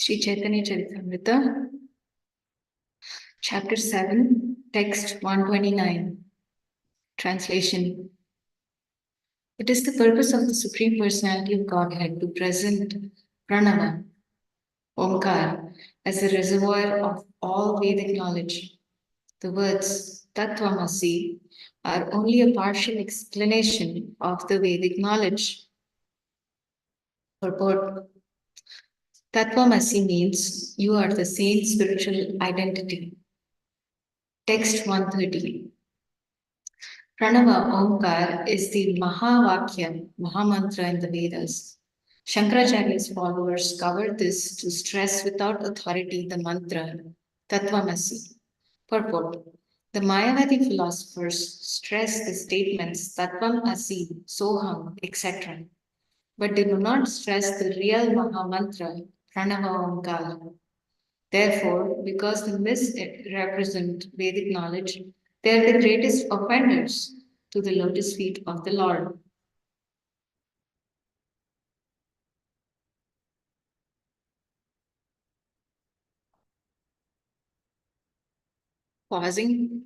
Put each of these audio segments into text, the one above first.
Sri Chaitanya Charitamrta, Chapter 7, Text 129. Translation. It is the purpose of the Supreme Personality of Godhead to present Pranava, Omkar, as a reservoir of all Vedic knowledge. The words Tattvamasi are only a partial explanation of the Vedic knowledge. Purport. Tattvamasi means you are the same spiritual identity. Text 130. Pranava Omkar is the Mahavakya, Mahamantra in the Vedas. Shankaracharya's followers cover this to stress without authority the mantra Tattvamasi. Purport. The Mayavadi philosophers stress the statements Tattvam Asi, Soham, etc., but they do not stress the real Mahamantra Pranava Omkara. Therefore, because they misrepresent Vedic knowledge, they are the greatest offenders to the lotus feet of the Lord. Pausing.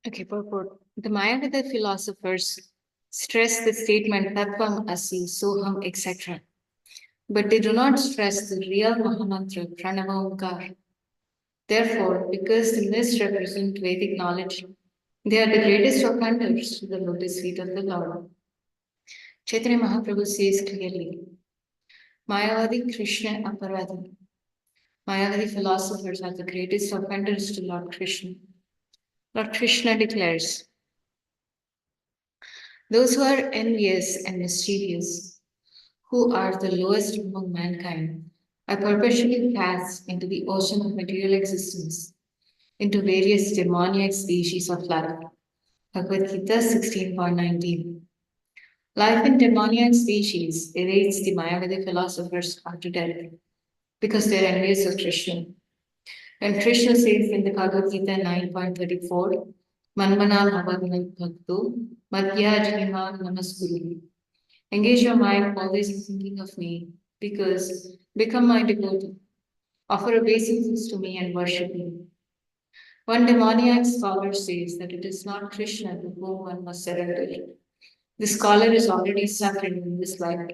Okay, purport. The Mayavada philosophers stress the statement Tattvam Asi, Soham, etc., but they do not stress the real Mahamantra Pranava Omkar. Therefore, because they misrepresent Vedic knowledge, they are the greatest offenders to the lotus feet of the Lord. Chaitanya Mahaprabhu says clearly, Mayavadi Krishna Aparadi. Mayavadi philosophers are the greatest offenders to Lord Krishna. Lord Krishna declares, those who are envious and mischievous, who are the lowest among mankind, are perpetually cast into the ocean of material existence, into various demoniac species of life. Bhagavad Gita 16.19. Life in demoniac species evades the Mayavadi philosophers after death because they are envious of Krishna. And Krishna says in the Bhagavad Gita 9.34, Manmana Bhavavan Bhakto Madhya Jnima Namaskuru. Engage your mind always in thinking of me, because become my devotee. Offer obeisances to me and worship me. One demoniac scholar says that it is not Krishna to whom one must surrender. The scholar is already suffering in this life,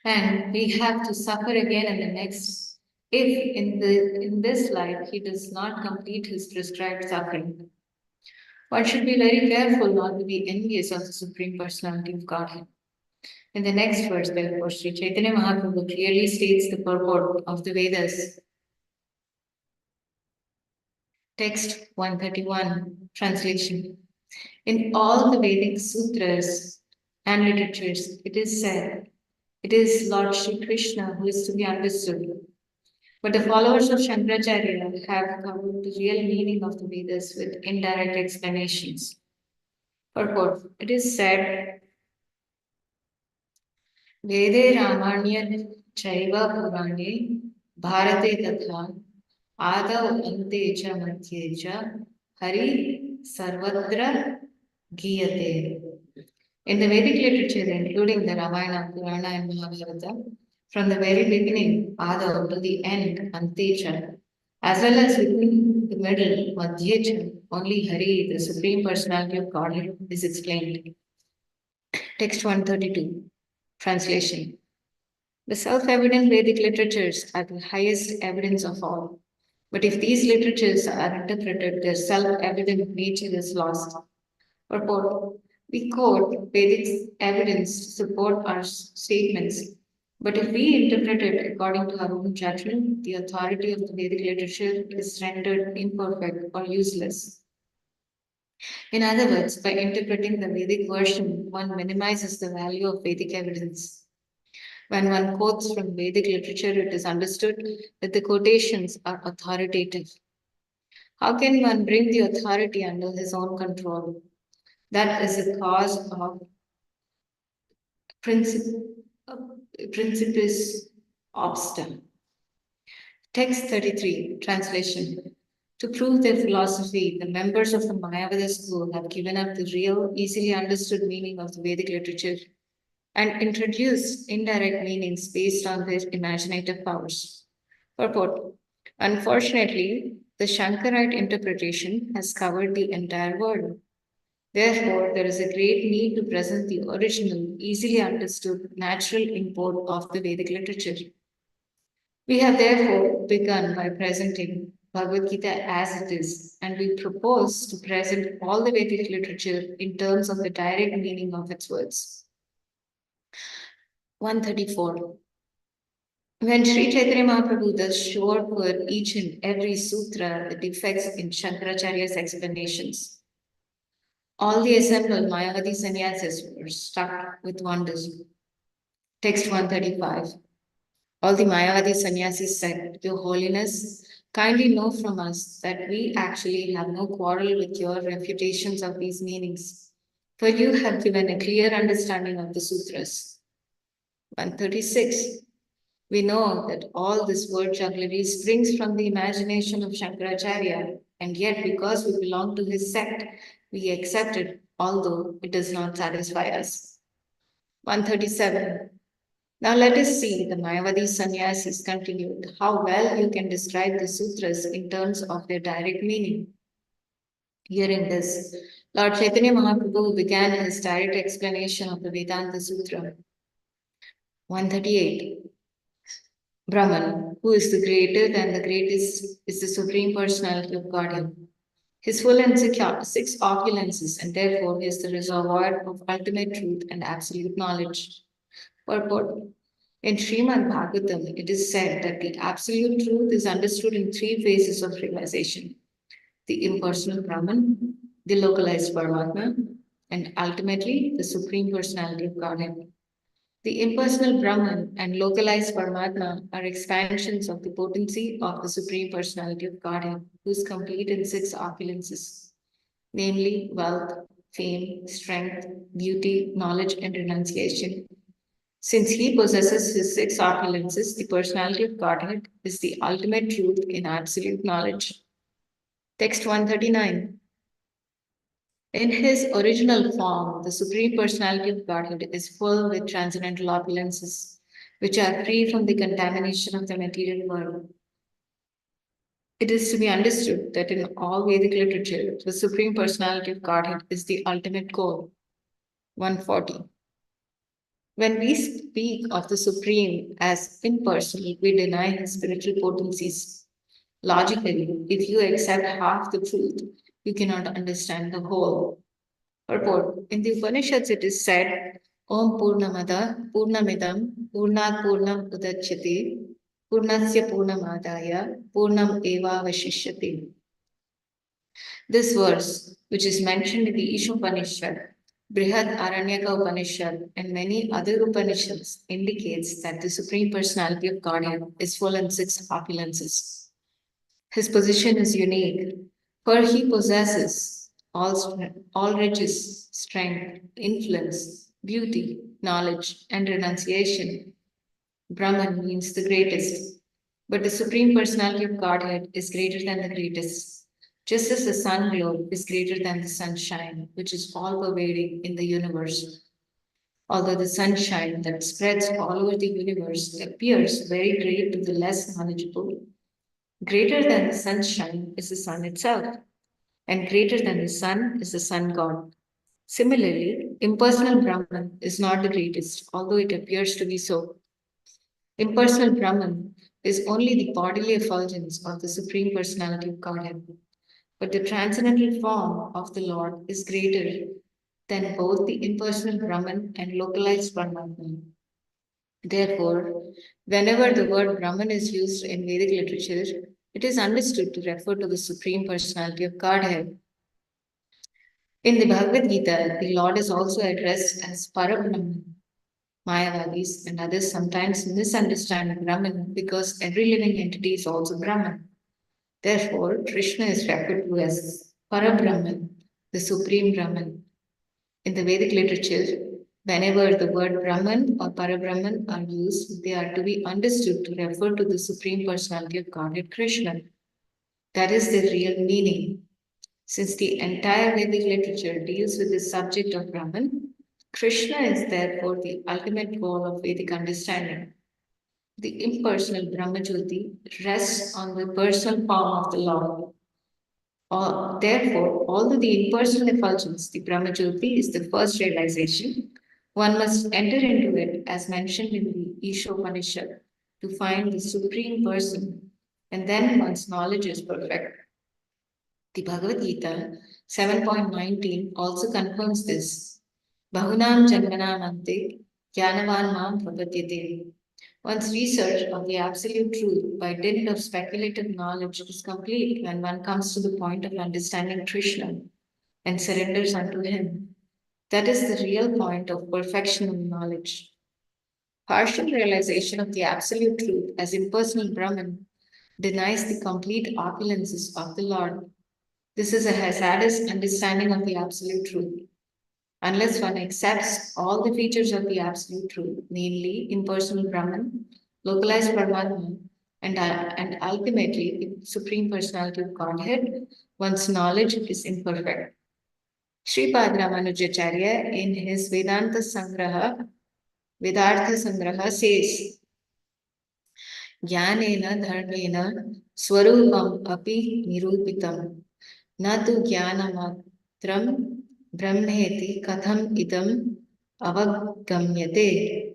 and we have to suffer again in the next if in this life he does not complete his prescribed suffering. One should be very careful not to be envious of the Supreme Personality of Godhead. In the next verse, therefore, Sri Chaitanya Mahaprabhu clearly states the purport of the Vedas. Text 131, translation. In all the Vedic sutras and literatures, it is said, it is Lord Shri Krishna who is to be understood. But the followers of Shankaracharya have covered the real meaning of the Vedas with indirect explanations. Purport. It is said, Vede Ramanya Chaiva Purane Bharate Tatha Adav Ante Cha Madhye Cha Hari Sarvatra Giyate. In the Vedic literature, including the Ramayana, Purana, and Mahabharata, from the very beginning, Adav, to the end, Antecha, as well as within the middle, Madhyecha, only Hari, the Supreme Personality of Godhead, is explained. Text 132, translation. The self evident Vedic literatures are the highest evidence of all. But if these literatures are interpreted, their self evident nature is lost. Purport. We quote Vedic evidence to support our statements, but if we interpret it according to our own judgment, the authority of the Vedic literature is rendered imperfect or useless. In other words, by interpreting the Vedic version, one minimizes the value of Vedic evidence. When one quotes from Vedic literature, it is understood that the quotations are authoritative. How can one bring the authority under his own control? That is the cause of princip- uh, principis obsta. Text 33, translation. To prove their philosophy, the members of the Mayavada school have given up the real, easily understood meaning of the Vedic literature and introduced indirect meanings based on their imaginative powers. Purport. Unfortunately, the Shankarite interpretation has covered the entire world. Therefore, there is a great need to present the original, easily understood, natural import of the Vedic literature. We have therefore begun by presenting Bhagavad Gita as it is, and we propose to present all the Vedic literature in terms of the direct meaning of its words. 134. When Sri Chaitanya Mahaprabhu thus showed for each and every sutra the defects in Shankaracharya's explanations, all the assembled Mayavadi sannyasis were struck with wonders. Text 135. All the Mayavadi sannyasis said, Your Holiness, kindly know from us that we actually have no quarrel with your refutations of these meanings, for you have given a clear understanding of the sutras. 136. We know that all this word jugglery springs from the imagination of Shankaracharya, and yet because we belong to his sect, we accept it, although it does not satisfy us. 137. Now let us see, the Mayavadi sannyasis continued, how well you can describe the sutras in terms of their direct meaning. Hearing this, Lord Chaitanya Mahaprabhu began his direct explanation of the Vedanta Sutra. 138. Brahman, who is the greater than the greatest, is the Supreme Personality of Godhead. His full and six opulences, and therefore he is the reservoir of ultimate truth and absolute knowledge. Purport. In Srimad Bhagavatam, it is said that the absolute truth is understood in three phases of realization: the impersonal Brahman, the localized Paramatma, and ultimately the Supreme Personality of Godhead. The impersonal Brahman and localized Paramatma are expansions of the potency of the Supreme Personality of Godhead, who is complete in six opulences, namely wealth, fame, strength, beauty, knowledge, and renunciation. Since he possesses his six opulences, the personality of Godhead is the ultimate truth in absolute knowledge. Text 139. In his original form, the Supreme Personality of Godhead is full with transcendental opulences, which are free from the contamination of the material world. It is to be understood that in all Vedic literature, the Supreme Personality of Godhead is the ultimate goal. 140. When we speak of the Supreme as impersonal, we deny his spiritual potencies. Logically, if you accept half the truth, you cannot understand the whole. Purport. In the Upanishads, it is said, Om Purnamada Purnamidam Purnat Purnam Udachyate Purnasya Purnamadaya Purnam Eva Vashishyate. This verse, which is mentioned in the Ishopanishad, Brihad Aranyaka Upanishad, and many other Upanishads, indicates that the Supreme Personality of Godhead is full in six opulences. His position is unique, for he possesses all riches, strength, influence, beauty, knowledge, and renunciation. Brahman means the greatest, but the Supreme Personality of Godhead is greater than the greatest, just as the sun globe is greater than the sunshine, which is all pervading in the universe. Although the sunshine that spreads all over the universe appears very great to the less knowledgeable, greater than the sunshine is the sun itself, and greater than the sun is the sun god. Similarly, impersonal Brahman is not the greatest, although it appears to be so. Impersonal Brahman is only the bodily effulgence of the Supreme Personality of Godhead, but the transcendental form of the Lord is greater than both the impersonal Brahman and localized Paramatma. Therefore, whenever the word Brahman is used in Vedic literature, it is understood to refer to the Supreme Personality of Godhead. In the Bhagavad Gita, the Lord is also addressed as Parabrahman. Mayavadis, and others sometimes misunderstand Brahman because every living entity is also Brahman. Therefore, Krishna is referred to as Parabrahman, the Supreme Brahman. In the Vedic literature, whenever the word Brahman or Parabrahman are used, they are to be understood to refer to the Supreme Personality of Godhead Krishna. That is the real meaning. Since the entire Vedic literature deals with the subject of Brahman, Krishna is therefore the ultimate goal of Vedic understanding. The impersonal Brahmajyoti rests on the personal form of the Lord. Therefore, although the impersonal effulgence, the Brahmajyoti, is the first realization, one must enter into it, as mentioned in the Ishopanishad, to find the Supreme Person, and then one's knowledge is perfect. The Bhagavad Gita 7.19 also confirms this. Bahunam Janmanam Ante Jnanavan Mam Prapadyate. One's research of the absolute truth by dint of speculative knowledge is complete when one comes to the point of understanding Krishna and surrenders unto him. That is the real point of perfection of knowledge. Partial realization of the absolute truth as impersonal Brahman denies the complete opulences of the Lord. This is a hazardous understanding of the absolute truth. Unless one accepts all the features of the absolute truth, namely impersonal Brahman, localized Paramatma, and ultimately the Supreme Personality of Godhead, one's knowledge is imperfect. Sripad Ramanujacharya in his Vedartha Sangraha says, Jnanena dharmena swarupam api nirupitam न तु ज्ञानमात्रं ब्रह्मेति कथम idam avaggamyate.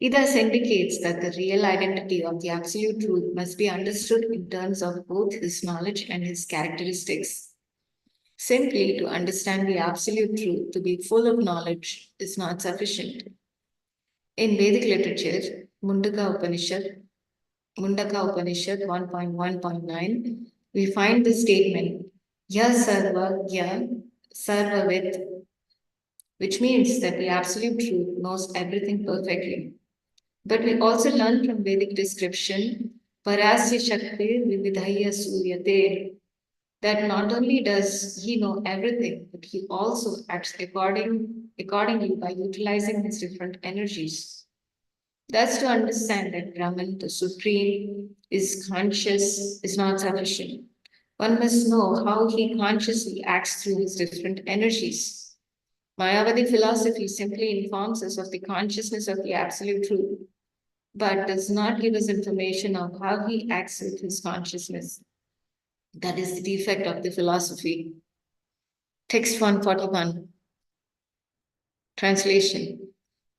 It thus indicates that the real identity of the absolute truth must be understood in terms of both his knowledge and his characteristics. Simply to understand the absolute truth, to be full of knowledge, is not sufficient. In Vedic literature, Mundaka Upanishad 1.1.9, we find the statement, Ya Sarvagya Sarvavid, which means that the absolute truth knows everything perfectly. But we also learn from Vedic description, Parasya Shakti Vividhaya Suryate, that not only does he know everything, but he also acts accordingly by utilizing his different energies. Thus, to understand that Brahman, the Supreme, is conscious is not sufficient. One must know how he consciously acts through his different energies. Mayavadi philosophy simply informs us of the consciousness of the absolute truth, but does not give us information of how he acts with his consciousness. That is the defect of the philosophy. Text 141. Translation.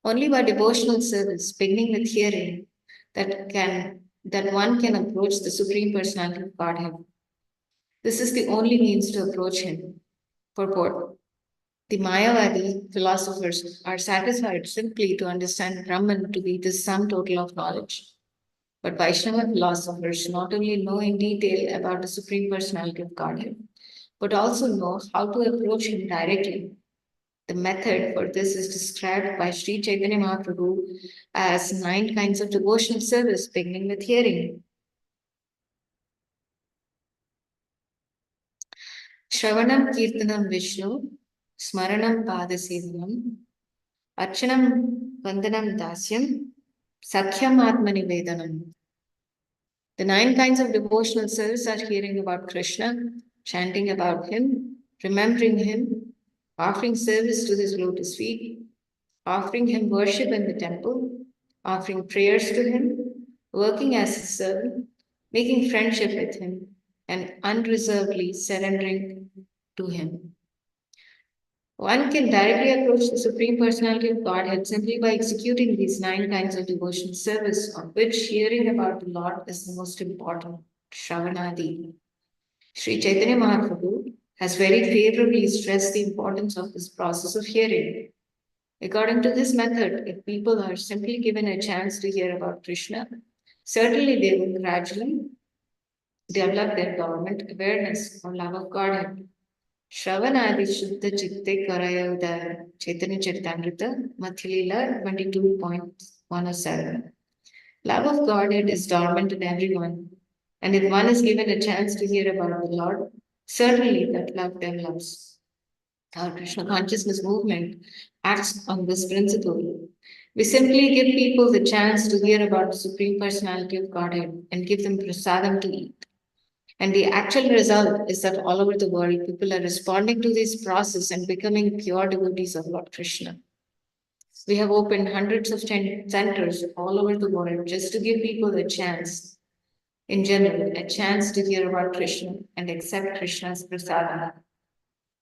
Only by devotional service, beginning with hearing, that one can approach the Supreme Personality of Godhead. This is the only means to approach him. Purport. The Mayavadi philosophers are satisfied simply to understand Brahman to be the sum total of knowledge. But Vaishnava philosophers not only know in detail about the Supreme Personality of Godhead, but also know how to approach him directly. The method for this is described by Sri Chaitanya Mahaprabhu as 9 kinds of devotional service, beginning with hearing. Shravanam Kirtanam Vishnu, Smaranam Padasevanam, Archanam Vandanam Dasyam, Sakhyam Atmani Vedanam. The 9 kinds of devotional service are hearing about Krishna, chanting about him, remembering him, offering service to his lotus feet, offering him worship in the temple, offering prayers to him, working as his servant, making friendship with him, and unreservedly surrendering to him. One can directly approach the Supreme Personality of Godhead simply by executing these 9 kinds of devotional service, of which hearing about the Lord is the most important, Shravanadi. Sri Chaitanya Mahaprabhu has very favorably stressed the importance of this process of hearing. According to this method, if people are simply given a chance to hear about Krishna, certainly they will gradually develop their dormant awareness or love of Godhead. Shravanadi Shuddha Chitte Karayavda Chaitanya Charitamrta Mathilila 22.107. Love of Godhead is dormant in everyone, and if one is given a chance to hear about the Lord, certainly that love develops. Our Krishna consciousness movement acts on this principle. We simply give people the chance to hear about the Supreme Personality of Godhead and give them prasadam to eat. And the actual result is that all over the world, people are responding to this process and becoming pure devotees of Lord Krishna. We have opened hundreds of centers all over the world just to give people a chance, in general, a chance to hear about Krishna and accept Krishna's prasadam.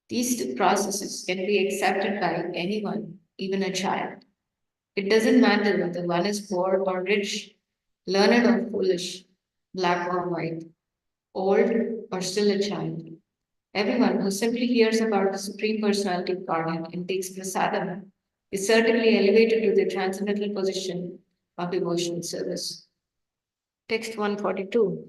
These two processes can be accepted by anyone, even a child. It doesn't matter whether one is poor or rich, learned or foolish, black or white, old or still a child. Everyone who simply hears about the Supreme Personality of Godhead and takes prasadam is certainly elevated to the transcendental position of devotional service. Text 142.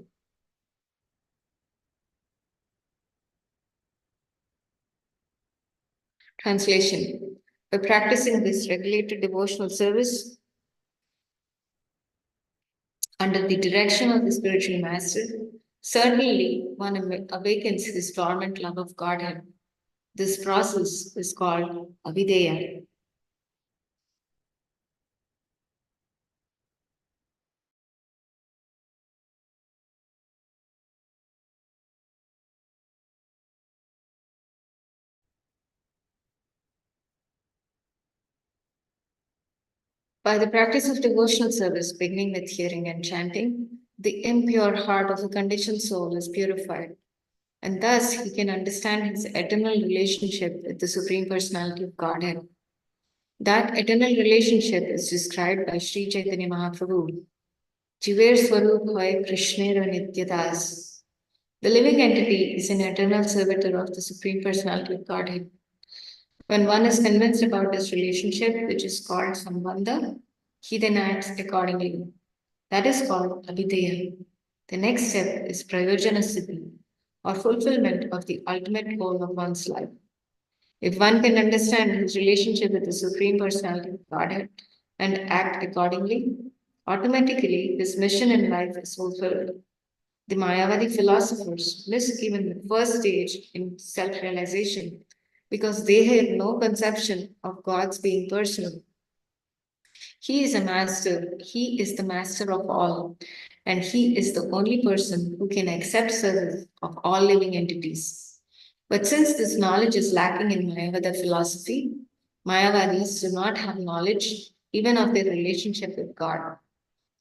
Translation. By practicing this regulated devotional service under the direction of the spiritual master, certainly one awakens his dormant love of Godhead. This process is called avideya. By the practice of devotional service, beginning with hearing and chanting, the impure heart of a conditioned soul is purified, and thus he can understand his eternal relationship with the Supreme Personality of Godhead. That eternal relationship is described by Sri Chaitanya Mahaprabhu. Jiver Swarup Hoy Krishnera Nityadas. The living entity is an eternal servitor of the Supreme Personality of Godhead. When one is convinced about this relationship, which is called Sambandha, he then acts accordingly. That is called Abhideya. The next step is Prayojana Siddhi, or fulfillment of the ultimate goal of one's life. If one can understand his relationship with the Supreme Personality of Godhead and act accordingly, automatically his mission in life is fulfilled. The Mayavadi philosophers miss even the first stage in self realization because they had no conception of God's being personal. He is a master, he is the master of all, and he is the only person who can accept service of all living entities. But since this knowledge is lacking in Mayavada philosophy, Mayavadis do not have knowledge even of their relationship with God.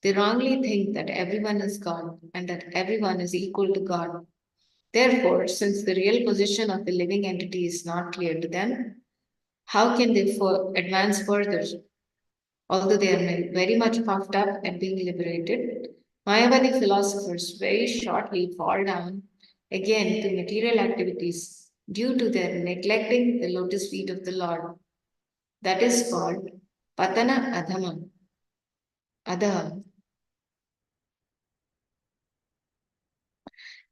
They wrongly think that everyone is God and that everyone is equal to God. Therefore, since the real position of the living entity is not clear to them, how can they advance further? Although they are very much puffed up and being liberated, Mayavadi philosophers very shortly fall down again to material activities due to their neglecting the lotus feet of the Lord. That is called Patana Adhama. Adha.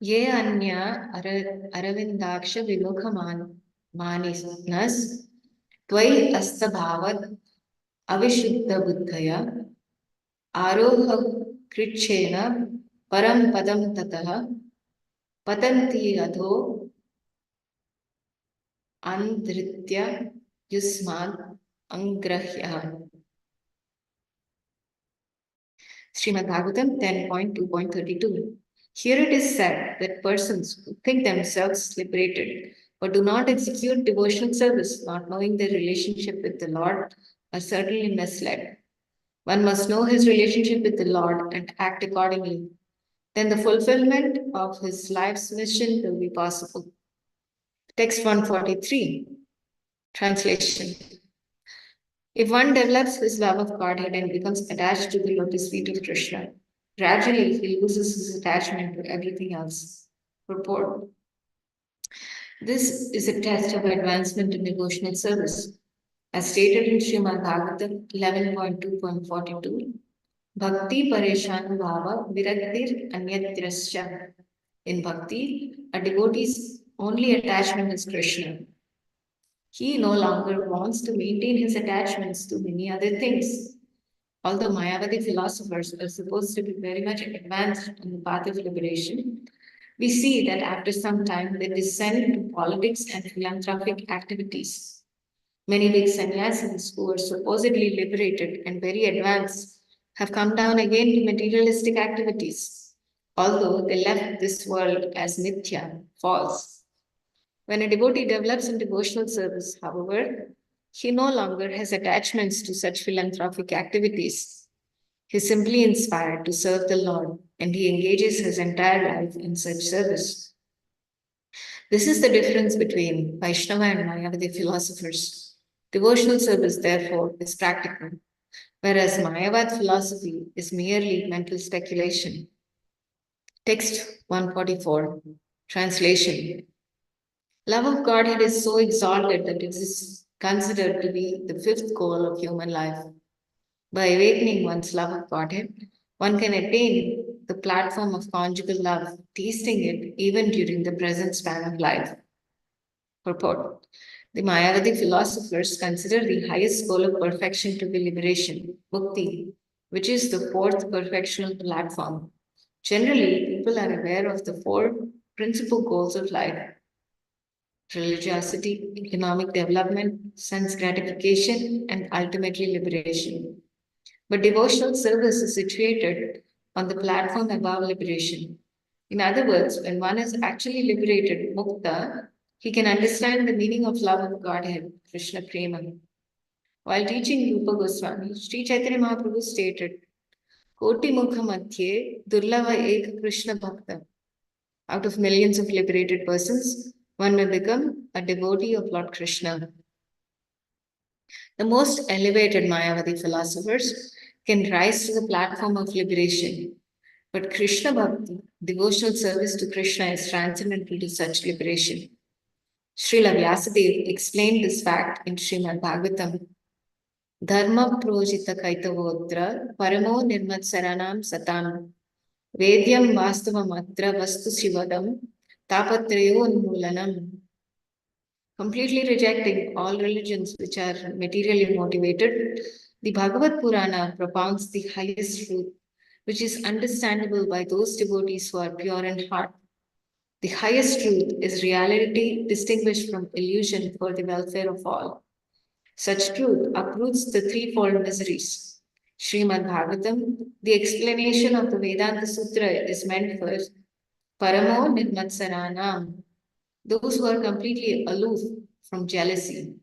ये अन्या अरविन्दाक्ष विमुखमानिनस् त्वयि अस्तभावत् अविशुद्धबुद्धया आरोह कृच्छेन परं पदं ततः पतन्ति अधो अन्धृत्य युष्मात् अंग्रह्यः. Srimad Bhagavatam 10.2.32. Here it is said that persons who think themselves liberated but do not execute devotional service, not knowing their relationship with the Lord, are certainly misled. One must know his relationship with the Lord and act accordingly. Then the fulfillment of his life's mission will be possible. Text 143. Translation. If one develops his love of Godhead and becomes attached to the lotus feet of Krishna, gradually he loses his attachment to everything else. Purport. This is a test of advancement in devotional service. As stated in Srimad Bhagavatam 11.2.42, Bhakti Pareshan Bhava Viraktir Anyatrasya. In Bhakti, a devotee's only attachment is Krishna. He no longer wants to maintain his attachments to many other things. Although Mayavadi philosophers are supposed to be very much advanced on the path of liberation, we see that after some time they descend to politics and philanthropic activities. Many big sannyasis who were supposedly liberated and very advanced have come down again to materialistic activities, although they left this world as mithya, false. When a devotee develops in devotional service, however, he no longer has attachments to such philanthropic activities. He is simply inspired to serve the Lord and he engages his entire life in such service. This is the difference between Vaishnava and Mayavadi philosophers. Devotional service, therefore, is practical, whereas Mayavad philosophy is merely mental speculation. Text 144, translation. Love of Godhead is so exalted that it is considered to be the fifth goal of human life. By awakening one's love of Godhead, one can attain the platform of conjugal love, tasting it even during the present span of life. Purport. The Mayavadi philosophers consider the highest goal of perfection to be liberation, mukti, which is the fourth perfectional platform. Generally, people are aware of the four principal goals of life: religiosity, economic development, sense gratification, and ultimately liberation. But devotional service is situated on the platform above liberation. In other words, when one is actually liberated, mukta, he can understand the meaning of love of Godhead, Krishna Prema. While teaching Rupa Goswami, Sri Chaitanya Mahaprabhu stated, Koti Mukha Madhye Durlava Ek Krishna Bhakta. Out of millions of liberated persons, one may become a devotee of Lord Krishna. The most elevated Mayavadi philosophers can rise to the platform of liberation, but Krishna Bhakti, devotional service to Krishna, is transcendental to such liberation. Srila Vyasadeva explained this fact in Srimad Bhagavatam. Dharma projita kaitavodra paramo nirmatsaranam satam vedyam vastavamatra vastu shivadam tapatrayo unmulanam. Completely rejecting all religions which are materially motivated, the Bhagavad Purana propounds the highest truth, which is understandable by those devotees who are pure in heart. The highest truth is reality distinguished from illusion for the welfare of all. Such truth uproots the threefold miseries. Srimad Bhagavatam, the explanation of the Vedanta Sutra is meant for Paramo Nirmatsaranam, those who are completely aloof from jealousy.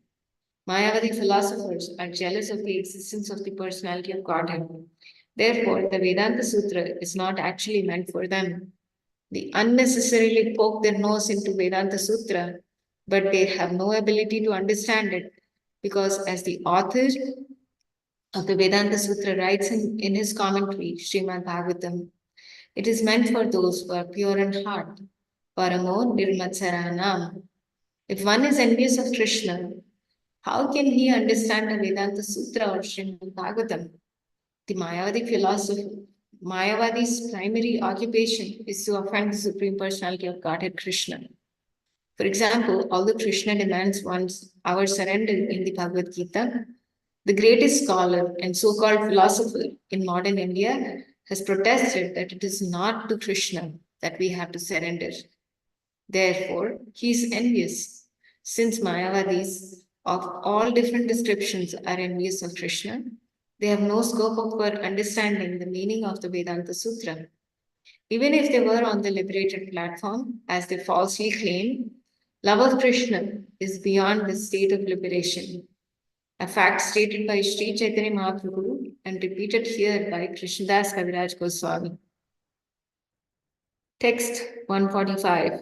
Mayavadi philosophers are jealous of the existence of the personality of Godhead. Therefore, the Vedanta Sutra is not actually meant for them. They unnecessarily poke their nose into Vedanta Sutra, but they have no ability to understand it because, as the author of the Vedanta Sutra writes in his commentary, Srimad Bhagavatam, it is meant for those who are pure in heart. Paramo Nirmatsaranam. If one is envious of Krishna, how can he understand the Vedanta Sutra or Srimad Bhagavatam? The Mayavadi philosophy, Mayavadi's primary occupation is to offend the Supreme Personality of Godhead Krishna. For example, although Krishna demands our surrender in the Bhagavad Gita, the greatest scholar and so-called philosopher in modern India has protested that it is not to Krishna that we have to surrender. Therefore, he is envious. Since Mayavadis of all different descriptions are envious of Krishna, they have no scope for understanding the meaning of the Vedanta Sutra. Even if they were on the liberated platform, as they falsely claim, love of Krishna is beyond the state of liberation. A fact stated by Sri Chaitanya Mahaprabhu and repeated here by Krishnadas Kaviraj Goswami. Text 145.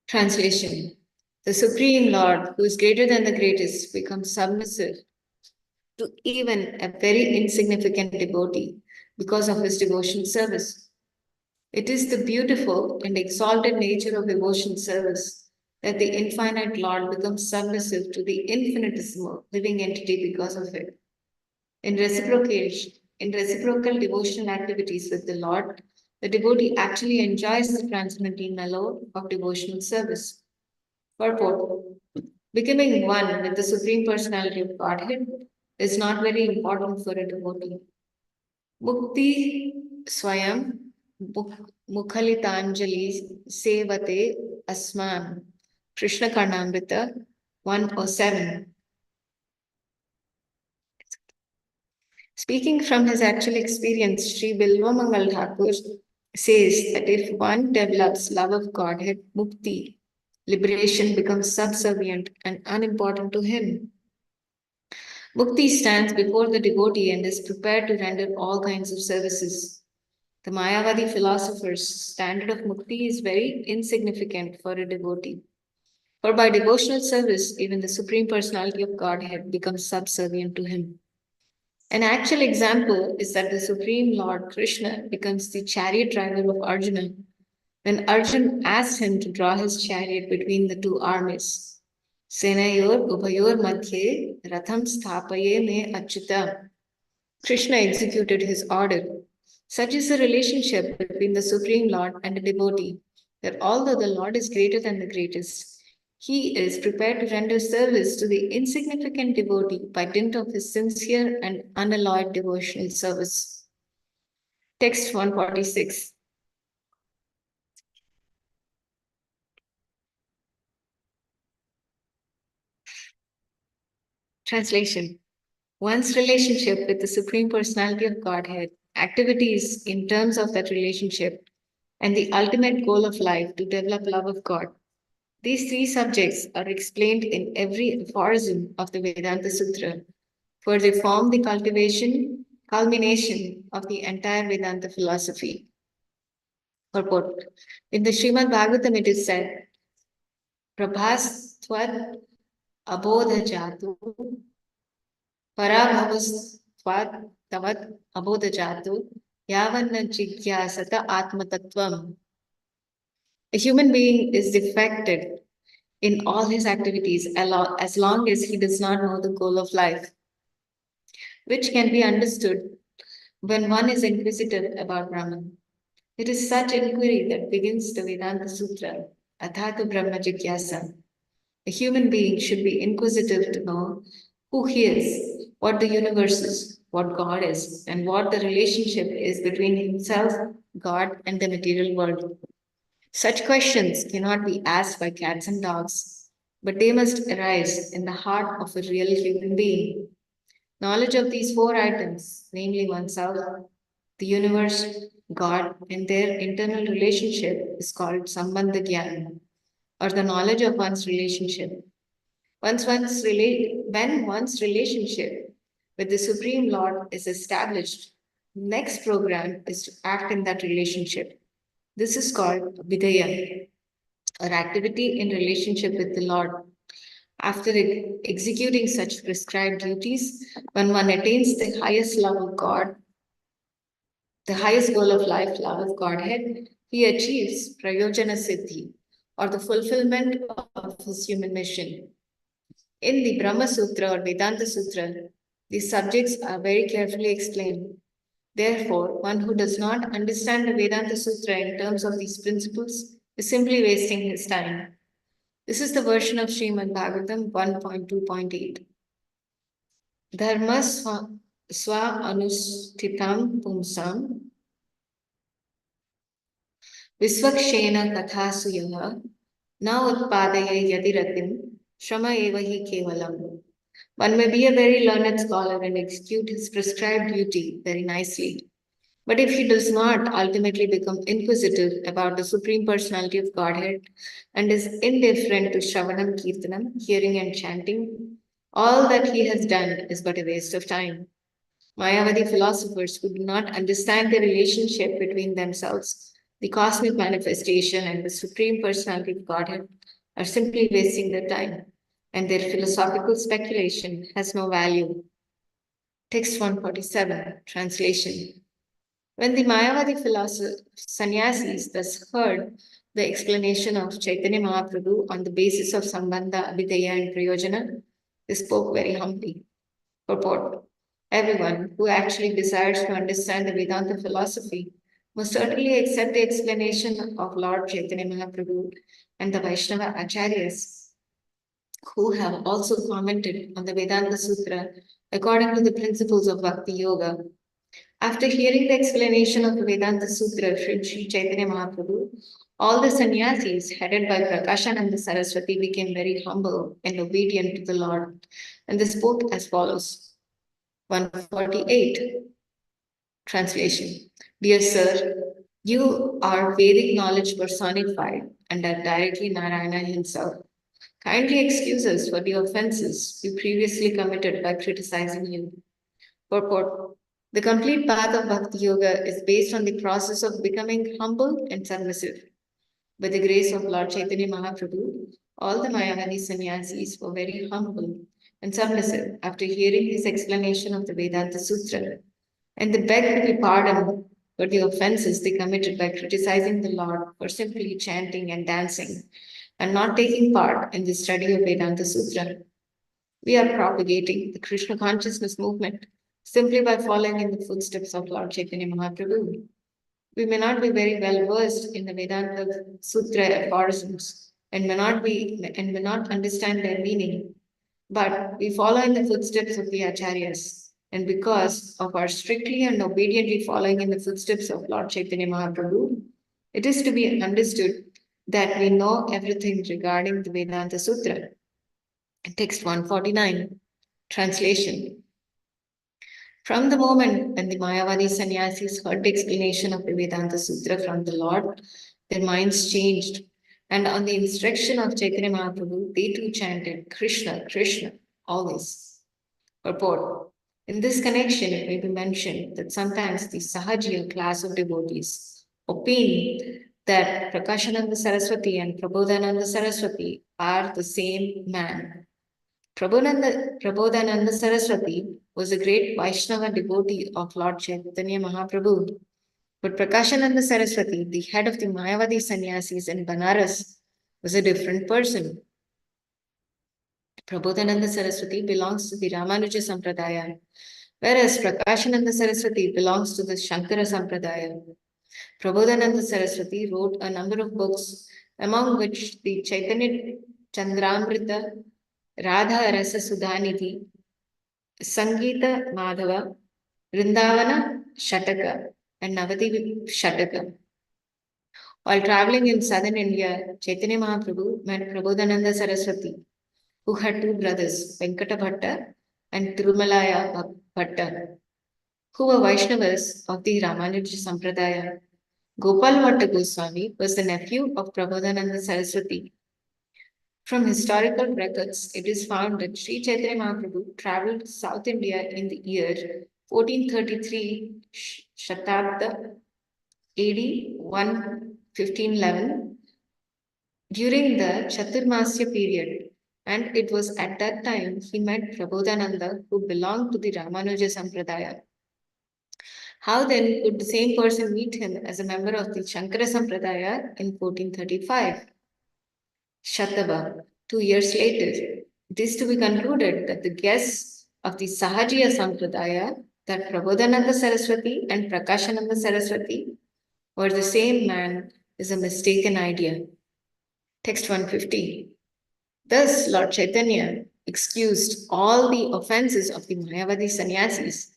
Translation. The Supreme Lord, who is greater than the greatest, becomes submissive to even a very insignificant devotee because of his devotional service. It is the beautiful and exalted nature of devotional service that the infinite Lord becomes submissive to the infinitesimal living entity because of it. In reciprocation, In reciprocal devotional activities with the Lord, the devotee actually enjoys the transcendental mellow of devotional service. Purport: becoming one with the Supreme Personality of Godhead is not very important for a devotee. Mukti Swayam Mukhalitanjali Sevate Asman. Krishna Karnamrita 107. Speaking from his actual experience, Sri Bilvamangal Thakur says that if one develops love of Godhead, mukti, liberation becomes subservient and unimportant to him. Mukti stands before the devotee and is prepared to render all kinds of services. The Mayavadi philosopher's standard of mukti is very insignificant for a devotee. For by devotional service, even the Supreme Personality of Godhead becomes subservient to him. An actual example is that the Supreme Lord Krishna becomes the chariot driver of Arjuna when Arjuna asked him to draw his chariot between the two armies. Senayor Ubhayor Madhye Ratham Sthapaye Me Achyuta. Krishna executed his order. Such is the relationship between the Supreme Lord and a devotee, that although the Lord is greater than the greatest, he is prepared to render service to the insignificant devotee by dint of his sincere and unalloyed devotional service. Text 146. Translation: one's relationship with the Supreme Personality of Godhead, activities in terms of that relationship, and the ultimate goal of life to develop love of God. These three subjects are explained in every aphorism of the Vedanta Sutra, for they form the culmination of the entire Vedanta philosophy. Purport: in the Srimad Bhagavatam it is said, Prabhas Tvat Abodha Jatu Parabhavastvat Tavat Abodha Jatu Yavanna Jigyasata Atma Tattvam. A human being is defected in all his activities as long as he does not know the goal of life, which can be understood when one is inquisitive about Brahman. It is such inquiry that begins the Vedanta Sutra, Athata Brahma Jigyasa. A human being should be inquisitive to know who he is, what the universe is, what God is, and what the relationship is between himself, God, and the material world. Such questions cannot be asked by cats and dogs, but they must arise in the heart of a real human being. Knowledge of these four items, namely oneself, the universe, God, and their internal relationship, is called Sambandha Gyan, or the knowledge of one's relationship. When one's relationship with the Supreme Lord is established, next program is to act in that relationship. This is called Vidya, or activity in relationship with the Lord. After executing such prescribed duties, when one attains the highest love of God, the highest goal of life, love of Godhead, he achieves Prayojana Siddhi, or the fulfillment of his human mission. In the Brahma Sutra or Vedanta Sutra, these subjects are very carefully explained. Therefore, one who does not understand the Vedanta Sutra in terms of these principles is simply wasting his time. This is the version of Srimad Bhagavatam 1.2.8. Dharma swa anustitam pumsam visvakshena kathasuyaha na utpadaya yadiratim shrama eva hi kevalam. One may be a very learned scholar and execute his prescribed duty very nicely. But if he does not ultimately become inquisitive about the Supreme Personality of Godhead and is indifferent to Shravanam Kirtanam, hearing and chanting, all that he has done is but a waste of time. Mayavadi philosophers who do not understand the relationship between themselves, the cosmic manifestation, and the Supreme Personality of Godhead are simply wasting their time, and their philosophical speculation has no value. Text 147, translation. When the Mayavadi sannyasis thus heard the explanation of Chaitanya Mahaprabhu on the basis of Sambandha, Abhidheya, and Prayojana, they spoke very humbly. Purport: Everyone who actually desires to understand the Vedanta philosophy must certainly accept the explanation of Lord Chaitanya Mahaprabhu and the Vaishnava Acharyas, who have also commented on the Vedanta Sutra according to the principles of Bhakti Yoga. After hearing the explanation of the Vedanta Sutra from Sri Chaitanya Mahaprabhu, all the sannyasis headed by Prakashananda Saraswati became very humble and obedient to the Lord, and they spoke as follows. 148 Translation. Dear Sir, you are Vedic knowledge personified and are directly Narayana himself. Kindly excuse us for the offenses we previously committed by criticizing you. Purport. The complete path of Bhakti Yoga is based on the process of becoming humble and submissive. By the grace of Lord Chaitanya Mahaprabhu, all the Mayavadi sannyasis were very humble and submissive after hearing his explanation of the Vedanta Sutra, and they begged to be pardoned for the offenses they committed by criticizing the Lord for simply chanting and dancing and not taking part in the study of Vedanta Sutra. We are propagating the Krishna consciousness movement simply by following in the footsteps of Lord Chaitanya Mahaprabhu. We may not be very well versed in the Vedanta Sutra aphorisms and may not understand their meaning, but we follow in the footsteps of the Acharyas. And because of our strictly and obediently following in the footsteps of Lord Chaitanya Mahaprabhu, it is to be understood that we know everything regarding the Vedanta Sutra. Text 149, translation. From the moment when the Mayavadi sannyasis heard the explanation of the Vedanta Sutra from the Lord, their minds changed, and on the instruction of Chaitanya Mahaprabhu, they too chanted Krishna, Krishna, always. Purport. In this connection, it may be mentioned that sometimes the Sahajiya class of devotees opine that Prakashananda Saraswati and Prabodhananda Saraswati are the same man. Prabodhananda Saraswati was a great Vaishnava devotee of Lord Chaitanya Mahaprabhu. But Prakashananda Saraswati, the head of the Mayavadi sannyasis in Banaras, was a different person. Prabodhananda Saraswati belongs to the Ramanuja Sampradaya, whereas Prakashananda Saraswati belongs to the Shankara Sampradaya. Prabodhananda Saraswati wrote a number of books, among which the Chaitanya Chandramrita, Radha Rasa Sudhanidhi, Sangeeta Madhava, Vrindavana Shataka, and Navadip Shataka. While traveling in southern India, Chaitanya Mahaprabhu met Prabodhananda Saraswati, who had two brothers, Venkata Bhatta and Tirumalaya Bhatta, who were Vaishnavas of the Ramanuja Sampradaya. Gopal Bhatta Goswami was the nephew of Prabodhananda Saraswati. From historical records, it is found that Sri Chaitanya Mahaprabhu traveled to South India in the year 1433 Shatabda AD 1511 during the Chaturmasya period, and it was at that time he met Prabodhananda, who belonged to the Ramanuja Sampradaya. How then could the same person meet him as a member of the Shankara Sampradaya in 1435? Shatava. 2 years later, it is to be concluded that the guests of the Sahajiya Sampradaya, that Prabodhananda Saraswati and Prakashananda Saraswati were the same man, is a mistaken idea. Text 150. Thus, Lord Chaitanya excused all the offenses of the Mayavadi sannyasis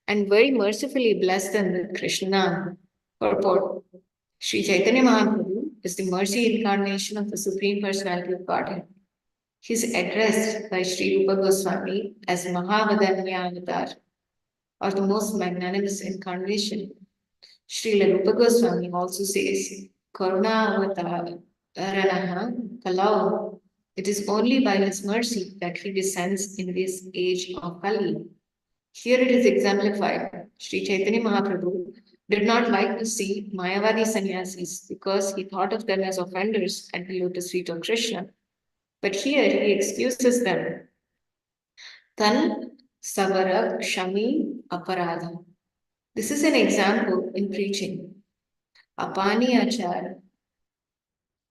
and very mercifully blessed them with Krishna. Purport. Sri Chaitanya Mahaprabhu is the mercy incarnation of the Supreme Personality of Godhead. He is addressed by Sri Rupa Goswami as Mahavadanya Avatar, or the most magnanimous incarnation. Srila Rupa Goswami also says, Karuna Avatar Aranaha Kalau. It is only by his mercy that he descends in this age of Kali. Here it is exemplified. Sri Chaitanya Mahaprabhu did not like to see Mayavadi sannyasis because he thought of them as offenders at the lotus feet of Krishna. But here he excuses them. Tan Sabara Kshami Aparadha. This is an example in preaching. Apani Achar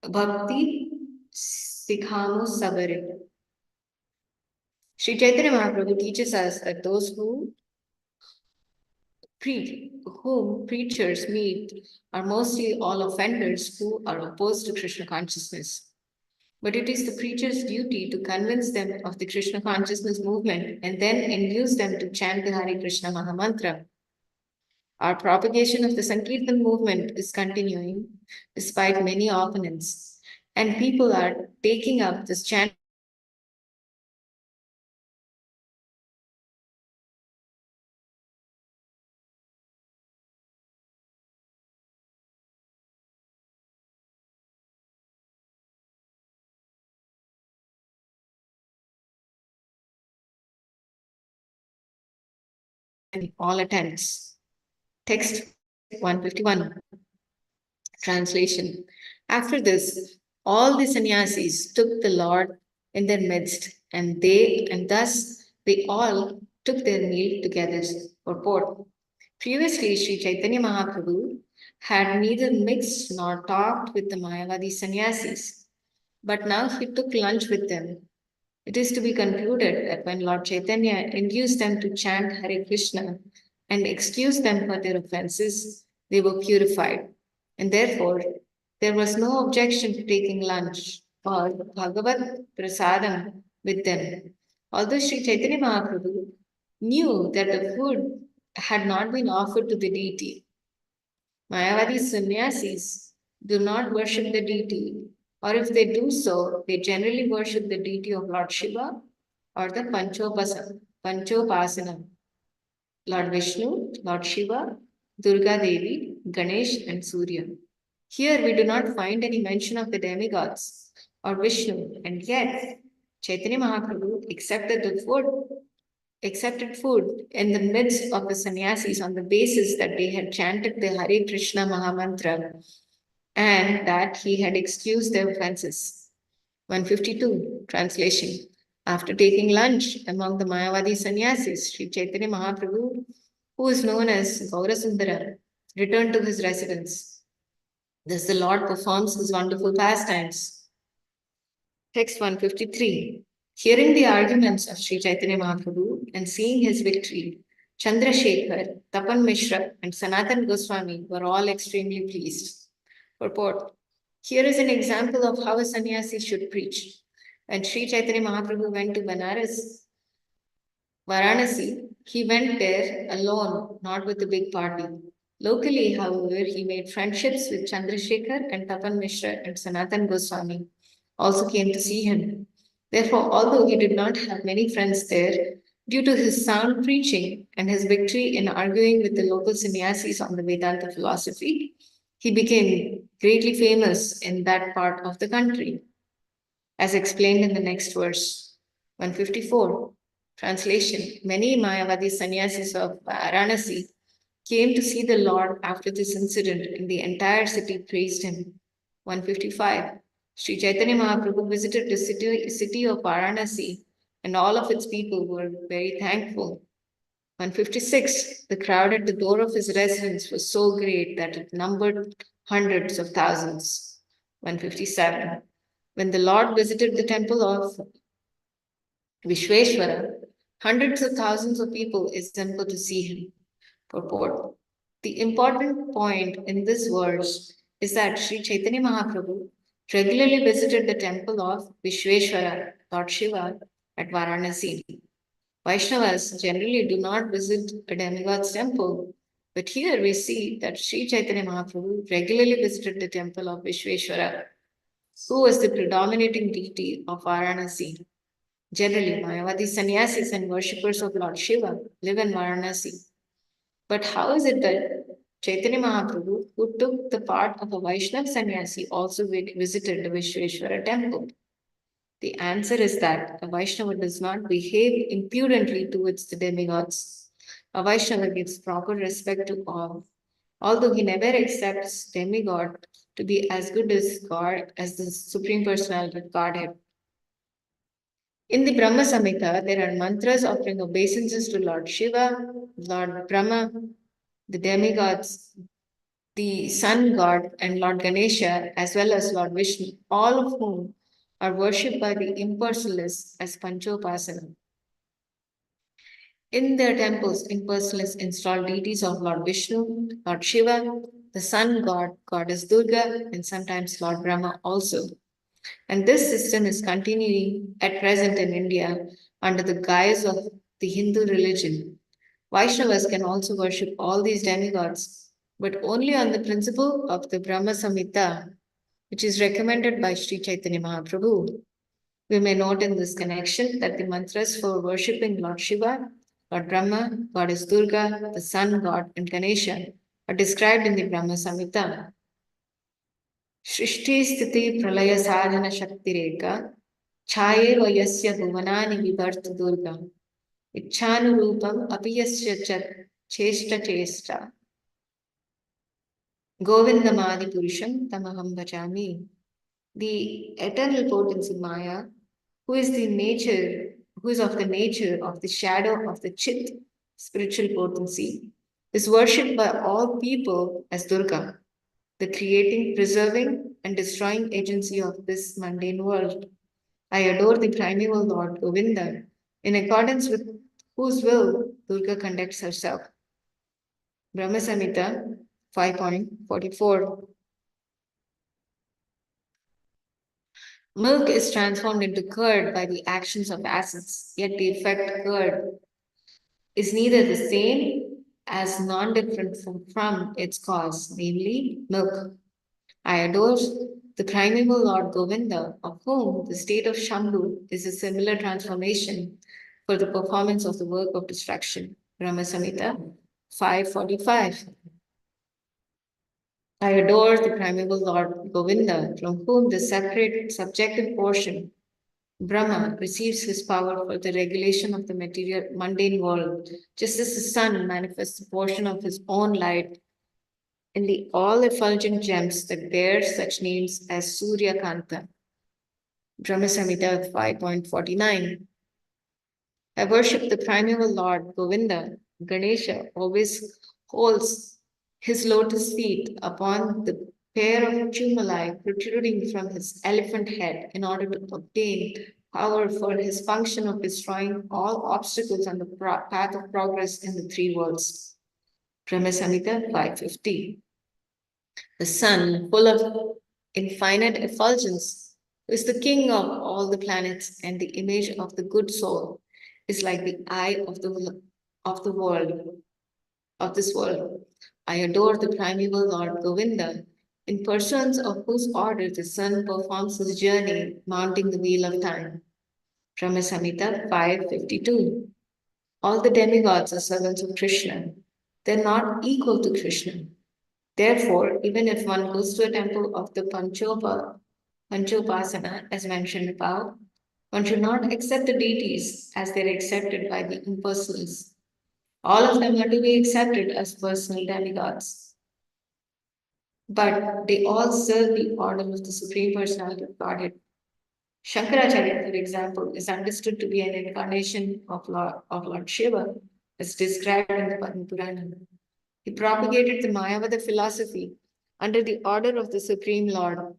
Bhakti Sikhamo Sabare. Sri Chaitanya Mahaprabhu teaches us that those who whom preachers meet are mostly all offenders who are opposed to Krishna consciousness. But it is the preacher's duty to convince them of the Krishna consciousness movement and then induce them to chant the Hare Krishna Mahamantra. Our propagation of the Sankirtan movement is continuing despite many opponents, and people are taking up this chanting in all attempts. Text 151. Translation. After this, all the sannyasis took the Lord in their midst, and thus they all took their meal together. Purport. Previously, Sri Chaitanya Mahaprabhu had neither mixed nor talked with the Mayavadi sannyasis, but now he took lunch with them. It is to be concluded that when Lord Chaitanya induced them to chant Hare Krishna and excused them for their offenses, they were purified. And therefore, there was no objection to taking lunch or Bhagavad Prasadam with them. Although Sri Chaitanya Mahaprabhu knew that the food had not been offered to the deity, Mayavadi sannyasis do not worship the deity, or if they do so, they generally worship the deity of Lord Shiva or the Panchopasana, Lord Vishnu, Lord Shiva, Durga Devi, Ganesh, and Surya. Here we do not find any mention of the demigods or Vishnu, and yet Chaitanya Mahaprabhu accepted food in the midst of the sannyasis on the basis that they had chanted the Hare Krishna Mahamantra and that he had excused their offenses. 152. Translation. After taking lunch among the Mayavadi sannyasis, Sri Chaitanya Mahaprabhu, who is known as Gaurasundara, returned to his residence. Thus the Lord performs his wonderful pastimes. Text 153. Hearing the arguments of Sri Chaitanya Mahaprabhu and seeing his victory, Chandrasekhar, Tapan Mishra, and Sanatan Goswami were all extremely pleased. Purport. Here is an example of how a sannyasi should preach. When Sri Chaitanya Mahaprabhu went to Varanasi, he went there alone, not with a big party. Locally, however, he made friendships with Chandrasekhar and Tapan Mishra and Sanatan Goswami also came to see him. Therefore, although he did not have many friends there, due to his sound preaching and his victory in arguing with the local sannyasis on the Vedanta philosophy, he became greatly famous in that part of the country, as explained in the next verse. 154. Translation. Many Mayavadi sannyasis of Varanasi came to see the Lord after this incident, and the entire city praised him. 155. Sri Chaitanya Mahaprabhu visited the city of Varanasi, and all of its people were very thankful. 156. The crowd at the door of his residence was so great that it numbered hundreds of thousands. 157. When the Lord visited the temple of Vishweshwara, hundreds of thousands of people assembled to see him. Purport. The important point in this verse is that Sri Chaitanya Mahaprabhu regularly visited the temple of Vishweshwara, Lord Shiva, at Varanasi. Vaishnavas generally do not visit a demigod's temple, but here we see that Sri Chaitanya Mahaprabhu regularly visited the temple of Vishweshwara, who was the predominating deity of Varanasi. Generally, Mayavadi sannyasis and worshippers of Lord Shiva live in Varanasi. But how is it that Chaitanya Mahaprabhu, who took the part of a Vaishnava sannyasi, also visited the Vishweshwara temple? The answer is that a Vaishnava does not behave impudently towards the demigods. A Vaishnava gives proper respect to all, although he never accepts demigod to be as good as God as the Supreme Personality of Godhead. In the Brahma Samhita, there are mantras offering obeisances to Lord Shiva, Lord Brahma, the demigods, the sun god, and Lord Ganesha, as well as Lord Vishnu, all of whom are worshipped by the impersonalists as Panchopasana. In their temples, impersonalists install deities of Lord Vishnu, Lord Shiva, the sun god, goddess Durga, and sometimes Lord Brahma also. And this system is continuing at present in India under the guise of the Hindu religion. Vaishnavas can also worship all these demigods, but only on the principle of the Brahma Samhita, which is recommended by Sri Chaitanya Mahaprabhu. We may note in this connection that the mantras for worshipping Lord Shiva, Lord Brahma, Goddess Durga, the sun god, and Ganesha are described in the Brahma Samhita. Shrishti Sthiti Pralaya Sadhana Shaktireka Chayeva Yasya Bhuvanani Vivarta Durga Ichhanurupam Apiyasya Cheshta Cheshta Govindamadi Purusham Tamaham Bhajami. The eternal potency Maya, who is the nature, who is of the nature of the shadow of the Chit, spiritual potency, is worshipped by all people as Durga, the creating, preserving, and destroying agency of this mundane world. I adore the primeval Lord Govinda, in accordance with whose will Durga conducts herself. Brahma Samhita 5.44. Milk is transformed into curd by the actions of acids, yet the effect curd is neither the same as non-different from its cause, namely milk. I adore the primeval Lord Govinda, of whom the state of Shambhu is a similar transformation for the performance of the work of destruction. Brahma Samhita 5.45. I adore the primeval Lord Govinda, from whom the separate subjective portion Brahma receives his power for the regulation of the material mundane world, just as the sun manifests a portion of his own light in the all effulgent gems that bear such names as Surya Kanta. Brahma Samhita 5.49. I worship the primeval Lord Govinda. Ganesha always holds his lotus feet upon the pair of chumali protruding from his elephant head in order to obtain power for his function of destroying all obstacles on the path of progress in the three worlds. Brahma Samhita 550. The sun, full of infinite effulgence, who is the king of all the planets and the image of the good soul, is like the eye of the world, of this world. I adore the primeval Lord Govinda, in pursuance of whose order the sun performs his journey, mounting the wheel of time. Brahma Samhita 552. All the demigods are servants of Krishna. They're not equal to Krishna. Therefore, even if one goes to a temple of the Panchopasana, as mentioned above, one should not accept the deities as they are accepted by the impersonalists. All of them are to be accepted as personal demigods, but they all serve the order of the Supreme Personality of Godhead. Shankaracharya, for example, is understood to be an incarnation of Lord Shiva, as described in the Padma Purana. He propagated the Mayavada philosophy under the order of the Supreme Lord.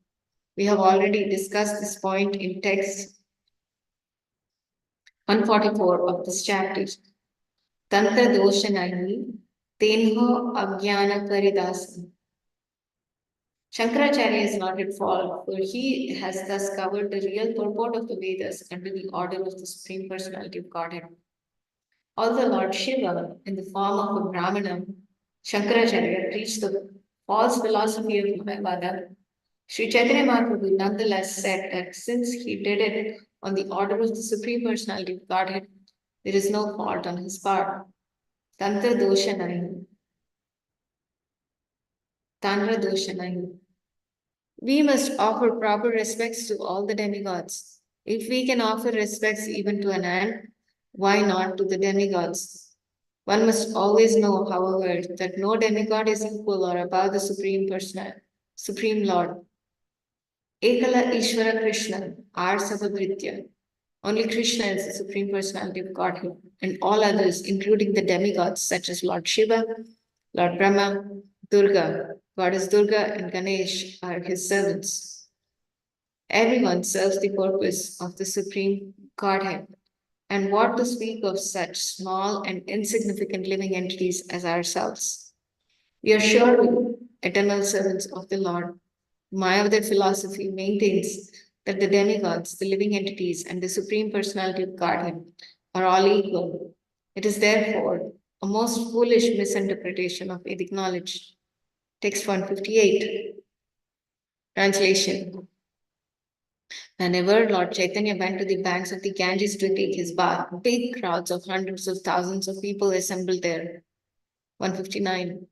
We have already discussed this point in text 144 of this chapter. Tantra Doshanani Tenho Ajnana Karidasa. Shankaracharya is not at fault, for he has thus covered the real purport of the Vedas under the order of the Supreme Personality of Godhead. Although Lord Shiva, in the form of a Brahmana, Shankaracharya preached the false philosophy of Mayavada, Sri Chaitanya Mahaprabhu nonetheless said that since he did it on the order of the Supreme Personality of Godhead, there is no fault on his part. Tantra dosha nahi. Tantra dosha nahi. We must offer proper respects to all the demigods. If we can offer respects even to an ant, why not to the demigods? One must always know, however, that no demigod is equal or above the Supreme Lord. Ekala Ishvara Krishna, our Sabhabritya. Only Krishna is the Supreme Personality of Godhead, and all others, including the demigods such as Lord Shiva, Lord Brahma, Durga, Goddess Durga, and Ganesh, are his servants. Everyone serves the purpose of the Supreme Godhead. And what to speak of such small and insignificant living entities as ourselves? We are surely eternal servants of the Lord. Mayavada philosophy maintains that the demigods, the living entities, and the Supreme Personality of Godhead are all equal. It is therefore a most foolish misinterpretation of Vedic knowledge. Text 158, translation. Whenever Lord Chaitanya went to the banks of the Ganges to take his bath, big crowds of hundreds of thousands of people assembled there. 159.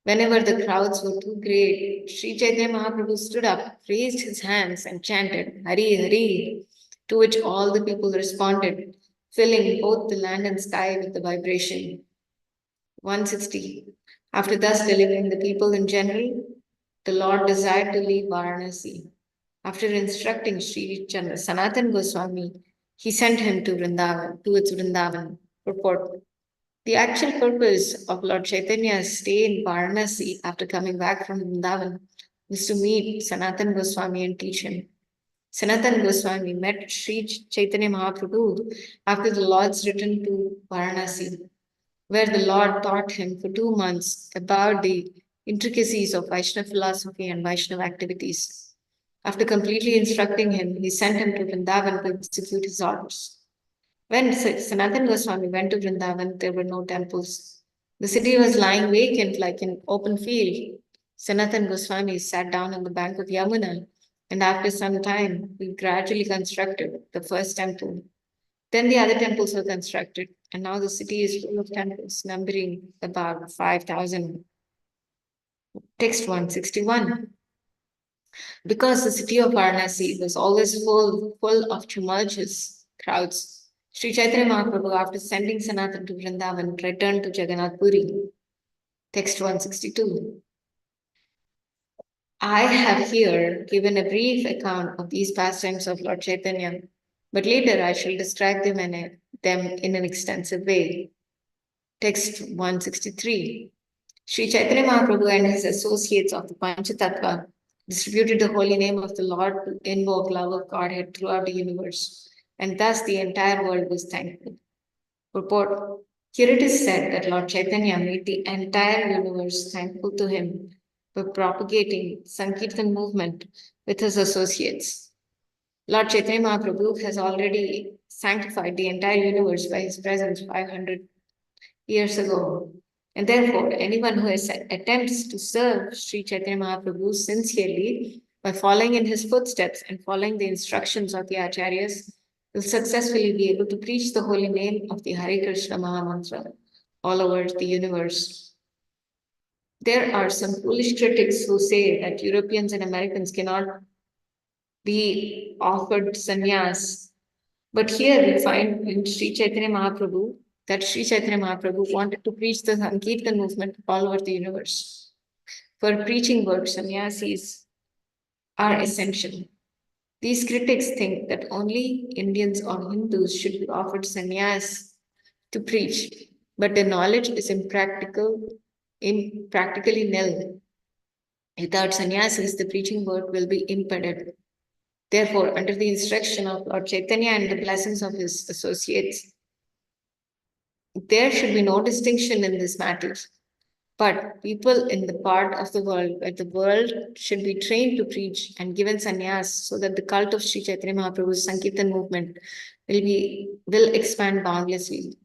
Whenever the crowds were too great, Sri Chaitanya Mahaprabhu stood up, raised his hands, and chanted, Hari Hari, to which all the people responded, filling both the land and sky with the vibration. 160. After thus delivering the people in general, the Lord desired to leave Varanasi. After instructing Sri Sanatan Goswami, he sent him to Vrindavan, to its Vrindavan. Purport. The actual purpose of Lord Chaitanya's stay in Varanasi after coming back from Vrindavan was to meet Sanatan Goswami and teach him. Sanatan Goswami met Sri Chaitanya Mahaprabhu after the Lord's return to Varanasi, where the Lord taught him for 2 months about the intricacies of Vaishnava philosophy and Vaishnava activities. After completely instructing him, he sent him to Vrindavan to execute his orders. When Sanatan Goswami went to Vrindavan, there were no temples. The city was lying vacant like an open field. Sanatan Goswami sat down on the bank of Yamuna, and after some time, he gradually constructed the first temple. Then the other temples were constructed, and now the city is full of temples, numbering about 5,000. Text 161. Because the city of Varanasi was always full of tumultuous crowds, Sri Chaitanya Mahaprabhu, after sending Sanatan to Vrindavan, returned to Jagannath Puri. Text 162. I have here given a brief account of these pastimes of Lord Chaitanya, but later I shall describe them in an extensive way. Text 163. Sri Chaitanya Mahaprabhu and his associates of the Panchatattva distributed the holy name of the Lord to invoke love of Godhead throughout the universe, and thus the entire world was thankful. Purport. Here it is said that Lord Chaitanya made the entire universe thankful to him by propagating Sankirtan movement with his associates. Lord Chaitanya Mahaprabhu has already sanctified the entire universe by his presence 500 years ago. And therefore, anyone who attempts to serve Sri Chaitanya Mahaprabhu sincerely by following in his footsteps and following the instructions of the Acharyas will successfully be able to preach the holy name of the Hare Krishna Mahamantra all over the universe. There are some foolish critics who say that Europeans and Americans cannot be offered sannyas. But here we find in Sri Chaitanya Mahaprabhu that Sri Chaitanya Mahaprabhu wanted to preach the Sankirtan movement all over the universe. For preaching work, sannyasis are essential. These critics think that only Indians or Hindus should be offered sannyas to preach, but their knowledge is impractically nil. Without sannyasis, the preaching work will be impeded. Therefore, under the instruction of Lord Chaitanya and the blessings of his associates, there should be no distinction in this matter. But people in the part of the world where the world should be trained to preach and given sannyas so that the cult of Sri Chaitanya Mahaprabhu's Sankirtan movement will expand boundlessly.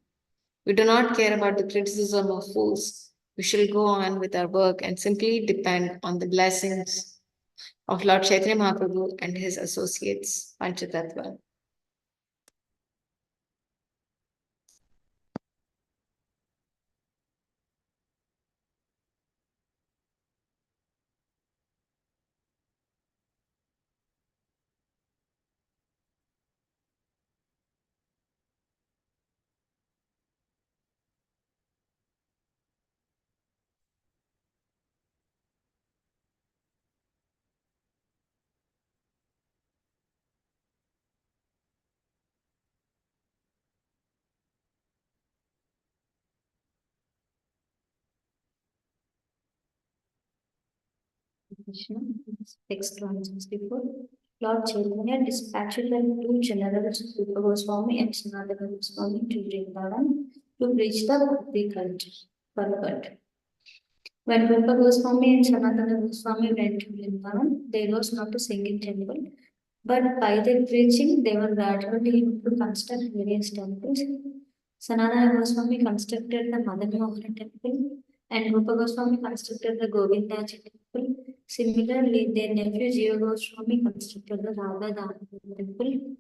We do not care about the criticism of fools. We shall go on with our work and simply depend on the blessings of Lord Chaitanya Mahaprabhu and his associates, Panchatattva. Text 164. Lord Chaitanya dispatched the two generals, Rupa Goswami and Sanatana Goswami, to Vrindavan to preach the Bhakti culture. Purport. When Rupa Goswami and Sanatana Goswami went to Vrindavan, there was not a single temple, but by their preaching, they were gradually able to construct various temples. Sanatana Goswami constructed the Madan Mohan temple, and Rupa Goswami constructed the Govindaji temple. Similarly, their nephew Jiva Goswami constructed the Radha Damodar temple.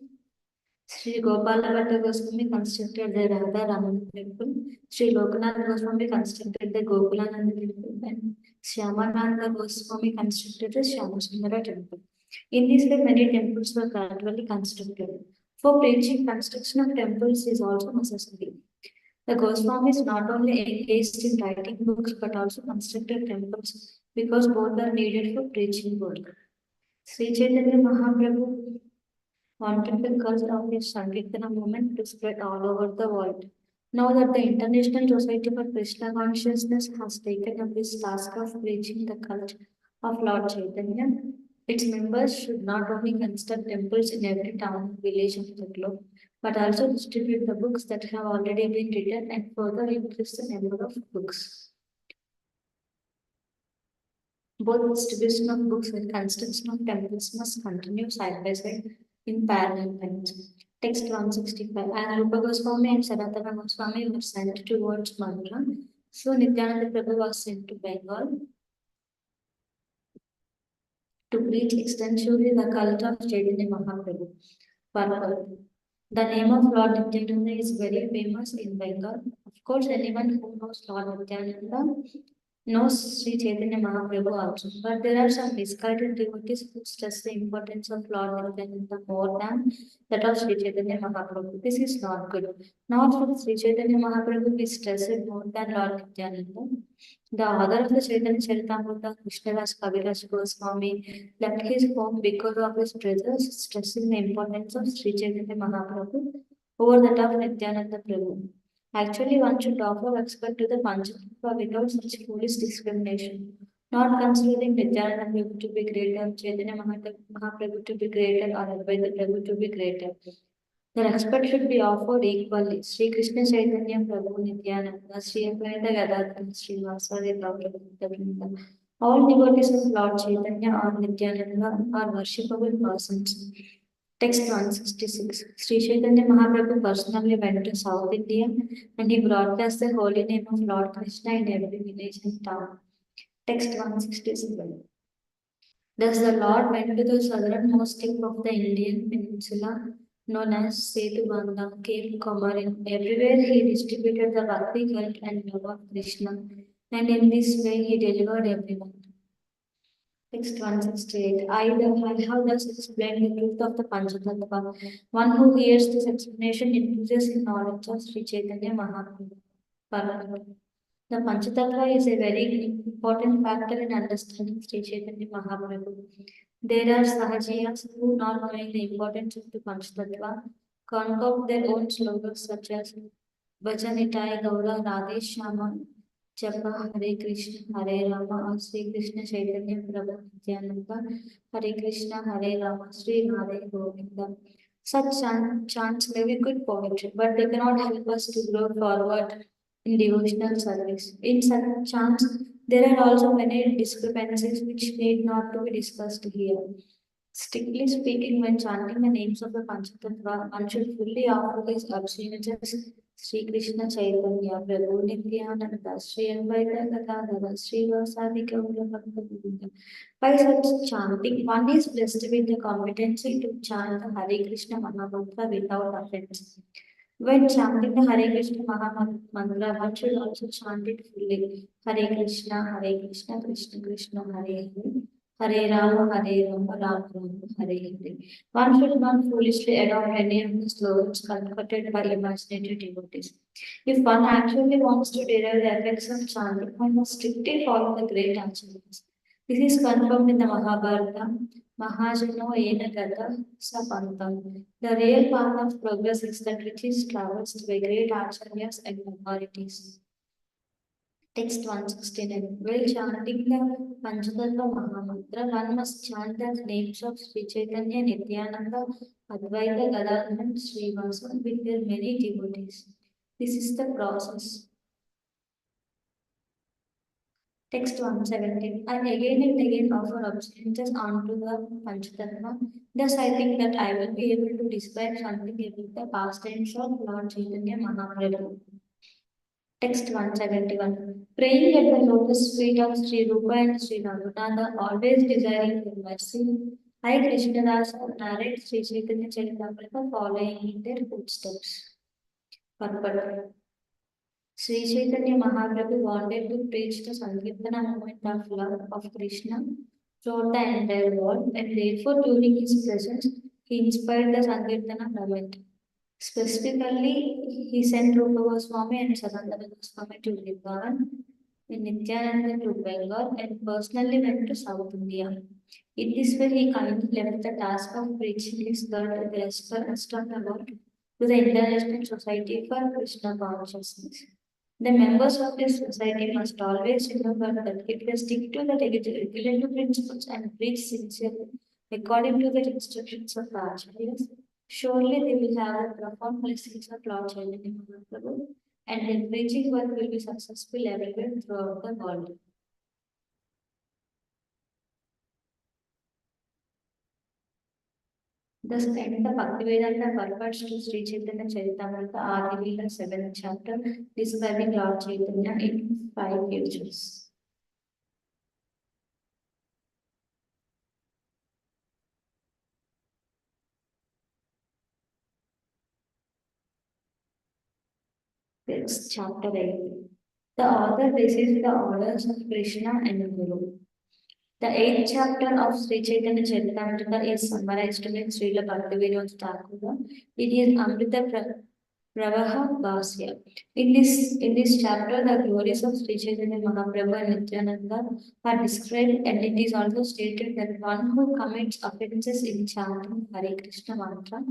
Sri Gopala Bhatta Goswami constructed the Radha Raman temple. Sri Lokanath Goswami constructed the Gokulananda temple, and Shyamananda Goswami constructed the Shyamasundara temple. In this way, many temples were gradually constructed. For preaching, construction of temples is also necessary. The Goswamis not only engaged in writing books but also constructed temples because both are needed for preaching work. Sri Chaitanya Mahaprabhu wanted the cult of his Sankirtana movement to spread all over the world. Now that the International Society for Krishna Consciousness has taken up this task of preaching the cult of Lord Chaitanya, its members should not only construct temples in every town and village of the globe, but also distribute the books that have already been written and further increase the number of books. Both distribution of books and construction of temples must continue side by side in parallel lines. Text 165. And Rupa Goswami and Sanatana Goswami were sent towards Mathura. So Nityananda Prabhu was sent to Bengal to preach extensively the cult of Chaitanya Mahaprabhu. Purport. The name of Lord Nityananda is very famous in Bengal. Of course, anyone who knows Lord Nityananda knows Sri Chaitanya Mahaprabhu also. But there are some misguided devotees who stress the importance of Lord Nityananda more than that of Sri Chaitanya Mahaprabhu. This is not good. Not for Sri Chaitanya Mahaprabhu is stressed more than Lord Nityananda. The author of the Chaitanya Charitamrta, Krishnadas Kaviraj Goswami, left his home because of his brothers, stressing the importance of Sri Chaitanya Mahaprabhu over that of Nityananda Prabhu. Actually, one should offer respect to the Panchatattva without such foolish discrimination. Not considering Nityananda Prabhu to be greater, Chaitanya Mahaprabhu to be greater, or Advaita Prabhu to be greater. The respect should be offered equally. Sri Krishna Chaitanya Prabhu Nityananda, Sri Advaita Gadadhara, Sri Vasadi Vrinda. All devotees of Lord Chaitanya or Nityananda are worshipable persons. Text 166. Sri Chaitanya Mahaprabhu personally went to South India and he broadcast the holy name of Lord Krishna in every village and town. Text 167. Thus the Lord went to the southernmost tip of the Indian peninsula known as Setubanda, Cape Comorin. Everywhere he distributed the Bhakti cult and love of Krishna, and in this way he delivered everyone. Text 168. I have thus explained the truth of the Panchatattva. One who hears this explanation increases in knowledge of Sri Chaitanya Mahaprabhu. The Panchatattva is a very important factor in understanding Sri Chaitanya Mahaprabhu. There are Sahajiyas who, not knowing the importance of the Panchatattva, concoct their own slogans such as Bhajanitai Gaura Radhe Shama Japa Hare Krishna Hare Rama or Sri Krishna Chaitanya Prabhu Nityananda Hare Krishna Hare Rama Sri Radhe Govinda. Such chants may be good poetry, but they cannot help us to grow forward in devotional service. In such chants, there are also many discrepancies which need not to be discussed here. Strictly speaking, when chanting the names of the Panchatattva, one should fully offer his obeisances Sri Krishna Chaitanya, Prabhu Nityananda, Sri Advaita Gadadhara, Sri Vasadi Gaura Bhakta Govinda. By such chanting, one is blessed with the competency to chant the Hare Krishna Mahamantra without offense. When chanting the Hare Krishna Mahamantra, one should also chant it fully. Hare Krishna, Krishna Krishna, Hare Hare. Hare Rama, Rama Rama, Hare Hare. One should not foolishly adopt any of the slogans concocted by imaginative devotees. If one actually wants to derive the effects of chanting, one must strictly follow the great acharyas. This is confirmed in the Mahabharata. Mahajano ena gata sapantam. The real path of progress is that which is traversed by great acharyas and authorities. Text 169. While chanting the Panchatattva Mahamantra, one must chant the names of Sri Chaitanya, Nityananda, Advaita, Gadadhara, and Srivasa with their many devotees. This is the process. Text 117. I again and again offer observances onto the Panchatattva. Thus, I think that I will be able to describe something about the pastimes of Lord Chaitanya Mahaprabhu. Text 171. Praying at the lotus feet of Sri Rupa and Sri Raghunatha, always desiring their mercy, I, Krishnadasa, narrate Sri Chaitanya Charitamrita following in their footsteps. Purport. Sri Chaitanya Mahaprabhu wanted to preach the Sankirtana movement of love of Krishna throughout the entire world, and therefore during his presence, he inspired the Sankirtana movement. Specifically, he sent Rupa Goswami and Sanatana Goswami to Vrindavan, and Nityananda to Bengal, and personally went to South India. In this way, he kindly left the task of preaching his word to the rest of the world to the International Society for Krishna Consciousness. The members of this society must always remember that if they stick to the regulatory principles and preach sincerely according to the instructions of the Acharyas, surely they will have the profound blessings of Lord Chaitanya Mahaprabhu, and their preaching work will be successful everywhere throughout the world. Thus end the Bhaktivedanta purports to Sri Chaitanya Charitamrita Adi Lila 7th chapter, describing Lord Chaitanya in 5 futures. It's chapter 8. The author recites the orders of Krishna and Guru. The 8th chapter of Sri Chaitanya Charitamrita is summarized in Srila Bhaktivedanta Thakur. It is Amrita Pravaha Bhasya. In this chapter, the glories of Sri Chaitanya Mahaprabhu and Nityananda are described, and it is also stated that one who commits offences in chanting Hare Krishna mantra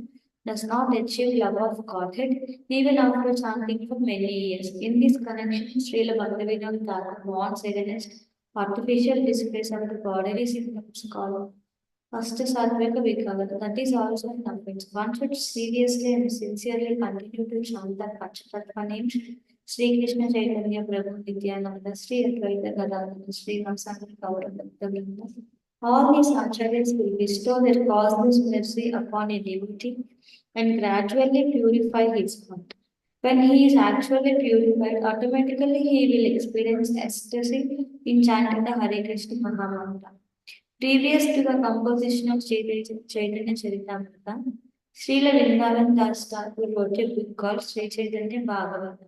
does not achieve love of Godhead even after chanting for many years. In this connection, Srila Bhaktivedanta Thakur warns against artificial displays of the bodily symptoms called first Satvika Vikara, that is also an offense. One should seriously and sincerely continue to chant the Panchatattva names Sri Krishna Chaitanya Prabhu Nityananda, Sri Advaita Gadadhara, Sri Vasanta Gauranga. All these acharyas will bestow their causeless mercy upon a devotee and gradually purify his heart. When he is actually purified, automatically he will experience ecstasy in chanting the Hare Krishna Mahamantra. Previous to the composition of Chaitanya Charitamrita, Srila Vrindavan Das Thakur wrote a book called Sri Chaitanya Bhagavata.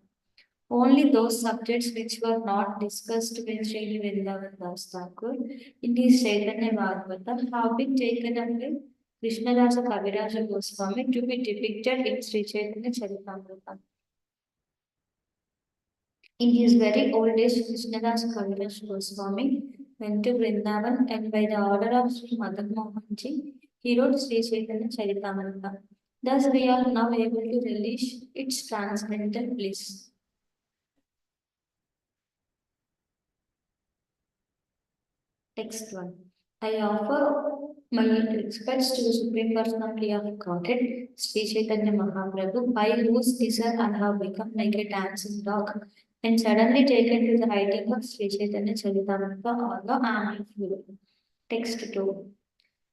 Only those subjects which were not discussed by Srila Vrindavan Das Thakur in his Chaitanya Bhagavata have been taken up by Krishnadasa Kaviraja Goswami to be depicted in Sri Chaitanya Charitamrita. In his very old days, Krishnadas Kaviraj Goswami went to Vrindavan, and by the order of Sri Madan Mohanji, he wrote Sri Chaitanya Charitamrita. Thus, we are now able to relish its transcendental bliss. Text 1. I offer my respects to the Supreme Personality of Godhead, Sri Chaitanya Mahaprabhu, by whose desire I have become like a dancing dog and suddenly taken to the writing of Sri Chaitanya Charitamrita, although I am a fool. Text 2.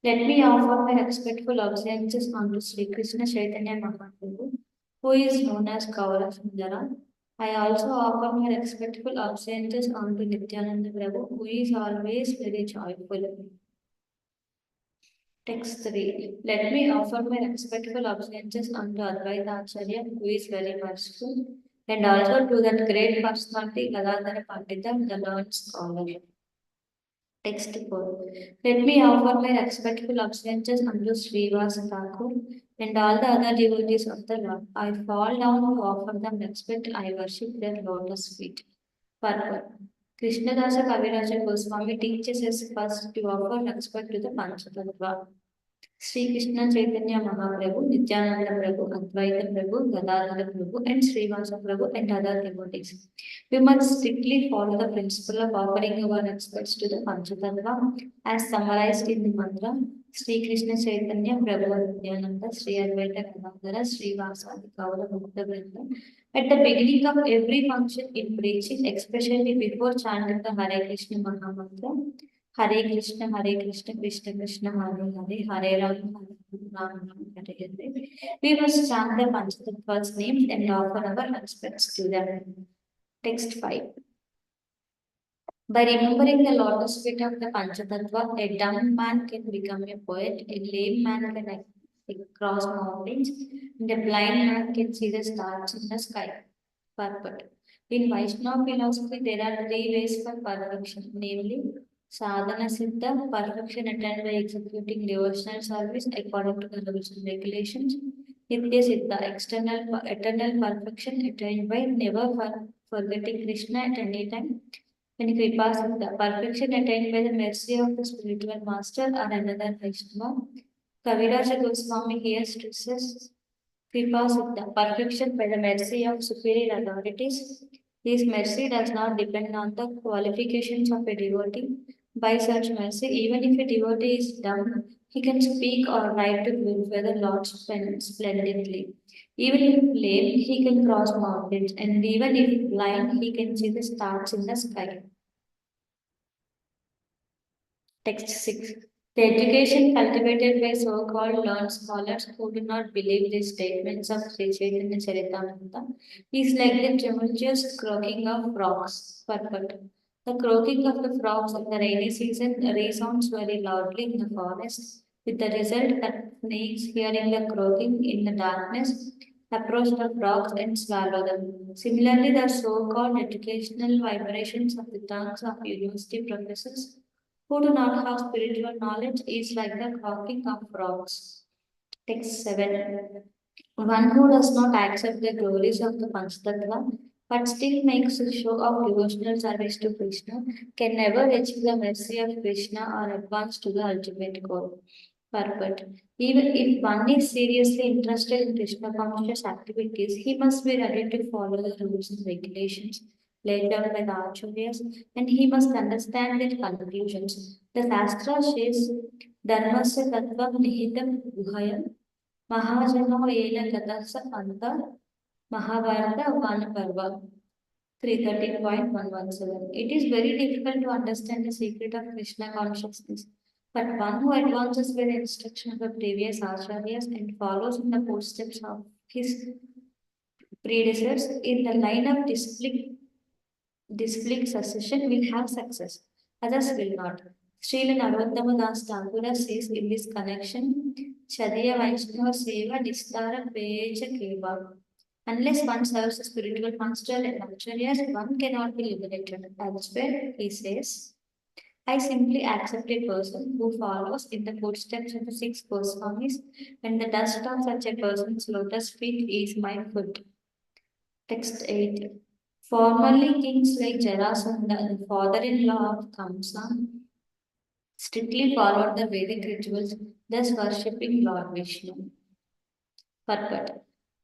Let me offer my respectful obeisances unto Sri Krishna Chaitanya Mahaprabhu, who is known as Gaura Sundara. I also offer my respectful obeisances unto Nityananda Prabhu, who is always very joyful. Text 3. Let me offer my respectful obeisances unto Advaita Acharya, who is very merciful, and also to that great personality, Gadadhara Pandita, the learned scholar. Text 4. Let me offer my respectful obeisances unto Srivasa Thakur and all the other devotees of the Lord. I fall down to offer them respect. I worship their lotus feet. Purport. Krishnadasa Kaviraja Goswami teaches us first to offer respect to the Panchatattva. Sri Krishna Chaitanya Mahaprabhu, Nityananda Prabhu, Advaita Prabhu, Gadadhara Prabhu, and Srivasa Prabhu, and other devotees. We must strictly follow the principle of offering our respects to the Panchatattva as summarized in the mantra Sri Krishna Chaitanya Prabhu Nityananda, Sri Advaita Gadadhara, Srivasa, Gaura Bhakta Vrinda. At the beginning of every function in preaching, especially before chanting the Hare Krishna Mahamantra, Hare Krishna, Krishna Krishna, Hare Hare, Hare Rama, Hare Rama, Hare Hare. We must chant the Panchatattva's names and offer our respects to them. Text 5. By remembering the lotus feet of the Panchatattva, a dumb man can become a poet, a lame man can cross mountains, and a blind man can see the stars in the sky. Purport. In Vaishnava philosophy, there are three ways for perfection, namely sadhana siddha, perfection attained by executing devotional service according to the rules and regulations. Nitya siddha, eternal perfection attained by never forgetting Krishna at any time. And Kripa siddha, perfection attained by the mercy of the spiritual master or another Vaishnava. Kaviraj Goswami here stresses Kripa Siddha, perfection by the mercy of superior authorities. This mercy does not depend on the qualifications of a devotee. By such mercy, even if a devotee is dumb, he can speak or write to glorify the Lord splendidly. Even if lame, he can cross mountains, and even if blind, he can see the stars in the sky. Text 6. The education cultivated by so-called learned scholars who do not believe the statements of Sri Chaitanya Caritamrta is like the tumultuous croaking of frogs. Purport. The croaking of the frogs in the rainy season resounds very loudly in the forest, with the result that snakes, hearing the croaking in the darkness, approach the frogs and swallow them. Similarly, the so-called educational vibrations of the tongues of university professors who do not have spiritual knowledge is like the croaking of frogs. Text 7. One who does not accept the glories of the Panchatattva but still makes a show of devotional service to Krishna can never achieve the mercy of Krishna or advance to the ultimate goal. Purport. Even if one is seriously interested in Krishna conscious activities, he must be ready to follow the rules and regulations laid down by the Acharyas, and he must understand their conclusions. The Shastra says, Dharmasya Tattvam Nihitam Guhayam Mahajano Ela Gatasa Anta Mahabharata Vanaparva 313.117. It is very difficult to understand the secret of Krishna consciousness, but one who advances by the instruction of the previous acharyas and follows in the footsteps of his predecessors in the line of disciplined succession will have success. Others will not. Srila Narottama Das Thakura says in this connection, Chadiya Vaishnava Seva Distara Pecha Keva. Unless one serves a spiritual master and acharyas, one cannot be liberated. Elsewhere, he says, I simply accept a person who follows in the footsteps of the six Goswamis, and the dust of such a person's lotus feet is my foot. Text 8. Formerly, kings like Jarasandha, the father-in-law of Kamsa, strictly followed the Vedic rituals, thus worshipping Lord Vishnu. Purport.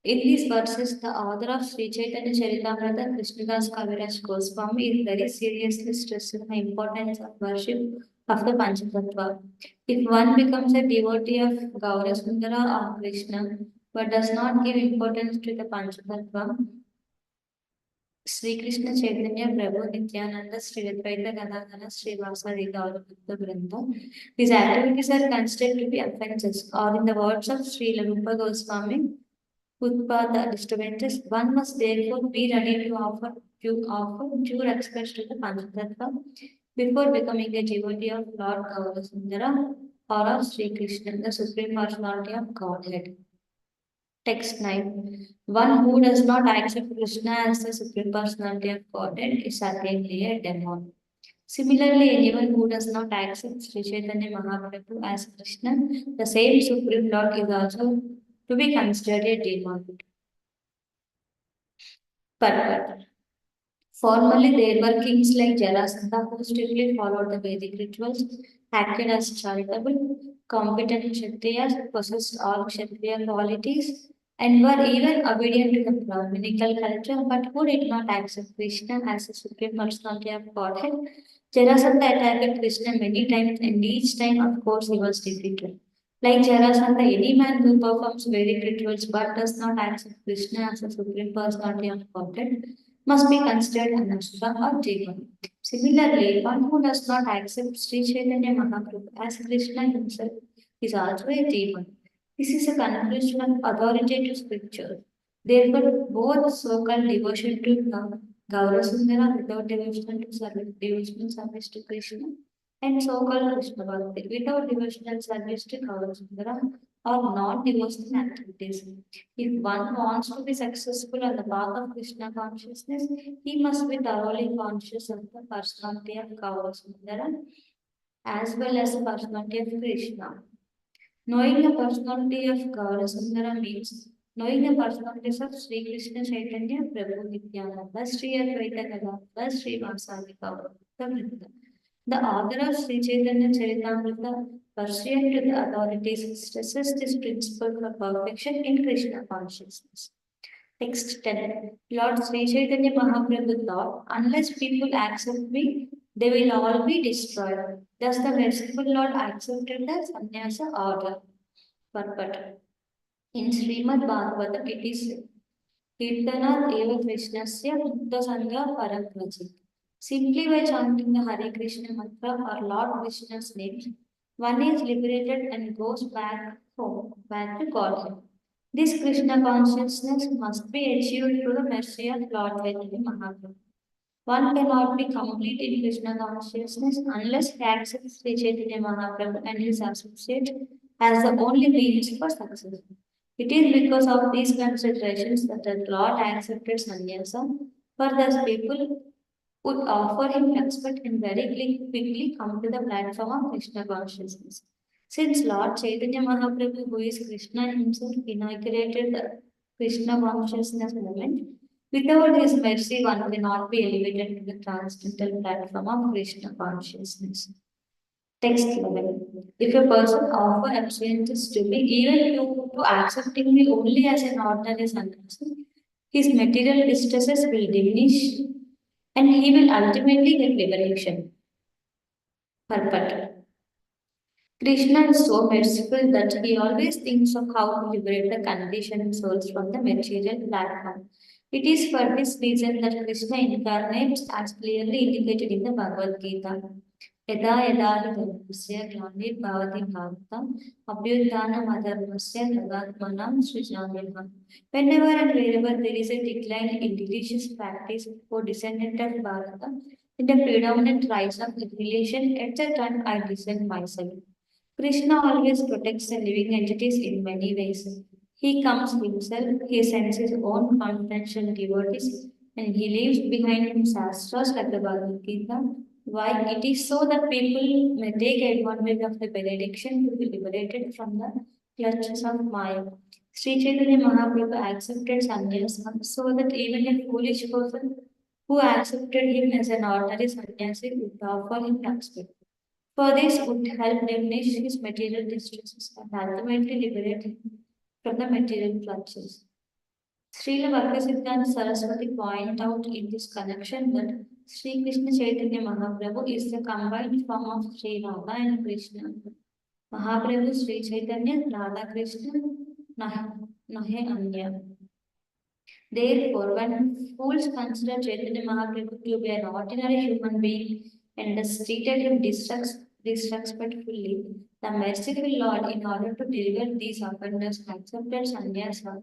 In these verses, the author of Sri Chaitanya Charitamrta, Krishnadas Kaviraj Goswami, is very seriously stressing the importance of worship of the Panchatattva. If one becomes a devotee of Gaurasundara or Krishna, but does not give importance to the Panchatattva, Sri Krishna Chaitanya Prabhu Nityananda Sri Advaita Gadadhara Sri Vasadi Gaura Bhakta Vrinda. These activities are considered to be offenses, or in the words of Sri Rupa Goswami, Utpada disturbances, one must therefore be ready to offer due respects to the Panchatattva before becoming a devotee of Lord Gaurasundara or of Sri Krishna, the Supreme Personality of Godhead. Text 9. One who does not accept Krishna as the Supreme Personality of Godhead is certainly a demon. Similarly, anyone who does not accept Sri Chaitanya Mahaprabhu as Krishna, the same Supreme Lord, is also to be considered a demon. Purport. Formerly, there were kings like Jarasandha who strictly followed the Vedic rituals, acted as charitable, competent Kshatriyas who possessed all Kshatriya qualities and were even obedient to the Brahminical culture, but who did not accept Krishna as the supreme personality of Godhead. Jarasandha attacked Krishna many times, and each time, of course, he was defeated. Like Jarasandha, any man who performs Vedic rituals but does not accept Krishna as the supreme personality of Godhead must be considered an Asura or demon. Similarly, one who does not accept Sri Chaitanya Mahaprabhu as Krishna himself is also a demon. This is a conclusion of authoritative scripture. Therefore, both so-called devotion to Gaurasundara without devotional service to Krishna and so-called Krishna Bhakti without devotional service to Gaurasundara are non-devotional activities. If one wants to be successful on the path of Krishna consciousness, he must be thoroughly conscious of the personality of Gaurasundara as well as the personality of Krishna. Knowing the personality of Gaurasundara means knowing the personalities of Sri Krishna Chaitanya Prabhu Nityananda, Sri Advaita Gadadhara, Sri Vasadi Gauranga. The author of Sri Chaitanya Charitamrta, pursuant to the authorities, stresses this principle for perfection in Krishna consciousness. Text 10. Lord Sri Chaitanya Mahaprabhu thought, unless people accept me, they will all be destroyed. Thus, the merciful Lord accepted the sannyasa order. Purport. In Srimad Bhagavatam, it is said, Kirtanat eva Krishnasya Mukta Sangha Parakrajit. Simply by chanting the Hare Krishna mantra or Lord Krishna's name, one is liberated and goes back home, back to Godhead. This Krishna consciousness must be achieved through the mercy of Lord Chaitanya Mahaprabhu. One cannot be complete in Krishna consciousness unless he accepts Sri Chaitanya Mahaprabhu and his associates as the only means for success. It is because of these considerations that the Lord accepted sannyasa, for thus people would offer him respect and very quickly come to the platform of Krishna consciousness. Since Lord Chaitanya Mahaprabhu, who is Krishna himself, inaugurated the Krishna consciousness movement, without his mercy, one cannot be elevated to the transcendental platform of Krishna consciousness. Text 11. If a person offer abstinence to me, even to accepting me only as an ordinary sannyasi, his material distresses will diminish and he will ultimately get liberation. Purport. Krishna is so merciful that he always thinks of how to liberate the conditioned souls from the material platform. It is for this reason that Krishna incarnates as clearly indicated in the Bhagavad Gita. यदा यदा हि धर्मस्य ग्लानिर्भवति Bharat अभ्युत्थानम् अधर्मस्य तदात्मानं सृजाम्यहम्. Whenever and wherever there is a decline in religious practice for descendant of Bharata, in the predominant rise of affiliation, at that time I descend myself. Krishna always protects the living entities in many ways. He comes himself, he sends his own confidential devotees, and he leaves behind him shastras like the Bhagavad Gita. Why? It is so that people may take advantage of the benediction to be liberated from the clutches of Maya. Sri Chaitanya Mahaprabhu accepted sannyasa so that even a foolish person who accepted him as an ordinary sannyasi would offer him respect. For this would help diminish his material distresses and ultimately liberate him from the material clutches. Srila Bhaktisiddhanta Saraswati point out in this connection that Sri Krishna Chaitanya Mahaprabhu is the combined form of Sri Radha and Krishna. Mahaprabhu Sri Chaitanya, Radha Krishna, Nahe Anya. Therefore, when fools consider Chaitanya Mahaprabhu to be an ordinary human being and thus treated him disrespectfully, the merciful Lord, in order to deliver these offenders, accepted sannyasa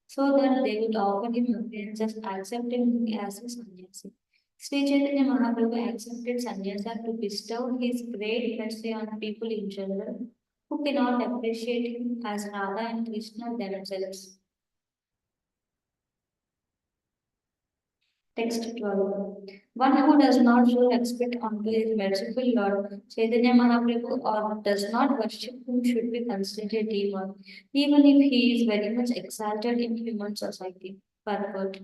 so that they would offer him appearances accepting him as a sannyasi. Sri Chaitanya Mahaprabhu accepted sannyasa to bestow his great mercy on people in general who cannot appreciate him as Radha and Krishna themselves. Text 12. One who does not show respect unto his merciful Lord Chaitanya Mahaprabhu or does not worship him should be considered a demon, even if he is very much exalted in human society. Purport.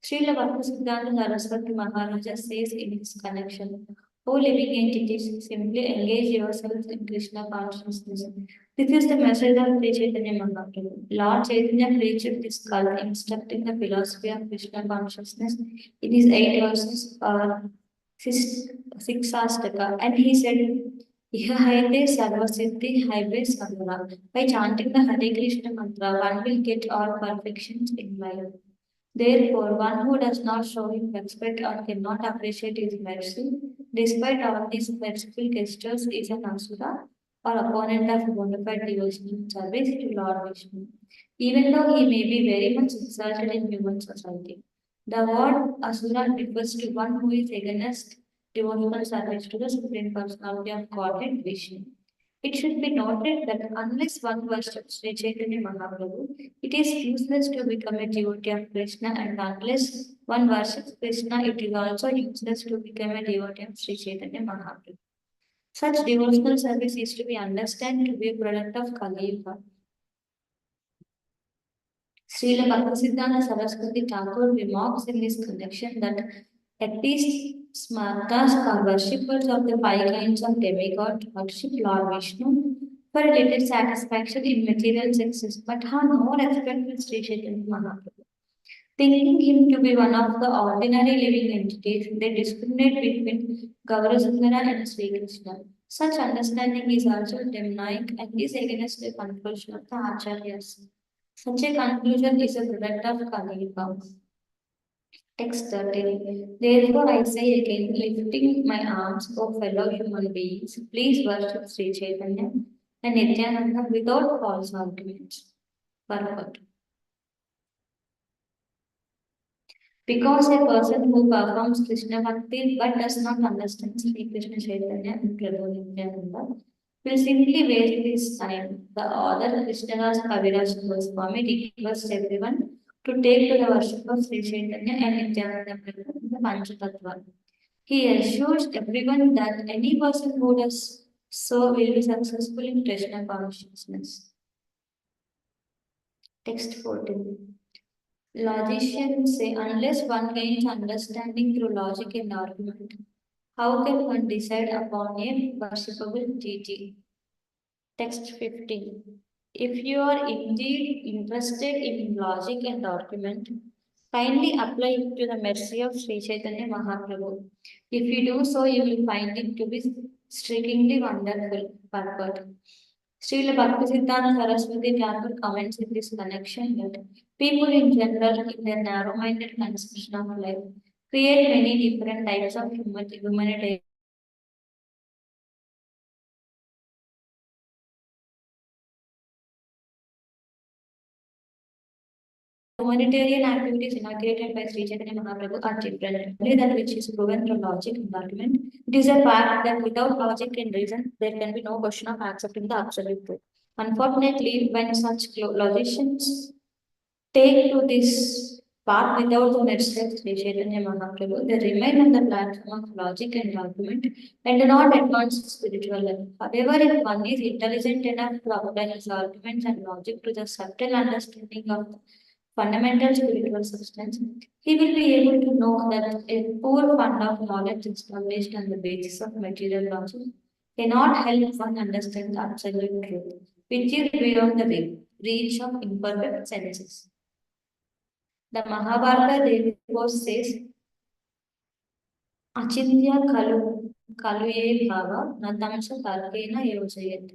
Srila Bhaktisiddhanta Saraswati Maharaja says in his connection, O living entities, simply engage yourselves in Krishna consciousness. This is the message of Sri Chaitanya Mahaprabhu. Lord Chaitanya preached this cult, instructing the philosophy of Krishna consciousness in his 8 verses or Siksastaka, and he said, Iha Haide Sarvasiddhi Haive Sarvara. By chanting the Hare Krishna mantra, one will get all perfections in life. Therefore, one who does not show him respect or cannot appreciate his mercy, despite all these merciful gestures, is an asura or opponent of bona fide devotional service to Lord Vishnu, even though he may be very much exalted in human society. The word asura refers to one who is against devotional service to the Supreme Personality of Godhead Vishnu. It should be noted that unless one worships Sri Chaitanya Mahaprabhu, it is useless to become a devotee of Krishna, and unless one worships Krishna, it is also useless to become a devotee of Sri Chaitanya Mahaprabhu. Such devotional service is to be understood to be a product of Kali Yuga. Srila Bhaktisiddhanta Saraswati Thakur remarks in this connection that atheists, smartas are worshippers of the 5 kinds of demigod, worship Lord Vishnu for a little satisfaction in material senses, but have no respect for Sri Chaitanya Mahaprabhu. Thinking him to be one of the ordinary living entities, they discriminate between Gaurasundara and Sri Krishna. Such understanding is also demonic and is against the conclusion of the Acharyas. Such a conclusion is a product of Kali Yuga. Text 13. Therefore, I say again, lifting my arms, O fellow human beings, please worship Sri Chaitanya and Nityananda without false arguments. Purport. Because a person who performs Krishna Bhakti but does not understand Sri Krishna Chaitanya and Prabhu Nityananda will simply waste his time. The author Krishnadas Kaviraj Goswami requests everyone to take to the worship of Sri Chaitanya and Nityananda Prabhu, the Panchatattva. He assures everyone that any person who does so will be successful in Krishna consciousness. Text 14. Logicians say unless one gains understanding through logic and argument, how can one decide upon a worshipable deity? Text 15. If you are indeed interested in logic and argument, kindly apply it to the mercy of Sri Chaitanya Mahaprabhu. If you do so, you will find it to be strikingly wonderful. Purport. Srila Bhaktisiddhanta Saraswati Thakur comments in this connection that people in general, in their narrow-minded conception of life, create many different types of humanitarian activities inaugurated by Sri Chaitanya Mahaprabhu are different, only that which is proven through logic and argument. It is a fact that without logic and reason, there can be no question of accepting the absolute truth. Unfortunately, when such logicians take to this path without the mercy of Sri Chaitanya Mahaprabhu, they remain on the platform of logic and argument and do not advance spiritual life. However, if one is intelligent enough to apply his arguments and logic to the subtle understanding of fundamental spiritual substance, he will be able to know that a poor fund of knowledge established on the basis of material logic cannot help one understand the absolute truth, which is beyond the reach of imperfect senses. The Mahabharata therefore says, Achintya kaluye bhava natamsa tarkena yojayat.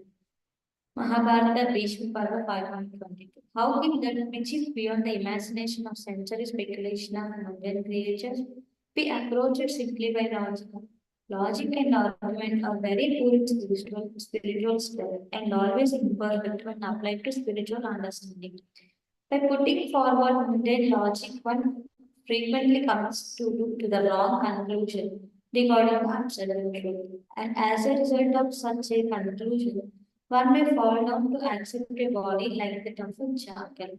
Mahabharata Bhishma Parva 5.22. How can that which is beyond the imagination of century speculation of mundane creatures be approached simply by logic? Logic and argument are very poor in spiritual study and always imperfect when applied to spiritual understanding. By putting forward mundane logic, one frequently comes to the wrong conclusion regarding the absolute truth. And as a result of such a conclusion, one may fall down to accept a body like that of a jackal.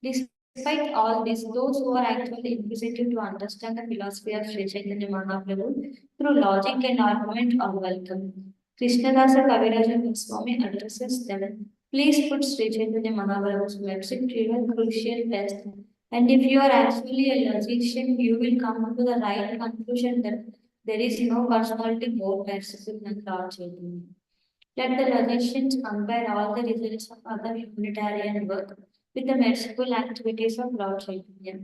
Despite all this, those who are actually inquisitive to understand the philosophy of Sri Chaitanya Mahaprabhu through logic and argument are welcome. Krishnadasa Kaviraja Goswami addresses them. Please put Sri Chaitanya Mahaprabhu's website to your crucial test. And if you are actually a logician, you will come to the right conclusion that There is no personality more merciful than Lord Chaitanya. Let the logicians compare all the results of other humanitarian work with the merciful activities of Lord Chaitanya.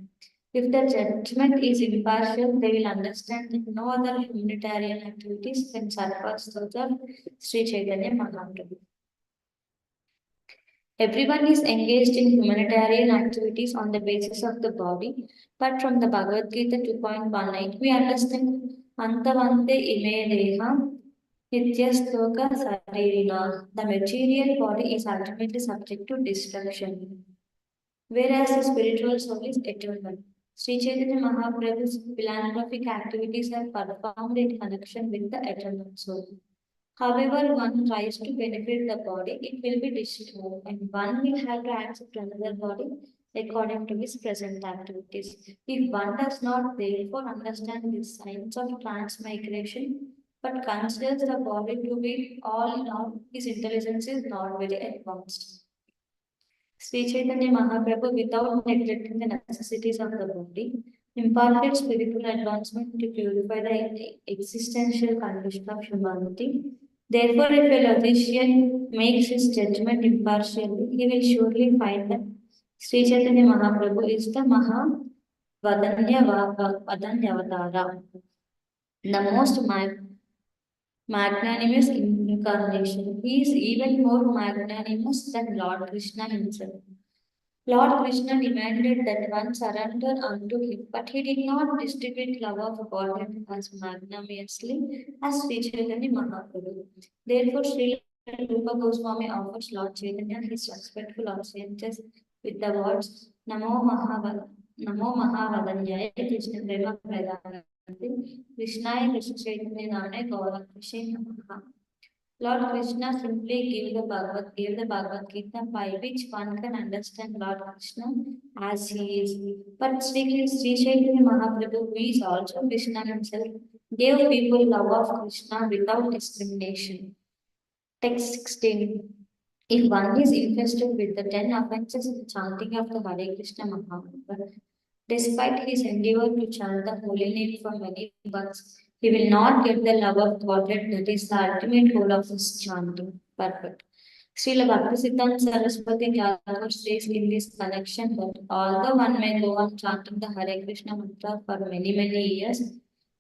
If the judgment is impartial, they will understand that no other humanitarian activities can surpass those of Sri Chaitanya Mahaprabhu. Everyone is engaged in humanitarian activities on the basis of the body, but from the Bhagavad Gita 2.18, we understand Antavante ime deha Nityasthoka saririna. The material body is ultimately subject to destruction, whereas the spiritual soul is eternal. Sri Chaitanya Mahaprabhu's philanthropic activities are performed in connection with the eternal soul. However, one tries to benefit the body, it will be destroyed, and one will have to accept another body according to his present activities. If one does not therefore understand the signs of transmigration, but considers the body to be all in all, his intelligence is not very advanced. Sri Chaitanya Mahaprabhu, without neglecting the necessities of the body, imparted spiritual advancement to purify the existential condition of humanity. Therefore, if a logician makes his judgment impartially, he will surely find that Sri Chaitanya Mahaprabhu is the Vadanyavatara, the most magnanimous incarnation. He is even more magnanimous than Lord Krishna himself. Lord Krishna demanded that one surrender unto him, but he did not distribute love of Godhead as magnanimously as Sri Chaitanya Mahaprabhu. Therefore, Sri Rupa Goswami offers Lord Chaitanya his respectful obeisances with the words Namo Mahavadanyaya Krishna Prema Pradanati Krishnaya Krishna Chaitanya Name Gaura Krishna Namaha. Lord Krishna simply gave the Bhagavad Gita by which one can understand Lord Krishna as he is. But Sri Chaitanya Mahaprabhu, who is also Krishna himself, gave people love of Krishna without discrimination. Text 16. If one is infested with the 10 offenses in chanting of the Hare Krishna Mahamantra, despite his endeavor to chant the holy name for many months, he will not get the love of Godhead that is the ultimate goal of his chanting. Perfect. Srila Bhaktisiddhanta Saraswati Thakur says in this connection that although one may go on chanting the Hare Krishna mantra for many years,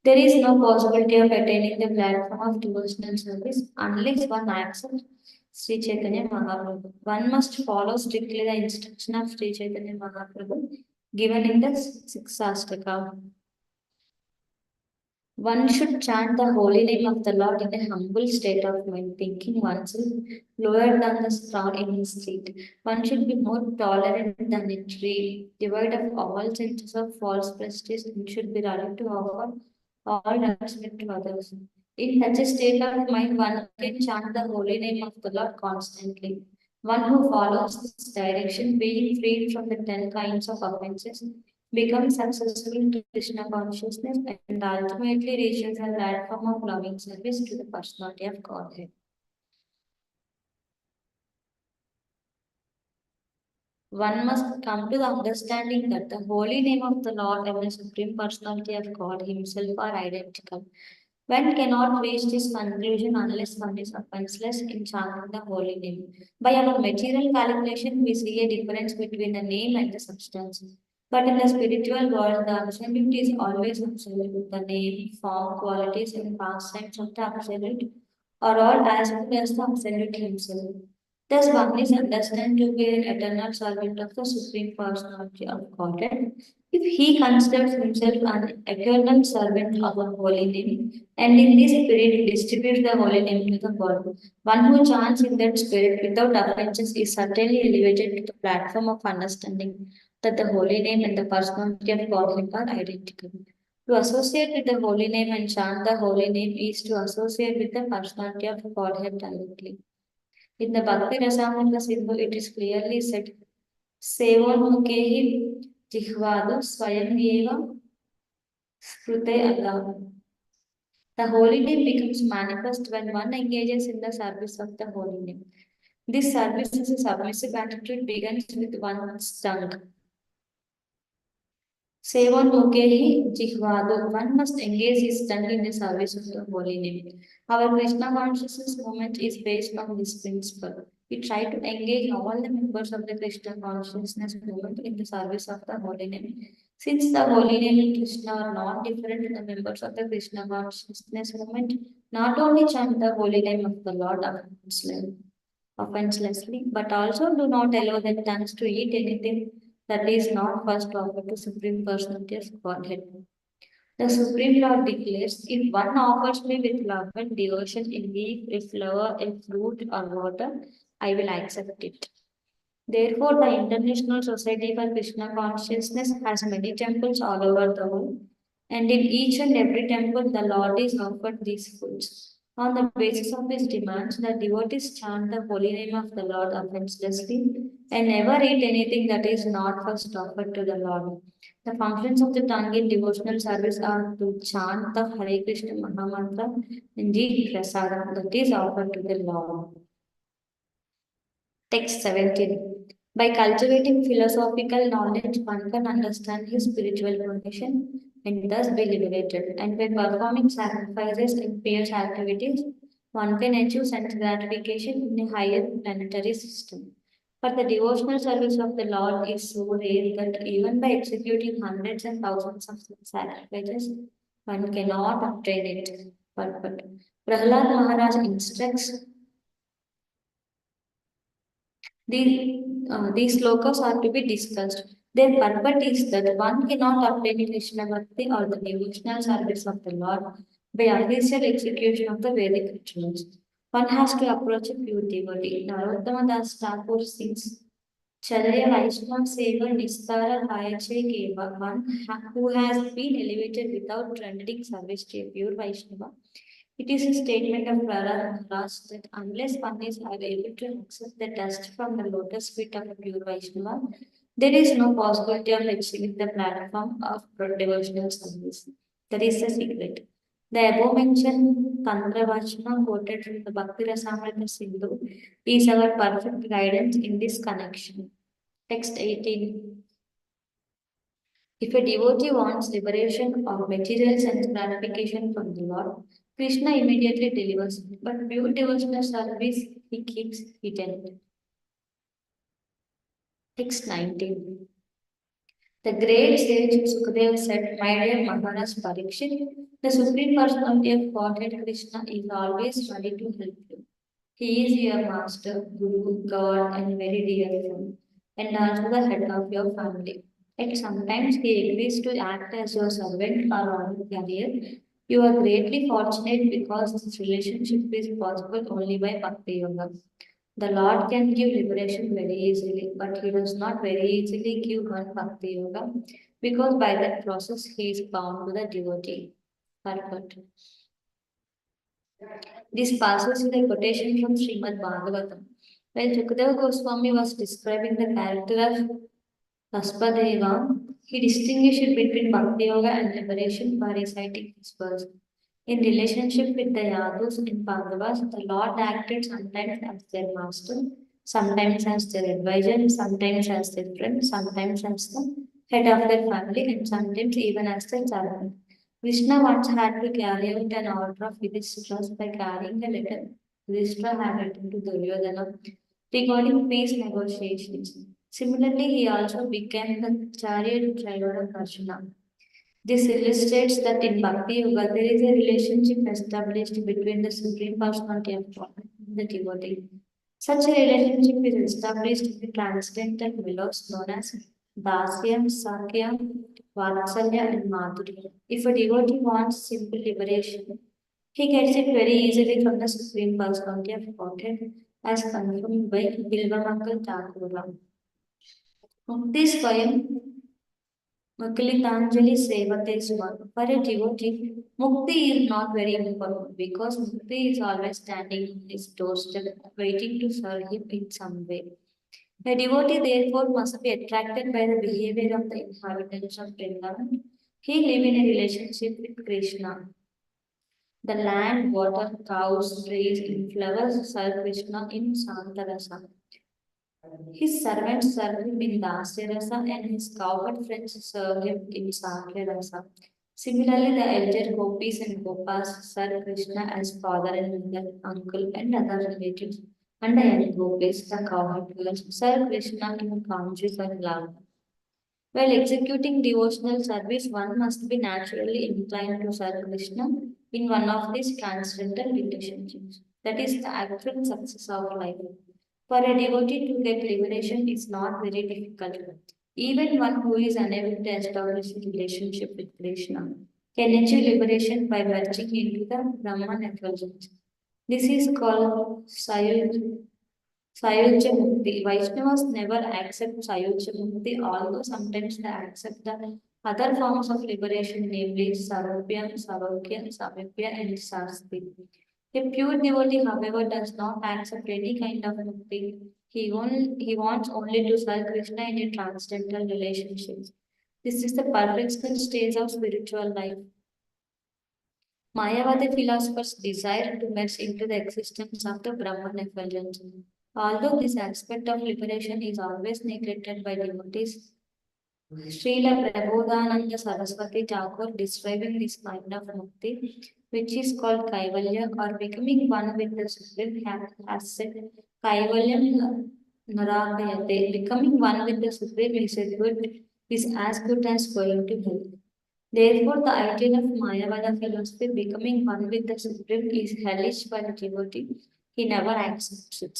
there is no possibility of attaining the platform of devotional service unless one accepts Sri Chaitanya Mahaprabhu. One must follow strictly the instruction of Sri Chaitanya Mahaprabhu given in the Siksastaka. One should chant the holy name of the Lord in a humble state of mind, thinking oneself lower than the straw in his street. One should be more tolerant than a tree, devoid of all senses of false prestige, and should be ready to offer all respect to others. In such a state of mind, one can chant the holy name of the Lord constantly. One who follows this direction, being freed from the 10 kinds of offenses, becomes successful in Krishna consciousness and ultimately reaches a platform of loving service to the personality of Godhead. One must come to the understanding that the holy name of the Lord and the Supreme Personality of God Himself are identical. One cannot reach this conclusion unless one is offenseless in chanting the holy name. By our material calculation, we see a difference between the name and the substance. But in the spiritual world, the absolute is always absolute. The name, form, qualities, and pastimes of the absolute are all as good as the absolute himself. Thus, one is understood to be an eternal servant of the Supreme Personality of Godhead. If he considers himself an eternal servant of the holy name, and in this spirit distributes the holy name to the world, one who chants in that spirit without offenses is certainly elevated to the platform of understanding that the holy name and the personality of Godhead are identical. To associate with the holy name and chant the holy name is to associate with the personality of Godhead directly. In the Bhakti Rasamrita Sindhu, it is clearly said, Sevonmukehi Jihvadu Swayam Eva Sprute Allah. The holy name becomes manifest when one engages in the service of the holy name. This service as a submissive attitude begins with one's tongue. Sevon Mukehi Jihvado, one must engage his tongue in the service of the holy name. Our Krishna consciousness movement is based on this principle. We try to engage all the members of the Krishna consciousness movement in the service of the holy name. Since the holy name and Krishna are not different, the members of the Krishna consciousness movement not only chant the holy name of the Lord offenselessly, but also do not allow their tongues to eat anything that is not first offered to Supreme Personality of Godhead. The Supreme Lord declares, if one offers me with love and devotion in leaf, a flower, a fruit, or water, I will accept it. Therefore, the International Society for Krishna Consciousness has many temples all over the world, and in each and every temple, the Lord is offered these foods. On the basis of his demands, the devotees chant the holy name of the Lord offenselessly and never eat anything that is not first offered to the Lord. The functions of the tongue in devotional service are to chant the Hare Krishna Mahamantra and eat prasadam that is offered to the Lord. Text 17. By cultivating philosophical knowledge, one can understand his spiritual condition and thus be liberated. And by performing sacrifices and pious activities, one can achieve sense gratification in a higher planetary system. But the devotional service of the Lord is so rare that even by executing hundreds and thousands of sacrifices, one cannot obtain it. But Prahlad Maharaj instructs these slokas are to be discussed. Their purport is that one cannot obtain Krishna Bhakti or the devotional service of the Lord by official execution of the Vedic rituals. One has to approach a pure devotee. Narottama Das Thakur sings, Charya Vaishnava Seva Nistara Vayache Keva, who has been elevated without rendering service to a pure Vaishnava. It is a statement of Prahlad Maharaj that unless one is able to accept the dust from the lotus feet of a pure Vaishnava, there is no possibility of achieving the platform of devotional service. That is the secret. The above mentioned Tantra Vachana quoted from the Bhakti Rasamrita Sindhu is our perfect guidance in this connection. Text 18. If a devotee wants liberation or material sense gratification from the Lord, Krishna immediately delivers it, but pure devotional service he keeps hidden. Text 19. The great sage Sukadeva said, My dear Maharaj Parikshit, the Supreme Personality of Godhead Krishna is always ready to help you. He is your master, guru, God, and very dear friend, and also the head of your family. Yet sometimes he agrees to act as your servant or on carrier. You are greatly fortunate because this relationship is possible only by Bhakti Yoga. The Lord can give liberation very easily, but He does not very easily give one Bhakti Yoga because by that process He is bound to the devotee. Purport. This passes is a quotation from Srimad Bhagavatam. While Sukadeva Goswami was describing the character of Vaspadeva, he distinguished between Bhakti Yoga and liberation by reciting this verse. In relationship with the Yadus and Pandavas, the Lord acted sometimes as their master, sometimes as their advisor, sometimes as their friend, sometimes as the head of their family, and sometimes even as their servant. Krishna once had to carry out an order of Yudhishthira by carrying a letter Yudhishthira had written to Duryodhana regarding peace negotiations. Similarly, he also became the chariot driver of Arjuna. This illustrates that in Bhakti Yoga there is a relationship established between the Supreme Personality of God and the devotee. Such a relationship is established in the transcendental willows known as Dasya, Sakya, Vatsalya, and Madhurya. If a devotee wants simple liberation, he gets it very easily from the Supreme Personality of Godhead, as confirmed by Bilvamangal Thakura. Mukti Swayam Makilitanjali Sevate Swan. For a devotee, Mukti is not very important because Mukti is always standing on his doorstep, waiting to serve him in some way. A devotee, therefore, must be attracted by the behavior of the inhabitants of Vrindavan. He live in a relationship with Krishna. The land, water, cows, trees, and flowers serve Krishna in Santarasa. His servants serve him in Dasya and his cowherd friends serve him in Sakya Rasa. Similarly, the elder gopis and gopas serve Krishna as father and mother, uncle, and other relatives. And the young gopis, the cowherd girls, serve Krishna in Kanji and Lava. While executing devotional service, one must be naturally inclined to serve Krishna in one of these transcendental relationships. That is the actual success of life. For a devotee to get liberation is not very difficult. Even one who is unable to establish a relationship with Krishna can achieve liberation by merging into the Brahman effulgence. This is called Sayuja Mukti. Vaishnavas never accept Sayuja Mukti, although sometimes they accept the other forms of liberation, namely Saropya, Sarokya, Samipya, and Sasti. A pure devotee, however, does not accept any kind of mukti. He wants only to serve Krishna in a transcendental relationship. This is the perfect stage of spiritual life. Mayavadi philosophers desire to merge into the existence of the Brahman effulgence. Although this aspect of liberation is always neglected by devotees, Srila Prabodhananda Saraswati Thakur describing this kind of mukti, which is called Kaivalya or becoming one with the Supreme, has said Kaivalyam Narakayate. Becoming one with the Supreme is as good as going to hell. Therefore, the ideal of Mayavada philosophy, becoming one with the Supreme, is hellish for the devotee. He never accepts it.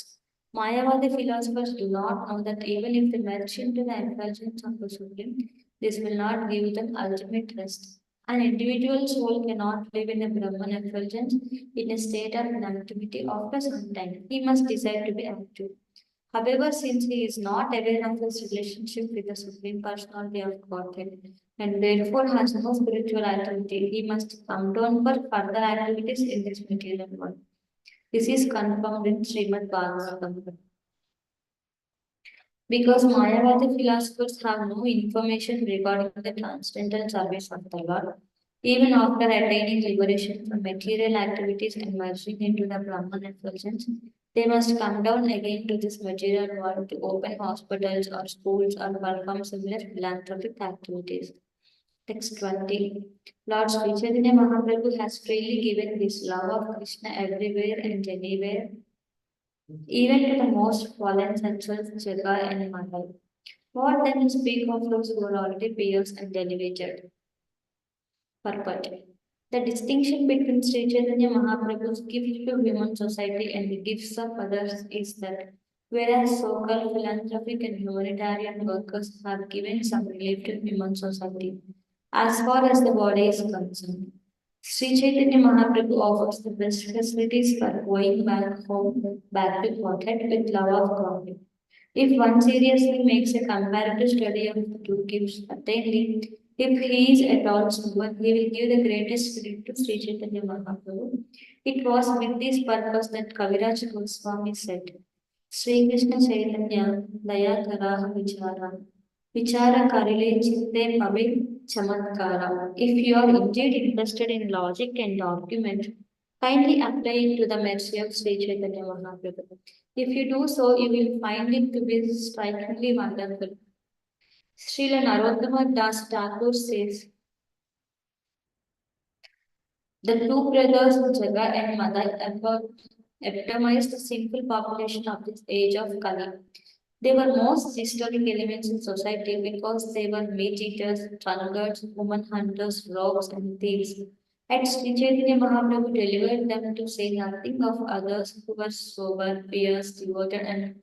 Mayavadi philosophers do not know that even if they merge into the effulgence of the Supreme, this will not give them ultimate rest. An individual soul cannot live in a Brahman effulgence in a state of inactivity after some time. He must decide to be active. However, since he is not aware of his relationship with the Supreme Personality of Godhead and therefore has no spiritual activity, he must come down for further activities in this material world. This is confirmed in Srimad Bhagavatam. Because Mayavadi philosophers have no information regarding the transcendental service of the Lord, even after attaining liberation from material activities and merging into the Brahman effulgence, they must come down again to this material world to open hospitals or schools or perform similar philanthropic activities. Text 20. Lord Sri Chaitanya Mahaprabhu has freely given this love of Krishna everywhere and anywhere, even to the most fallen sensual Jaga and Madhava. What then speak of those who are already pious and elevated? Purport. The distinction between Sri Chaitanya Mahaprabhu's gift to human society and the gifts of others is that whereas so-called philanthropic and humanitarian workers have given some relief to human society, as far as the body is concerned, Sri Chaitanya Mahaprabhu offers the best facilities for going back home, back to Godhead with love of God. If one seriously makes a comparative study of the two gifts, certainly, if he is at all sober, he will give the greatest credit to Sri Chaitanya Mahaprabhu. It was with this purpose that Kaviraj Goswami said, Sri Krishna Chaitanya, Daya Karaha Vichara, Vichara Karile Chitte Pave Chamatkara. If you are indeed interested in logic and argument, kindly apply it to the mercy of Sri Chaitanya Mahaprabhu. If you do so, you will find it to be strikingly wonderful. Srila Narottama Das Thakur says, the two brothers Jaga and Madai epitomized the simple population of this age of Kali. They were most historic elements in society because they were meat eaters, drunkards, woman hunters, rogues, and thieves. At Sri Chaitanya Mahaprabhu delivered them to say nothing of others who were sober, pious, devoted, and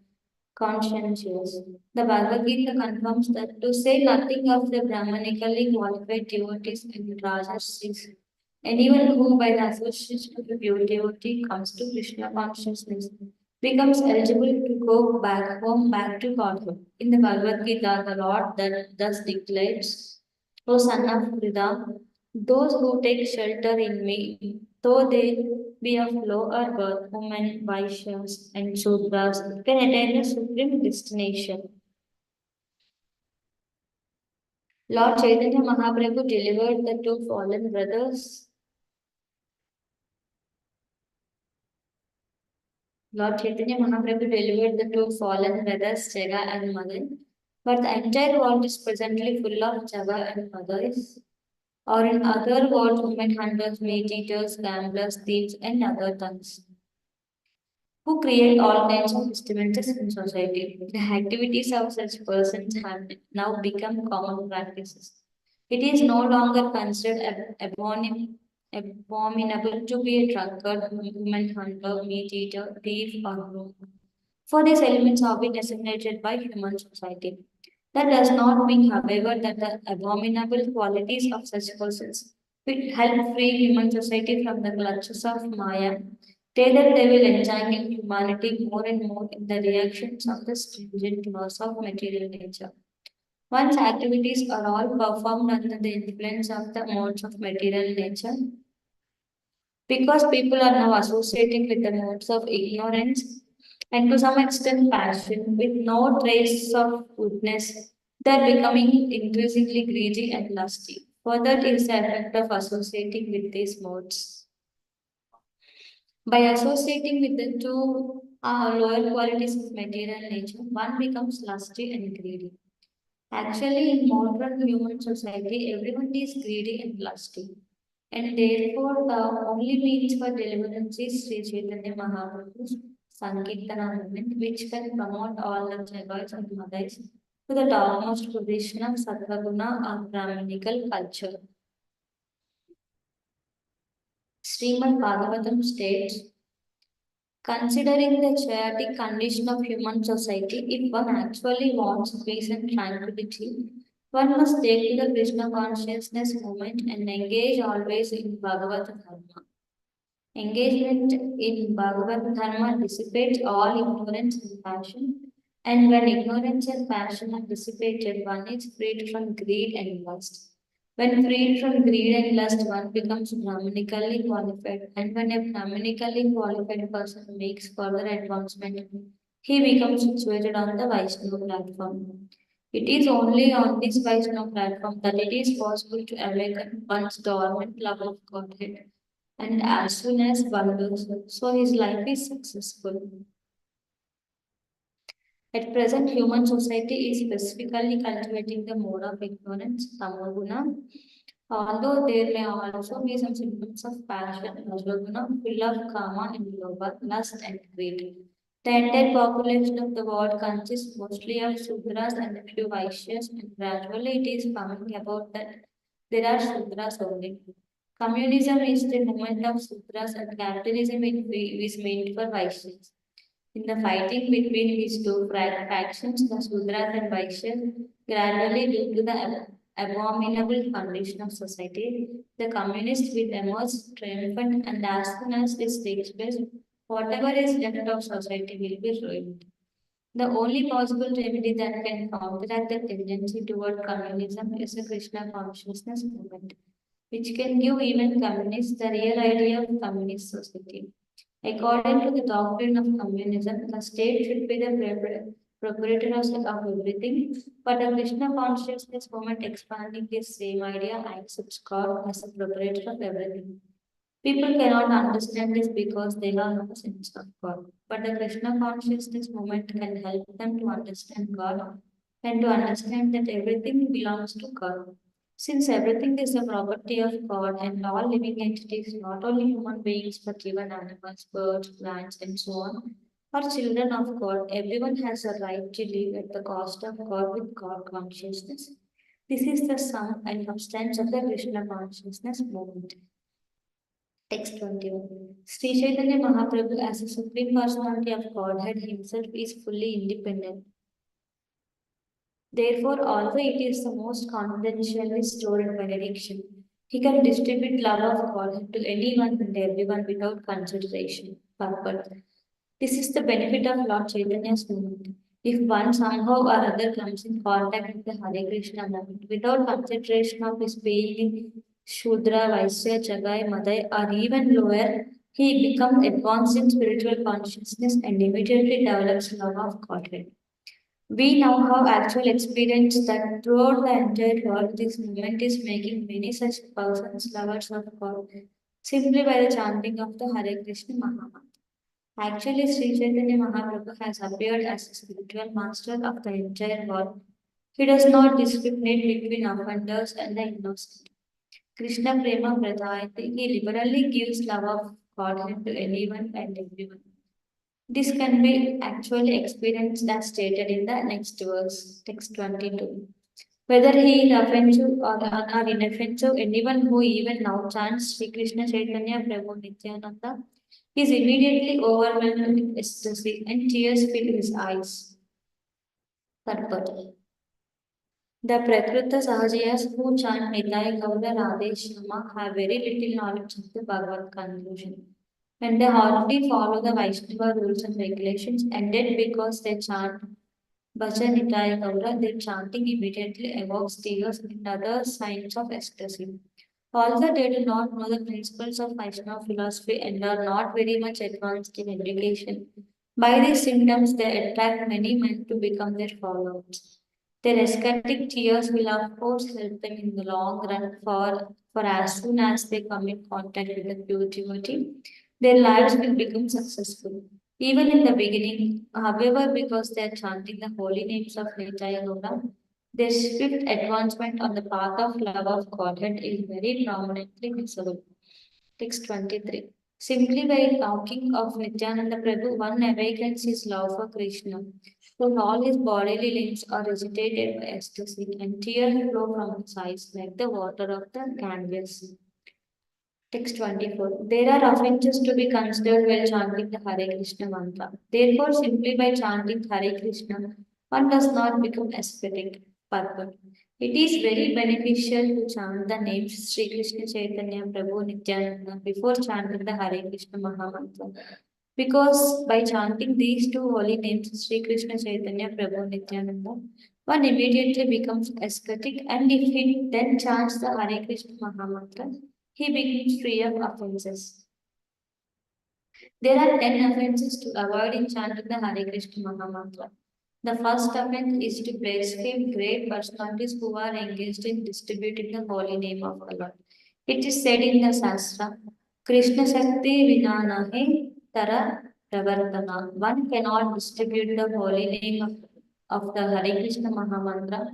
conscientious. The Bhagavad Gita confirms that to say nothing of the Brahmanically qualified devotees and Rajas, anyone who by the association of a pure devotee comes to Krishna consciousness becomes eligible to go back home, back to Godhead. In the Bhagavad Gita, the Lord that thus declares, O son of Buddha, those who take shelter in me, though they be of lower birth, women, Vaishyas, and Shudras, can attain the supreme destination. Lord Chaitanya Mahaprabhu delivered the two fallen brothers Lord Chaitanya Mahaprabhu delivered the two fallen brothers, Jaga and Madai, but the entire world is presently full of Jaga and Madais, or in other words, women hunters, meat eaters, gamblers, thieves, and other tongues, who create all kinds of disturbances in society. The activities of such persons have now become common practices. It is no longer considered abominable to be a drunkard, woman hunter, meat eater, thief, or rogue. For these elements have been assimilated by human society. That does not mean, however, that the abominable qualities of such persons will help free human society from the clutches of Maya. Rather, they will entangle humanity more and more in the reactions of the stringent laws of material nature. Once activities are all performed under the influence of the modes of material nature, because people are now associating with the modes of ignorance and to some extent passion with no trace of goodness, they're becoming increasingly greedy and lusty. Further is the effect of associating with these modes. By associating with the two lower qualities of material nature, one becomes lusty and greedy. Actually, in modern human society, everyone is greedy and lusty. And therefore, the only means for deliverance is Sri Chaitanya Mahaprabhu's Sankirtana movement, which can promote all the Jagas and Madais to the topmost position of Sattvaguna or Brahminical culture. Srimad Bhagavatam states, considering the chaotic condition of human society, if one actually wants peace and tranquility, one must take to the Krishna consciousness movement and engage always in Bhagavad Dharma. Engagement in Bhagavad Dharma dissipates all ignorance and passion, and when ignorance and passion are dissipated, one is freed from greed and lust. When freed from greed and lust, one becomes Brahmanically qualified, and when a Brahmanically qualified person makes further advancement, he becomes situated on the Vaishnava platform. It is only on this Vaishnava platform that it is possible to awaken one's dormant love of Godhead. And as soon as one does so, his life is successful. At present, human society is specifically cultivating the mode of ignorance, tamoguna, although there may also be some symptoms of passion, rajoguna, full of kama and lobha, lust and greed. The entire population of the world consists mostly of Sudras and a few Vaishyas, and gradually it is coming about that there are Sudras only. Communism is the movement of Sudras, and capitalism is meant for Vaishyas. In the fighting between these two factions, the Sudras and Vaishyas, gradually due to the abominable condition of society, the communists will emerge triumphant, and as soon as this takes place, whatever is left of society will be ruined. The only possible remedy that can counteract the tendency toward communism is a Krishna consciousness movement, which can give even communists the real idea of communist society. According to the doctrine of communism, the state should be the proprietor of everything, but the Krishna consciousness movement expanding this same idea accepts God as the proprietor of everything. People cannot understand this because they have no sense of God. But the Krishna consciousness movement can help them to understand God and to understand that everything belongs to God. Since everything is a property of God and all living entities, not only human beings but even animals, birds, plants, and so on, are children of God, everyone has a right to live at the cost of God with God consciousness. This is the sum and substance of the Krishna consciousness movement. Text 21. Sri Chaitanya Mahaprabhu, as a Supreme Personality of Godhead himself, is fully independent. Therefore, although it is the most confidentially stored benediction, he can distribute love of Godhead to anyone and everyone without consideration, purpose. This is the benefit of Lord Chaitanya's movement. If one somehow or other comes in contact with the Hare Krishna movement without consideration of his being Shudra, Vaisya, Jagai, Madai, or even lower, he becomes advanced in spiritual consciousness and immediately develops love of Godhead. We now have actual experience that throughout the entire world, this movement is making many such persons lovers of God simply by the chanting of the Hare Krishna Mahamantra. Actually, Sri Chaitanya Mahaprabhu has appeared as a spiritual master of the entire world. He does not discriminate between offenders and the innocent. Krishna Prema Pradayate, he liberally gives love of Godhead to anyone and everyone. This can be actually experienced as stated in the next verse, text 22. Whether he is offensive or inoffensive, anyone who even now chants Sri Krishna Chaitanya Prabhu Nityananda is immediately overwhelmed with ecstasy and tears fill his eyes. Purport. The Prakruta Sahajayas who chant Nitai Gauda Radhe Shama have very little knowledge of the Bhagavad conclusion. And they hardly follow the Vaishnava rules and regulations, and then because they chant Bhajan Nitai Gaura, their chanting immediately evokes tears and other signs of ecstasy. Although they do not know the principles of Vaishnava philosophy and are not very much advanced in education, by these symptoms they attract many men to become their followers. Their ecstatic tears will of course help them in the long run, for as soon as they come in contact with the pure devotee, their lives will become successful. Even in the beginning, however, because they are chanting the holy names of Nitya Gaura, their swift advancement on the path of love of Godhead is very prominently visible. Text 23. Simply by talking of Nityananda Prabhu, one awakens his love for Krishna. For all his bodily limbs are agitated by ecstasy, and tears flow from his eyes like the water of the Ganges. Text 24. There are offenses to be considered while chanting the Hare Krishna mantra. Therefore, simply by chanting Hare Krishna, one does not become ascetic. Purport. It is very beneficial to chant the names Sri Krishna Chaitanya Prabhu Nityananda before chanting the Hare Krishna Mahamantra. Because by chanting these two holy names, Sri Krishna Chaitanya Prabhu Nityananda, one immediately becomes ascetic, and if he then chants the Hare Krishna Mahamantra, he becomes free of offenses. There are 10 offenses to avoid in chanting the Hare Krishna Mahamantra. The first offense is to blaspheme great personalities who are engaged in distributing the holy name of the Lord. It is said in the Shastra, Krishna Shakti Vinanahe Tara Pravartana. One cannot distribute the holy name of the Hare Krishna Mahamantra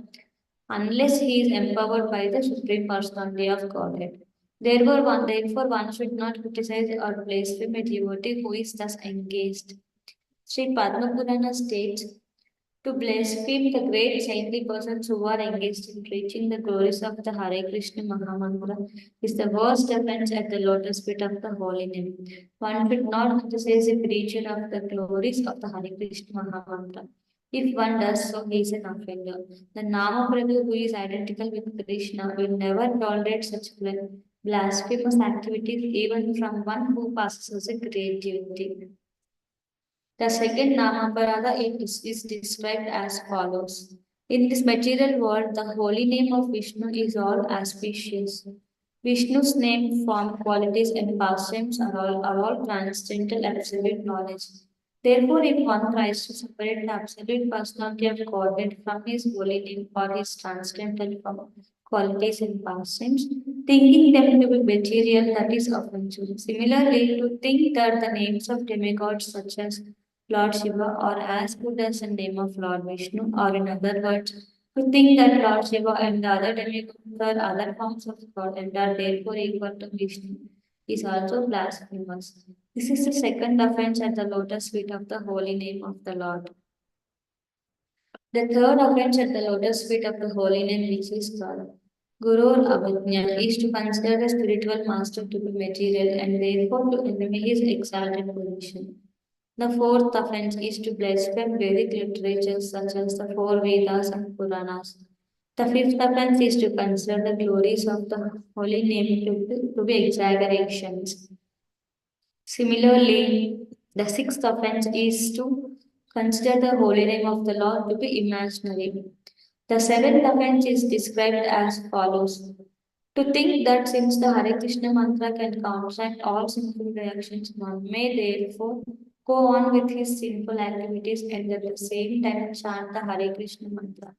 unless he is empowered by the Supreme Personality of Godhead. Therefore, one should not criticize or blaspheme a devotee who is thus engaged. Sri Padma Purana states, to blaspheme the great saintly persons who are engaged in preaching the glories of the Hare Krishna Mahamantra is the worst offense at the lotus feet of the holy name. One should not criticize a preacher of the glories of the Hare Krishna Mahamantra. If one does so, he is an offender. The Nama Prabhu who is identical with Krishna will never tolerate such blasphemous activities even from one who passes as a great devotee. The second Namaparada is described as follows. In this material world, the holy name of Vishnu is all auspicious. Vishnu's name, form, qualities, and pastimes are all transcendental absolute knowledge. Therefore, if one tries to separate the absolute personality of Godhead from his holy name or his transcendental form, qualities and pastimes, thinking them to be material, that is offensive. Similarly, to think that the names of demigods such as Lord Shiva are as good as the name of Lord Vishnu, or in other words, to think that Lord Shiva and the other demigods are other forms of God and are therefore equal to Vishnu is also blasphemous. This is the second offense at the lotus feet of the holy name of the Lord. The third offense at the lotus feet of the holy name, which is called Guru Abhijna, is to consider the spiritual master to be material and therefore to envy his exalted position. The fourth offense is to blaspheme Vedic literature such as the four Vedas and Puranas. The fifth offense is to consider the glories of the holy name to be exaggerations. Similarly, the sixth offense is to consider the holy name of the Lord to be imaginary. The seventh offense is described as follows. To think that since the Hare Krishna mantra can counteract all sinful reactions, one may therefore go on with his sinful activities and at the same time chant the Hare Krishna mantra.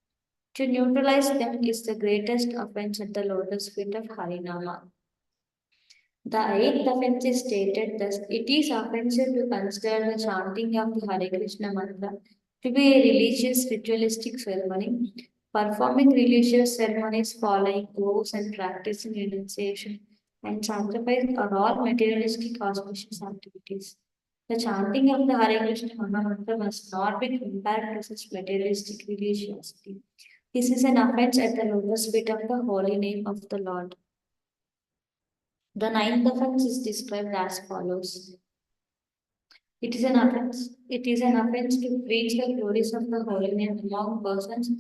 To neutralize them is the greatest offense at the lotus feet of Harinama. The eighth offense is stated thus: it is offensive to consider the chanting of the Hare Krishna mantra to be a religious ritualistic ceremony. Performing religious ceremonies, following vows, and practicing renunciation and sacrifice are all materialistic auspicious activities. The chanting of the Hare Krishna Mahamantra must not be compared to such materialistic religiosity. This is an offense at the lotus feet of the holy name of the Lord. The ninth offense is described as follows. It is an offense to preach the glories of the holy name among persons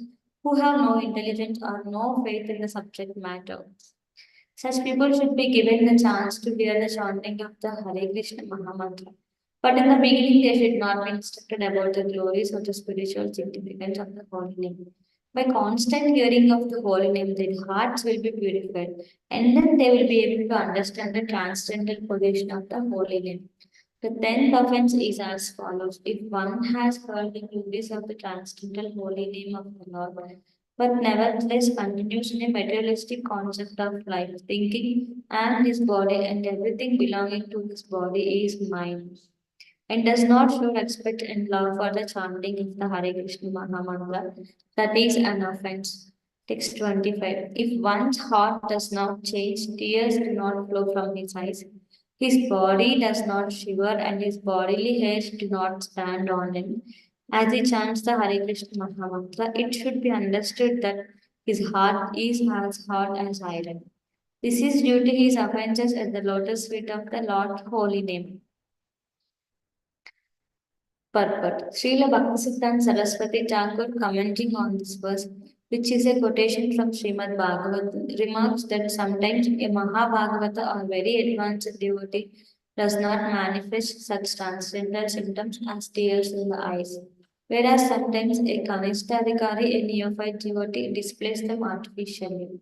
who have no intelligence or no faith in the subject matter. Such people should be given the chance to hear the chanting of the Hare Krishna Mahamantra. But in the beginning, they should not be instructed about the glories or the spiritual significance of the holy name. By constant hearing of the holy name, their hearts will be purified, and then they will be able to understand the transcendental position of the holy name. The tenth offense is as follows: if one has heard the glories of the transcendental holy name of the Lord, but nevertheless continues in a materialistic concept of life, thinking I am his body and everything belonging to his body is mine, and does not show respect and love for the chanting of the Hare Krishna Mahamantra, that is an offense. Text 25. If one's heart does not change, tears do not flow from his eyes, his body does not shiver, and his bodily hairs do not stand on him. As he chants the Hare Krishna Mahamantra, it should be understood that his heart is as hard as iron. This is due to his offenses at the lotus feet of the Lord's holy name. Purport. Srila Bhaktisiddhanta Saraswati Thakur, commenting on this verse, which is a quotation from Srimad Bhagavatam, remarks that sometimes a Mahabhagavata or very advanced devotee does not manifest such transcendental symptoms as tears in the eyes, whereas sometimes a Kanistadhikari, a neophyte devotee, displays them artificially.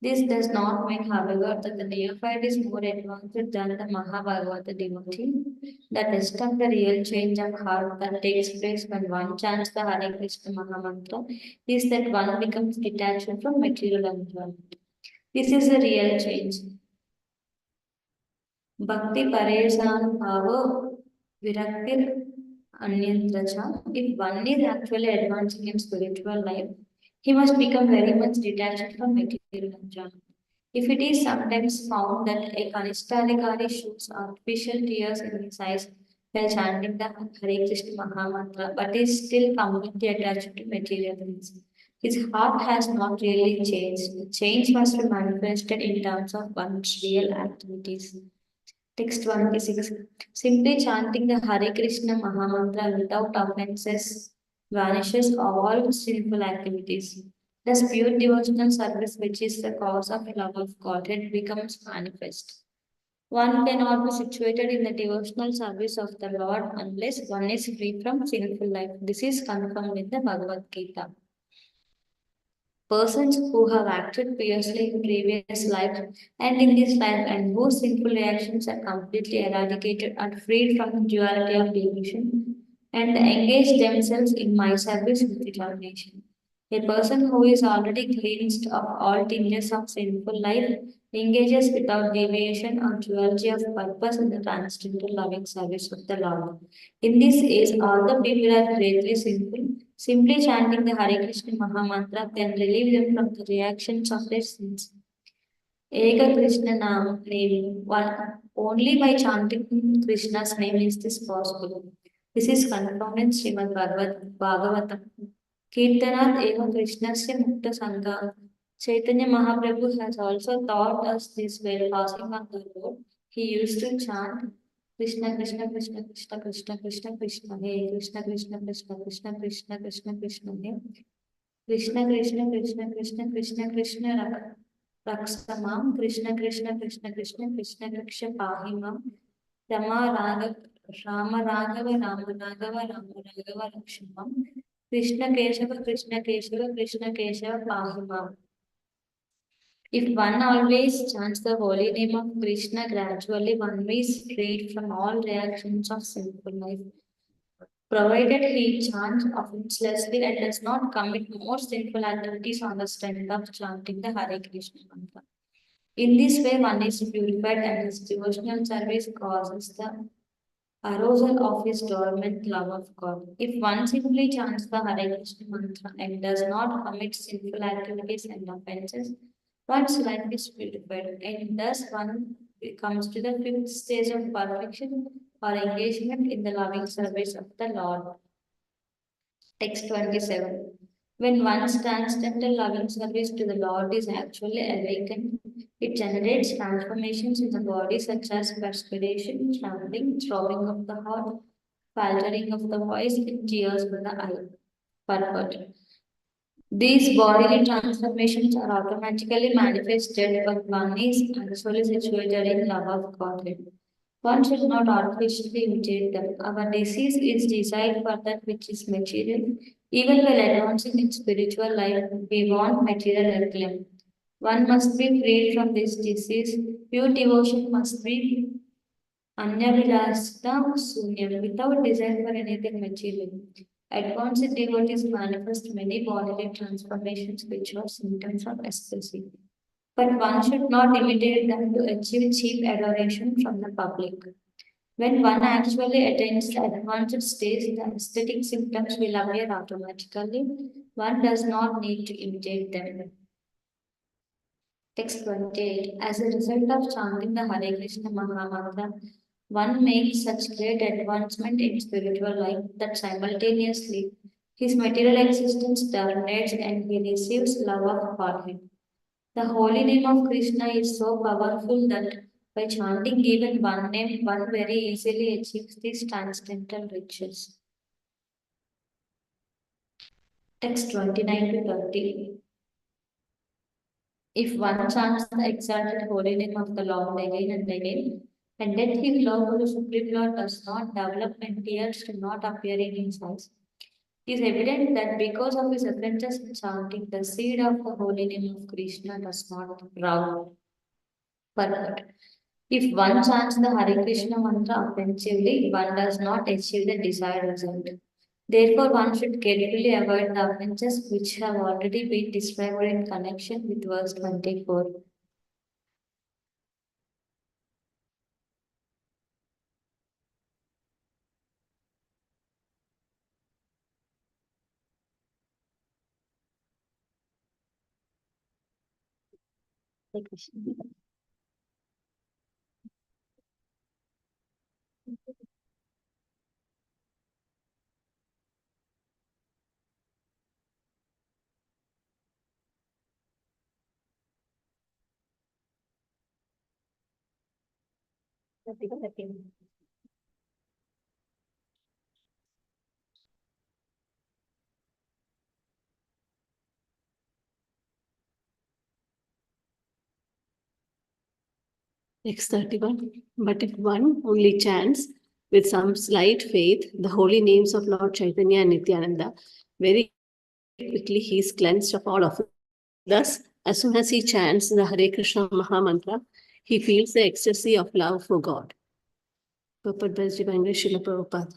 This does not mean, however, that the neophyte is more advanced than the Mahabhagavata devotee. The test of the real change of heart that takes place when one chants the Hare Krishna Mahamantra is that one becomes detached from material enjoyment. This is a real change. Bhakti Paresan Bhava Viraktir Anyantracha. If one is actually advancing in spiritual life, he must become very much detached from material enjoyment. If it is sometimes found that a Kanistadhikari shows artificial tears in his eyes while chanting the Hare Krishna Mahamantra, but is still completely attached to material things, his heart has not really changed. The change must be manifested in terms of one's real activities. Text 26. Simply chanting the Hare Krishna Mahamantra without offenses vanishes all sinful activities. Thus, pure devotional service, which is the cause of love of Godhead, becomes manifest. One cannot be situated in the devotional service of the Lord unless one is free from sinful life. This is confirmed in the Bhagavad Gita. Persons who have acted piously in previous lives and in this life and whose sinful reactions are completely eradicated and freed from the duality of delusion and engage themselves in my service with determination. A person who is already cleansed of all tinges of sinful life engages without deviation or duality of purpose in the transcendental loving service of the Lord. In this age, all the people are greatly sinful. Simply chanting the Hare Krishna Mahamantra can relieve them from the reactions of their sins. Eka Krishna name, one, only by chanting Krishna's name is this possible. This is confirmed in Srimad Bhagavatam. Kirtanat eva Krishnasya Mukta Sangha. Chaitanya Mahaprabhu has also taught us this while passing on the road. He used to chant Krishna Krishna Krishna Krishna Krishna Krishna Krishna Hey Krishna Krishna Krishna Krishna Krishna Krishna Krishna Hey Krishna Krishna Krishna Krishna Krishna Krishna Raksamam Krishna Krishna Krishna Krishna Krishna Raksha Pahimam Rama Raga Rama Raghava Rama Raghava Rama Raghava Rakshamam Krishna Keshava Krishna Keshava Krishna Keshava Pahimam. If one always chants the holy name of Krishna, gradually one is freed from all reactions of sinful life, provided he chants offenselessly and does not commit more sinful activities on the strength of chanting the Hare Krishna mantra. In this way, one is purified and his devotional service causes the arousal of his dormant love of God. If one simply chants the Hare Krishna mantra and does not commit sinful activities and offenses, one's life is purified, and thus one comes to the fifth stage of perfection or engagement in the loving service of the Lord. Text 27. When one's transcendental loving service to the Lord is actually awakened, it generates transformations in the body such as perspiration, trembling, throbbing of the heart, faltering of the voice, and tears from the eye. Purport. These bodily transformations are automatically manifested when one is actually situated in love of Godhead. One should not artificially imitate them. Our disease is desire for that which is material. Even while advancing in spiritual life, we want material acclaim. One must be freed from this disease. Pure devotion must be anyavilasta sunyam, without desire for anything material. Advanced devotees manifest many bodily transformations which are symptoms of ecstasy. But one should not imitate them to achieve cheap adoration from the public. When one actually attains the advanced stage, the aesthetic symptoms will appear automatically. One does not need to imitate them. Text 28. As a result of chanting the Hare Krishna Mahamantra, one makes such great advancement in spiritual life that simultaneously his material existence terminates and he receives love of Godhead. The holy name of Krishna is so powerful that by chanting even one name, one very easily achieves these transcendental riches. Text 29 to 30. If one chants the exalted holy name of the Lord again and again, and yet his love for the Supreme Lord does not develop and tears do not appear in his eyes, it is evident that because of his offenses in chanting, the seed of the holy name of Krishna does not sprout. Perfect. If one chants the Hare Krishna mantra offensively, one does not achieve the desired result. Therefore, one should carefully avoid the offenses which have already been described in connection with verse 24. Text 31. But if one only chants with some slight faith the holy names of Lord Chaitanya and Nityananda, very quickly he is cleansed of all offenses. Thus, as soon as he chants the Hare Krishna Mahamantra, he feels the ecstasy of love for God. Purport by Divine Srila Prabhupada.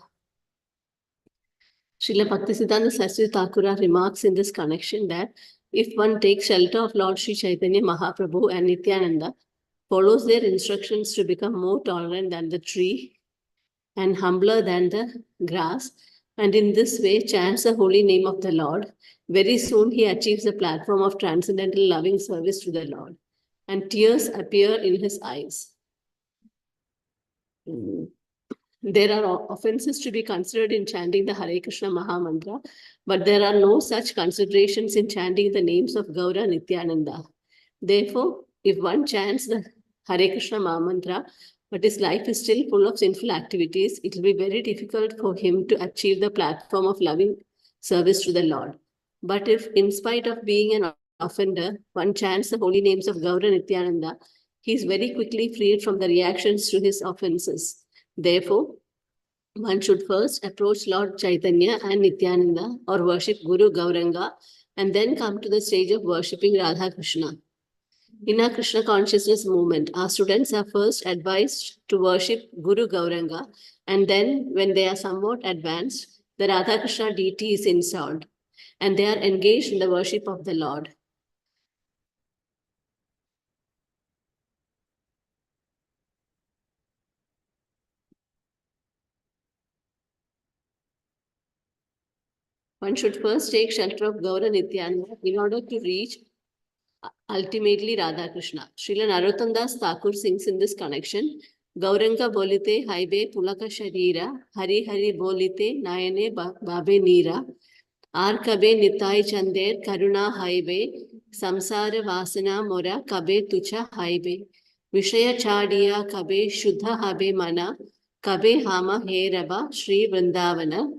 Srila Bhaktisiddhanta Saraswati Thakura remarks in this connection that if one takes shelter of Lord Sri Chaitanya Mahaprabhu and Nityananda, follows their instructions to become more tolerant than the tree and humbler than the grass, and in this way chants the holy name of the Lord, very soon he achieves the platform of transcendental loving service to the Lord, and tears appear in his eyes. There are offenses to be considered in chanting the Hare Krishna Mahamantra, but there are no such considerations in chanting the names of Gaura Nityananda. Therefore, if one chants the Hare Krishna Mahamantra, but his life is still full of sinful activities, it will be very difficult for him to achieve the platform of loving service to the Lord. But if, in spite of being an offender, one chants the holy names of Gaura Nityananda, he is very quickly freed from the reactions to his offenses. Therefore, one should first approach Lord Chaitanya and Nityananda or worship Guru Gauranga and then come to the stage of worshipping Radha Krishna. In our Krishna consciousness movement, our students are first advised to worship Guru Gauranga, and then, when they are somewhat advanced, the Radha Krishna deity is installed, and they are engaged in the worship of the Lord. One should first take shelter of Gaura Nityananda in order to reach ultimately Radha Krishna. Srila Narottam Das Thakur sings in this connection, Gauranga bolite haibe pulaka sharira, Hari Hari bolite nayane babe neera, Ar kabe nitai chander karuna haibe, Samsara vasana mora kabe tucha haibe, Vishaya chadiya kabe shuddha habe mana, Kabe hama he raba Shri Vrindavana.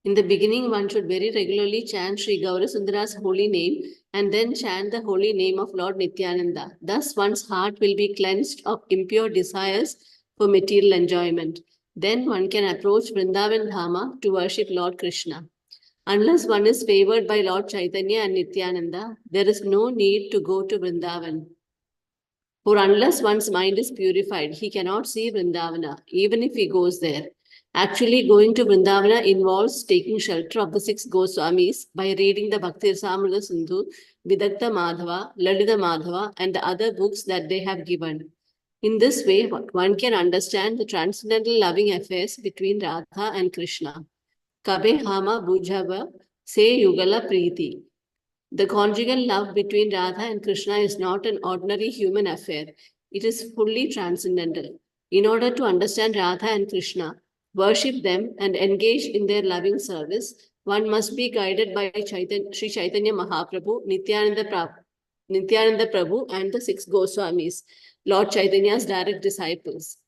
In the beginning, one should very regularly chant Sri Gaurasundara's holy name and then chant the holy name of Lord Nityananda. Thus, one's heart will be cleansed of impure desires for material enjoyment. Then one can approach Vrindavan Dhama to worship Lord Krishna. Unless one is favored by Lord Caitanya and Nityananda, there is no need to go to Vrindavan. For unless one's mind is purified, he cannot see Vrindavana, even if he goes there. Actually, going to Vrindavana involves taking shelter of the 6 Goswamis by reading the Bhakti Rasamrita Sindhu, Vidakta Madhava, Lalita Madhava, and the other books that they have given. In this way, one can understand the transcendental loving affairs between Radha and Krishna. Kabe Hama Bhujava Se Yugala Preeti. The conjugal love between Radha and Krishna is not an ordinary human affair. It is fully transcendental. In order to understand Radha and Krishna, worship them, and engage in their loving service, one must be guided by Sri Caitanya Mahaprabhu, Nityananda Prabhu, and the 6 Goswamis, Lord Chaitanya's direct disciples.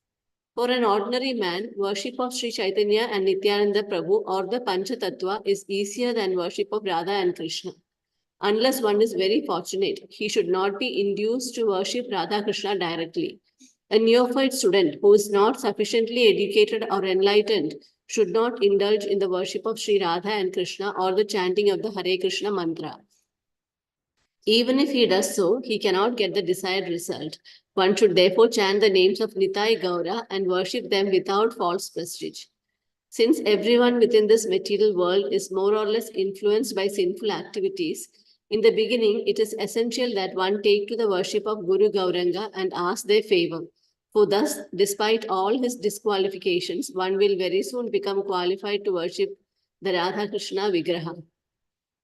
For an ordinary man, worship of Sri Caitanya and Nityananda Prabhu or the Panchatattva is easier than worship of Radha and Krishna. Unless one is very fortunate, he should not be induced to worship Radha Krishna directly. A neophyte student who is not sufficiently educated or enlightened should not indulge in the worship of Sri Radha and Krishna or the chanting of the Hare Krishna mantra. Even if he does so, he cannot get the desired result. One should therefore chant the names of Nitai Gaura and worship them without false prestige. Since everyone within this material world is more or less influenced by sinful activities, in the beginning, it is essential that one take to the worship of Guru Gauranga and ask their favor. For thus, despite all his disqualifications, one will very soon become qualified to worship the Radha Krishna Vigraha.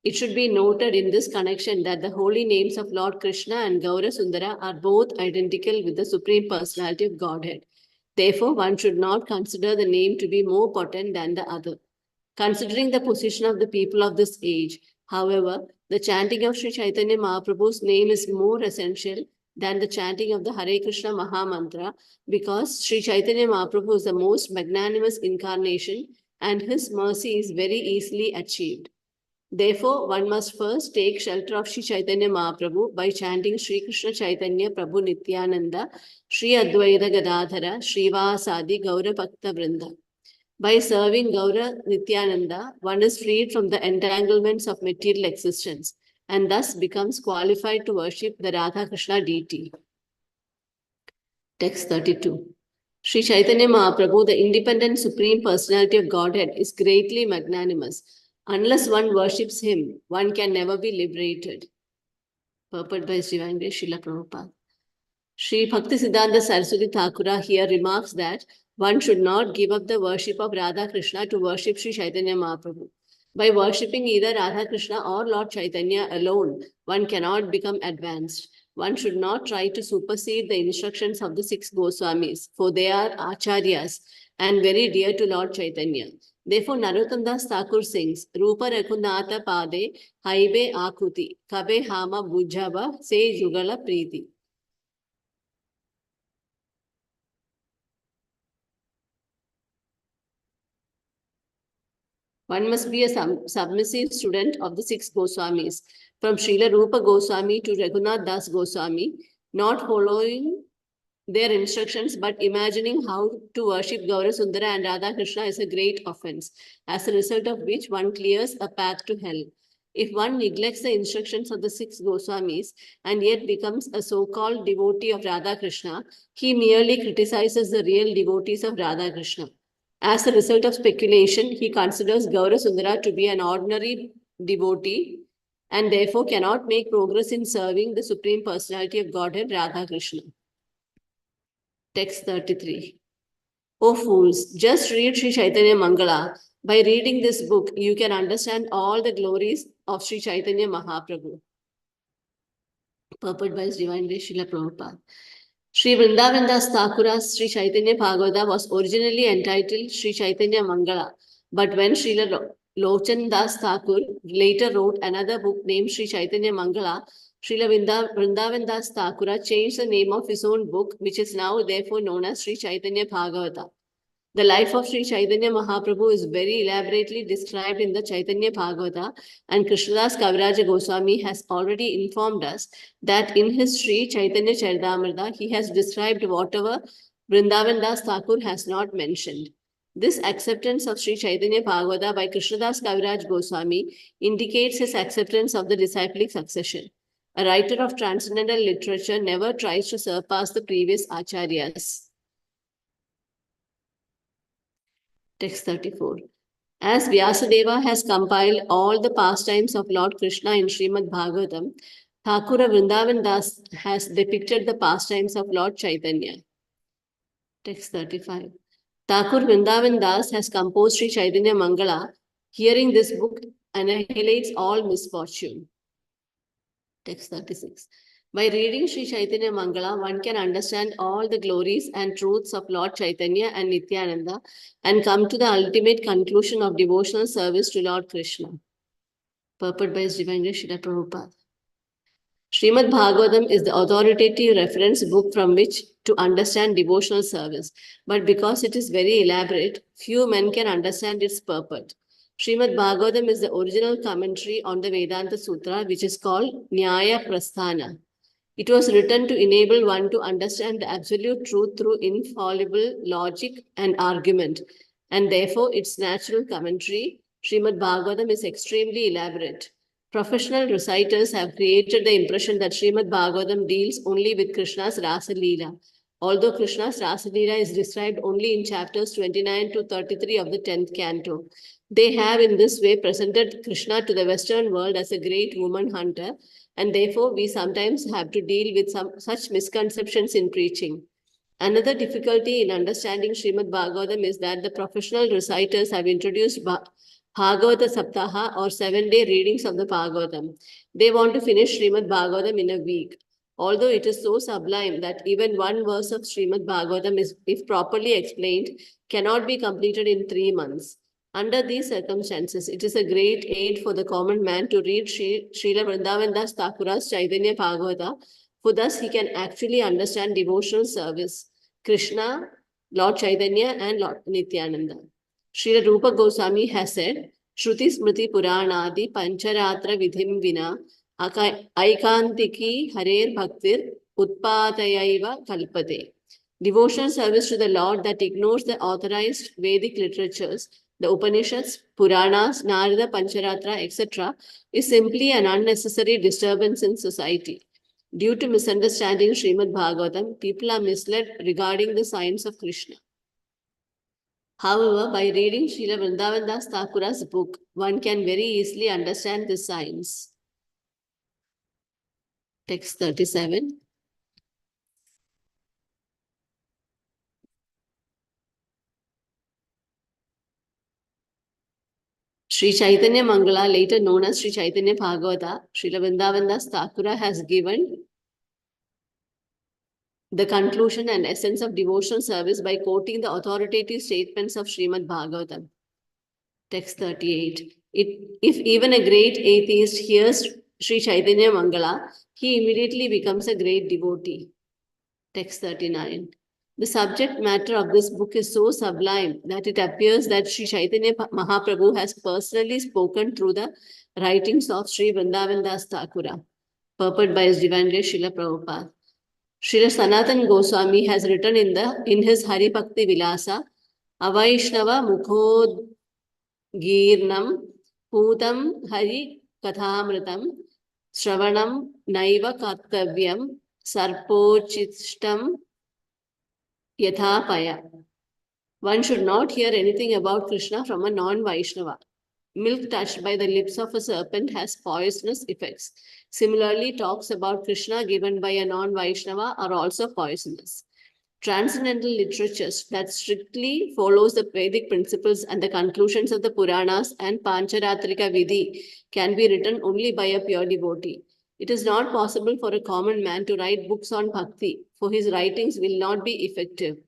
It should be noted in this connection that the holy names of Lord Krishna and Gaura Sundara are both identical with the Supreme Personality of Godhead. Therefore, one should not consider the name to be more potent than the other. Considering the position of the people of this age, however, the chanting of Sri Chaitanya Mahaprabhu's name is more essential than the chanting of the Hare Krishna Mahamantra because Sri Chaitanya Mahaprabhu is the most magnanimous incarnation and his mercy is very easily achieved. Therefore, one must first take shelter of Sri Chaitanya Mahaprabhu by chanting Sri Krishna Chaitanya Prabhu Nityananda, Sri Advaita Gadadhara, Srivasadi Gaura Bhakta Vrinda. By serving Gaura Nityananda, one is freed from the entanglements of material existence and thus becomes qualified to worship the Radha Krishna deity. Text 32. Sri Chaitanya Mahaprabhu, the independent supreme personality of Godhead, is greatly magnanimous. Unless one worships him, one can never be liberated. Purport by His Divine Grace Srila Prabhupada. Sri Bhaktisiddhanta Saraswati Thakura here remarks that one should not give up the worship of Radha Krishna to worship Sri Chaitanya Mahaprabhu. By worshipping either Radha Krishna or Lord Chaitanya alone, one cannot become advanced. One should not try to supersede the instructions of the 6 Goswamis, for they are acharyas and very dear to Lord Chaitanya. Therefore, Narottam Das Thakur sings, Rupa Raghunatha Pade, Haibe Akuti, Kabe Hama Bhujava, Se Yugala Preeti. One must be a submissive student of the 6 Goswamis, from Srila Rupa Goswami to Raghunath Das Goswami, not following their instructions but imagining how to worship Gaura Sundara and Radha Krishna is a great offense, as a result of which one clears a path to hell. If one neglects the instructions of the 6 Goswamis and yet becomes a so-called devotee of Radha Krishna, he merely criticizes the real devotees of Radha Krishna. As a result of speculation, he considers Gaura Sundara to be an ordinary devotee and therefore cannot make progress in serving the Supreme Personality of Godhead, Radha Krishna. Text 33. O fools, just read Sri Chaitanya Mangala. By reading this book, you can understand all the glories of Sri Chaitanya Mahaprabhu. Purport by His Divine Grace Srila Prabhupada. Sri Vrindavan Das Thakura's Sri Chaitanya Bhagavata was originally entitled Sri Chaitanya Mangala, but when Srila Lochan Das Thakur later wrote another book named Sri Chaitanya Mangala, Srila Vrindavan Das Thakura changed the name of his own book, which is now therefore known as Sri Chaitanya Bhagavata. The life of Sri Chaitanya Mahaprabhu is very elaborately described in the Chaitanya Bhagavata, and Krishnadas Kaviraja Goswami has already informed us that in his Sri Chaitanya Caritamrta, he has described whatever Vrindavan Das Thakur has not mentioned. This acceptance of Sri Chaitanya Bhagavata by Krishnadas Kaviraj Goswami indicates his acceptance of the disciplic succession. A writer of transcendental literature never tries to surpass the previous acharyas. Text 34. As Vyasadeva has compiled all the pastimes of Lord Krishna in Srimad Bhagavatam, Thakura Vrindavan Das has depicted the pastimes of Lord Chaitanya. Text 35. Thakur Vrindavan Das has composed Sri Chaitanya Mangala. Hearing this book annihilates all misfortune. Text 36. By reading Sri Chaitanya Mangala, one can understand all the glories and truths of Lord Chaitanya and Nityananda and come to the ultimate conclusion of devotional service to Lord Krishna. Purport by His Divine Grace Srila Prabhupada. Srimad Bhagavatam is the authoritative reference book from which to understand devotional service, but because it is very elaborate, few men can understand its purport. Srimad Bhagavatam is the original commentary on the Vedanta Sutra, which is called Nyaya Prasthana. It was written to enable one to understand the absolute truth through infallible logic and argument, and therefore its natural commentary, Srimad Bhagavatam, is extremely elaborate. Professional reciters have created the impression that Srimad Bhagavatam deals only with Krishna's Rasa Lila, although Krishna's Rasa Lila is described only in chapters 29 to 33 of the 10th canto. They have in this way presented Krishna to the Western world as a great woman hunter, and therefore we sometimes have to deal with some such misconceptions in preaching. Another difficulty in understanding Srimad Bhagavatam is that the professional reciters have introduced Bhagavata Saptaha or 7-day readings of the Bhagavatam. They want to finish Srimad Bhagavatam in a week. Although it is so sublime that even one verse of Srimad Bhagavatam is, if properly explained, cannot be completed in 3 months. Under these circumstances, it is a great aid for the common man to read Srila Vrindavan Das Thakura's Chaitanya Bhagavata, for thus he can actually understand devotional service, Krishna, Lord Chaitanya, and Lord Nityananda. Srila Rupa Goswami has said, Shruti Smriti Puranadi Pancharatra Vidhim Vina Aikantiki Harer Bhaktir Utpatayaiva Kalpate. Devotional service to the Lord that ignores the authorized Vedic literatures, the Upanishads, Puranas, Narada, Pancharatra, etc., is simply an unnecessary disturbance in society. Due to misunderstanding Srimad Bhagavatam, people are misled regarding the signs of Krishna. However, by reading Srila Vrindavan Das Thakura's book, one can very easily understand the signs. Text 37. Sri Chaitanya Mangala, later known as Sri Chaitanya Bhagavata, Srila Vrindavan Das Thakura has given the conclusion and essence of devotional service by quoting the authoritative statements of Srimad Bhagavatam. Text 38. If even a great atheist hears Sri Chaitanya Mangala, he immediately becomes a great devotee. Text 39. The subject matter of this book is so sublime that it appears that Sri Chaitanya Mahaprabhu has personally spoken through the writings of Sri Vrindavan Das Thakura. Purport by His Divine Grace Srila Prabhupada. Srila Sanatan Goswami has written in his Hari Bhakti Vilasa, Avaishnava Mukhodgirnam Putam Hari Kathamritam Shravanam Naiva Kartavyam Sarpochishtam Yathapaya. One should not hear anything about Krishna from a non-Vaishnava. Milk touched by the lips of a serpent has poisonous effects. Similarly, talks about Krishna given by a non-Vaishnava are also poisonous. Transcendental literatures that strictly follows the Vedic principles and the conclusions of the Puranas and Pancharatrika Vidhi can be written only by a pure devotee. It is not possible for a common man to write books on bhakti, for his writings will not be effective.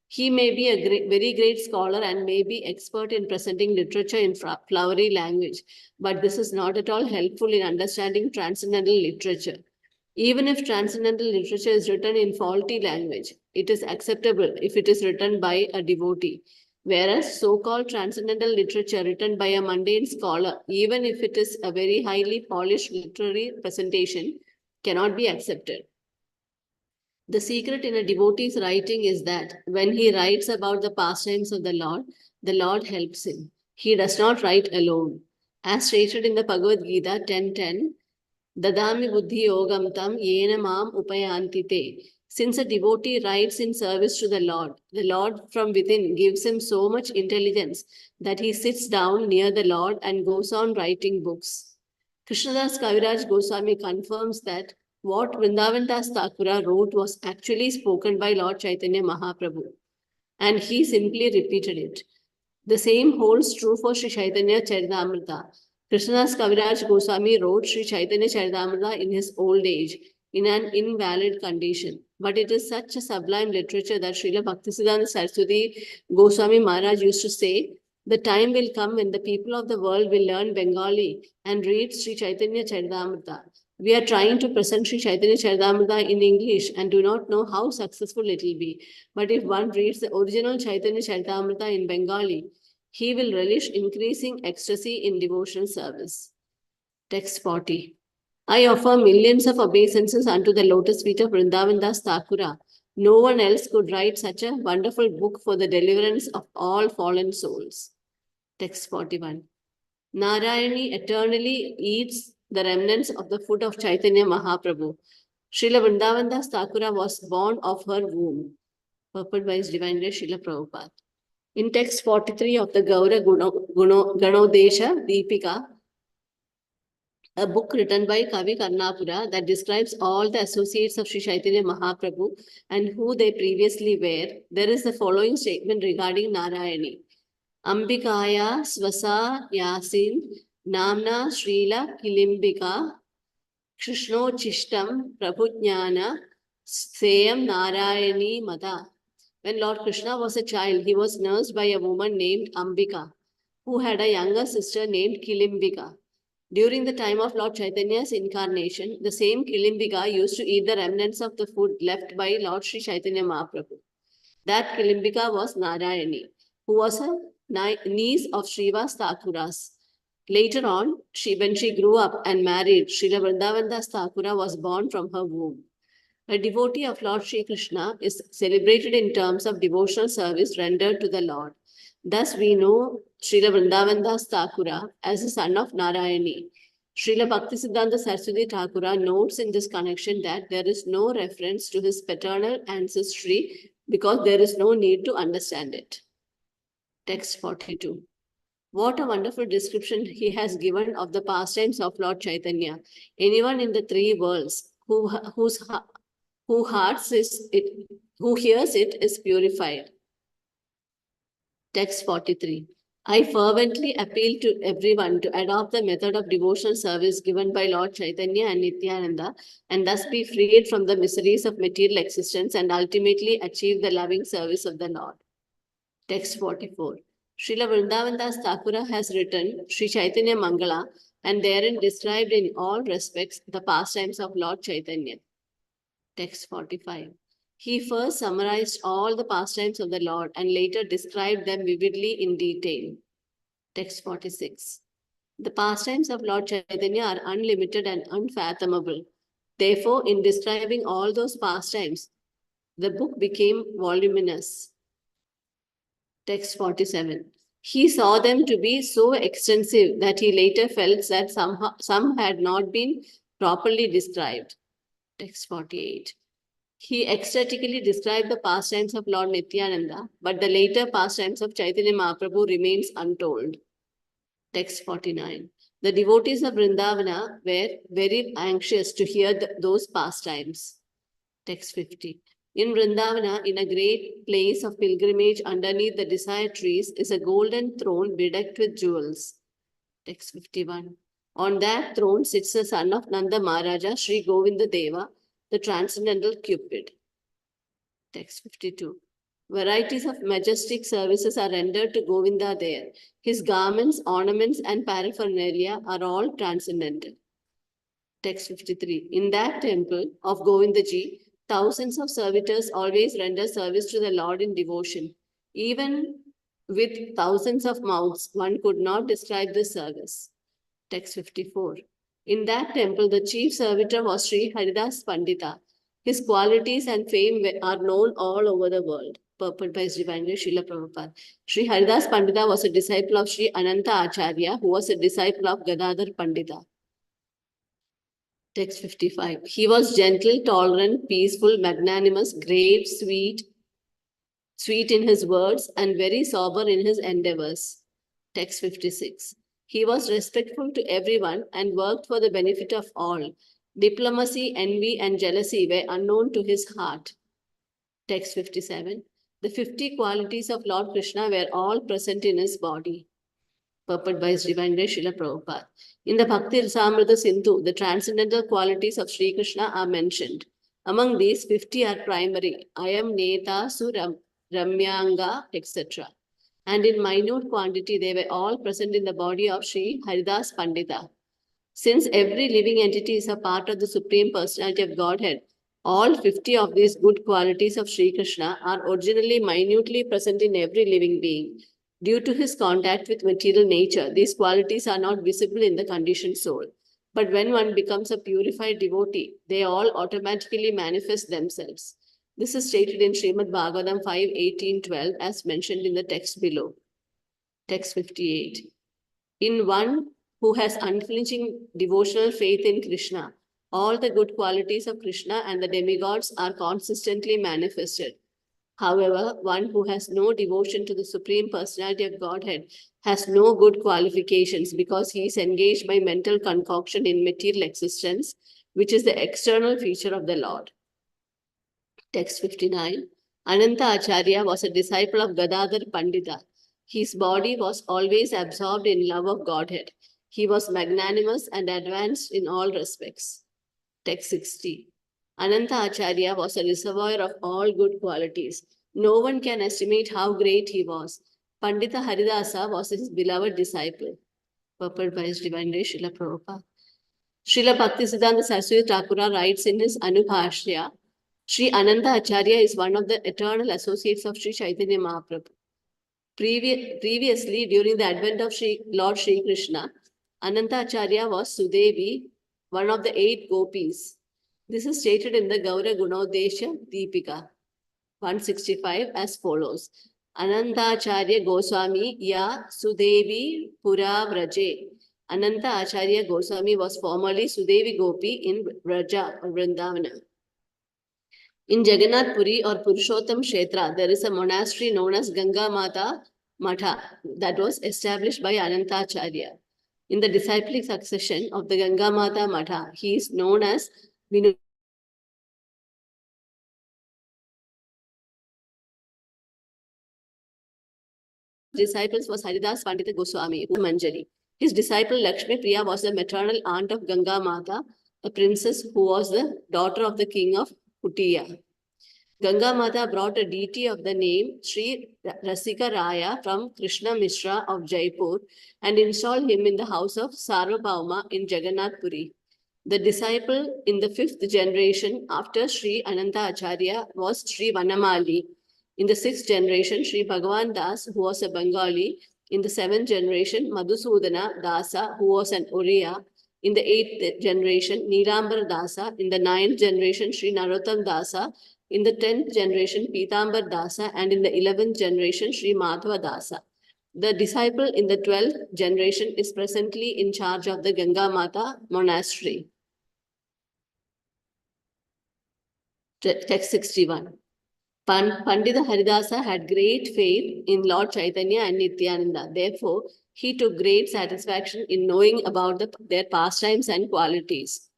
He may be a very great scholar and may be expert in presenting literature in flowery language, but this is not at all helpful in understanding transcendental literature. Even if transcendental literature is written in faulty language, it is acceptable if it is written by a devotee. Whereas so-called transcendental literature written by a mundane scholar, even if it is a very highly polished literary presentation, cannot be accepted. The secret in a devotee's writing is that when he writes about the pastimes of the Lord helps him. He does not write alone. As stated in the Bhagavad Gita 10:10, Dadami buddhi yogam tam yena mam upayanti te. Since a devotee writes in service to the Lord from within gives him so much intelligence that he sits down near the Lord and goes on writing books. Krishnadas Kaviraj Goswami confirms that what Vrindavan Das Thakura wrote was actually spoken by Lord Chaitanya Mahaprabhu, and he simply repeated it. The same holds true for Sri Caitanya Caritamrta. Krishnadas Kaviraj Goswami wrote Sri Chaitanya Caritamrta in his old age, in an invalid condition. But it is such a sublime literature that Srila Bhaktisiddhanta Saraswati Goswami Maharaj used to say, the time will come when the people of the world will learn Bengali and read Sri Chaitanya Charitamrita. We are trying to present Sri Chaitanya Charitamrita in English and do not know how successful it will be. But if one reads the original Chaitanya Charitamrita in Bengali, he will relish increasing ecstasy in devotional service. Text 40. I offer millions of obeisances unto the lotus feet of Vrindavan Das Thakura. No one else could write such a wonderful book for the deliverance of all fallen souls. Text 41. Narayani eternally eats the remnants of the food of Chaitanya Mahaprabhu. Srila Vrindavan Das Thakura was born of her womb. Purport by His Divine Grace Srila Prabhupada. In text 43 of the Gaura Ganodesha Deepika, a book written by Kavi Karnapura that describes all the associates of Sri Chaitanya Mahaprabhu and who they previously were, there is the following statement regarding Narayani. Ambikaya Swasa Yasin Namna Srila Kilimbika Krishno Chishtam Prabhujnana Seyam Narayani Mata. When Lord Krishna was a child, he was nursed by a woman named Ambika, who had a younger sister named Kilimbika. During the time of Lord Chaitanya's incarnation, the same Kilimbika used to eat the remnants of the food left by Lord Sri Chaitanya Mahaprabhu. That Kilimbika was Narayani, who was a niece of Srivas Thakuras. Later on, when she grew up and married, Srila Vrindavan Das Thakura was born from her womb. A devotee of Lord Sri Krishna is celebrated in terms of devotional service rendered to the Lord. Thus, we know Srila Vrindavan Das Thakura as the son of Narayani. Srila Bhaktisiddhanta Saraswati Thakura notes in this connection that there is no reference to his paternal ancestry because there is no need to understand it. Text 42. What a wonderful description he has given of the pastimes of Lord Chaitanya. Anyone in the three worlds who hears it is purified. Text 43. I fervently appeal to everyone to adopt the method of devotional service given by Lord Chaitanya and Nityananda and thus be freed from the miseries of material existence and ultimately achieve the loving service of the Lord. Text 44. Srila Vrindavan Das Thakura has written Sri Chaitanya Mangala and therein described in all respects the pastimes of Lord Chaitanya. Text 45. He first summarized all the pastimes of the Lord and later described them vividly in detail. Text 46. The pastimes of Lord Chaitanya are unlimited and unfathomable. Therefore, in describing all those pastimes, the book became voluminous. Text 47. He saw them to be so extensive that he later felt that some had not been properly described. Text 48. He ecstatically described the pastimes of Lord Nityananda, but the later pastimes of Chaitanya Mahaprabhu remains untold. Text 49. The devotees of Vrindavana were very anxious to hear those pastimes. Text 50. In Vrindavana, in a great place of pilgrimage underneath the desire trees, is a golden throne bedecked with jewels. Text 51. On that throne sits the son of Nanda Maharaja, Sri Govinda Deva, the transcendental Cupid. Text 52. Varieties of majestic services are rendered to Govinda there. His garments, ornaments, and paraphernalia are all transcendental. Text 53. In that temple of Govindaji, thousands of servitors always render service to the Lord in devotion. Even with thousands of mouths, one could not describe this service. Text 54. In that temple, the chief servitor was Sri Haridas Pandita. His qualities and fame are known all over the world. Purport by His Divinity Srila Prabhupada. Sri Haridas Pandita was a disciple of Sri Ananta Acharya, who was a disciple of Gadadhar Pandita. Text 55. He was gentle, tolerant, peaceful, magnanimous, grave, sweet in his words, and very sober in his endeavors. Text 56. He was respectful to everyone and worked for the benefit of all. Diplomacy, envy, and jealousy were unknown to his heart. Text 57. The 50 qualities of Lord Krishna were all present in his body. Purport by His Divinity Srila Prabhupada. In the Bhakti Rasamrita Sindhu, the transcendental qualities of Sri Krishna are mentioned. Among these, 50 are primary. I am Neta, Suram, Ramyanga, etc. And in minute quantity, they were all present in the body of Sri Haridas Pandita. Since every living entity is a part of the Supreme Personality of Godhead, all 50 of these good qualities of Sri Krishna are originally minutely present in every living being. Due to his contact with material nature, these qualities are not visible in the conditioned soul. But when one becomes a purified devotee, they all automatically manifest themselves. This is stated in Srimad Bhagavatam 5:18-12 as mentioned in the text below. Text 58. In one who has unflinching devotional faith in Krishna, all the good qualities of Krishna and the demigods are consistently manifested. However, one who has no devotion to the Supreme Personality of Godhead has no good qualifications because he is engaged by mental concoction in material existence, which is the external feature of the Lord. Text 59. Ananta Acharya was a disciple of Gadadhar Pandita. His body was always absorbed in love of Godhead. He was magnanimous and advanced in all respects. Text 60. Ananta Acharya was a reservoir of all good qualities. No one can estimate how great he was. Pandita Haridasa was his beloved disciple. Purport by His Divinity Srila Prabhupada. Srila Bhaktisiddhanta Saraswati Thakura writes in his Anubhashya, Sri Ananta Acharya is one of the eternal associates of Sri Caitanya Mahaprabhu. Previously, during the advent of Lord Sri Krishna, Ananta Acharya was Sudevi, one of the 8 gopis. This is stated in the Gaura Gunodesha Deepika 165 as follows. Anantacharya Goswami Ya Sudevi Pura Vraje. Ananta Acharya Goswami was formerly Sudevi Gopi in Vraja or Vrindavana. In Jagannath Puri or Purushottam Kshetra, there is a monastery known as Ganga Mata Matha that was established by Anantacharya. In the disciplic succession of the Ganga Mata Matha, he is known as Vinu. Disciples was Haridas Pandita Goswami, Manjari. His disciple Lakshmi Priya was the maternal aunt of Ganga Mata, a princess who was the daughter of the king of Putiya. Ganga Mata brought a deity of the name Sri Rasika Raya from Krishna Mishra of Jaipur and installed him in the house of Sarvabhauma in Jagannath Puri. The disciple in the 5th generation after Sri Ananta Acharya was Sri Vanamali. In the 6th generation, Sri Bhagavan Das, who was a Bengali. In the 7th generation, Madhusudana Dasa, who was an Oriya. In the 8th generation, Nilambar Dasa. In the 9th generation, Sri Narottam Dasa. In the 10th generation, Pitambar Dasa. And in the 11th generation, Sri Madhva Dasa. The disciple in the 12th generation is presently in charge of the Ganga Mata monastery. Text 61. Pandita Haridasa had great faith in Lord Caitanya and Nityananda. Therefore, he took great satisfaction in knowing about their pastimes and qualities.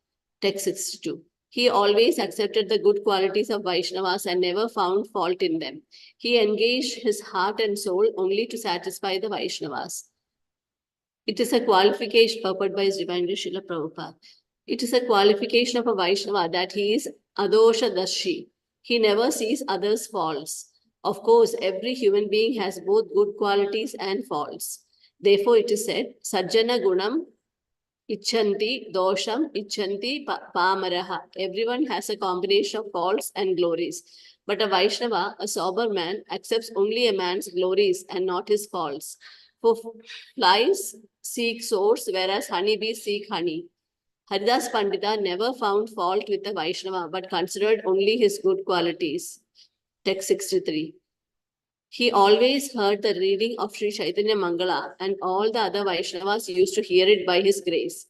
Text 62. He always accepted the good qualities of Vaishnavas and never found fault in them. He engaged his heart and soul only to satisfy the Vaishnavas. It is a qualification purported by His Divine Grace Srila Prabhupada. It is a qualification of a Vaishnava that he is adosha dashi. He never sees others' faults. Of course, every human being has both good qualities and faults. Therefore, it is said, Sajjana Gunam Ichanti, Dosham, Ichanti, Pamaraha. Everyone has a combination of faults and glories. But a Vaishnava, a sober man, accepts only a man's glories and not his faults. For flies seek source, whereas honeybees seek honey. Haridas Pandita never found fault with the Vaishnava, but considered only his good qualities. Text 63. He always heard the reading of Sri Caitanya Mangala, and all the other Vaishnavas used to hear it by his grace.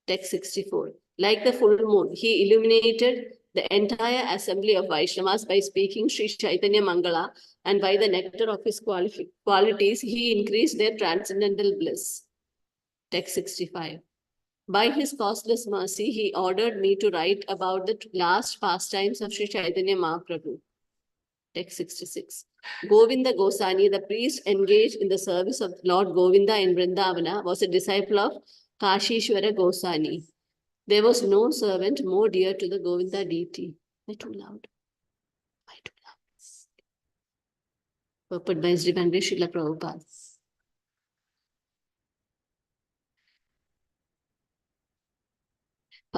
Text 64. Like the full moon, he illuminated the entire assembly of Vaishnavas by speaking Sri Caitanya Mangala, and by the nectar of his qualities, he increased their transcendental bliss. Text 65. By his causeless mercy, he ordered me to write about the last pastimes of Sri Caitanya Mahaprabhu. Text 66. Govinda Gosani, the priest engaged in the service of Lord Govinda in Vrindavana, was a disciple of Kashishwara Gosani. There was no servant more dear to the Govinda deity. Am I too loud? Am I too loud? Purport by His Divine Grace Srila Prabhupada.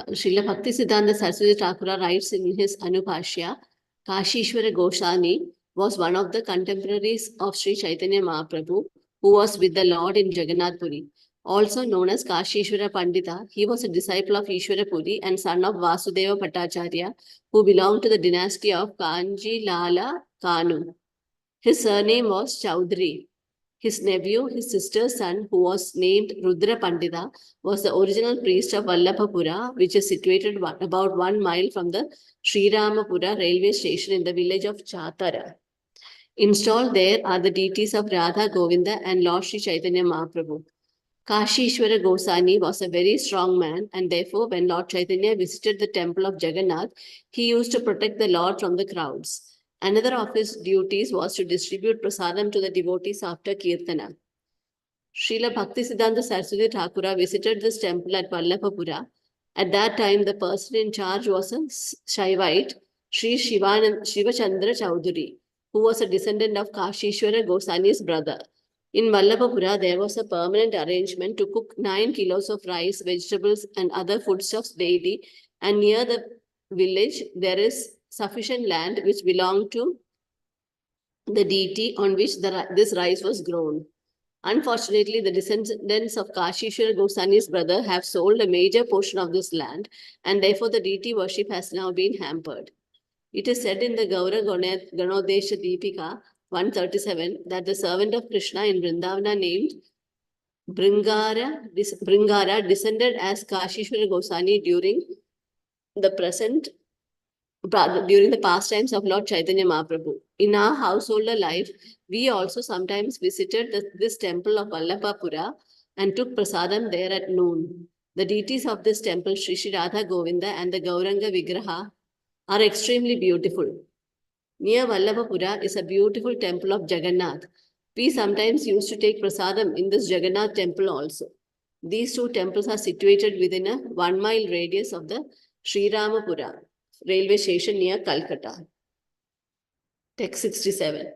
Srila Bhaktisiddhanta Saraswati Thakura writes in his Anupashya, Kashishwara Gosani was one of the contemporaries of Sri Caitanya Mahaprabhu, who was with the Lord in Jagannath Puri. Also known as Kashishwara Pandita, he was a disciple of Ishwara Puri and son of Vasudeva Bhattacharya, who belonged to the dynasty of Kanji Lala Kanu. His surname was Chaudhary. His nephew, his sister's son, who was named Rudra Pandita, was the original priest of Vallabhapura, which is situated about 1 mile from the Sri Ramapura railway station in the village of Chatara. Installed there are the deities of Radha Govinda and Lord Sri Chaitanya Mahaprabhu. Kashishwara Gosani was a very strong man, and therefore when Lord Chaitanya visited the temple of Jagannath, he used to protect the Lord from the crowds. Another of his duties was to distribute prasadam to the devotees after Kirtana. Srila Bhaktisiddhanta Saraswati Thakura visited this temple at Vallabhapura. At that time, the person in charge was a Shaivite, Sri Shivachandra Chaudhary, who was a descendant of Kashishwara Gosani's brother. In Vallabhapura, there was a permanent arrangement to cook 9 kilos of rice, vegetables, and other foodstuffs daily, and near the village, there is sufficient land which belonged to the deity on which this rice was grown. Unfortunately, the descendants of Kashishwara Gosani's brother have sold a major portion of this land, and therefore the deity worship has now been hampered. It is said in the Gaura Ganodesha Deepika 137 that the servant of Krishna in Vrindavana named Bringara descended as Kashishwara Gosani during the pastimes of Lord Chaitanya Mahaprabhu. In our householder life, we also sometimes visited this temple of Vallabhapura and took prasadam there at noon. The deities of this temple, Sri Radha Govinda and the Gauranga Vigraha, are extremely beautiful. Near Vallabhapura is a beautiful temple of Jagannath. We sometimes used to take prasadam in this Jagannath temple also. These two temples are situated within a 1 mile radius of the Sri Ramapura railway station near Calcutta. Text 67.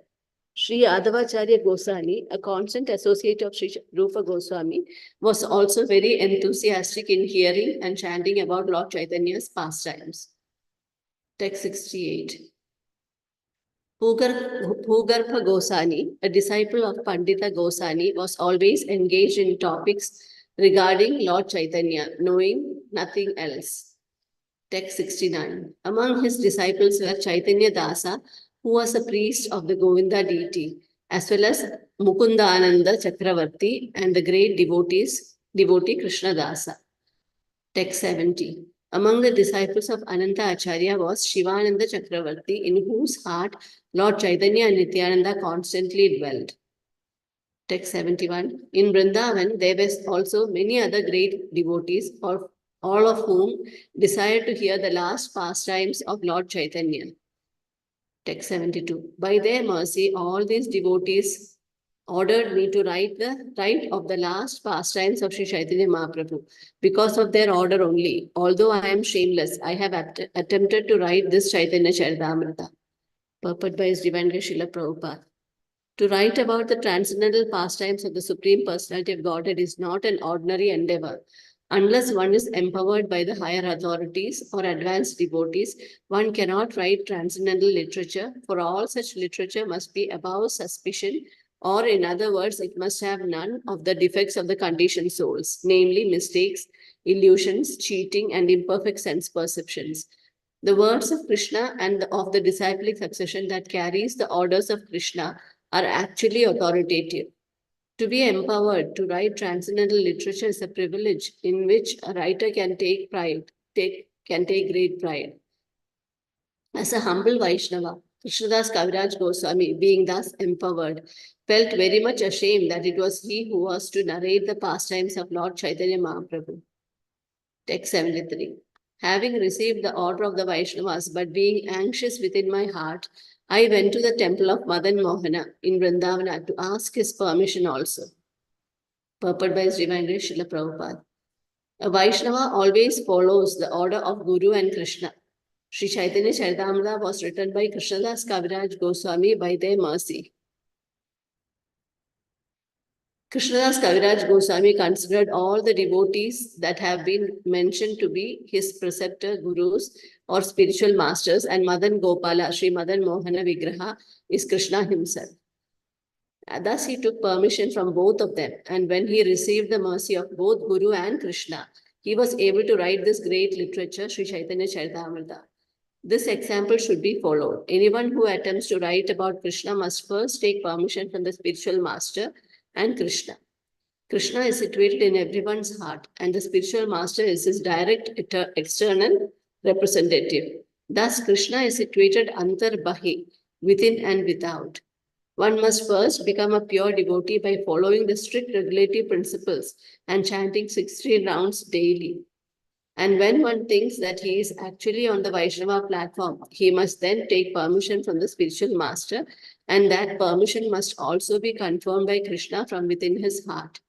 Sri Adavacharya Gosani, a constant associate of Sri Rupa Goswami, was also very enthusiastic in hearing and chanting about Lord Chaitanya's pastimes. Text 68. Bhugarpa Gosani, a disciple of Pandita Gosani, was always engaged in topics regarding Lord Chaitanya, knowing nothing else. Text 69. Among his disciples were Chaitanya Dasa, who was a priest of the Govinda deity, as well as Mukundananda Chakravarti and the great devotee Krishna Dasa. Text 70. Among the disciples of Ananta Acharya was Shivananda Chakravarti, in whose heart Lord Chaitanya and Nityananda constantly dwelled. Text 71. In Vrindavan, there were also many other great devotees of all of whom desired to hear the last pastimes of Lord Caitanya. Text 72. By their mercy, all these devotees ordered me to write of the last pastimes of Sri Chaitanya Mahaprabhu. Because of their order only, although I am shameless, I have attempted to write this Chaitanya Caritamrta, purport by His Divine Grace Srila Prabhupada. To write about the transcendental pastimes of the Supreme Personality of Godhead is not an ordinary endeavor. Unless one is empowered by the higher authorities or advanced devotees, one cannot write transcendental literature, for all such literature must be above suspicion, or in other words, it must have none of the defects of the conditioned souls, namely mistakes, illusions, cheating, and imperfect sense perceptions. The words of Krishna and of the disciplic succession that carries the orders of Krishna are actually authoritative. To be empowered to write transcendental literature is a privilege in which a writer can take great pride. As a humble Vaishnava, Krishnadas Kaviraj Goswami, being thus empowered, felt very much ashamed that it was he who was to narrate the pastimes of Lord Chaitanya Mahaprabhu. Text 73. Having received the order of the Vaishnavas, but being anxious within my heart, I went to the temple of Madan Mohana in Vrindavana to ask his permission also. Purport by His Divine Grace Srila Prabhupada. A Vaishnava always follows the order of Guru and Krishna. Sri Chaitanya Caritamrta was written by Krishnadas Kaviraj Goswami by their mercy. Krishnadas Kaviraj Goswami considered all the devotees that have been mentioned to be his preceptor, gurus, or spiritual masters, and Madan Gopala, Sri Madan Mohana Vigraha, is Krishna himself. Thus, he took permission from both of them, and when he received the mercy of both Guru and Krishna, he was able to write this great literature, Sri Chaitanya Caritamrta. This example should be followed. Anyone who attempts to write about Krishna must first take permission from the spiritual master and Krishna. Krishna is situated in everyone's heart, and the spiritual master is his direct external representative. Thus, Krishna is situated antarbahi, within and without. One must first become a pure devotee by following the strict regulative principles and chanting 16 rounds daily. And when one thinks that he is actually on the Vaishnava platform, he must then take permission from the spiritual master, and that permission must also be confirmed by Krishna from within his heart.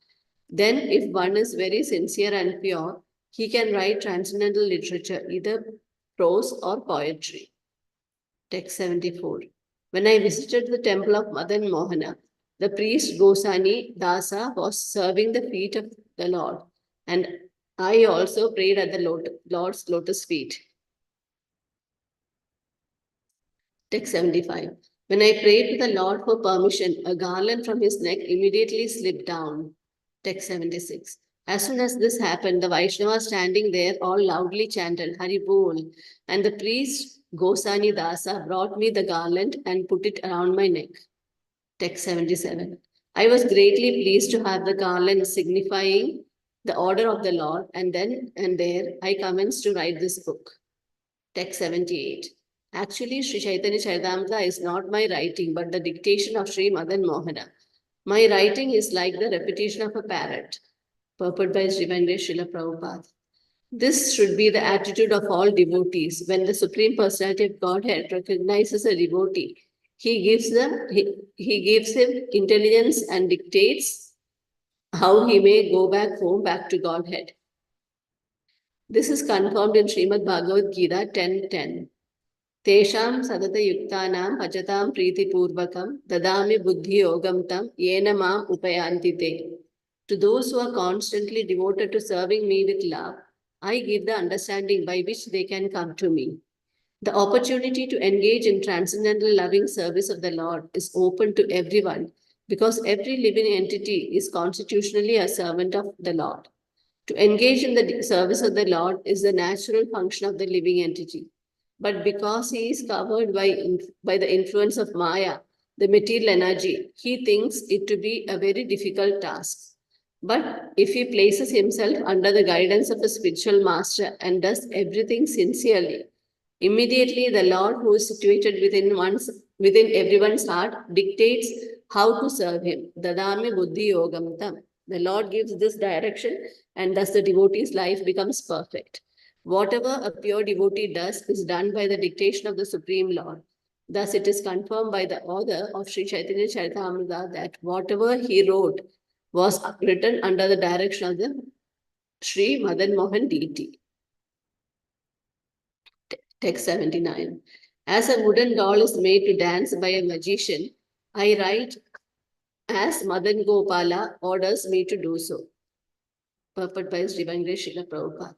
Then, if one is very sincere and pure, he can write transcendental literature, either prose or poetry. Text 74. When I visited the temple of Madan Mohana, the priest Gosani Dasa was serving the feet of the Lord, and I also prayed at the Lord's lotus feet. Text 75. When I prayed to the Lord for permission, a garland from his neck immediately slipped down. Text 76. As soon as this happened, the Vaishnava standing there all loudly chanted Hari Bol, and the priest Gosani Dasa brought me the garland and put it around my neck. Text 77. I was greatly pleased to have the garland signifying the order of the Lord, and then and there I commenced to write this book. Text 78. Actually, Sri Chaitanya Caritamrta is not my writing, but the dictation of Sri Madan Mohana. My writing is like the repetition of a parrot. Purport by His Divine Grace Srila Prabhupada. This should be the attitude of all devotees. When the Supreme Personality of Godhead recognizes a devotee, he gives him intelligence and dictates how he may go back to Godhead. This is confirmed in Srimad Bhagavad Gita 10:10. Tesham sadata yuktanam pachatam priti purvakam dadami buddhi yogam tam yena mam upayanti te. To those who are constantly devoted to serving me with love, I give the understanding by which they can come to me. The opportunity to engage in transcendental loving service of the Lord is open to everyone because every living entity is constitutionally a servant of the Lord. To engage in the service of the Lord is the natural function of the living entity. But because he is covered by the influence of Maya, the material energy, he thinks it to be a very difficult task. But if he places himself under the guidance of a spiritual master and does everything sincerely, immediately the Lord, who is situated within everyone's heart, dictates how to serve him. Dadami buddhi yogam tam. The Lord gives this direction, and thus the devotee's life becomes perfect. Whatever a pure devotee does is done by the dictation of the Supreme Lord. Thus, it is confirmed by the author of Sri Caitanya Caritamrta that whatever he wrote was written under the direction of the Sri Madan Mohan deity. Text 79. As a wooden doll is made to dance by a magician, I write as Madan Gopala orders me to do so. Purport by His Divine Grace Srila Prabhupada.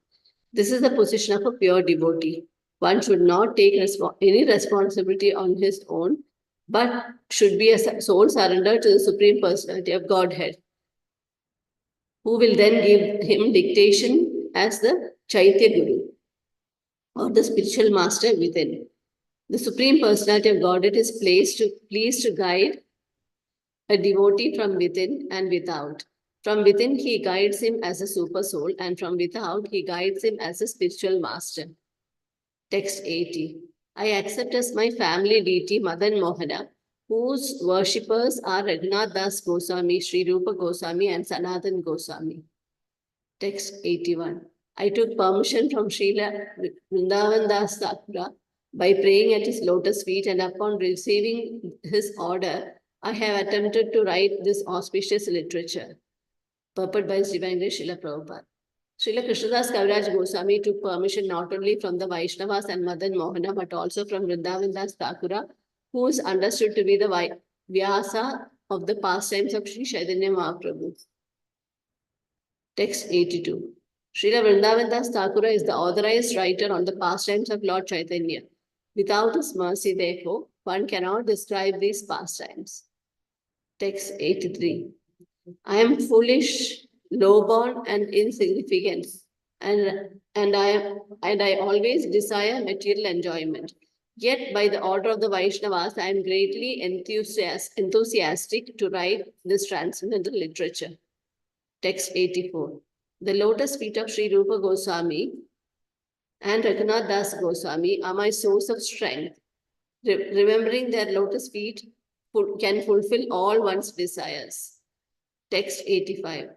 This is the position of a pure devotee. One should not take any responsibility on his own, but should be a soul surrender to the Supreme Personality of Godhead, who will then give him dictation as the Chaitya Guru, or the spiritual master within. The Supreme Personality of Godhead is pleased to guide a devotee from within and without. From within, he guides him as a super soul, and from without, he guides him as a spiritual master. Text 80. I accept as my family deity Madan Mohana, whose worshippers are Raghunath Das Goswami, Sri Rupa Goswami, and Sanatan Goswami. Text 81. I took permission from Srila Vrindavan Das Thakura by praying at his lotus feet, and upon receiving his order, I have attempted to write this auspicious literature. Purport by His Divine Grace Srila Prabhupada. Srila Krishnadas Kaviraj Goswami took permission not only from the Vaishnavas and Madan Mohana, but also from Vrindavan Das Thakura, who is understood to be the Vyasa of the pastimes of Sri Chaitanya Mahaprabhu. Text 82. Srila Vrindavan Das Thakura is the authorized writer on the pastimes of Lord Chaitanya. Without his mercy, therefore, one cannot describe these pastimes. Text 83. I am foolish, lowborn, and insignificant, and I always desire material enjoyment. Yet, by the order of the Vaishnavas, I am greatly enthusiastic to write this transcendental literature. Text 84. The lotus feet of Sri Rupa Goswami and Raghunath Das Goswami are my source of strength. Remembering their lotus feet can fulfill all one's desires. Text 85.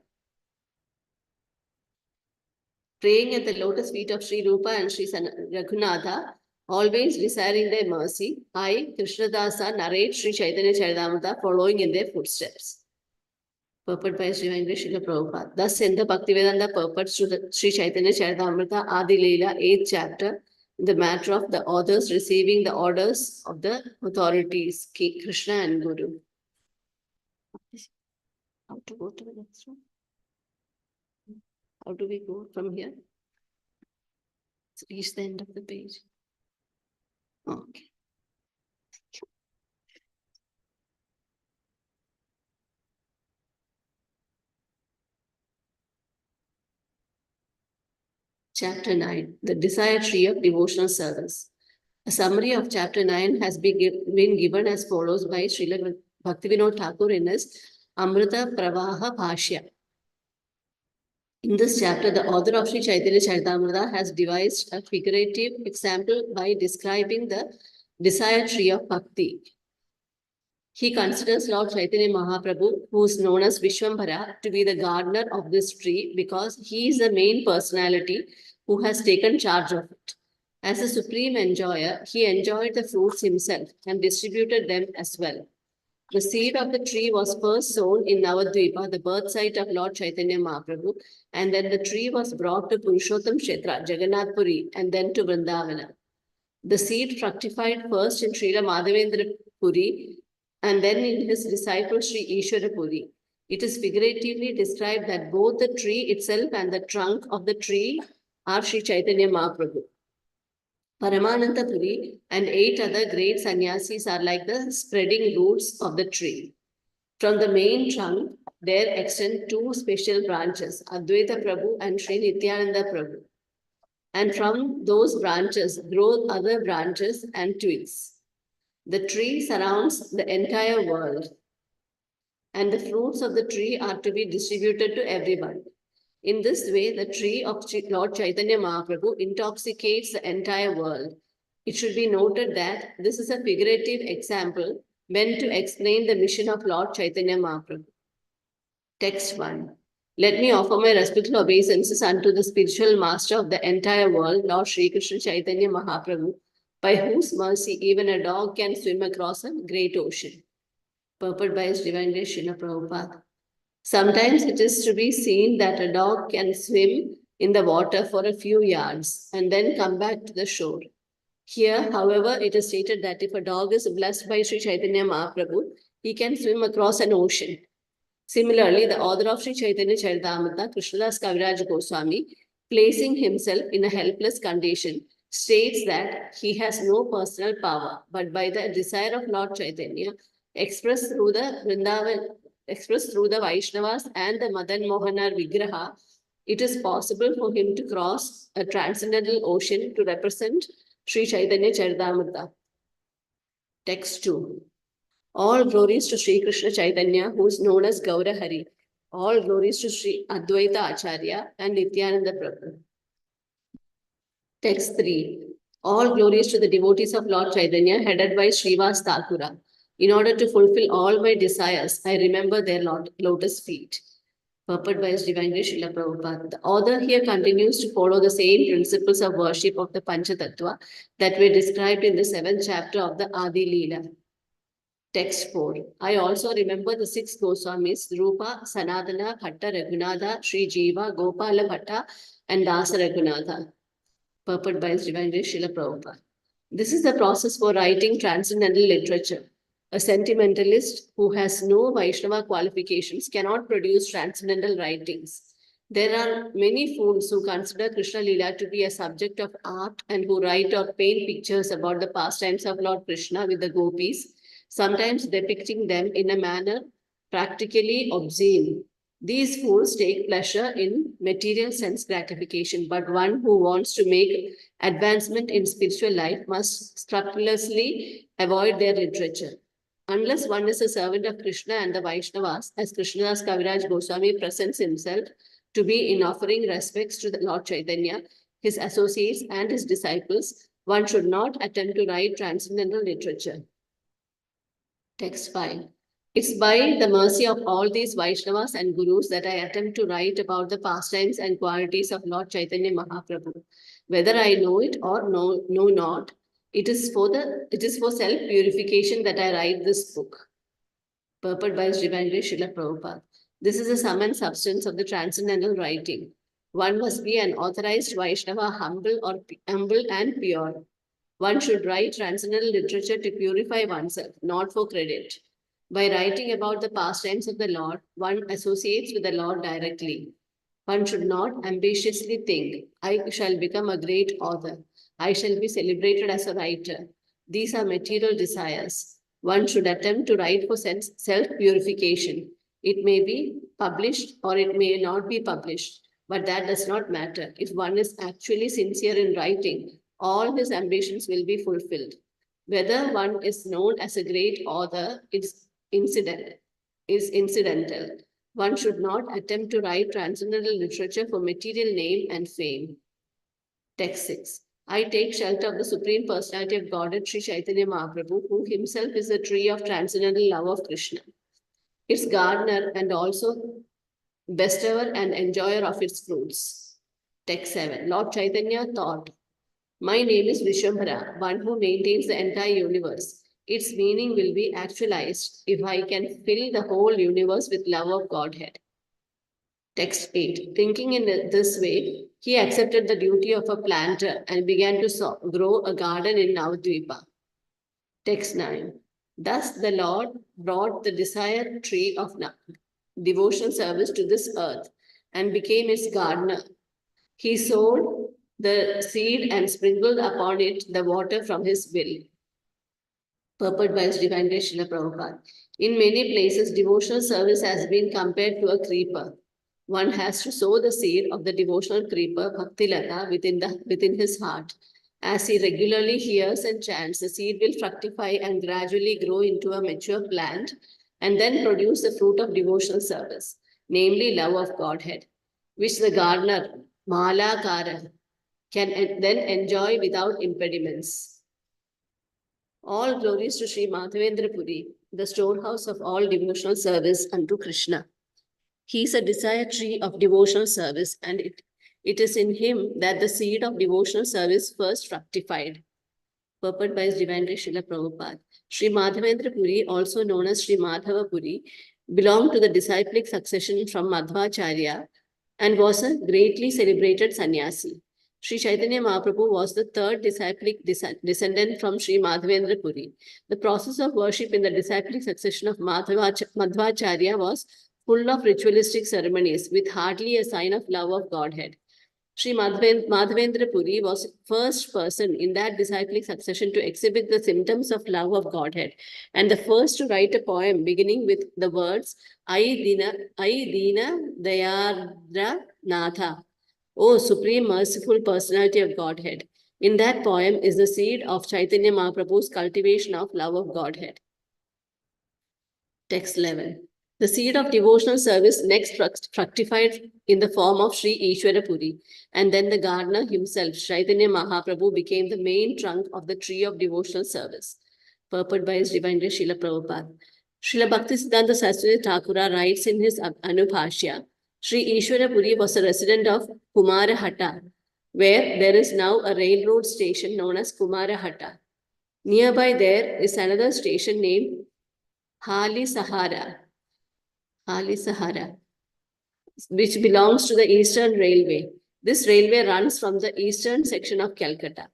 Praying at the lotus feet of Sri Rupa and Sri Raghunatha, always desiring their mercy, I, Krishnadasa, narrate Sri Caitanya Caritamrta following in their footsteps. Purport by His Divine Grace Srila Prabhupada. Thus, in the Bhaktivedanta purports to the Sri Caitanya Caritamrta Adi Lila, 8th chapter, the matter of the authors receiving the orders of the authorities, Krishna and Guru. How to go to the next one? How do we go from here? Let's reach the end of the page. Okay. Chapter 9, the desired tree of devotional service. A summary of chapter 9 has been given as follows by Srila Bhaktivinoda Thakur in his Amrita Pravaha Bhashya. In this chapter, the author of Sri Caitanya Caritamrta has devised a figurative example by describing the desired tree of bhakti. He considers Lord Chaitanya Mahaprabhu, who is known as Vishwambhara, to be the gardener of this tree because he is the main personality who has taken charge of it. As a supreme enjoyer, he enjoyed the fruits himself and distributed them as well. The seed of the tree was first sown in Navadvipa, the birth site of Lord Chaitanya Mahaprabhu, and then the tree was brought to Purushottam Kshetra, Jagannath Puri, and then to Vrindavana. The seed fructified first in Srila Madhavendra Puri, and then in his disciple Sri Ishwara Puri. It is figuratively described that both the tree itself and the trunk of the tree are Sri Chaitanya Mahaprabhu. Paramananda Puri and 8 other great sannyasis are like the spreading roots of the tree. From the main trunk, there extend 2 special branches, Advaita Prabhu and Sri Nityananda Prabhu. And from those branches grow other branches and twigs. The tree surrounds the entire world, and the fruits of the tree are to be distributed to everyone. In this way, the tree of Lord Chaitanya Mahaprabhu intoxicates the entire world. It should be noted that this is a figurative example meant to explain the mission of Lord Chaitanya Mahaprabhu. Text 1. Let me offer my respectful obeisances unto the spiritual master of the entire world, Lord Sri Krishna Chaitanya Mahaprabhu, by whose mercy even a dog can swim across a great ocean. Purport by His Divine Grace Srila Prabhupada. Sometimes it is to be seen that a dog can swim in the water for a few yards and then come back to the shore. Here, however, it is stated that if a dog is blessed by Sri Chaitanya Mahaprabhu, he can swim across an ocean. Similarly, the author of Sri Chaitanya Caritamrta, Krishnadas Kaviraj Goswami, placing himself in a helpless condition, states that he has no personal power, but by the desire of Lord Chaitanya, expressed through the Vaishnavas and the Madan Mohana Vigraha, it is possible for him to cross a transcendental ocean to represent Sri Chaitanya Charitamrta. Text 2. All glories to Sri Krishna Chaitanya, who is known as Gaura Hari. All glories to Sri Advaita Acharya and Nityananda Prabhu. Text 3. All glories to the devotees of Lord Chaitanya, headed by Srivas Thakura. In order to fulfill all my desires, I remember their lotus feet. Purport by His Divine Grace Srila Prabhupada. The author here continues to follow the same principles of worship of the Panchatattva that were described in the 7th chapter of the Adi Lila. Text 4. I also remember the 6 Goswamis, Rupa, Sanatana, Bhatta Raghunatha, Sri Jiva, Gopala Bhatta, and Dasa Raghunatha. Purport by His Divine Grace Srila Prabhupada. This is the process for writing transcendental literature. A sentimentalist who has no Vaishnava qualifications cannot produce transcendental writings. There are many fools who consider Krishna Lila to be a subject of art and who write or paint pictures about the pastimes of Lord Krishna with the gopis, sometimes depicting them in a manner practically obscene. These fools take pleasure in material sense gratification, but one who wants to make advancement in spiritual life must scrupulously avoid their literature. Unless one is a servant of Krishna and the Vaishnavas, as Krishnadas Kaviraj Goswami presents himself to be in offering respects to the Lord Chaitanya, his associates and his disciples, one should not attempt to write transcendental literature. Text 5. It's by the mercy of all these Vaishnavas and Gurus that I attempt to write about the pastimes and qualities of Lord Chaitanya Mahaprabhu. Whether I know it or know not, it is for self-purification that I write this book. Purport by His Divine Grace Srila Prabhupada. This is the sum and substance of the transcendental writing. One must be an authorized Vaishnava, humble and pure. One should write transcendental literature to purify oneself, not for credit. By writing about the pastimes of the Lord, one associates with the Lord directly. One should not ambitiously think, I shall become a great author. I shall be celebrated as a writer. These are material desires. One should attempt to write for self-purification. It may be published or it may not be published, but that does not matter. If one is actually sincere in writing, all his ambitions will be fulfilled. Whether one is known as a great author is incidental. One should not attempt to write transcendental literature for material name and fame. Text 6. I take shelter of the Supreme Personality of Godhead, Sri Chaitanya Mahaprabhu, who himself is the tree of transcendental love of Krishna, its gardener and also bestower and enjoyer of its fruits. Text 7. Lord Chaitanya thought, my name is Vishwambhara, one who maintains the entire universe. Its meaning will be actualized if I can fill the whole universe with love of Godhead. Text 8. Thinking in this way, he accepted the duty of a planter and began to grow a garden in Navadvipa. Text 9. Thus the Lord brought the desired tree of devotional service to this earth and became its gardener. He sowed the seed and sprinkled upon it the water from his will. Purport by His Divine Grace Srila Prabhupada. In many places, devotional service has been compared to a creeper. One has to sow the seed of the devotional creeper, Bhaktilata, within his heart. As he regularly hears and chants, the seed will fructify and gradually grow into a mature plant and then produce the fruit of devotional service, namely love of Godhead, which the gardener, Malakara, can then enjoy without impediments. All glories to Sri Madhavendra Puri, the storehouse of all devotional service unto Krishna. He is a desire tree of devotional service, and it is in him that the seed of devotional service first fructified. Purport by His Divine Grace Srila Prabhupada. Sri Madhavendra Puri, also known as Sri Madhava Puri, belonged to the disciplic succession from Madhvacharya and was a greatly celebrated sannyasi. Sri Chaitanya Mahaprabhu was the third disciplic descendant from Sri Madhavendra Puri. The process of worship in the disciplic succession of Madhvacharya was full of ritualistic ceremonies with hardly a sign of love of Godhead. Sri Madhavendra Puri was the first person in that disciplic succession to exhibit the symptoms of love of Godhead, and the first to write a poem beginning with the words, I Dina Dayadra Natha, O Supreme Merciful Personality of Godhead. In that poem is the seed of Chaitanya Mahaprabhu's cultivation of love of Godhead. Text 11. The seed of devotional service next fructified in the form of Sri Ishwara Puri, and then the gardener himself, Chaitanya Mahaprabhu, became the main trunk of the tree of devotional service. Purport by His Divine Grace Srila Prabhupada. Srila Bhaktisiddhanta Saraswati Thakura writes in his Anubhashya, Sri Ishwara Puri was a resident of Kumarahatta, where there is now a railroad station known as Kumarahatta. Nearby there is another station named Hali Sahara, which belongs to the Eastern Railway. This railway runs from the eastern section of Calcutta.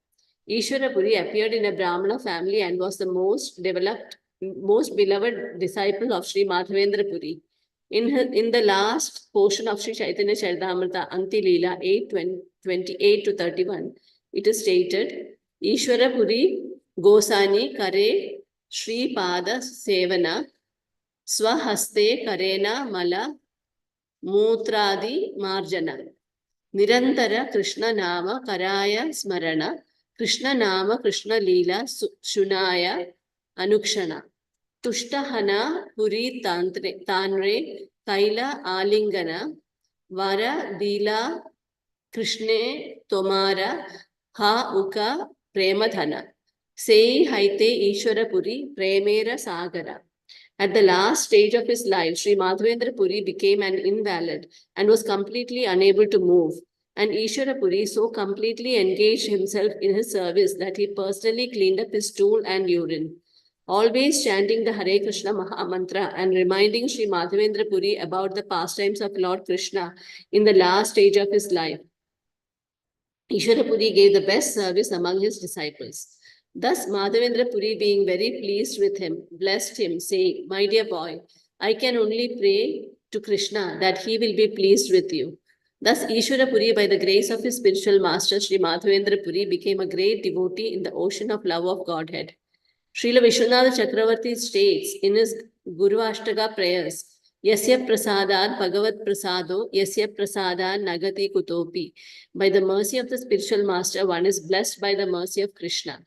Ishwara Puri appeared in a Brahmana family and was the most beloved disciple of Sri Madhavendra Puri. In the last portion of Sri Chaitanya Caritamrta, Anti Lila 8:28 to 31, it is stated, Ishwara Puri Gosani Kare Sri Pada Sevana Swahaste Karena Mala Mutradi Marjana Nirantara Krishna Nama Karaya Smarana Krishna Nama Krishna Lila Shunaya Anukshana Tushtahana Puri Tanre Kaila Alingana Vara Dila Krishne Tomara Ha Uka Premadhana Sei Haite Ishwara Puri Premera Sagara. At the last stage of his life, Sri Madhavendra Puri became an invalid and was completely unable to move. And Ishwara Puri so completely engaged himself in his service that he personally cleaned up his stool and urine. Always chanting the Hare Krishna Maha Mantra and reminding Sri Madhavendra Puri about the pastimes of Lord Krishna in the last stage of his life, Ishwara Puri gave the best service among his disciples. Thus, Madhavendra Puri, being very pleased with him, blessed him, saying, My dear boy, I can only pray to Krishna that he will be pleased with you. Thus, Ishwara Puri, by the grace of his spiritual master, Sri Madhavendra Puri, became a great devotee in the ocean of love of Godhead. Srila Vishwanath Chakravarti states in his Guru Ashtaka prayers, Yasya prasadan bhagavat prasado, yasya prasadan nagati kutopi. By the mercy of the spiritual master, one is blessed by the mercy of Krishna.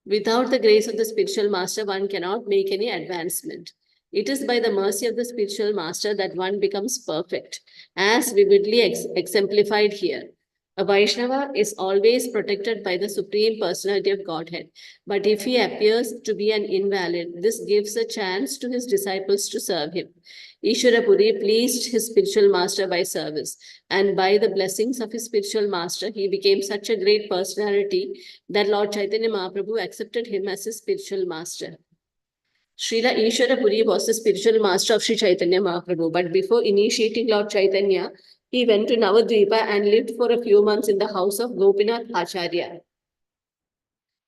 Without the grace of the spiritual master, one cannot make any advancement. It is by the mercy of the spiritual master that one becomes perfect, as vividly exemplified here. A Vaishnava is always protected by the Supreme Personality of Godhead. But if he appears to be an invalid, this gives a chance to his disciples to serve him. Ishwara Puri pleased his spiritual master by service, and by the blessings of his spiritual master, he became such a great personality that Lord Chaitanya Mahaprabhu accepted him as his spiritual master. Srila Ishwara Puri was the spiritual master of Sri Chaitanya Mahaprabhu, but before initiating Lord Chaitanya, he went to Navadvipa and lived for a few months in the house of Gopinath Acharya.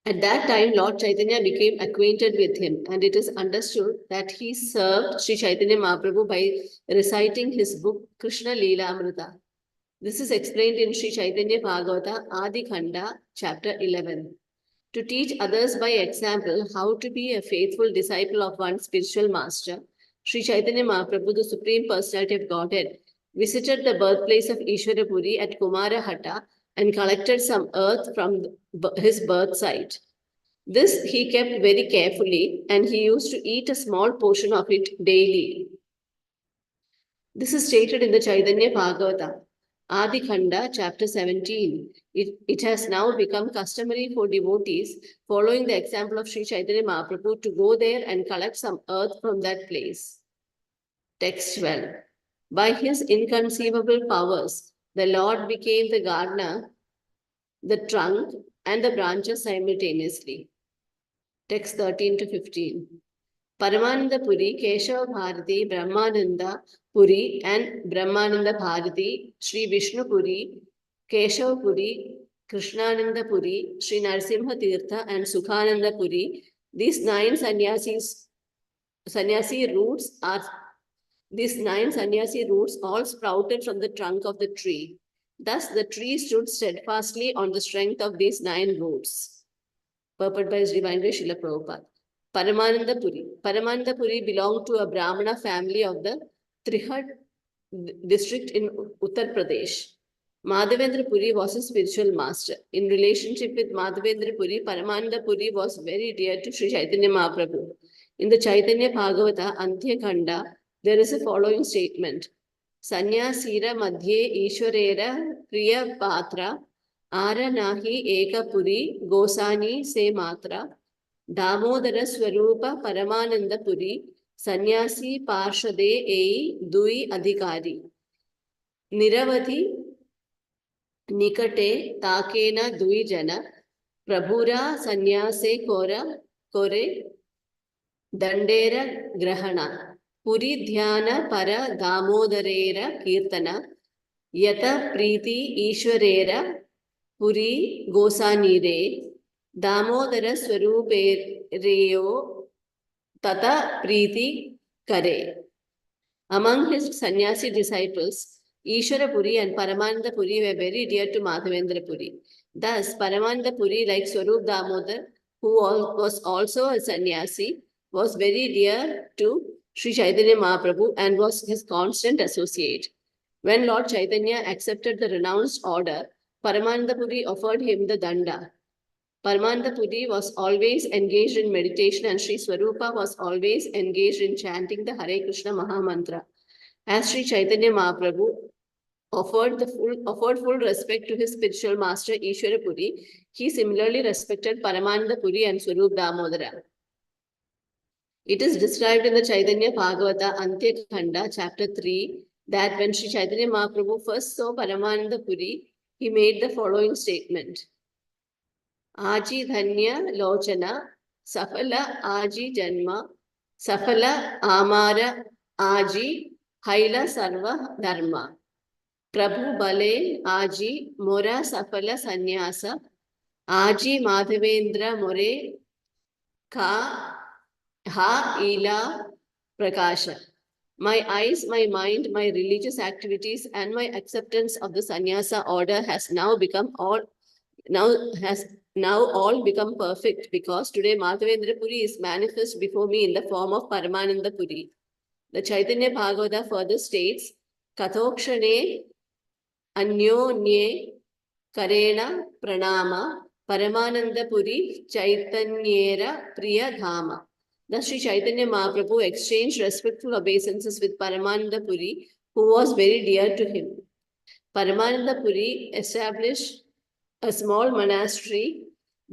At that time, Lord Chaitanya became acquainted with him, and it is understood that he served Sri Chaitanya Mahaprabhu by reciting his book Krishna Lila Amrita. This is explained in Sri Chaitanya Bhagavata Adi Khanda, chapter 11. To teach others by example how to be a faithful disciple of one's spiritual master, Sri Chaitanya Mahaprabhu, the Supreme Personality of Godhead, visited the birthplace of Ishwara Puri at Kumarahatta and collected some earth from his birth site. This he kept very carefully, and he used to eat a small portion of it daily. This is stated in the Chaitanya Bhagavata, Adi Khanda, chapter 17. It has now become customary for devotees, following the example of Sri Chaitanya Mahaprabhu, to go there and collect some earth from that place. Text 12. By his inconceivable powers, the Lord became the gardener, the trunk, and the branches simultaneously. Text 13 to 15. Paramananda Puri, Keshava Bharati, Brahmananda Puri, and Brahmananda Bharati, Sri Vishnu Puri, Keshava Puri, Krishnananda Puri, Sri Narasimha Tirtha, and Sukhananda Puri. These nine sannyasi roots all sprouted from the trunk of the tree. Thus, the tree stood steadfastly on the strength of these nine roots. Purport by His Divine Grace Srila Prabhupada. Paramananda Puri. Paramananda Puri belonged to a Brahmana family of the Trihad district in Uttar Pradesh. Madhavendra Puri was a spiritual master. In relationship with Madhavendra Puri, Paramananda Puri was very dear to Sri Chaitanya Mahaprabhu. In the Caitanya Bhagavata Antya Khanda, there is a following statement. Sanyasira Madhye Ishwarera Priya Patra Ara Nahi Eka Puri Gosani Se Matra Damodara Swarupa Paramananda Puri Sanyasi Parshade Ei Dui Adhikari Niravati Nikate Takena Dui Jana Prabhura Sanyase Kore Dandera Grahana Puri Dhyana Para Damodarera Kirtana Yata Priti Ishwarera Puri Gosanire Damodara Swarupereo Tata Priti Kare. Among his sannyasi disciples, Ishwara Puri and Paramananda Puri were very dear to Madhavendra Puri. Thus, Paramananda Puri, like Swarup Damodar, who was also a sannyasi, was very dear to Sri Chaitanya Mahaprabhu and was his constant associate. When Lord Chaitanya accepted the renounced order, Paramananda Puri offered him the danda. Paramananda Puri was always engaged in meditation and Sri Swarupa was always engaged in chanting the Hare Krishna Mahamantra. As Sri Chaitanya Mahaprabhu offered full respect to his spiritual master Ishwara Puri, he similarly respected Paramananda Puri and Swarup Damodara. It is described in the Caitanya Bhagavata Antya Khanda, chapter 3, that when Sri Chaitanya Mahaprabhu first saw Paramananda Puri, he made the following statement. Aji Dhanya Lochana, Safala Aji Janma, Safala Amara Aji Haila Sarva Dharma. Prabhu Bale Aji Mora Safala Sannyasa, Aji Madhavendra More Ka Ha Ila Prakasha. My eyes, my mind, my religious activities, and my acceptance of the sannyasa order has now all become perfect because today Madhavendra Puri is manifest before me in the form of Paramananda Puri. The Caitanya Bhagavata further states, Kathokshane Anyonye Karena Pranama Paramananda Puri Chaitanyera Priya Dhama. Thus, Sri Chaitanya Mahaprabhu exchanged respectful obeisances with Paramananda Puri, who was very dear to him. Paramananda Puri established a small monastery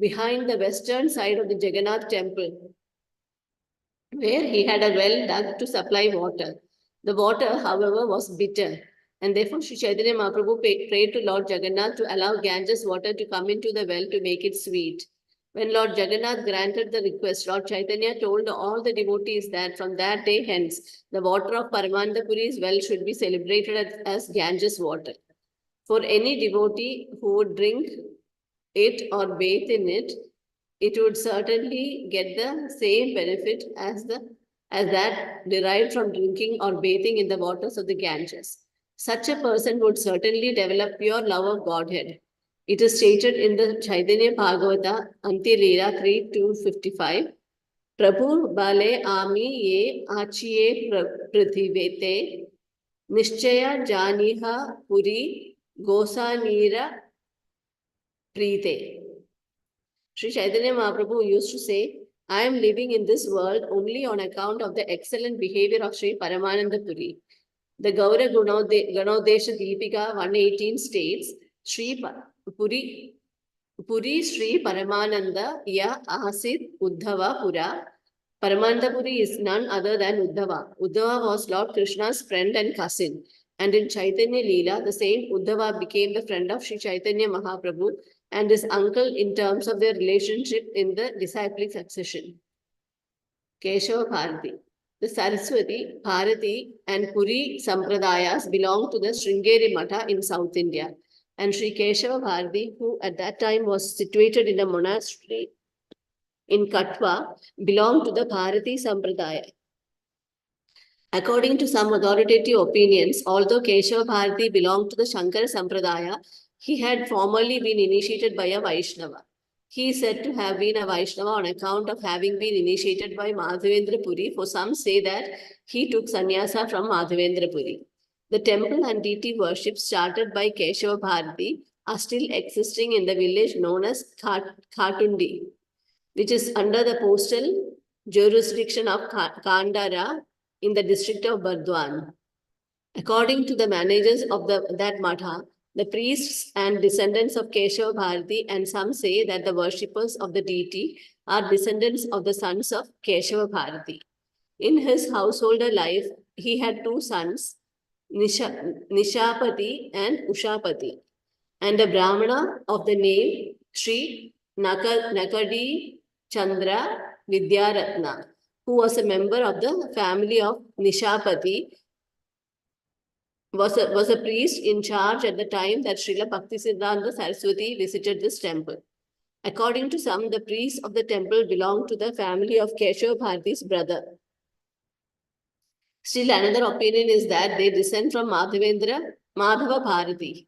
behind the western side of the Jagannath temple, where he had a well dug to supply water. The water, however, was bitter, and therefore Sri Chaitanya Mahaprabhu prayed to Lord Jagannath to allow Ganges water to come into the well to make it sweet. When Lord Jagannath granted the request, Lord Chaitanya told all the devotees that from that day hence, the water of Paramananda Puri's well should be celebrated as Ganges water. For any devotee who would drink it or bathe in it, it would certainly get the same benefit as that derived from drinking or bathing in the waters of the Ganges. Such a person would certainly develop pure love of Godhead. It is stated in the Caitanya Bhagavata Antya Lila 3:255. Prabhu Bale Ami Ye Achiye Prithivete Nishchaya Janiha Puri Gosanira Prite. Sri Chaitanya Mahaprabhu used to say, I am living in this world only on account of the excellent behavior of Sri Paramananda Puri. The Gaura Ganodesha Deepika 118 states, Sri Puri Sri Paramananda Ya Asit Uddhava Pura Paramanandapuri is none other than Uddhava. Uddhava was Lord Krishna's friend and cousin. And in Caitanya Lila, the same Uddhava became the friend of Sri Chaitanya Mahaprabhu and his uncle in terms of their relationship in the disciplic succession. Keshava Bharati. The Saraswati, Bharati, and Puri Sampradayas belong to the Sringeri Matha in South India. And Sri Keshava Bharati, who at that time was situated in a monastery in Katwa, belonged to the Bharati Sampradaya. According to some authoritative opinions, although Keshava Bharati belonged to the Shankara Sampradaya, he had formerly been initiated by a Vaishnava. He is said to have been a Vaishnava on account of having been initiated by Madhavendra Puri, for some say that he took sannyasa from Madhavendra Puri. The temple and deity worship started by Keshava Bharati are still existing in the village known as Khatundi, which is under the postal jurisdiction of Kandara in the district of Bardwan. According to the managers of that matha, the priests and descendants of Keshava Bharati, and some say that the worshippers of the deity are descendants of the sons of Keshava Bharati. In his householder life, he had two sons, Nishapati and Ushapati, and a Brahmana of the name Sri Nakadi Chandra Vidyaratna, who was a member of the family of Nishapati, was a priest in charge at the time that Srila Bhaktisiddhanta Saraswati visited this temple. According to some, the priests of the temple belonged to the family of Keshava Bharati's brother. Still, another opinion is that they descend from Madhava Bharati,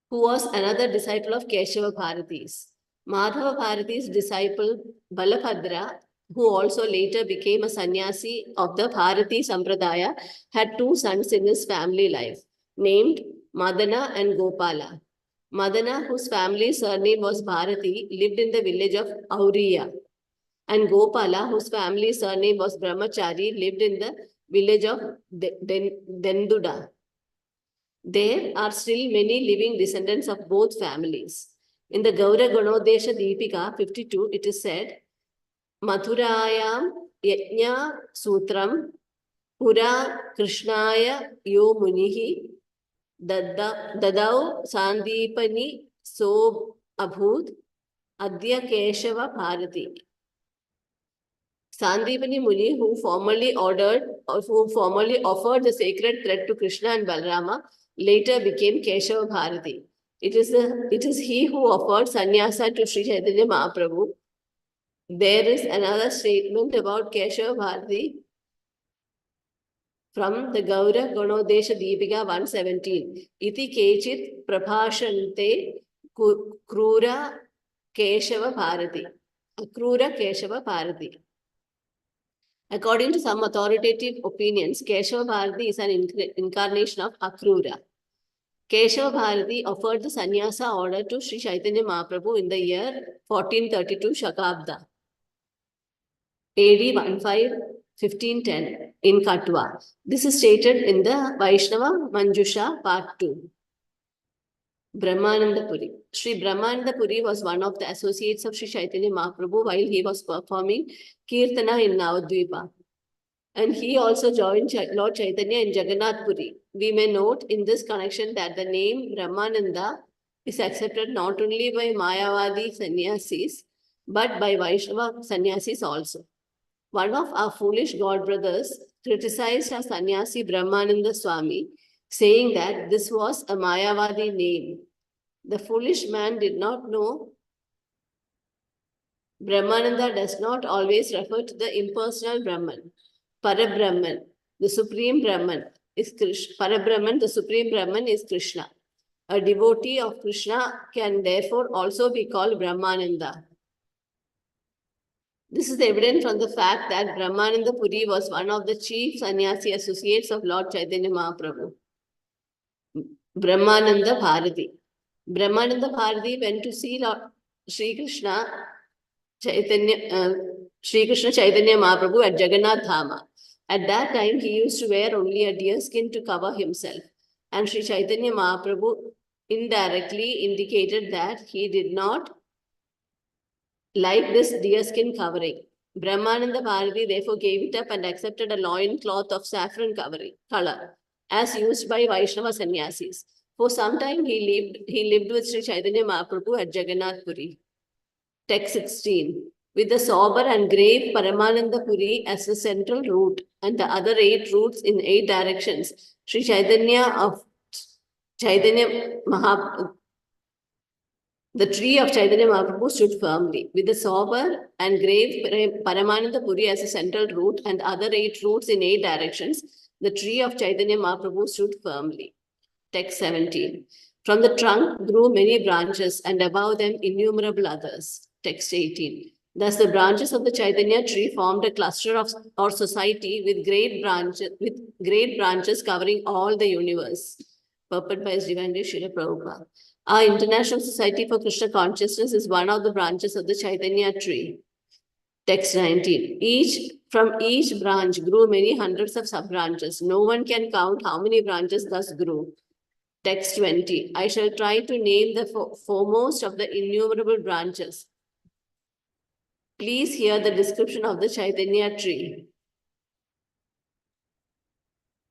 who was another disciple of Keshava Bharati's. Madhava Bharati's disciple Balabhadra, who also later became a sannyasi of the Bharati Sampradaya, had two sons in his family life, named Madana and Gopala. Madana, whose family surname was Bharati, lived in the village of Auriya, and Gopala, whose family surname was Brahmachari, lived in the village of Denduda. There are still many living descendants of both families. In the Gaura Ganodesha Deepika 52, it is said, Mathurayam Yajna Sutram Pura Krishnaya Yo Munihi Dadau Sandipani So Abhut Adya Keshava Bharati. Sandipani Muni, who formerly offered the sacred thread to Krishna and Balarama, later became Keshava Bharati. It is he who offered sannyasa to Sri Chaitanya Mahaprabhu. There is another statement about Keshava Bharati from the Gaura Ganodesha Deepika 117. Iti kechit prabhashante krura Keshava Bharati. Akrura Keshava Bharati. According to some authoritative opinions, Keshava Bharati is an incarnation of Akrura. Keshava Bharati offered the sannyasa order to Sri Chaitanya Mahaprabhu in the year 1432 Shakabda, AD 1510 in Katwa. This is stated in the Vaishnava Manjusha Part 2. Brahmananda Puri. Sri Brahmananda Puri was one of the associates of Sri Chaitanya Mahaprabhu while he was performing Kirtana in Navadvipa. And he also joined Lord Chaitanya in Jagannath Puri. We may note in this connection that the name Brahmananda is accepted not only by Mayavadi sannyasis, but by Vaishnava sannyasis also. One of our foolish god brothers criticized our sannyasi Brahmananda Swami, saying that this was a Mayavadi name. The foolish man did not know Brahmananda does not always refer to the impersonal Brahman. Parabrahman, the Supreme Brahman, is Krishna. Parabrahman, the Supreme Brahman, is Krishna. A devotee of Krishna can therefore also be called Brahmananda. This is evident from the fact that Brahmananda Puri was one of the chief sannyasi associates of Lord Chaitanya Mahaprabhu. Brahmananda Bharati. Brahmananda Bharati went to see Lord Sri Krishna Chaitanya Mahaprabhu at Jagannath Dhama. At that time, he used to wear only a deer skin to cover himself. And Sri Chaitanya Mahaprabhu indirectly indicated that he did not like this deer skin covering. Brahmananda Bharati therefore gave it up and accepted a loin cloth of saffron color as used by Vaishnava sannyasis. For some time he lived with Sri Chaitanya Mahaprabhu at Jagannath Puri. Text 16. With the sober and grave Paramananda Puri as the central route and the other 8 routes in 8 directions, Sri Chaitanya the tree of Chaitanya Mahaprabhu stood firmly. With the sober and grave Paramananda Puri as a central route and other 8 routes in 8 directions, the tree of Chaitanya Mahaprabhu stood firmly. Text 17. From the trunk grew many branches and above them innumerable others. Text 18. Thus the branches of the Chaitanya tree formed a cluster or society with great branches covering all the universe. Purport by His Divine Grace Srila Prabhupada. Our International Society for Krishna Consciousness is one of the branches of the Chaitanya tree. Text 19. From each branch grew many hundreds of sub-branches. No one can count how many branches thus grew. Text 20. I shall try to name the foremost of the innumerable branches. Please hear the description of the Chaitanya tree.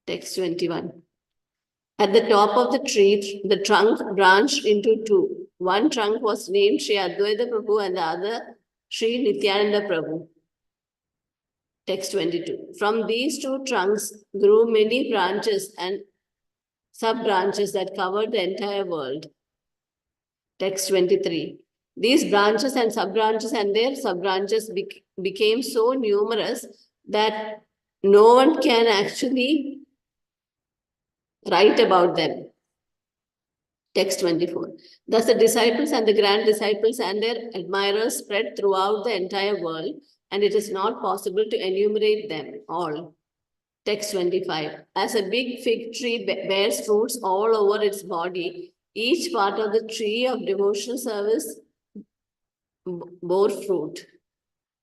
Text 21. At the top of the tree, the trunk branched into 2. One trunk was named Sri Advaita Prabhu and the other Sri Nityananda Prabhu. Text 22. From these 2 trunks grew many branches and sub-branches that covered the entire world. Text 23. These branches and sub-branches and their sub-branches became so numerous that no one can actually write about them. Text 24. Thus the disciples and the grand disciples and their admirers spread throughout the entire world, and it is not possible to enumerate them all. Text 25. As a big fig tree bears fruits all over its body, each part of the tree of devotional service bore fruit.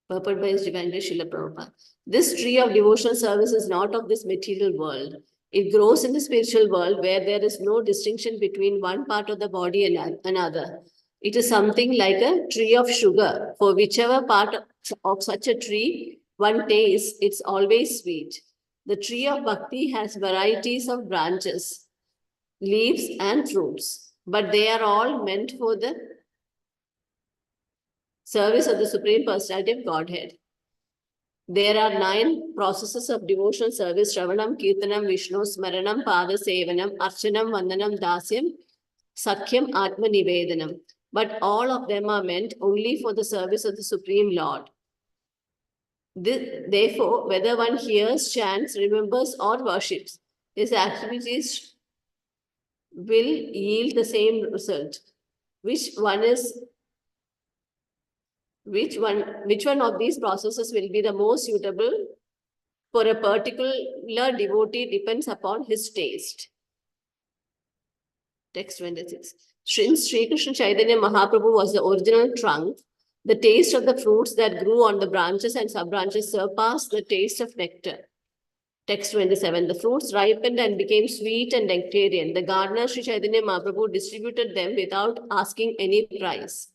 Purport by His Divine Grace Srila Prabhupada. This tree of devotional service is not of this material world. It grows in the spiritual world where there is no distinction between one part of the body and another. It is something like a tree of sugar. For whichever part of such a tree one tastes, it's always sweet. The tree of bhakti has varieties of branches, leaves, and fruits, but they are all meant for the service of the Supreme Personality of Godhead. There are 9 processes of devotional service: Shravanam, Kirtanam, Vishnu, Smaranam, Pada Sevanam, Archanam, Vandanam, Dasyam, Sakyam, Atma Nivedanam. But all of them are meant only for the service of the Supreme Lord. Therefore, whether one hears, chants, remembers, or worships, his activities will yield the same result. Which one of these processes will be the most suitable for a particular devotee depends upon his taste. Text 26. Since Sri Krishna Chaitanya Mahaprabhu was the original trunk, the taste of the fruits that grew on the branches and sub-branches surpassed the taste of nectar. Text 27. The fruits ripened and became sweet and nectarian. The gardener Sri Chaitanya Mahaprabhu distributed them without asking any price.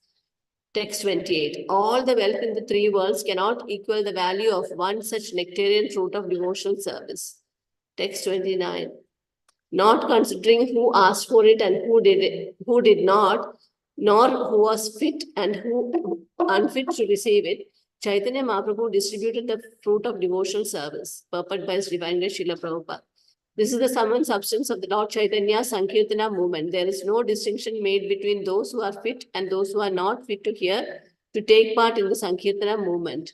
Text 28. All the wealth in the 3 worlds cannot equal the value of one such nectarian fruit of devotional service. Text 29. Not considering who asked for it and who did not, nor who was fit and who unfit to receive it, Chaitanya Mahaprabhu distributed the fruit of devotional service. Purport by His Divine Grace Srila Prabhupada. This is the sum and substance of the Lord Chaitanya's Sankirtana movement. There is no distinction made between those who are fit and those who are not fit to take part in the Sankirtana movement.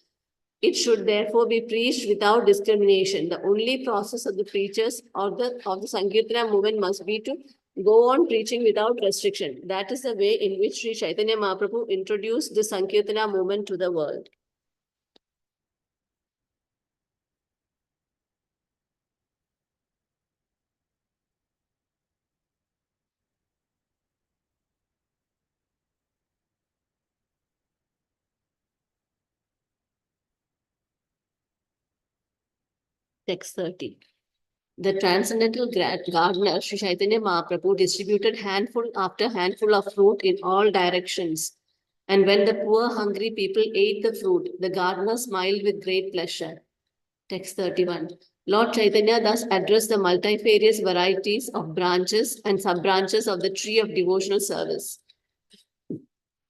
It should therefore be preached without discrimination. The only process of the preachers of the Sankirtana movement must be to go on preaching without restriction. That is the way in which Sri Chaitanya Mahaprabhu introduced the Sankirtana movement to the world. Text 30. The transcendental gardener, Sri Chaitanya Mahaprabhu, distributed handful after handful of fruit in all directions And when the poor, hungry people ate the fruit, the gardener smiled with great pleasure. Text 31. Lord Chaitanya thus addressed the multifarious varieties of branches and sub-branches of the tree of devotional service.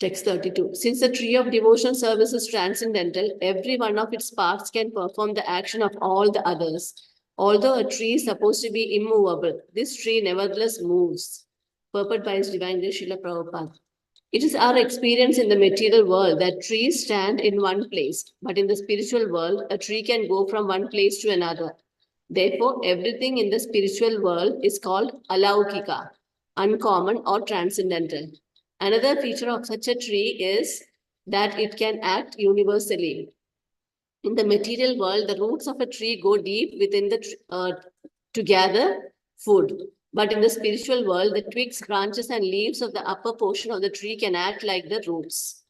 Text 32. Since the tree of devotional service is transcendental, every one of its parts can perform the action of all the others. Although a tree is supposed to be immovable, this tree nevertheless moves. Purport by His Divine Grace Srila Prabhupada. It is our experience in the material world that trees stand in one place, but in the spiritual world, a tree can go from one place to another. Therefore, everything in the spiritual world is called alaukika, uncommon or transcendental. Another feature of such a tree is that it can act universally. In the material world, the roots of a tree go deep within to gather food. But in the spiritual world, the twigs, branches, and leaves of the upper portion of the tree can act like the roots.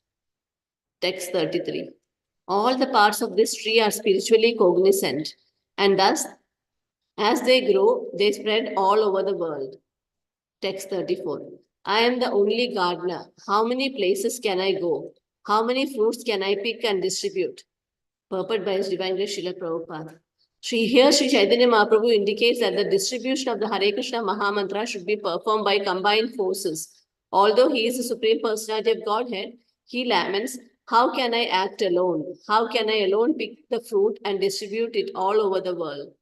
Text 33. All the parts of this tree are spiritually cognizant, and thus, as they grow, they spread all over the world. Text 34. I am the only gardener. How many places can I go? How many fruits can I pick and distribute? Purport by His Divine Grace Srila Prabhupada. Here, Sri Chaitanya Mahaprabhu indicates that the distribution of the Hare Krishna Mahamantra should be performed by combined forces. Although he is the Supreme Personality of Godhead, he laments, how can I act alone? How can I alone pick the fruit and distribute it all over the world?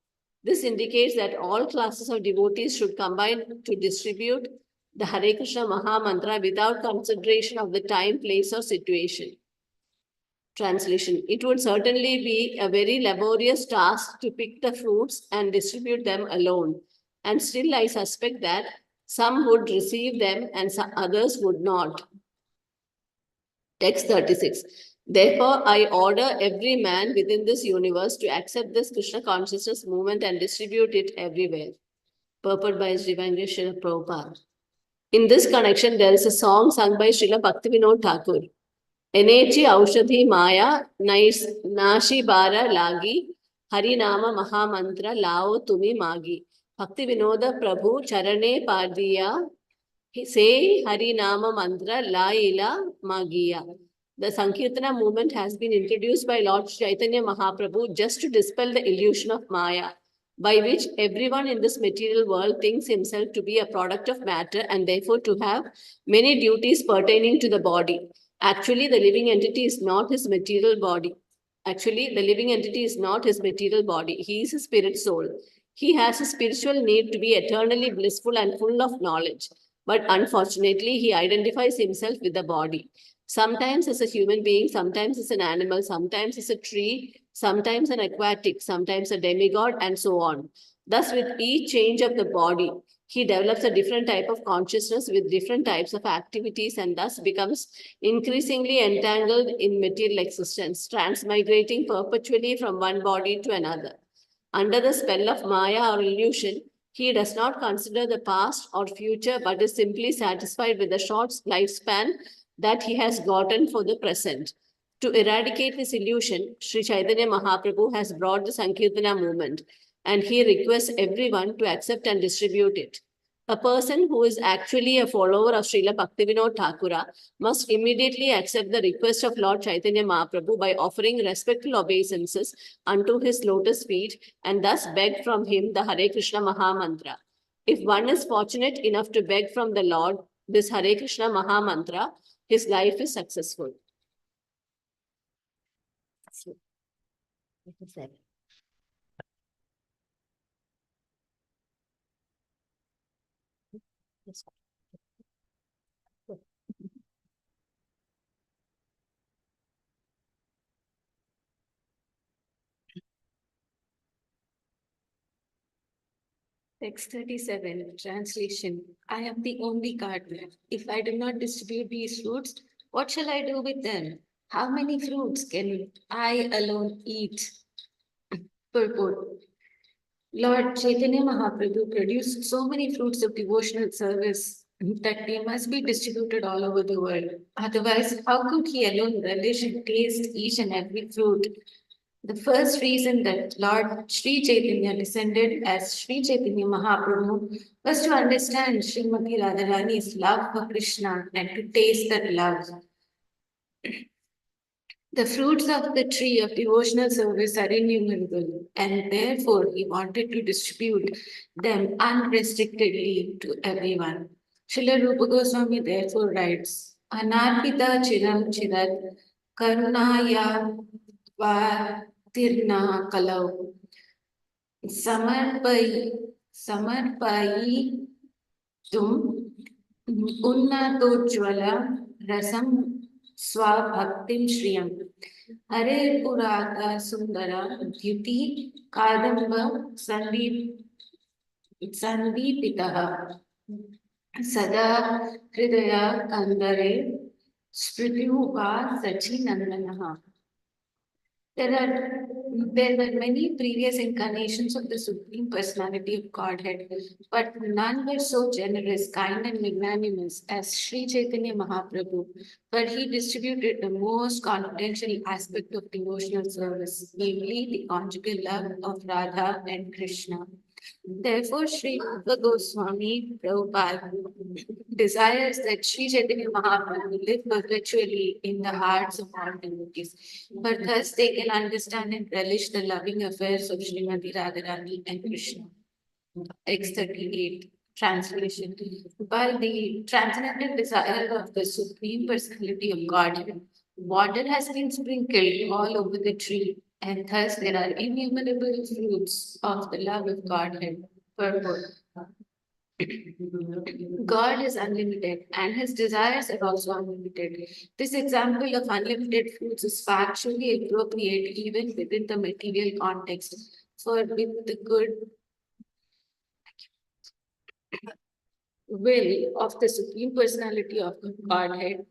This indicates that all classes of devotees should combine to distribute the Hare Krishna Mahamantra without consideration of the time, place, or situation. Translation. It would certainly be a very laborious task to pick the fruits and distribute them alone. And still I suspect that some would receive them and some others would not. Text 36. Therefore, I order every man within this universe to accept this Krishna consciousness movement and distribute it everywhere. Purport by His Divine Grace Srila Prabhupada. In this connection, there is a song sung by Srila Bhaktivinoda Thakur. Enechi Aushadhi Maya Nashi Bara Lagi Harinama Mahamantra Lao Tumi Magi. Bhakti Vinoda Prabhu Charane Pardiya Say Harinama Mantra Laila Magiya. The Sankirtana movement has been introduced by Lord Chaitanya Mahaprabhu just to dispel the illusion of Maya, by which everyone in this material world thinks himself to be a product of matter and therefore to have many duties pertaining to the body. Actually, the living entity is not his material body. Actually, the living entity is not his material body. He is a spirit soul. He has a spiritual need to be eternally blissful and full of knowledge. But unfortunately, he identifies himself with the body. Sometimes as a human being, sometimes as an animal, sometimes as a tree, sometimes an aquatic, sometimes a demigod, and so on. Thus, with each change of the body, he develops a different type of consciousness with different types of activities and thus becomes increasingly entangled in material existence, transmigrating perpetually from one body to another. Under the spell of Maya or illusion, he does not consider the past or future, but is simply satisfied with the short lifespan that he has gotten for the present. To eradicate this illusion, Sri Chaitanya Mahaprabhu has brought the Sankirtana movement, and he requests everyone to accept and distribute it. A person who is actually a follower of Srila Bhaktivinoda Thakura must immediately accept the request of Lord Chaitanya Mahaprabhu by offering respectful obeisances unto his lotus feet and thus beg from him the Hare Krishna Mahamantra. If one is fortunate enough to beg from the Lord this Hare Krishna Mahamantra, his life is successful. Text 37, translation. I am the only gardener. If I do not distribute these fruits, what shall I do with them? How many fruits can I alone eat? Purport. Lord Chaitanya Mahaprabhu produced so many fruits of devotional service that they must be distributed all over the world. Otherwise, how could he alone relish and taste each and every fruit? The first reason that Lord Sri Chaitanya descended as Sri Chaitanya Mahaprabhu was to understand Srimati Radharani's love for Krishna and to taste that love. The fruits of the tree of devotional service are innumerable, and therefore he wanted to distribute them unrestrictedly to everyone. Srila Rupa Goswami therefore writes, Anarpita chiram chirat karunaya vatirna kalau samarpai samarpai tum unnatojjvala rasam swabhaktim shriyam. Hare Purata Sundara Dhyuti Kadamba Sandipitaha Sada Hridaya Kandare Smrityuva Sachi Nandanaha. There were many previous incarnations of the Supreme Personality of Godhead, but none were so generous, kind, and magnanimous as Sri Chaitanya Mahaprabhu. But he distributed the most confidential aspect of devotional service, namely the conjugal love of Radha and Krishna. Therefore, Sri Rupa Goswami Prabhupada desires that Sri Chaitanya Mahaprabhu live perpetually in the hearts of all devotees. For thus they can understand and relish the loving affairs of Srimati Radharani and Krishna. X38 translation. By the transcendental desire of the Supreme Personality of Godhead, water has been sprinkled all over the tree, and thus there are innumerable fruits of the love of Godhead. Purport. God is unlimited and his desires are also unlimited. This example of unlimited fruits is factually appropriate even within the material context. For with the good will of the Supreme Personality of Godhead,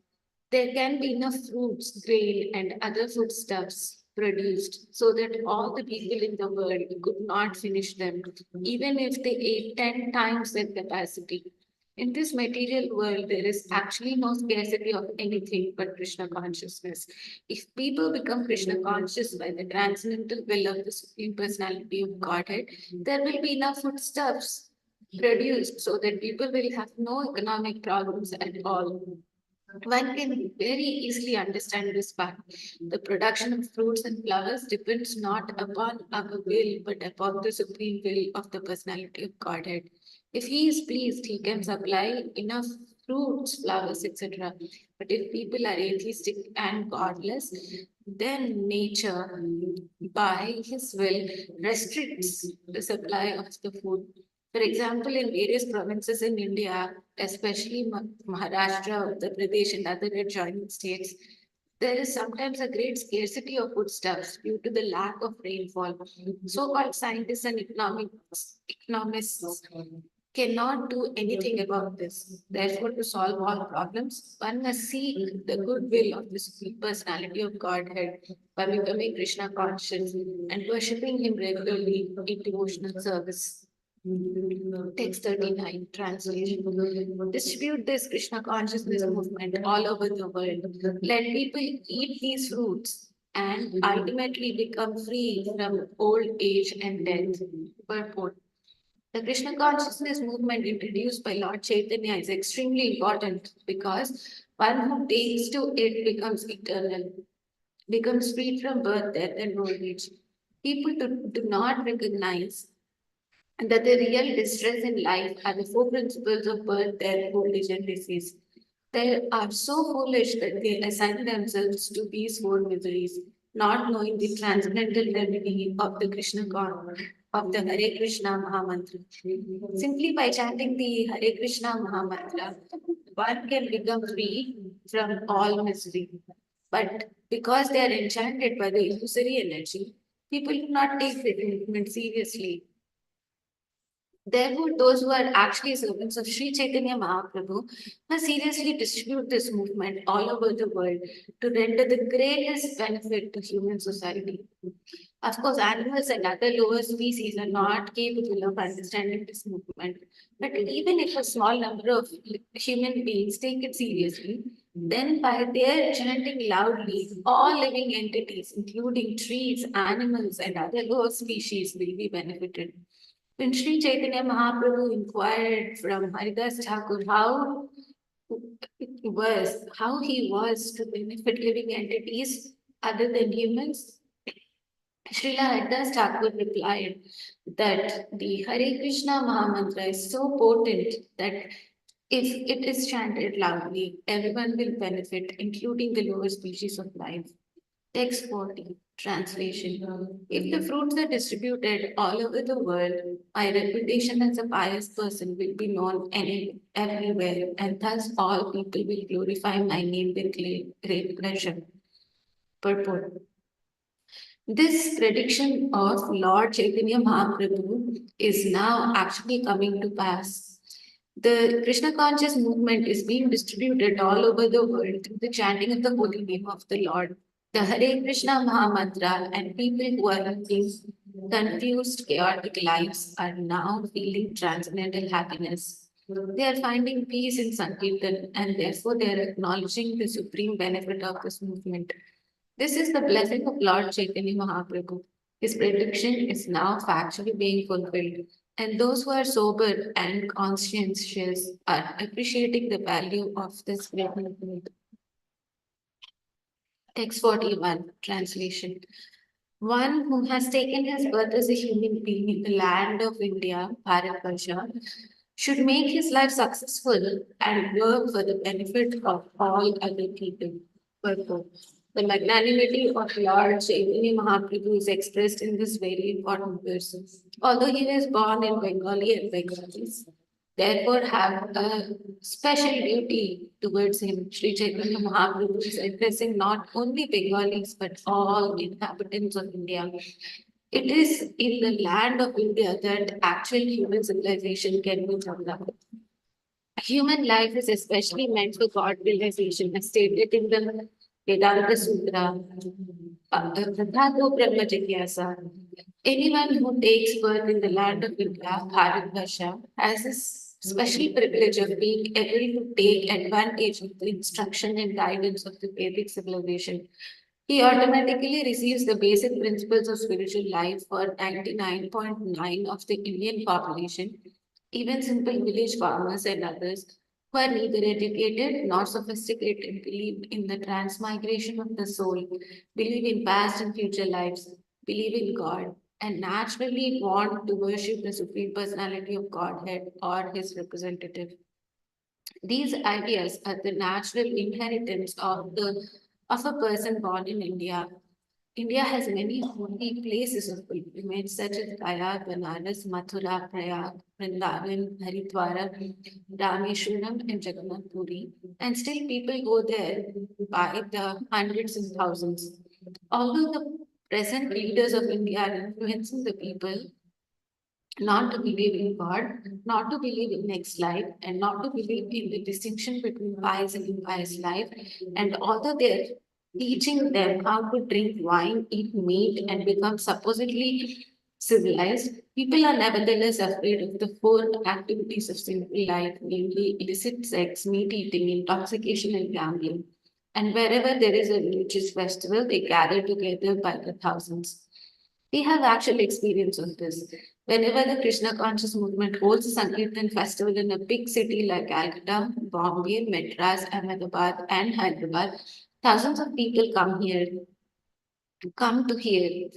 there can be enough fruits, grain, and other foodstuffs produced so that all the people in the world could not finish them, even if they ate 10 times their capacity. In this material world, there is actually no scarcity of anything but Krishna consciousness. If people become Krishna conscious by the transcendental will of the Supreme Personality of Godhead, there will be enough foodstuffs produced so that people will have no economic problems at all. One can very easily understand this fact. The production of fruits and flowers depends not upon our will, but upon the supreme will of the personality of Godhead. If he is pleased, he can supply enough fruits, flowers, etc. But if people are atheistic and godless, then nature, by his will, restricts the supply of the food. For example, in various provinces in India, especially Maharashtra, Uttar Pradesh, and other adjoining states, there is sometimes a great scarcity of foodstuffs due to the lack of rainfall. So-called scientists and economists cannot do anything about this. Therefore, to solve all problems, one must seek the goodwill of the Supreme Personality of Godhead by becoming Krishna conscious and worshipping him regularly in devotional service. Text 39, translation. Distribute this Krishna consciousness movement all over the world. Let people eat these fruits and ultimately become free from old age and death. Purport. The Krishna consciousness movement introduced by Lord Chaitanya is extremely important because one who takes to it becomes eternal, becomes free from birth, death, and old age. People do not recognize that the real distress in life are the four principles of birth, death, old age, and disease. They are so foolish that they assign themselves to these four miseries, not knowing the transcendental remedy of the Krishna God, of the Hare Krishna Mahamantra. Simply by chanting the Hare Krishna Mahamantra, one can become free from all misery. But because they are enchanted by the illusory energy, people do not take the movement seriously. Therefore, those who are actually servants of Sri Chaitanya Mahaprabhu must seriously distribute this movement all over the world to render the greatest benefit to human society. Of course, animals and other lower species are not capable of understanding this movement. But even if a small number of human beings take it seriously, then by their chanting loudly, all living entities, including trees, animals, and other lower species, will be benefited. When Sri Chaitanya Mahaprabhu inquired from Haridas Thakur how was how he was to benefit living entities other than humans, Srila Haddas Thakur replied that the Hare Krishna Mahamantra is so potent that if it is chanted loudly, everyone will benefit, including the lower species of life. Text 40, translation. If the fruits are distributed all over the world, my reputation as a pious person will be known everywhere, and thus all people will glorify my name with great pleasure. Purport. This prediction of Lord Chaitanya Mahaprabhu is now actually coming to pass. The Krishna conscious movement is being distributed all over the world through the chanting of the holy name of the Lord. The Hare Krishna Mahamantra and people who are living confused, chaotic lives are now feeling transcendental happiness. They are finding peace in Sankirtan and therefore they are acknowledging the supreme benefit of this movement. This is the blessing of Lord Chaitanya Mahaprabhu. His prediction is now factually being fulfilled, and those who are sober and conscientious are appreciating the value of this great movement. Text 41, translation. One who has taken his birth as a human being in the land of India, Bharatvarsha, should make his life successful and work for the benefit of all other people. Purport. The magnanimity of Lord Chaitanya Mahaprabhu is expressed in this very important verse. Although he was born in Bengali and Bengalis, therefore have a special duty towards him. Sri Chaitanya Mahaprabhu is addressing not only Bengalis but all inhabitants of India. It is in the land of India that actual human civilization can be developed. Human life is especially meant for God realization, as stated in the Vedanta Sutra, Pradhato Brahma Jigyasa. Anyone who takes birth in the land of India, Bharatvarsha, has this special privilege of being able to take advantage of the instruction and guidance of the Vedic civilization. He automatically receives the basic principles of spiritual life for 99.9 of the Indian population, even simple village farmers and others who are neither educated nor sophisticated believe in the transmigration of the soul, believe in past and future lives, believe in God, and naturally want to worship the Supreme Personality of Godhead or his representative. These ideas are the natural inheritance of a person born in India. India has many holy places of pilgrimage such as Gaya, Banaras, Mathura, Prayag, Vrindavan, Haridwara, Rameshwaram, and Jagannath Puri, and still people go there by the hundreds and thousands. Although the present leaders of India are influencing the people, not to believe in God, not to believe in next life, and not to believe in the distinction between pious and impious life. And although they're teaching them how to drink wine, eat meat, and become supposedly civilized, people are nevertheless afraid of the four activities of sinful life, namely illicit sex, meat eating, intoxication, and gambling. And wherever there is a religious festival, they gather together by the thousands. We have actual experience of this. Whenever the Krishna conscious movement holds a Sankirtan festival in a big city like Calcutta, Bombay, Madras, Ahmedabad, and Hyderabad, thousands of people come to hear.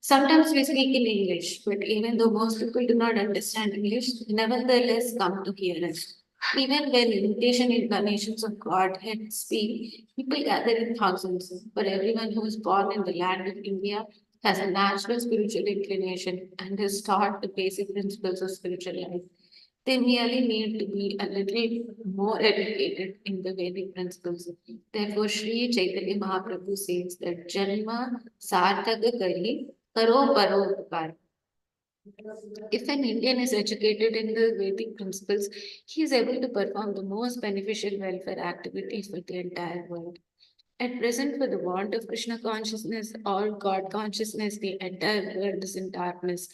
Sometimes we speak in English, but even though most people do not understand English, nevertheless come to hear us. Even when imitation incarnations of Godhead speak, people gather in thousands. For everyone who is born in the land of India has a natural spiritual inclination and is taught the basic principles of spiritual life. They merely need to be a little more educated in the Vedic principles. Therefore, Sri Chaitanya Mahaprabhu says that Janma Sarthaga Kari Karo Paropakar. If an Indian is educated in the Vedic principles, he is able to perform the most beneficial welfare activities for the entire world. At present, for the want of Krishna consciousness or God consciousness, the entire world is in darkness.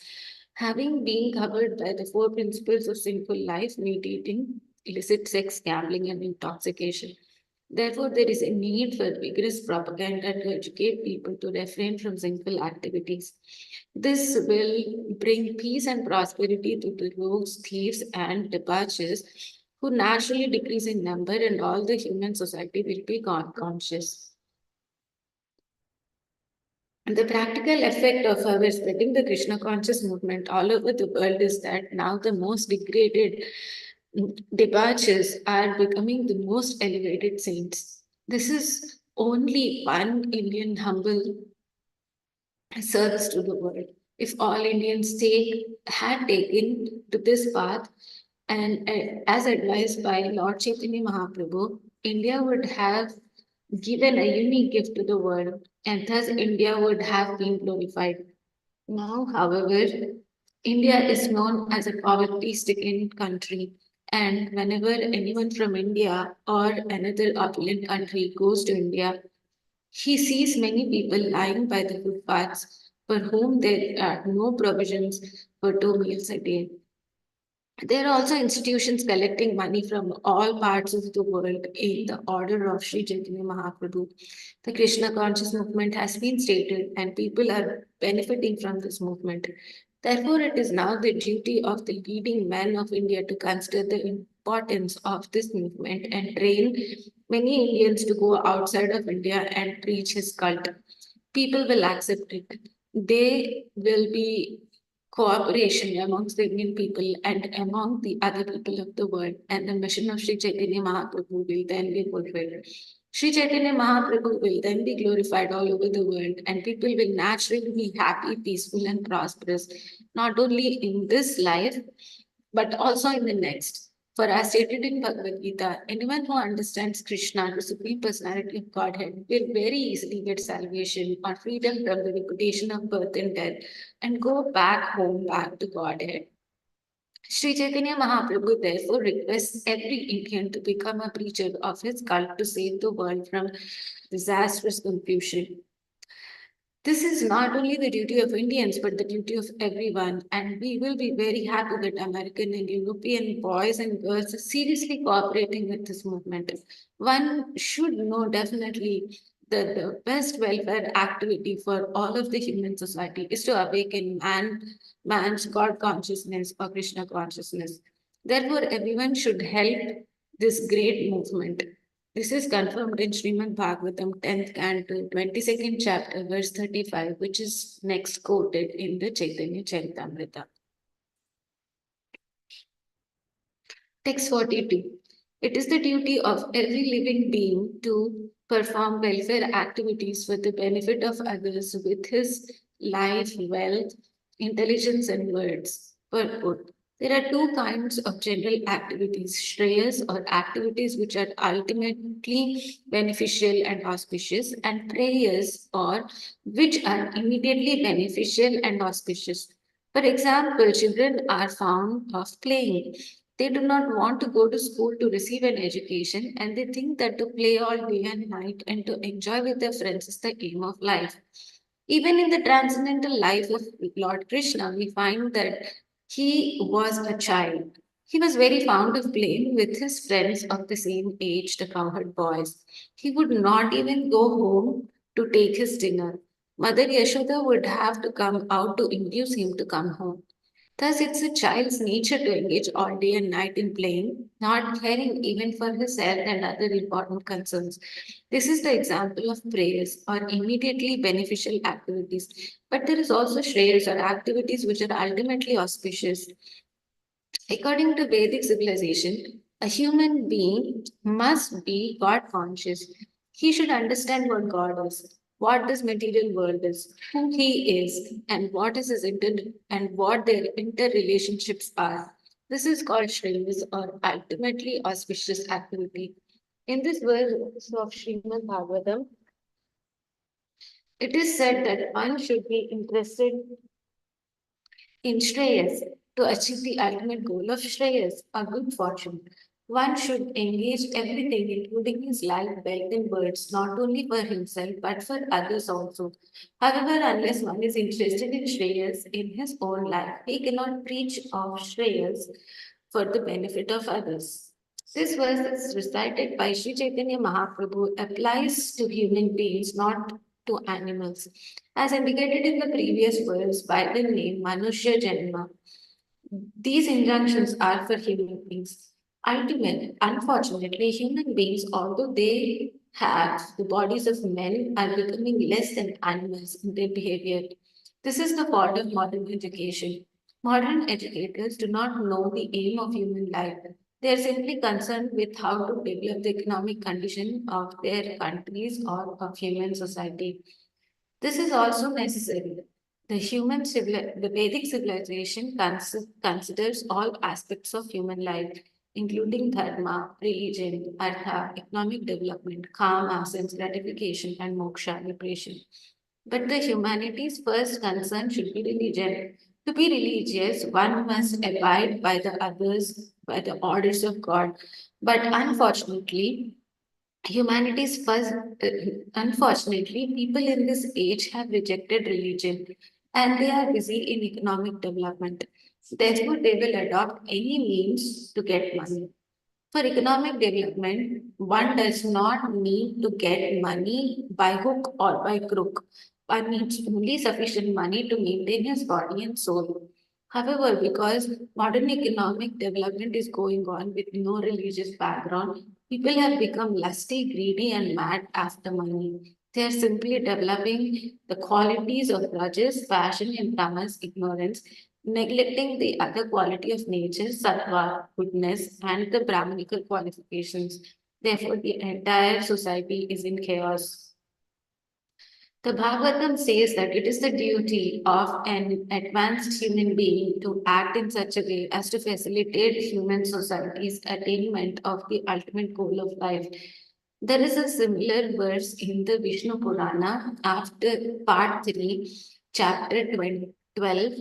Having been covered by the four principles of sinful life, meat eating, illicit sex, gambling, and intoxication. Therefore, there is a need for vigorous propaganda to educate people to refrain from sinful activities. This will bring peace and prosperity to the rogues, thieves, and debauchers who naturally decrease in number, and all the human society will be conscious. And the practical effect of our spreading the Krishna conscious movement all over the world is that now the most degraded debauches are becoming the most elevated saints. This is only one Indian humble service to the world. If all Indians had taken to this path, and as advised by Lord Chaitanya Mahaprabhu, India would have given a unique gift to the world, and thus India would have been glorified. Now, however, India is known as a poverty-stricken country, and whenever anyone from India or another opulent country goes to India, he sees many people lying by the footpaths for whom there are no provisions for 2 meals a day. There are also institutions collecting money from all parts of the world in the order of Sri Chaitanya Mahaprabhu. The Krishna conscious movement has been stated, and people are benefiting from this movement. Therefore, it is now the duty of the leading men of India to consider the importance of this movement and train many Indians to go outside of India and preach his cult. People will accept it. They will be cooperation amongst the Indian people and among the other people of the world, and the mission of Sri Chaitanya Mahaprabhu will then be fulfilled. Sri Chaitanya Mahaprabhu will then be glorified all over the world, and people will naturally be happy, peaceful, and prosperous, not only in this life, but also in the next. For as stated in Bhagavad Gita, anyone who understands Krishna, the Supreme Personality of Godhead, will very easily get salvation or freedom from the reputation of birth and death and go back home, back to Godhead. Sri Chaitanya Mahaprabhu therefore requests every Indian to become a preacher of his cult to save the world from disastrous confusion. This is not only the duty of Indians, but the duty of everyone. And we will be very happy that American and European boys and girls are seriously cooperating with this movement. One should know definitely that the best welfare activity for all of the human society is to awaken man's God consciousness or Krishna consciousness. Therefore, everyone should help this great movement. This is confirmed in Srimad Bhagavatam 10th canto, 22nd chapter, verse 35, which is next quoted in the Chaitanya Charitamrta. Text 42. It is the duty of every living being to perform welfare activities for the benefit of others with his life, wealth, intelligence, and words. Purport. There are two kinds of general activities, shreyas or activities which are ultimately beneficial and auspicious, and prayers or which are immediately beneficial and auspicious. For example, children are fond of playing. They do not want to go to school to receive an education, and they think that to play all day and night and to enjoy with their friends is the aim of life. Even in the transcendental life of Lord Krishna, we find that he was a child. He was very fond of playing with his friends of the same age, the cowherd boys. He would not even go home to take his dinner. Mother Yashoda would have to come out to induce him to come home. Thus, it's a child's nature to engage all day and night in playing, not caring even for his health and other important concerns. This is the example of prayers or immediately beneficial activities. But there is also shreyas or activities which are ultimately auspicious. According to Vedic civilization, a human being must be God conscious. He should understand what God is, what this material world is, who he is, and what is his and what their interrelationships are. This is called Shreyas or ultimately auspicious activity. In this verse of Srimad Bhagavatam, it is said that one should be interested in Shreyas, to achieve the ultimate goal of Shreyas, or good fortune, one should engage everything, including his life, wealth, and words, not only for himself but for others also. However, unless one is interested in Shreyas in his own life, he cannot preach of Shreyas for the benefit of others. This verse is recited by Sri Chaitanya Mahaprabhu applies to human beings, not to animals. As indicated in the previous verse by the name Manushya Janma, these injunctions are for human beings. Unfortunately, human beings, although they have the bodies of men, are becoming less than animals in their behavior. This is the fault of modern education. Modern educators do not know the aim of human life. They are simply concerned with how to develop the economic condition of their countries or of human society. This is also necessary. The Vedic civilization considers all aspects of human life, including dharma, religion, artha, economic development, karma, sense gratification, and moksha, liberation. But the humanity's first concern should be religion. To be religious, one must abide by the others, by the orders of God. But unfortunately, people in this age have rejected religion and they are busy in economic development. Therefore, they will adopt any means to get money. For economic development, one does not need to get money by hook or by crook. One needs only sufficient money to maintain his body and soul. However, because modern economic development is going on with no religious background, people have become lusty, greedy, and mad after money. They are simply developing the qualities of grudges, passion, and tamas, ignorance, neglecting the other quality of nature, sattva, goodness, and the Brahminical qualifications. Therefore, the entire society is in chaos. The Bhagavatam says that it is the duty of an advanced human being to act in such a way as to facilitate human society's attainment of the ultimate goal of life. There is a similar verse in the Vishnu Purana after part 3, chapter 12,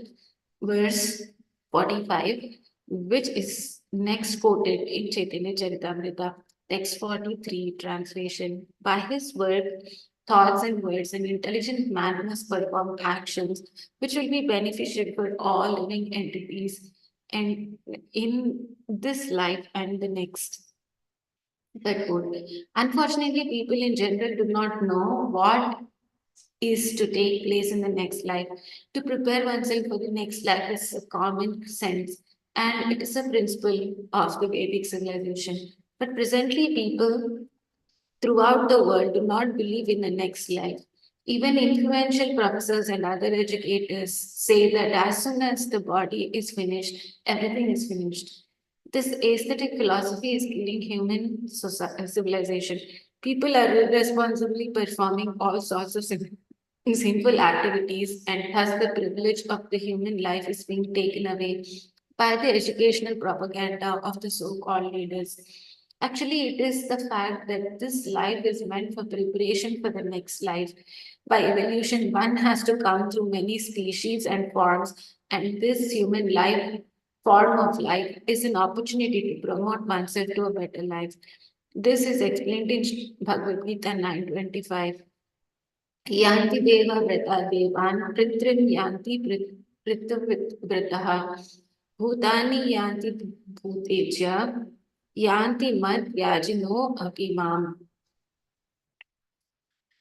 verse 45, which is next quoted in Chaitanya Charitamrta, text 43, translation. By his word, thoughts and words, an intelligent man must perform actions which will be beneficial for all living entities and in this life and the next. That would. Unfortunately, people in general do not know what is to take place in the next life. To prepare oneself for the next life is a common sense and it is a principle of the Vedic civilization. But presently, people throughout the world do not believe in the next life. Even influential professors and other educators say that as soon as the body is finished, everything is finished. This aesthetic philosophy is killing civilization. People are irresponsibly performing all sorts of sinful activities, and thus the privilege of the human life is being taken away by the educational propaganda of the so called leaders. Actually, it is the fact that this life is meant for preparation for the next life. By evolution, one has to come through many species and forms, and this human life, form of life, is an opportunity to promote oneself to a better life. This is explained in Bhagavad Gita 9:25. Yanti deva vrata devan pritrim yanti vritah bhutani yanti bhuteja yanti mad yajino abhimam.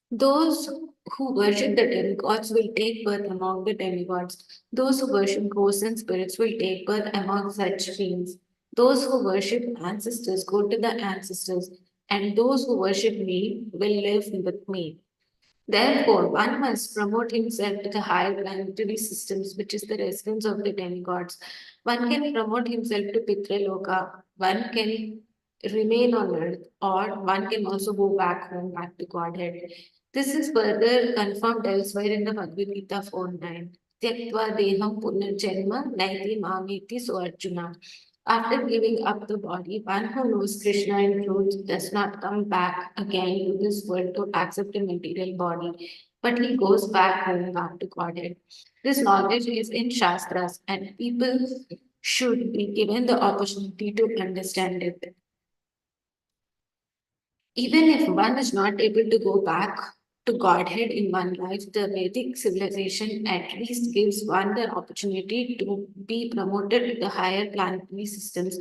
Those who worship the demigods will take birth among the demigods. Those who worship ghosts and spirits will take birth among such beings. Those who worship ancestors go to the ancestors, and those who worship me will live with me. Therefore, one must promote himself to the higher planetary systems, which is the residence of the demigods. One can promote himself to Pitraloka, one can remain on earth, or one can also go back home, back to Godhead. This is further confirmed elsewhere in the Bhagavad Gita 4:9. Tyaktva deham punarjanma naiti mamiti so Arjuna. After giving up the body, one who knows Krishna in truth does not come back again to this world to accept a material body, but he goes back home, back to Godhead. This knowledge is in Shastras, and people should be given the opportunity to understand it. Even if one is not able to go back to Godhead in one life, the Vedic civilization at least gives one the opportunity to be promoted to the higher planetary systems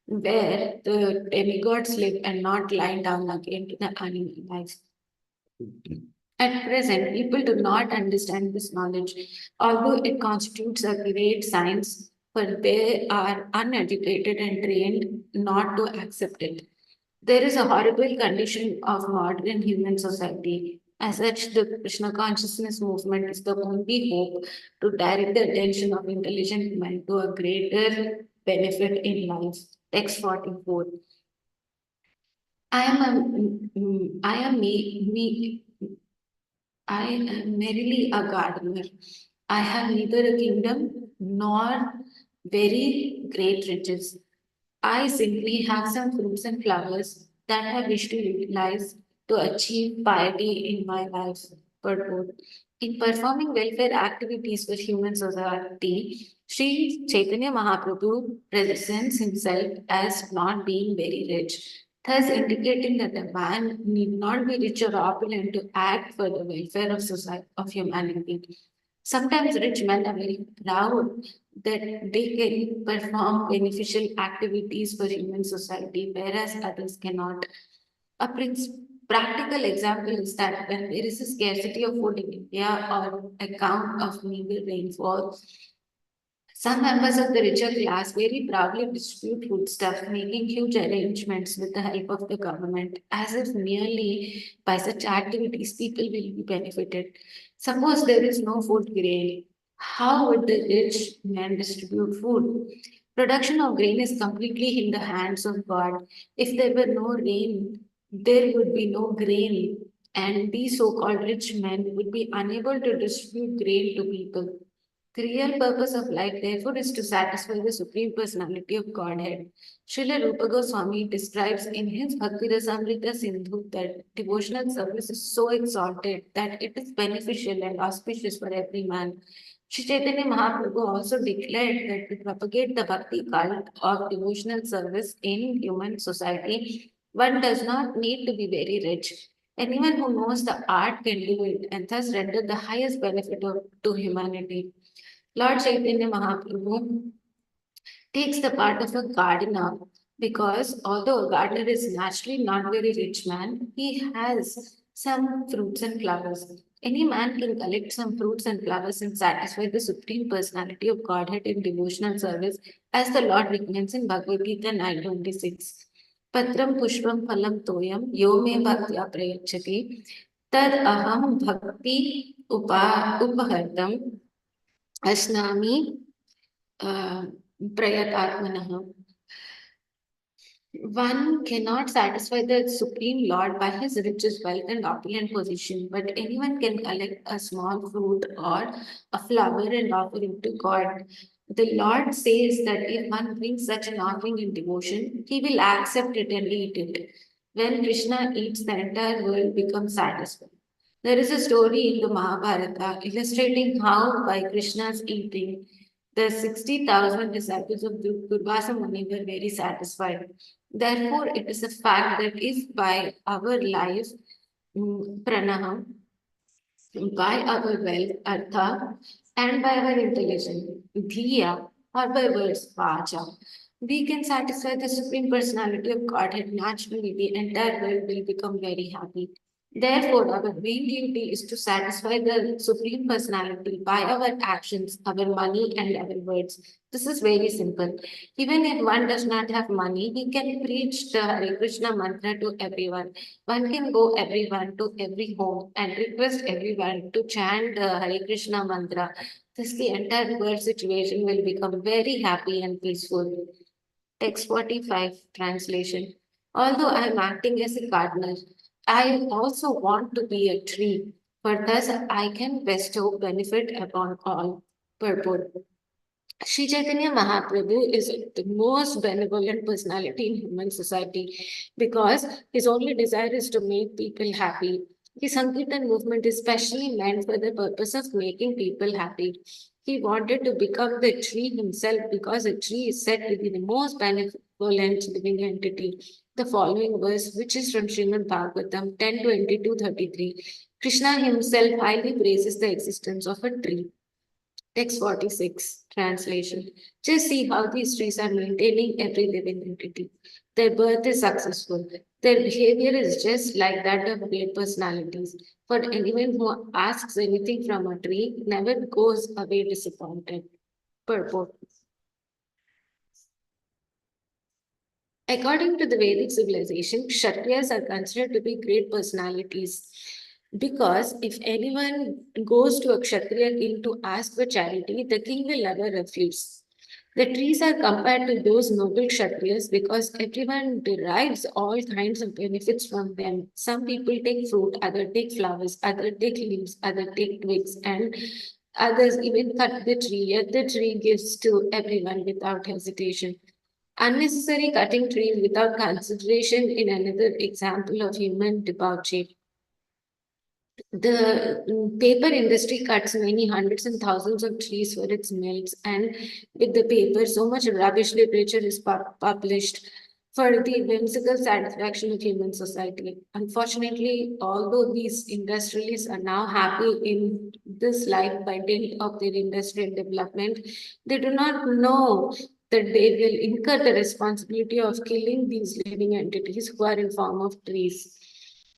where the demigods live and not lying down again to the animal life. At present, people do not understand this knowledge, although it constitutes a great science, but they are uneducated and trained not to accept it. There is a horrible condition of modern human society. As such, the Krishna consciousness movement is the only hope to direct the attention of intelligent mind to a greater benefit in life. Text 44. I am I am merely a gardener. I have neither a kingdom nor very great riches. I simply have some fruits and flowers that I wish to utilize to achieve piety in my life purpose. In performing welfare activities for human society, Sri Chaitanya Mahaprabhu presents himself as not being very rich, thus indicating that a man need not be rich or opulent to act for the welfare of society of humanity. Sometimes rich men are very proud that they can perform beneficial activities for human society, whereas others cannot. A practical example is that when there is a scarcity of food in India or account of meager rainfall, some members of the richer class very proudly distribute foodstuff, making huge arrangements with the help of the government, as if merely by such activities people will be benefited. Suppose there is no food grain, how would the rich men distribute food? Production of grain is completely in the hands of God. If there were no rain, there would be no grain, and these so called rich men would be unable to distribute grain to people. The real purpose of life, therefore, is to satisfy the Supreme Personality of Godhead. Srila Rupa Goswami describes in his Bhakti Rasamrita Sindhu that devotional service is so exalted that it is beneficial and auspicious for every man. Sri Chaitanya Mahaprabhu also declared that to propagate the Bhakti cult of devotional service in human society, one does not need to be very rich. Anyone who knows the art can do it and thus render the highest benefit to humanity. Lord Chaitanya Mahaprabhu takes the part of a gardener because although a gardener is naturally not very rich man, he has some fruits and flowers. Any man can collect some fruits and flowers and satisfy the supreme personality of Godhead in devotional service, as the Lord recommends in Bhagavad Gita 9:26. Patram pushpam phalam toyam yo me bhaktya prayachati tad aham bhakti upahartam asnami prayatatmanah. One cannot satisfy the Supreme Lord by his riches, wealth, and opulent position, but anyone can collect a small fruit or a flower and offer it to God. The Lord says that if one brings such an offering in devotion, he will accept it and eat it. When Krishna eats, the entire world becomes satisfied. There is a story in the Mahabharata illustrating how, by Krishna's eating, the 60,000 disciples of Durvasa Muni were very satisfied. Therefore, it is a fact that if by our life, pranaham, by our wealth, artha, and by our intelligence, dhiya, or by words, vacha, we can satisfy the Supreme Personality of Godhead naturally, the entire world will become very happy. Therefore, our main duty is to satisfy the Supreme Personality by our actions, our money, and our words. This is very simple. Even if one does not have money, he can preach the Hare Krishna mantra to everyone. One can go everyone to every home and request everyone to chant the Hare Krishna mantra. Thus, the entire world situation will become very happy and peaceful. Text 45 translation. Although I am acting as a gardener, I also want to be a tree, for thus I can bestow benefit upon all. Purport. Sri Chaitanya Mahaprabhu is the most benevolent personality in human society because his only desire is to make people happy. His Sankirtan movement is specially meant for the purpose of making people happy. He wanted to become the tree himself because a tree is said to be the most benevolent living entity. The following verse, which is from Srimad Bhagavatam 10:22-33, Krishna himself highly praises the existence of a tree. Text 46, translation. Just see how these trees are maintaining every living entity. Their birth is successful. Their behavior is just like that of great personalities. For anyone who asks anything from a tree never goes away disappointed. Purport. According to the Vedic civilization, Kshatriyas are considered to be great personalities because if anyone goes to a Kshatriya king to ask for charity, the king will never refuse. The trees are compared to those noble Kshatriyas because everyone derives all kinds of benefits from them. Some people take fruit, others take flowers, others take leaves, others take twigs, and others even cut the tree, yet the tree gives to everyone without hesitation. Unnecessary cutting trees without consideration in another example of human debauchery. The paper industry cuts many hundreds and thousands of trees for its mills, and with the paper, so much rubbish literature is published for the whimsical satisfaction of human society. Unfortunately, although these industrialists are now happy in this life by dint of their industrial development, they do not know that they will incur the responsibility of killing these living entities who are in form of trees.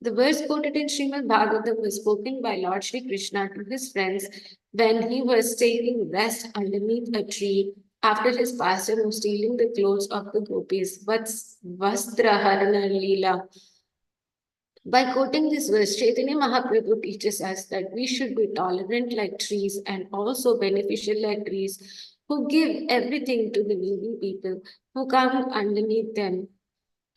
The verse quoted in Srimad Bhagavatam was spoken by Lord Shri Krishna to his friends when he was taking rest underneath a tree after his pastime of stealing the clothes of the gopis. Vastra Harana Lila. By quoting this verse, Chaitanya Mahaprabhu teaches us that we should be tolerant like trees and also beneficial like trees who give everything to the needy people who come underneath them.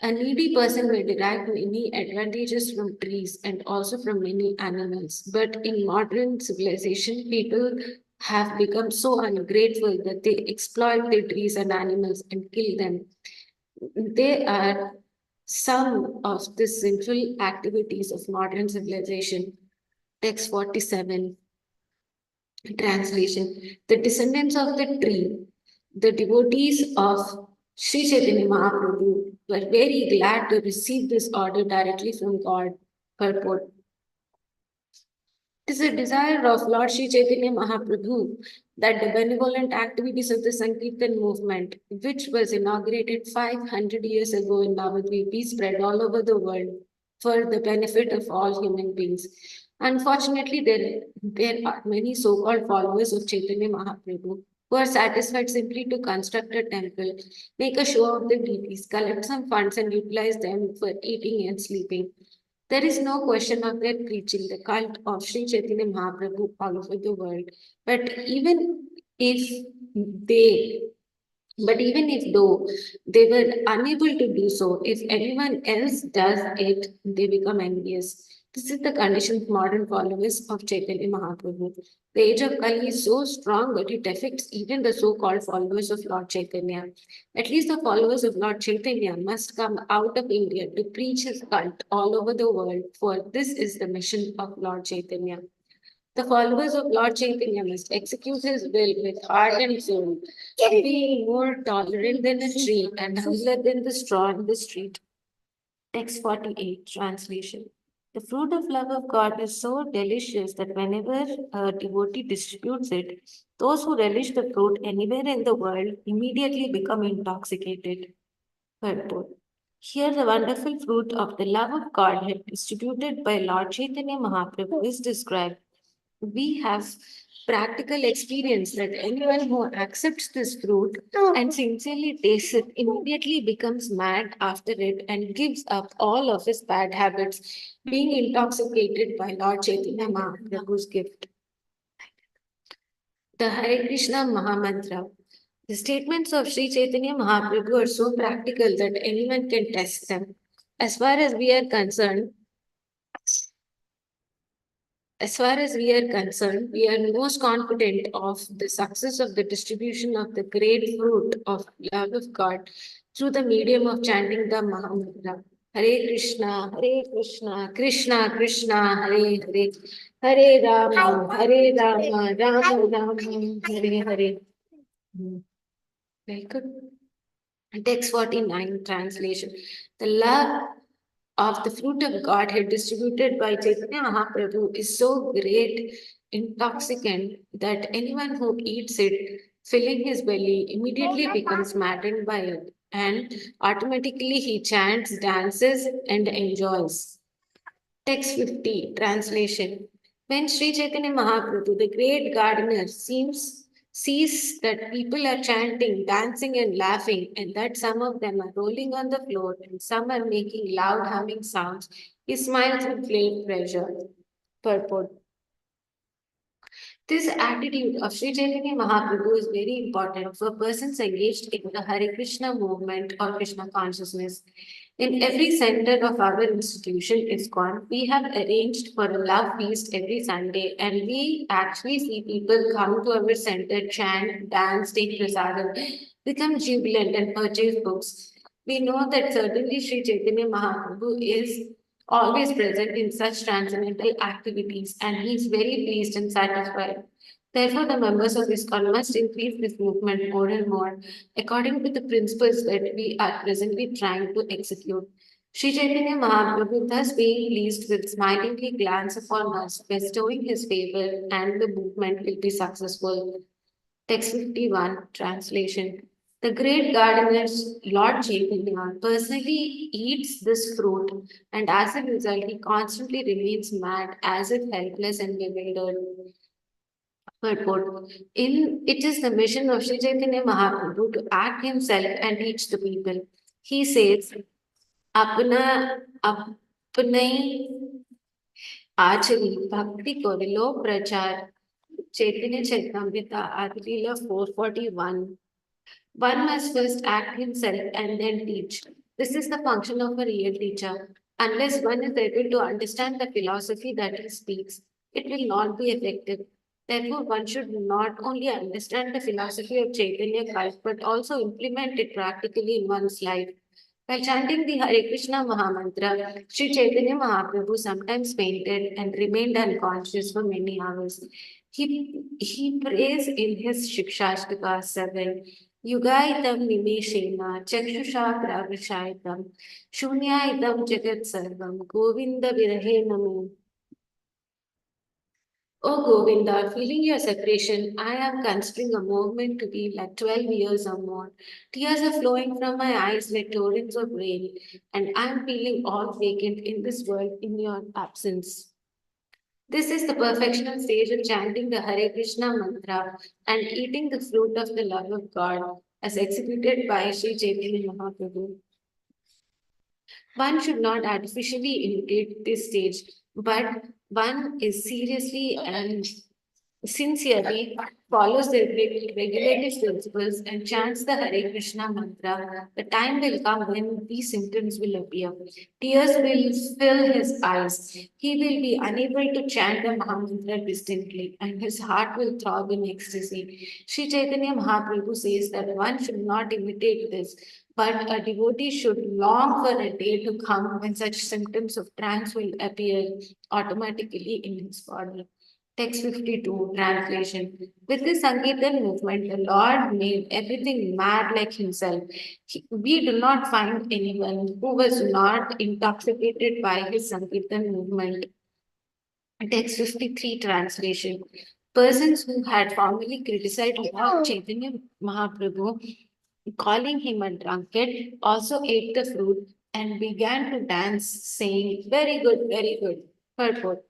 A needy person may derive many advantages from trees and also from many animals. But in modern civilization, people have become so ungrateful that they exploit the trees and animals and kill them. They are some of the sinful activities of modern civilization. Text 47. Translation. The descendants of the tree, the devotees of Sri Chaitanya Mahaprabhu, were very glad to receive this order directly from God. Purport. It is a desire of Lord Sri Chaitanya Mahaprabhu that the benevolent activities of the Sankirtan movement, which was inaugurated 500 years ago in Navadvip, be spread all over the world for the benefit of all human beings. Unfortunately, there are many so-called followers of Chaitanya Mahaprabhu who are satisfied simply to construct a temple, make a show of the deities, collect some funds and utilize them for eating and sleeping. There is no question of their preaching the cult of Sri Chaitanya Mahaprabhu all over the world. But if they even if though they were unable to do so, if anyone else does it, they become envious. This is the condition of modern followers of Chaitanya Mahaprabhu. The age of Kali is so strong that it affects even the so-called followers of Lord Chaitanya. At least the followers of Lord Chaitanya must come out of India to preach his cult all over the world, for this is the mission of Lord Chaitanya. The followers of Lord Chaitanya must execute his will with heart and soul, being more tolerant than a tree and humbler than the straw in the street. Text 48, translation. The fruit of love of God is so delicious that whenever a devotee distributes it, those who relish the fruit anywhere in the world immediately become intoxicated. Purport. Here, the wonderful fruit of the love of Godhead distributed by Lord Chaitanya Mahaprabhu is described. We have practical experience that anyone who accepts this fruit and sincerely tastes it immediately becomes mad after it and gives up all of his bad habits, being intoxicated by Lord Chaitanya Mahaprabhu's gift. The Hare Krishna Mahamantra. The statements of Sri Chaitanya Mahaprabhu are so practical that anyone can test them. As far as we are concerned, As far as we are concerned, we are most confident of the success of the distribution of the great fruit of love of God through the medium of chanting the Mahamantra. Hare Krishna, Krishna Krishna, Hare Hare, Hare Rama, Rama Rama, Hare Hare. Very good. Text 49 translation. The love of the fruit of Godhead distributed by Chaitanya Mahaprabhu is so great, intoxicant, that anyone who eats it, filling his belly, immediately becomes maddened by it, and automatically he chants, dances, and enjoys. Text 50, translation. When Sri Chaitanya Mahaprabhu, the great gardener, seems sees that people are chanting, dancing, and laughing, and that some of them are rolling on the floor and some are making loud humming sounds, he smiles with great pleasure. Purport. This attitude of Sri Chaitanya Mahaprabhu is very important for persons engaged in the Hare Krishna movement or Krishna consciousness. In every center of our institution, ISKCON, we have arranged for a love feast every Sunday, and we actually see people come to our center, chant, dance, take prasadam, become jubilant, and purchase books. We know that certainly Sri Chaitanya Mahaprabhu is always present in such transcendental activities, and he is very pleased and satisfied. Therefore, the members of ISKCON must increase this movement more and more according to the principles that we are presently trying to execute. Sri Chaitanya Mahaprabhu, thus being pleased, will smilingly glance upon us, bestowing his favor, and the movement will be successful. Text 51, translation. The great gardener's Lord Chaitanya personally eats this fruit, and as a result, he constantly remains mad, as if helpless and bewildered. Purport. It is the mission of Sri Chaitanya Mahaprabhu to act himself and teach the people. He says, Apna apnai achari bhakti korilo prachar. Chaitanya Charitamrta Adilila 441. One must first act himself and then teach. This is the function of a real teacher. Unless one is able to understand the philosophy that he speaks, it will not be effective. Therefore, one should not only understand the philosophy of Chaitanya cult, but also implement it practically in one's life. While chanting the Hare Krishna Mahamantra, Sri Chaitanya Mahaprabhu sometimes fainted and remained unconscious for many hours. He prays in his Shikshashtaka 7. Yugaitam nimeshena chakshusha pravashaitam shunyaitam jagat sarvam govinda virahe namo. Oh Govinda, feeling your separation, I am considering a moment to be like 12 years or more. Tears are flowing from my eyes like torrents of rain, and I am feeling all vacant in this world in your absence. This is the perfectional stage of chanting the Hare Krishna mantra and eating the fruit of the love of God as executed by Sri Chaitanya Mahaprabhu. One should not artificially imitate this stage, but one is seriously and sincerely follows the regulative principles and chants the Hare Krishna mantra, the time will come when these symptoms will appear. Tears will fill his eyes. He will be unable to chant the Mahamantra distinctly, and his heart will throb in ecstasy. Sri Chaitanya Mahaprabhu says that one should not imitate this, but a devotee should long for a day to come when such symptoms of trance will appear automatically in his body. Text 52, translation. With this Sankirtan movement, the Lord made everything mad like himself. We do not find anyone who was not intoxicated by his Sankirtan movement. Text 53, translation. Persons who had formerly criticized Lord Chaitanya Mahaprabhu, calling him a drunkard, also ate the fruit and began to dance, saying, Very good, very good. Purport.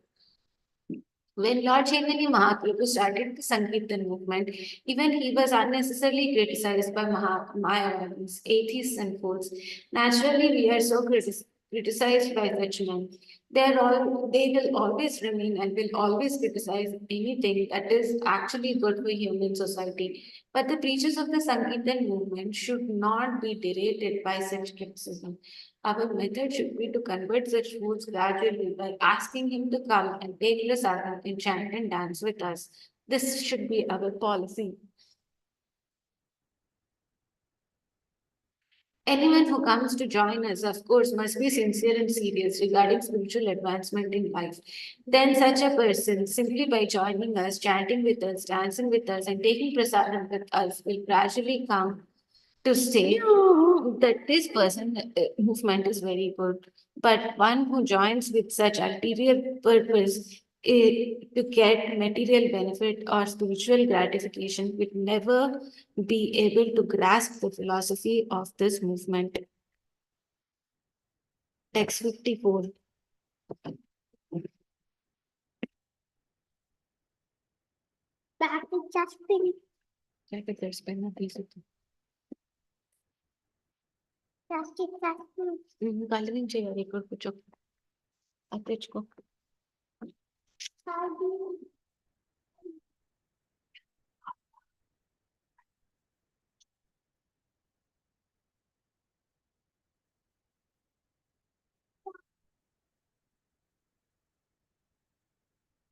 When Lord Chaitanya Mahaprabhu started the Sankirtan movement, even he was unnecessarily criticized by Mayavadis, atheists, and fools. Naturally, we are so criticized by such men. They will always remain and will always criticize anything that is actually good for human society. But the preachers of the Sankirtan movement should not be derated by such criticism. Our method should be to convert such fools gradually by asking him to come and take prasadam and chant and dance with us. This should be our policy. Anyone who comes to join us, of course, must be sincere and serious regarding spiritual advancement in life. Then, such a person, simply by joining us, chanting with us, dancing with us, and taking prasadam with us, will gradually come to say that this person movement is very good, but one who joins with such ulterior purpose to get material benefit or spiritual gratification will never be able to grasp the philosophy of this movement. Text 54. Back to Justin. Colouring చేయాలి ఇక్కడ కూర్చో అది తెచ్చుకో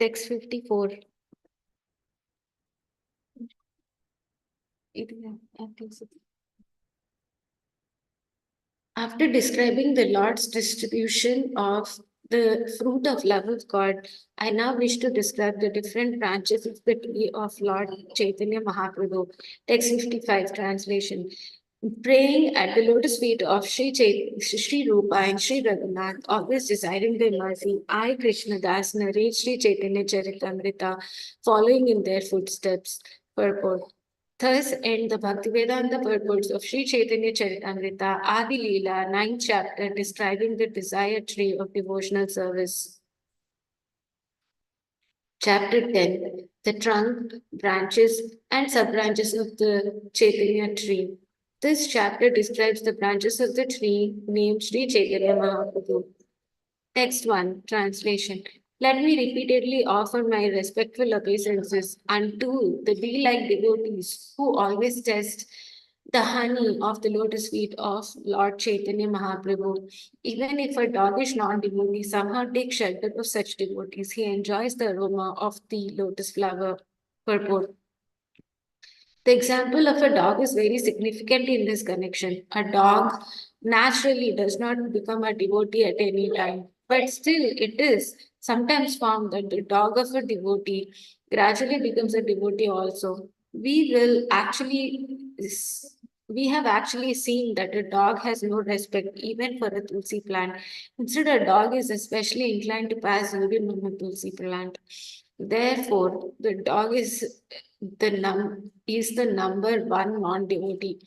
Text 54. After describing the Lord's distribution of the fruit of love of God, I now wish to describe the different branches of the tree of Lord Chaitanya Mahaprabhu. Text 55 translation. Praying at the lotus feet of Sri Rupa and Sri Raghunath, always desiring their mercy, I, Krishna Das, narrate Sri Chaitanya Charitamrta, following in their footsteps. Purport. Thus end the Bhaktivedanta purports of Sri Chaitanya Charitamrita, Adi Lila, 9th chapter, describing the desired tree of devotional service. Chapter 10, the trunk, branches, and sub-branches of the Chaitanya tree. This chapter describes the branches of the tree named Sri Chaitanya Mahaprabhu. Text 1, translation. Let me repeatedly offer my respectful obeisances unto the bee-like devotees who always test the honey of the lotus feet of Lord Chaitanya Mahaprabhu. Even if a doggish non-devotee somehow takes shelter of such devotees, he enjoys the aroma of the lotus flower. Purport. The example of a dog is very significant in this connection. A dog naturally does not become a devotee at any time, but still it is sometimes found that the dog of a devotee gradually becomes a devotee also. We have actually seen that a dog has no respect even for a tulsi plant. Instead, a dog is especially inclined to pass urine on a tulsi plant. Therefore, the dog is the number one non-devotee.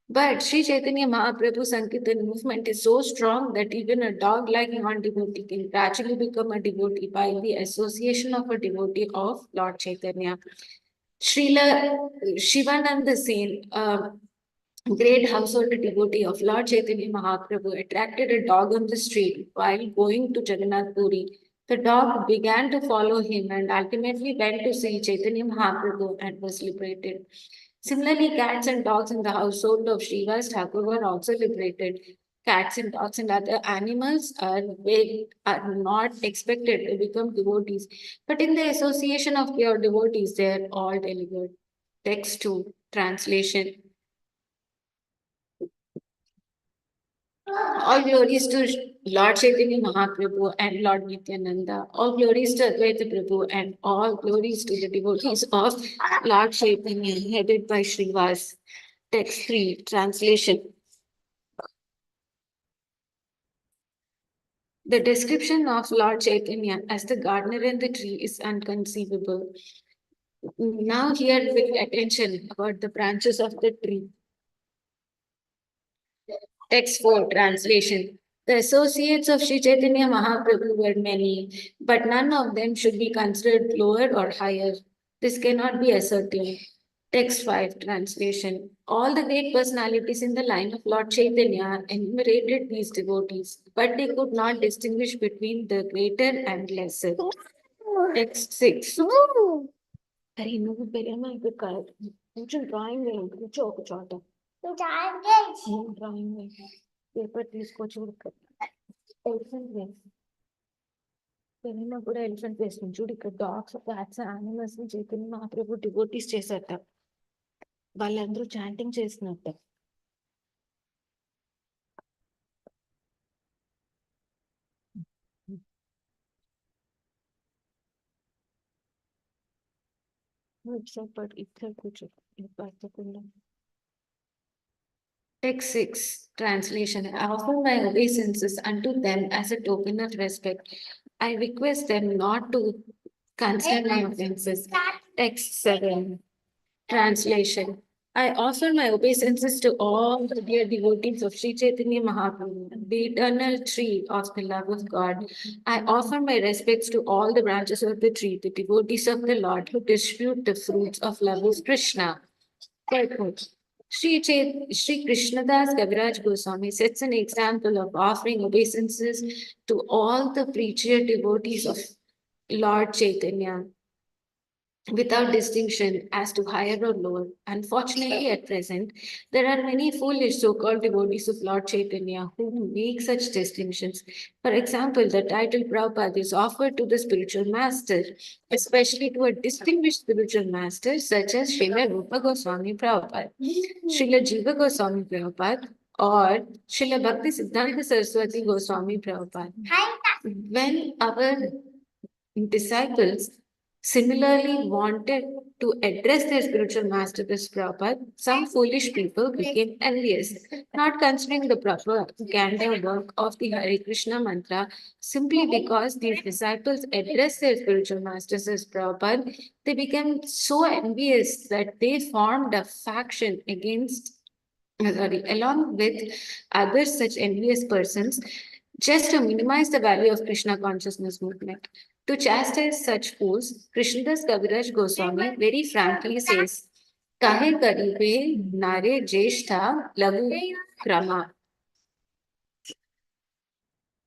But Sri Chaitanya Mahaprabhu Sankirtan movement is so strong that even a dog-like non-devotee can gradually become a devotee by the association of a devotee of Lord Chaitanya. Srila Shivananda Sen, great household devotee of Lord Chaitanya Mahaprabhu, attracted a dog on the street while going to Jagannath Puri. The dog began to follow him and ultimately went to see Chaitanya Mahaprabhu and was liberated. Similarly, cats and dogs in the household of Srivas Thakur were also liberated. Cats and dogs and other animals are not expected to become devotees, but in the association of pure devotees, they are all delivered. Text 2, translation. All glories to Lord Chaitanya Mahaprabhu and Lord Nityananda. All glories to Advaita Prabhu and all glories to the devotees of Lord Chaitanya, headed by Srivas. Text 3, translation. The description of Lord Chaitanya as the gardener and the tree is inconceivable. Now hear with attention about the branches of the tree. Text 4, translation. The associates of Sri Chaitanya Mahaprabhu were many, but none of them should be considered lower or higher. This cannot be ascertained. Text 5, translation. All the great personalities in the line of Lord Chaitanya enumerated these devotees, but they could not distinguish between the greater and lesser. Text 6. అరే నువ్వు పెరమా ఇక్కడ కొంచెం drawing వేయండి కూర్చో ఒక చోట drawing paper తీసుకొచ్చి elephant వేసి పెరమా కూడా ఎలిఫెంట్ వేస్తుంది చూడు ఇక్కడ డాగ్స్ క్యాట్స్ యానిమల్స్ ని చైతన్య మహాప్రభు డివోటీస్ చేశారట వాళ్ళందరూ చాంటింగ్ చేసినట్ట బట్ ఇక్కడ కూర్చో పడకుండా Text 6, translation. I offer my obeisances unto them as a token of respect. I request them not to consider my offenses. Text 7, translation. I offer my obeisances to all the dear devotees of Sri Chaitanya Mahaprabhu, the eternal tree of the love of God. I offer my respects to all the branches of the tree, the devotees of the Lord who distribute the fruits of love of Krishna. Purport. Sri Krishnadas Kaviraj Goswami sets an example of offering obeisances to all the preacher devotees of Lord Chaitanya without distinction as to higher or lower. Unfortunately, at present, there are many foolish so-called devotees of Lord Chaitanya who make such distinctions. For example, the title Prabhupada is offered to the spiritual master, especially to a distinguished spiritual master such as Srila Rupa Goswami Prabhupada, Srila Jiva Goswami Prabhupada, or Srila Bhakti Siddhanta Saraswati Goswami Prabhupada. When our disciples similarly wanted to address their spiritual master, this Prabhupada, some foolish people became envious, not considering the propaganda work of the Hare Krishna mantra, simply because these disciples addressed their spiritual masters as Prabhupada, they became so envious that they formed a faction against, along with other such envious persons, just to minimize the value of Krishna consciousness movement. To chastise such fools, Krishnadas Kaviraj Goswami very frankly says, Kahe karibe nare jeshta lagu krama.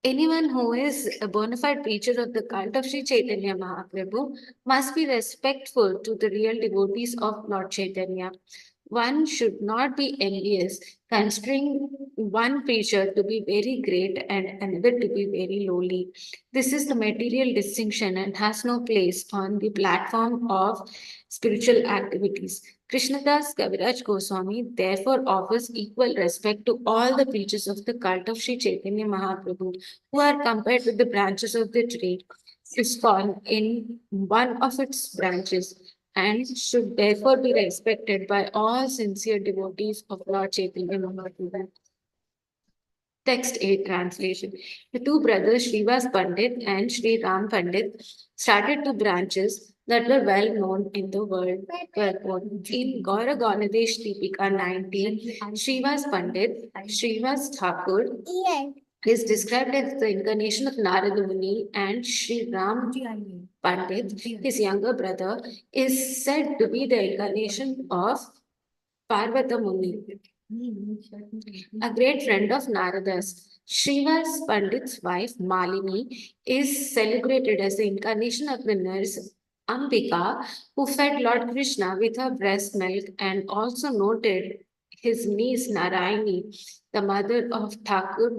Anyone who is a bona fide preacher of the cult of Sri Chaitanya Mahaprabhu must be respectful to the real devotees of Lord Chaitanya. One should not be envious, considering one preacher to be very great and another to be very lowly. This is the material distinction and has no place on the platform of spiritual activities. Krishnadas Kaviraj Goswami therefore offers equal respect to all the preachers of the cult of Sri Chaitanya Mahaprabhu who are compared with the branches of the tree. ISKCON in one of its branches and should therefore be respected by all sincere devotees of Lord Chaitanya Mahaprabhu. Text 8 translation. The two brothers, Srivas Pandit and Sri Ram Pandit, started two branches that were well known in the world. In Gaura Ganadesh Deepika 19, Srivas Pandit, Srivas Thakur, is described as the incarnation of Narada Muni, and Sri Ram Pandit, his younger brother, is said to be the incarnation of Parvata Muni, a great friend of Narada's. Srivas Pandit's wife Malini is celebrated as the incarnation of the nurse Ambika, who fed Lord Krishna with her breast milk, and also noted his niece Narayani, the mother of Thakur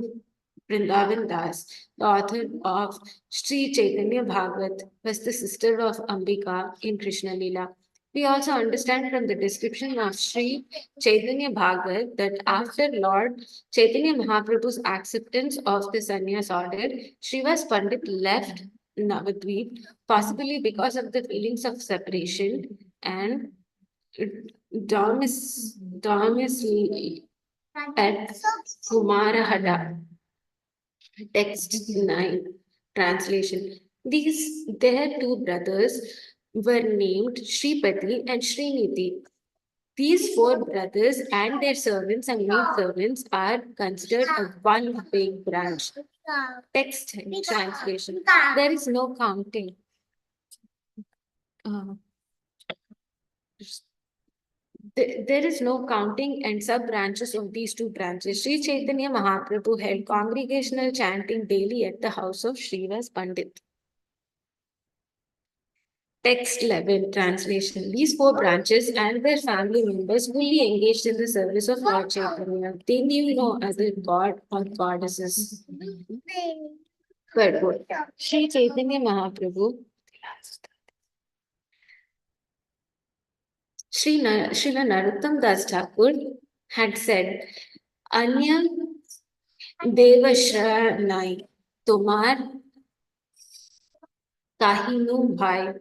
Vrindavan Das, the author of Sri Chaitanya Bhagavat, was the sister of Ambika in Krishna Lila. We also understand from the description of Sri Chaitanya Bhagavat that after Lord Chaitanya Mahaprabhu's acceptance of the sannyas order, Srivas Pandit left Navadvip, possibly because of the feelings of separation and domicile at Kumarahada. Text 9 translation. Their two brothers were named Shripati and Sriniti. These four brothers and their servants and maid servants are considered a one big branch. Text translation. There is no counting. Uh, there is no counting and sub-branches of these two branches. Sri Chaitanya Mahaprabhu held congregational chanting daily at the house of Srivas Pandit. Text 11 translation. These four branches and their family members fully engaged in the service of Lord Chaitanya. They knew no other god or goddesses. Purport. Sri Chaitanya Mahaprabhu, Srila Narottam Das Thakur had said, Anya Devashranai, Tomar Kahinu Bhai,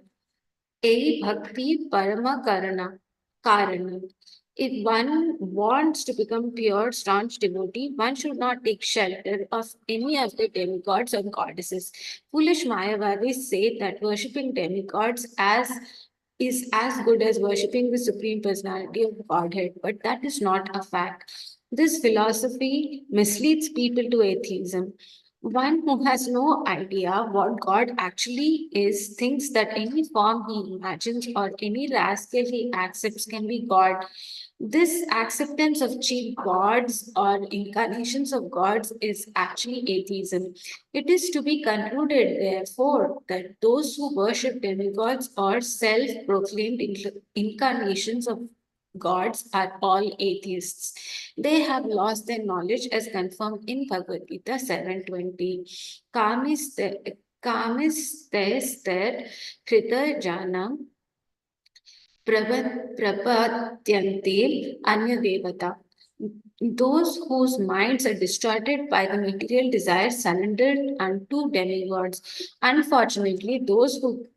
A Bhakti Parama Karana. If one wants to become pure, staunch devotee, one should not take shelter of any of the demigods or goddesses. Foolish Mayavadis say that worshipping demigods is as good as worshipping the Supreme Personality of Godhead, but that is not a fact. This philosophy misleads people to atheism. One who has no idea what God actually is thinks that any form he imagines or any rascal he accepts can be God. This acceptance of cheap gods or incarnations of gods is actually atheism. It is to be concluded, therefore, that those who worship demigods or self proclaimed incarnations of gods are all atheists. They have lost their knowledge as confirmed in Bhagavad Gita 7:20. Kamistester Krita Janam Prapadyante Anyadevata. Those whose minds are distorted by the material desires surrendered unto demigods. Unfortunately, those who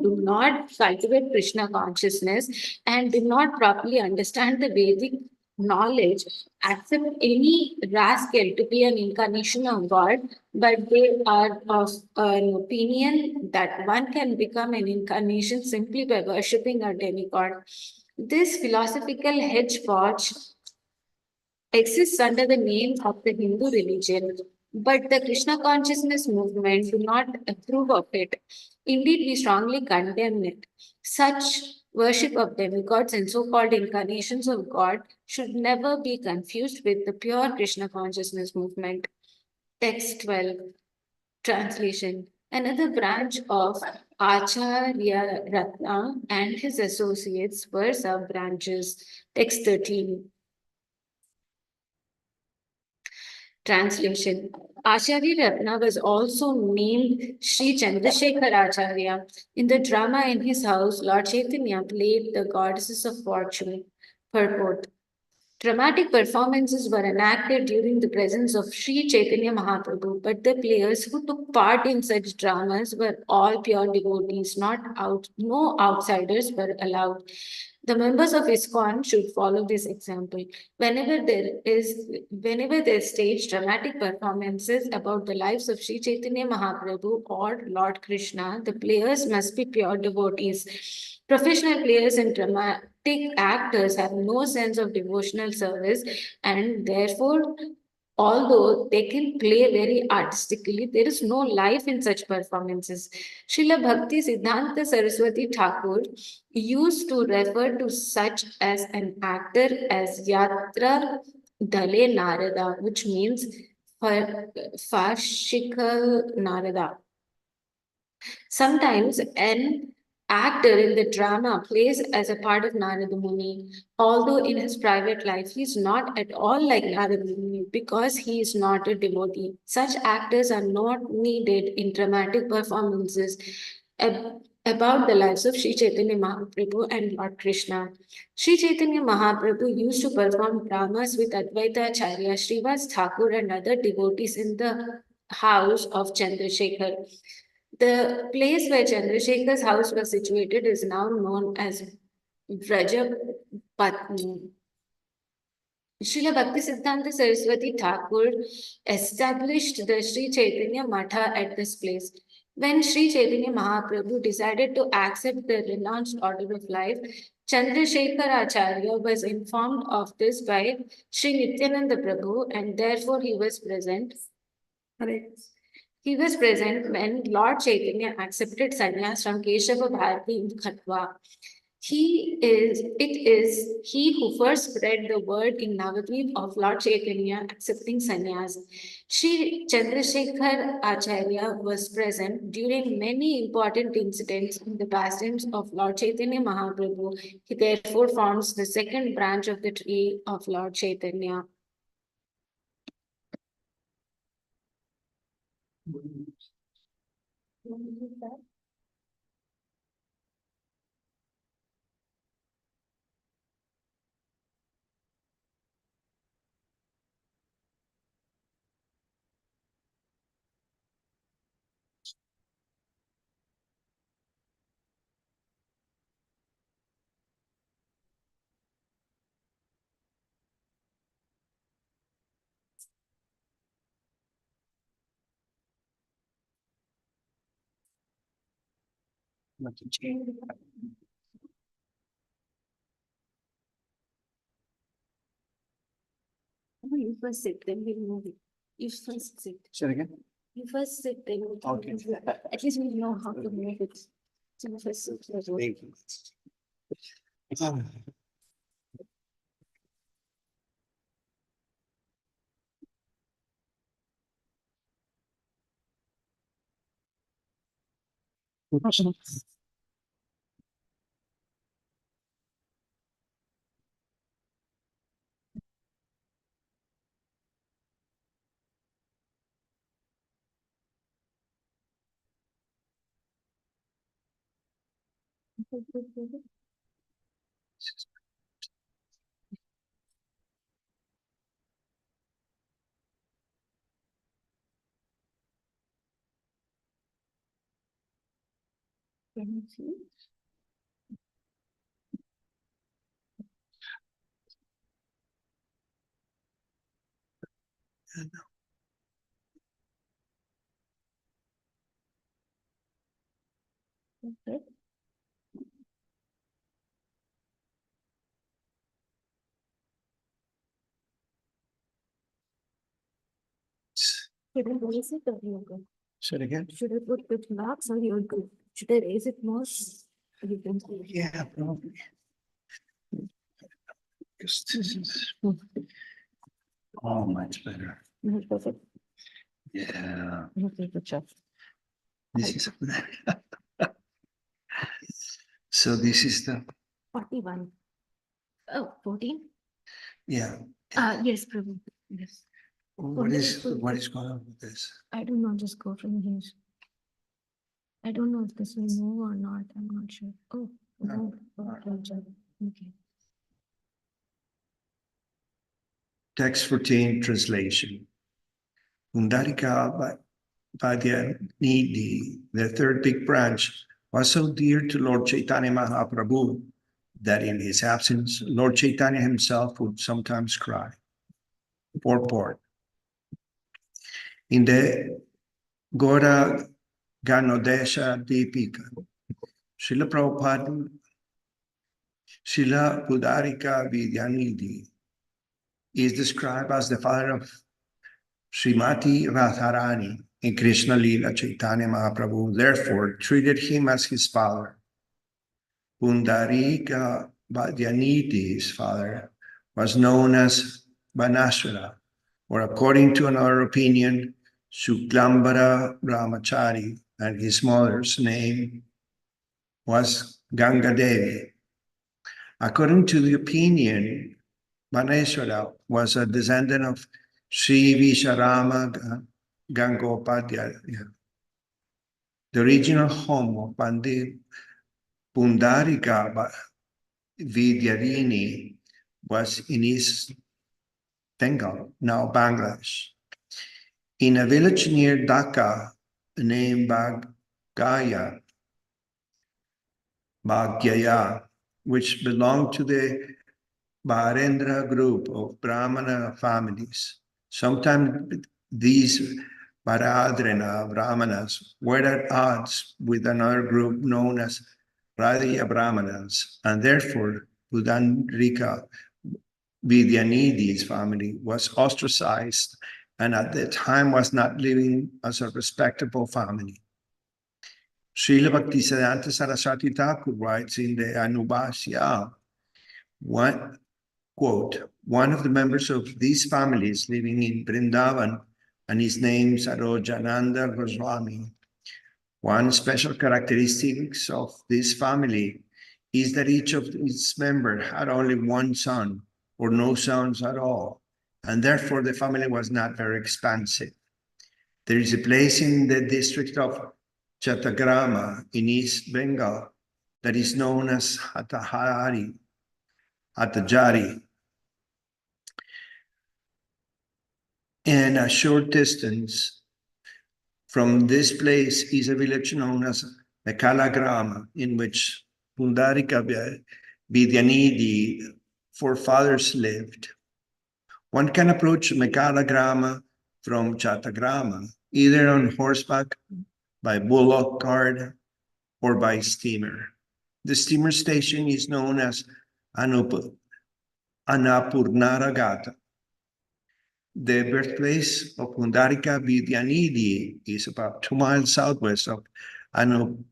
do not cultivate Krishna consciousness and do not properly understand the Vedic knowledge, accept any rascal to be an incarnation of God, but they are of an opinion that one can become an incarnation simply by worshipping a demigod. This philosophical hedgepodge exists under the name of the Hindu religion, but the Krishna consciousness movement do not approve of it. Indeed, we strongly condemn it. Such worship of demigods and so-called incarnations of God should never be confused with the pure Krishna consciousness movement. Text 12, translation. Another branch of Acharya Ratna and his associates were sub-branches. Text 13. Translation. Acharya Ratna was also named Sri Chandrasekhar Acharya. In the drama in his house, Lord Chaitanya played the goddesses of fortune. Purport. Dramatic performances were enacted during the presence of Sri Chaitanya Mahaprabhu, but the players who took part in such dramas were all pure devotees, no outsiders were allowed. The members of ISKCON should follow this example. Whenever they stage dramatic performances about the lives of Sri Chaitanya Mahaprabhu or Lord Krishna, the players must be pure devotees. Professional players and dramatic actors have no sense of devotional service, and therefore, although they can play very artistically, there is no life in such performances. Srila Bhakti Siddhanta Saraswati Thakur used to refer to such as an actor as Yatra Dale Narada, which means Farshika Narada. Sometimes an actor in the drama plays as a part of Narada Muni, although in his private life he is not at all like Narada Muni because he is not a devotee. Such actors are not needed in dramatic performances about the lives of Sri Chaitanya Mahaprabhu and Lord Krishna. Sri Chaitanya Mahaprabhu used to perform dramas with Advaita Acharya, Srivas Thakur, and other devotees in the house of Chandrasekhar. The place where Chandrasekhar's house was situated is now known as Vrajapatni. Srila Bhaktisiddhanta Saraswati Thakur established the Sri Chaitanya Matha at this place. When Sri Chaitanya Mahaprabhu decided to accept the renounced order of life, Chandrasekhar Acharya was informed of this by Sri Nityananda Prabhu, and therefore he was present. He was present when Lord Chaitanya accepted sannyas from Keshava Bharati in Khatwa. It is he who first spread the word in Navadvip of Lord Chaitanya accepting sannyas. Sri Chandrasekhar Acharya was present during many important incidents in the pastimes of Lord Chaitanya Mahaprabhu. He therefore forms the second branch of the tree of Lord Chaitanya. You first sit, then we'll move it. You first sit. Say it again. You first sit, then we can Okay. move it. At least we know how to move it. So you first sit. Thank you. Can you see? Okay. Should I raise it or you're good? Say it again. Should I put the blocks or you're good? Should I raise it more? You can see. Yeah, probably. Because this is oh, much better. Perfect. Yeah, Okay, good job. this is. So this is the 41. Oh, 14? yeah. Yes, Prabhu. Yes. What is going on with this? I don't know, just go from here. I don't know if this will move or not. I'm not sure. Oh, no. Okay. Text 14 translation. Pundarika Vadyanidhi, the third big branch, was so dear to Lord Chaitanya Mahaprabhu that in his absence, Lord Chaitanya himself would sometimes cry. Purport. In the Gora Ganodesha Deepika, Srila Prabhupada, Srila Pundarika Vidyanidhi is described as the father of Srimati Radharani in Krishna Lila. Chaitanya Mahaprabhu therefore treated him as his father. Pundarika Vadyanidhi's father was known as Banaswara, or according to another opinion, Suklambara Brahmachari, and his mother's name was Ganga Devi. According to the opinion, Banaswara was a descendant of Sri Visharama Gangopadhyaya. The original home of Pandit Pundarika Vidyarini was in East Bengal, now Bangladesh, in a village near Dhaka named Bhagyaya, which belonged to the Bharendra group of Brahmana families. Sometimes these Bharadrina Brahmanas were at odds with another group known as Radhiya Brahmanas, and therefore Pundarika Vidyanidhi's family was ostracized and at the time was not living as a respectable family. Srila Bhaktisiddhanta Saraswati Thakur writes in the Anubhashya, quote, one of the members of these families living in Vrindavan, and his name Sarojananda Goswami. One special characteristics of this family is that each of its members had only one son or no sons at all, and therefore the family was not very expansive. There is a place in the district of Chattagrama in East Bengal that is known as Hattajari. And a short distance from this place is a village known as Mekalagrama, in which Pundarika Vidyanidhi forefathers lived. One can approach Mekalagrama from Chattagrama, either on horseback, by bullock cart, or by steamer. The steamer station is known as Anapurnaragata. The birthplace of Pundarika Vidyanidhi is about 2 miles southwest of Annapurnara.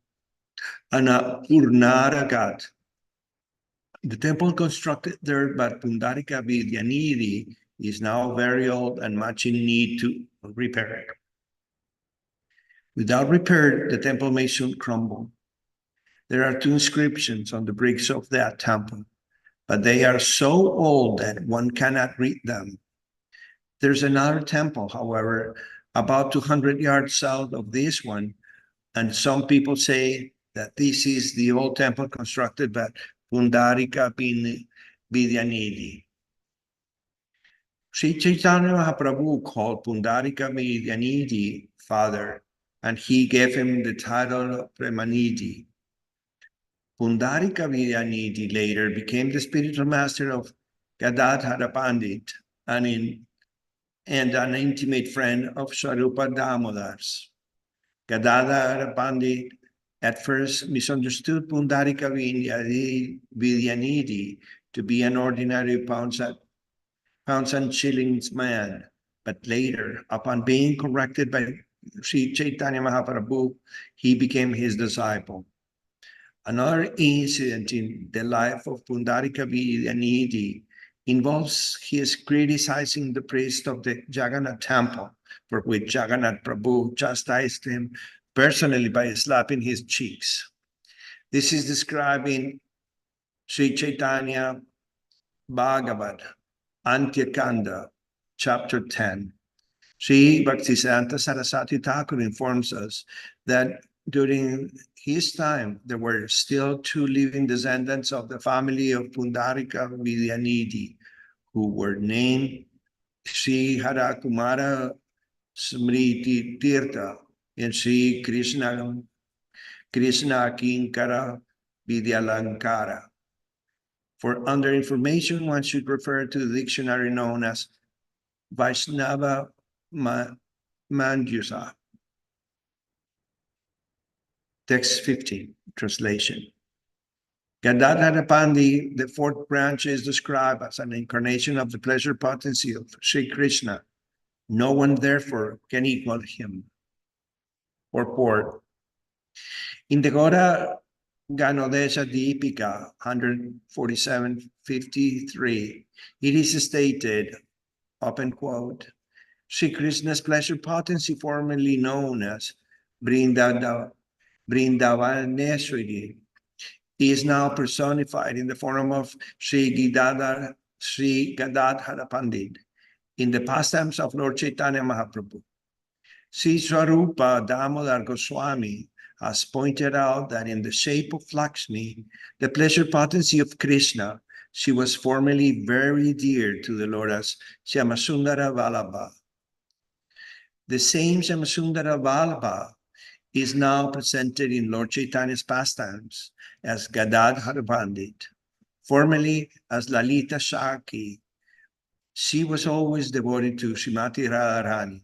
The temple constructed there by Pundarika Vidyanidhi is now very old and much in need to repair. Without repair, the temple may soon crumble. There are 2 inscriptions on the bricks of that temple, but they are so old that one cannot read them. There's another temple, however, about 200 yards south of this one, and some people say that this is the old temple constructed by Pundarika Vidyanidhi. Sri Caitanya Mahaprabhu called Pundarika Vidyanidhi father, and he gave him the title of Premanidhi. Pundarika Vidyanidhi later became the spiritual master of Gadadhara Pandit and an intimate friend of Swarupa Damodar's. Gadadhara Pandit at first misunderstood Pundarika Vidyanidhi to be an ordinary pounds and shillings man, but later, upon being corrected by Sri Chaitanya Mahaprabhu, he became his disciple. Another incident in the life of Pundarika Vidyanidhi involves his criticizing the priest of the Jagannath temple, for which Jagannath Prabhu chastised him personally by slapping his cheeks. This is described in Sri Chaitanya Bhagavat, Antyakanda, chapter 10. Sri Bhaktisiddhanta Saraswati Thakur informs us that during his time, there were still 2 living descendants of the family of Pundarika Vidyanidhi, who were named Sri Harakumara Smriti Tirtha and Sri Krishna Kinkara Vidyalankara. For under information, one should refer to the dictionary known as Vaishnava Manjusa. Text 15, translation. Gadadhara Pandi, the 4th branch, is described as an incarnation of the pleasure potency of Sri Krishna. No one, therefore, can equal him. Purport. In the Gora Ganodesha Deepika 147:53, it is stated, open quote, Sri Krishna's pleasure potency, formerly known as Vrindavaneshwari, is now personified in the form of Sri Gadadhara Pandit in the pastimes of Lord Chaitanya Mahaprabhu. Sri Swarupa Damodar Goswami has pointed out that in the shape of Lakshmi, the pleasure potency of Krishna, she was formerly very dear to the Lord as Shyamasundara Vallabha. The same Shyamasundara Vallabha is now presented in Lord Chaitanya's pastimes as Gadadhara Pandit, formerly as Lalita Shaki. She was always devoted to Srimati Radharani.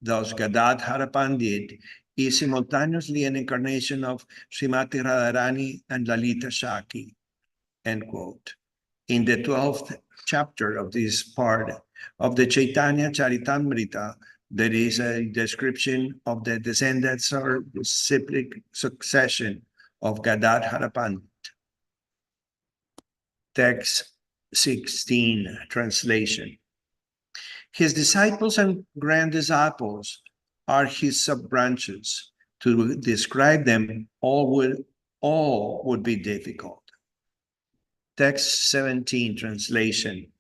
Thus, Gadadhara Pandit is simultaneously an incarnation of Srimati Radharani and Lalita Shaki, end quote. In the 12th chapter of this part of the Caitanya Caritamrta, there is a description of the descendants or cyclic succession of Gadadhara Pandit. Text 16, translation. His disciples and grand disciples are his sub-branches. To describe them all would be difficult. Text 17, translation.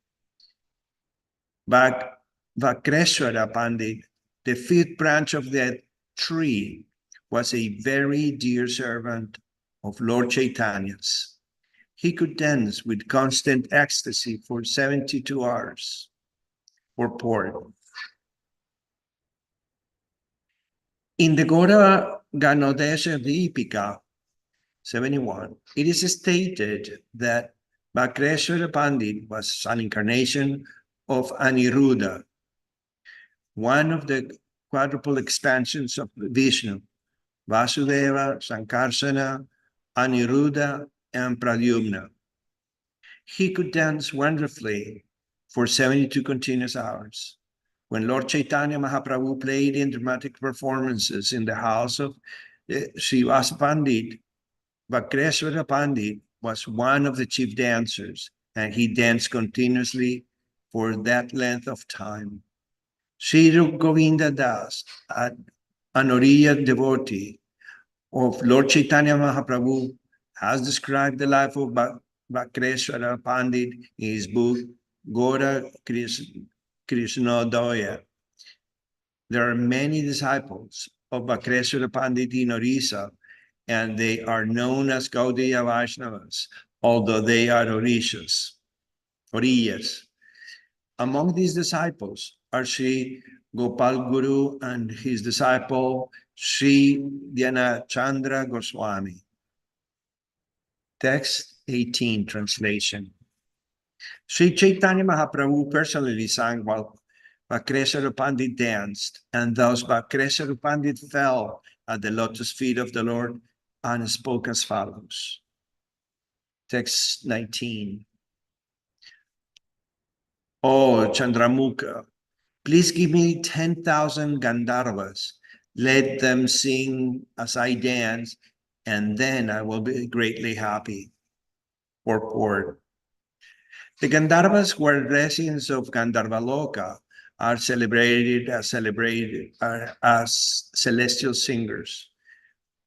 Vakreshwara Pandit, the 5th branch of that tree, was a very dear servant of Lord Chaitanya's. He could dance with constant ecstasy for 72 hours. Purport. In the Gora Ganodesha Deepika 71, it is stated that Vakreshwara Pandit was an incarnation of Aniruddha, one of the quadruple expansions of Vishnu, Vasudeva, Sankarsana, Aniruddha, and Pradyumna. He could dance wonderfully for 72 continuous hours. When Lord Chaitanya Mahaprabhu played in dramatic performances in the house of Srivasa Pandit, Vakreshwara Pandit was one of the chief dancers, and he danced continuously for that length of time. Sri Rup Govinda Das, an Oriya devotee of Lord Chaitanya Mahaprabhu, has described the life of Vakreshwara Pandit in his book Gora Krishnodaya. There are many disciples of Vakreshwara Pandit in Orissa, and they are known as Gaudiya Vaishnavas, although they are Oriyas. Among these disciples are Sri Gopal Guru and his disciple Sri Dhyana Chandra Goswami. Text 18 translation. Sri Chaitanya Mahaprabhu personally sang while Vakreshwara Pandit danced, and thus Vakreshwara Pandit fell at the lotus feet of the Lord and spoke as follows. Text 19. Oh, Chandramukha, please give me 10,000 Gandharvas. Let them sing as I dance, and then I will be greatly happy. Purport. The Gandharvas, who are residents of Gandharvaloka, are celebrated as celestial singers.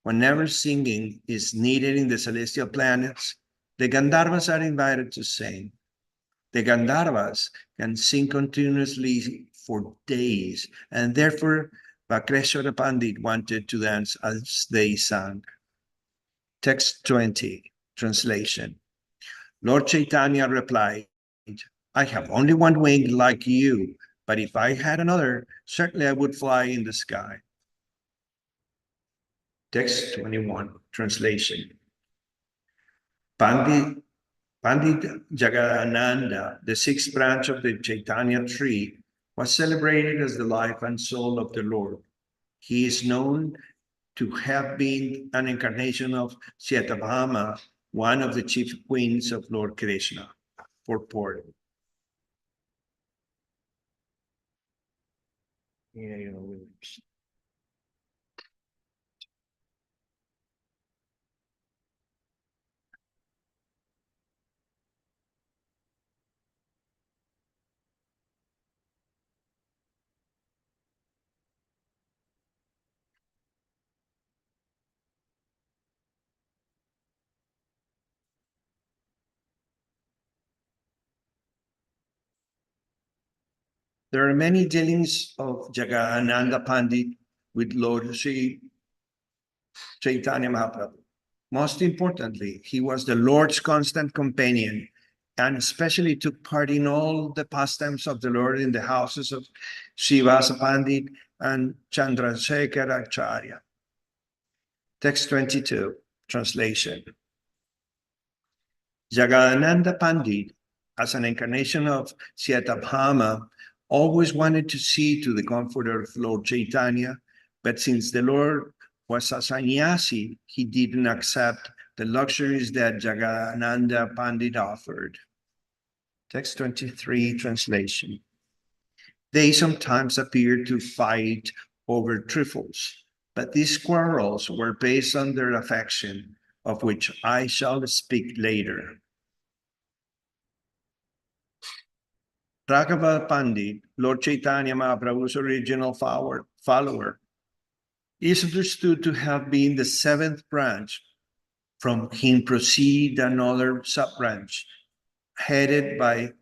Whenever singing is needed in the celestial planets, the Gandharvas are invited to sing. The Gandharvas can sing continuously for days, and therefore Vakreshwara Pandit wanted to dance as they sang. Text 20, translation. Lord Chaitanya replied, I have only one wing like you, but if I had another, certainly I would fly in the sky. Text 21, translation. Pandit Jagadananda, the sixth branch of the Caitanya tree, was celebrated as the life and soul of the Lord. He is known to have been an incarnation of Satyabhama, one of the chief queens of Lord Krishna. Purport. There are many dealings of Jagadananda Pandit with Lord Sri Chaitanya Mahaprabhu. Most importantly, he was the Lord's constant companion and especially took part in all the pastimes of the Lord in the houses of Srivasa Pandit and Chandrasekhar Acharya. Text 22, translation. Jagadananda Pandit, as an incarnation of Satyabhama, always wanted to see to the comfort of Lord Chaitanya, but since the Lord was a sannyasi, he didn't accept the luxuries that Jagadananda Pandit offered. Text 23, translation. They sometimes appeared to fight over trifles, but these quarrels were based on their affection, of which I shall speak later. Raghava Pandit, Lord Chaitanya Mahaprabhu's original follower, is understood to have been the seventh branch. From him proceed another sub-branch, headed by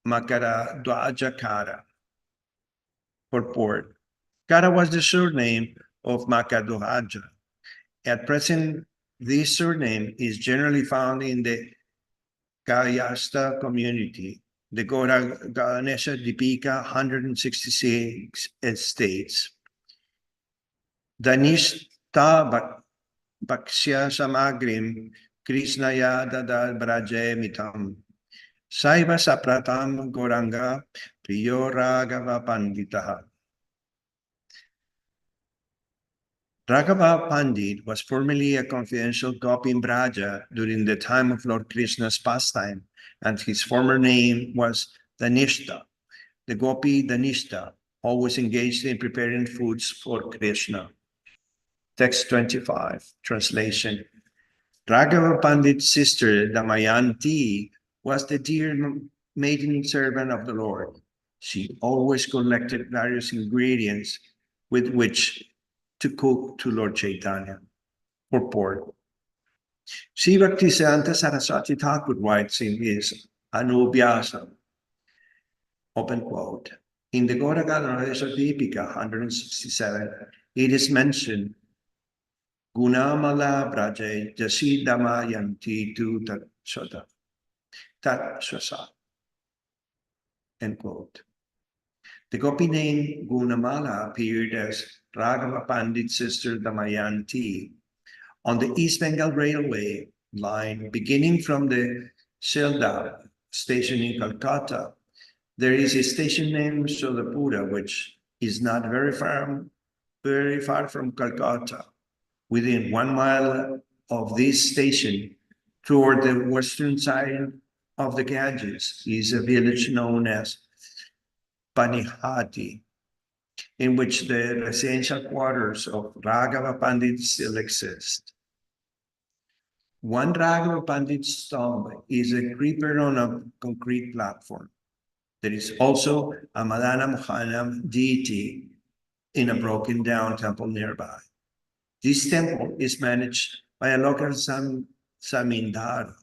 Makara Dwaja Kara. Purport. Kara was the surname of Makadwaja. At present, this surname is generally found in the Kayasta community. The Gora Ganesha Dipika 166 states. Danishta Bhaksya Samagrim Krishnaya Dada Braje Mitam Saiva Sapratam Goranga Priyo Raghava Panditaha. Raghava Pandit was formerly a confidential gopi in Braja during the time of Lord Krishna's pastime, and his former name was Danishta, the gopi Danishta. always engaged in preparing foods for Krishna. Text 25, translation. Raghava Pandit's sister Damayanti was the dear maiden servant of the Lord. She always collected various ingredients with which to cook to Lord Chaitanya. Purport. Sri Bhaktisiddhanta Saraswati Thakur writes in his Anubhyasa, open quote, in the Gauragadhanadesa Deepika 167, it is mentioned, Gunamala Braje Jasidama Yanti Tu Tatswata. Tatswasa. End quote. The gopi name Gunamala appeared as Raghava Pandit's sister Damayanti on the East Bengal Railway line, beginning from the Shelda station in Calcutta. There is a station named Sodapura, which is not very far from Calcutta. Within 1 mile of this station, toward the western side of the Ganges, is a village known as Panihati, in which the residential quarters of Raghava Pandit still exist. One Raghava Pandit's tomb is a creeper on a concrete platform. There is also a Madana Mohanam deity in a broken down temple nearby. This temple is managed by a local Samindar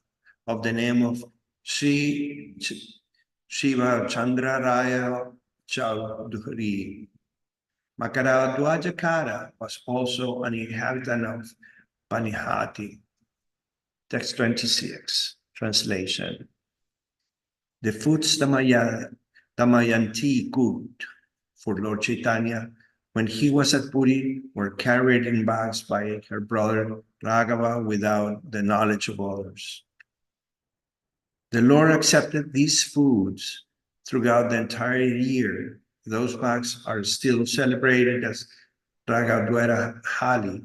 of the name of Sri Shiva Chandra Raya Chaudhuri. Makaradwajakara was also an inhabitant of Panihati. Text 26, translation. The foods Damayanti cooked for Lord Chaitanya when he was at Puri were carried in bags by her brother Raghava without the knowledge of others. The Lord accepted these foods throughout the entire year. Those bags are still celebrated as Raghavdwara Hali,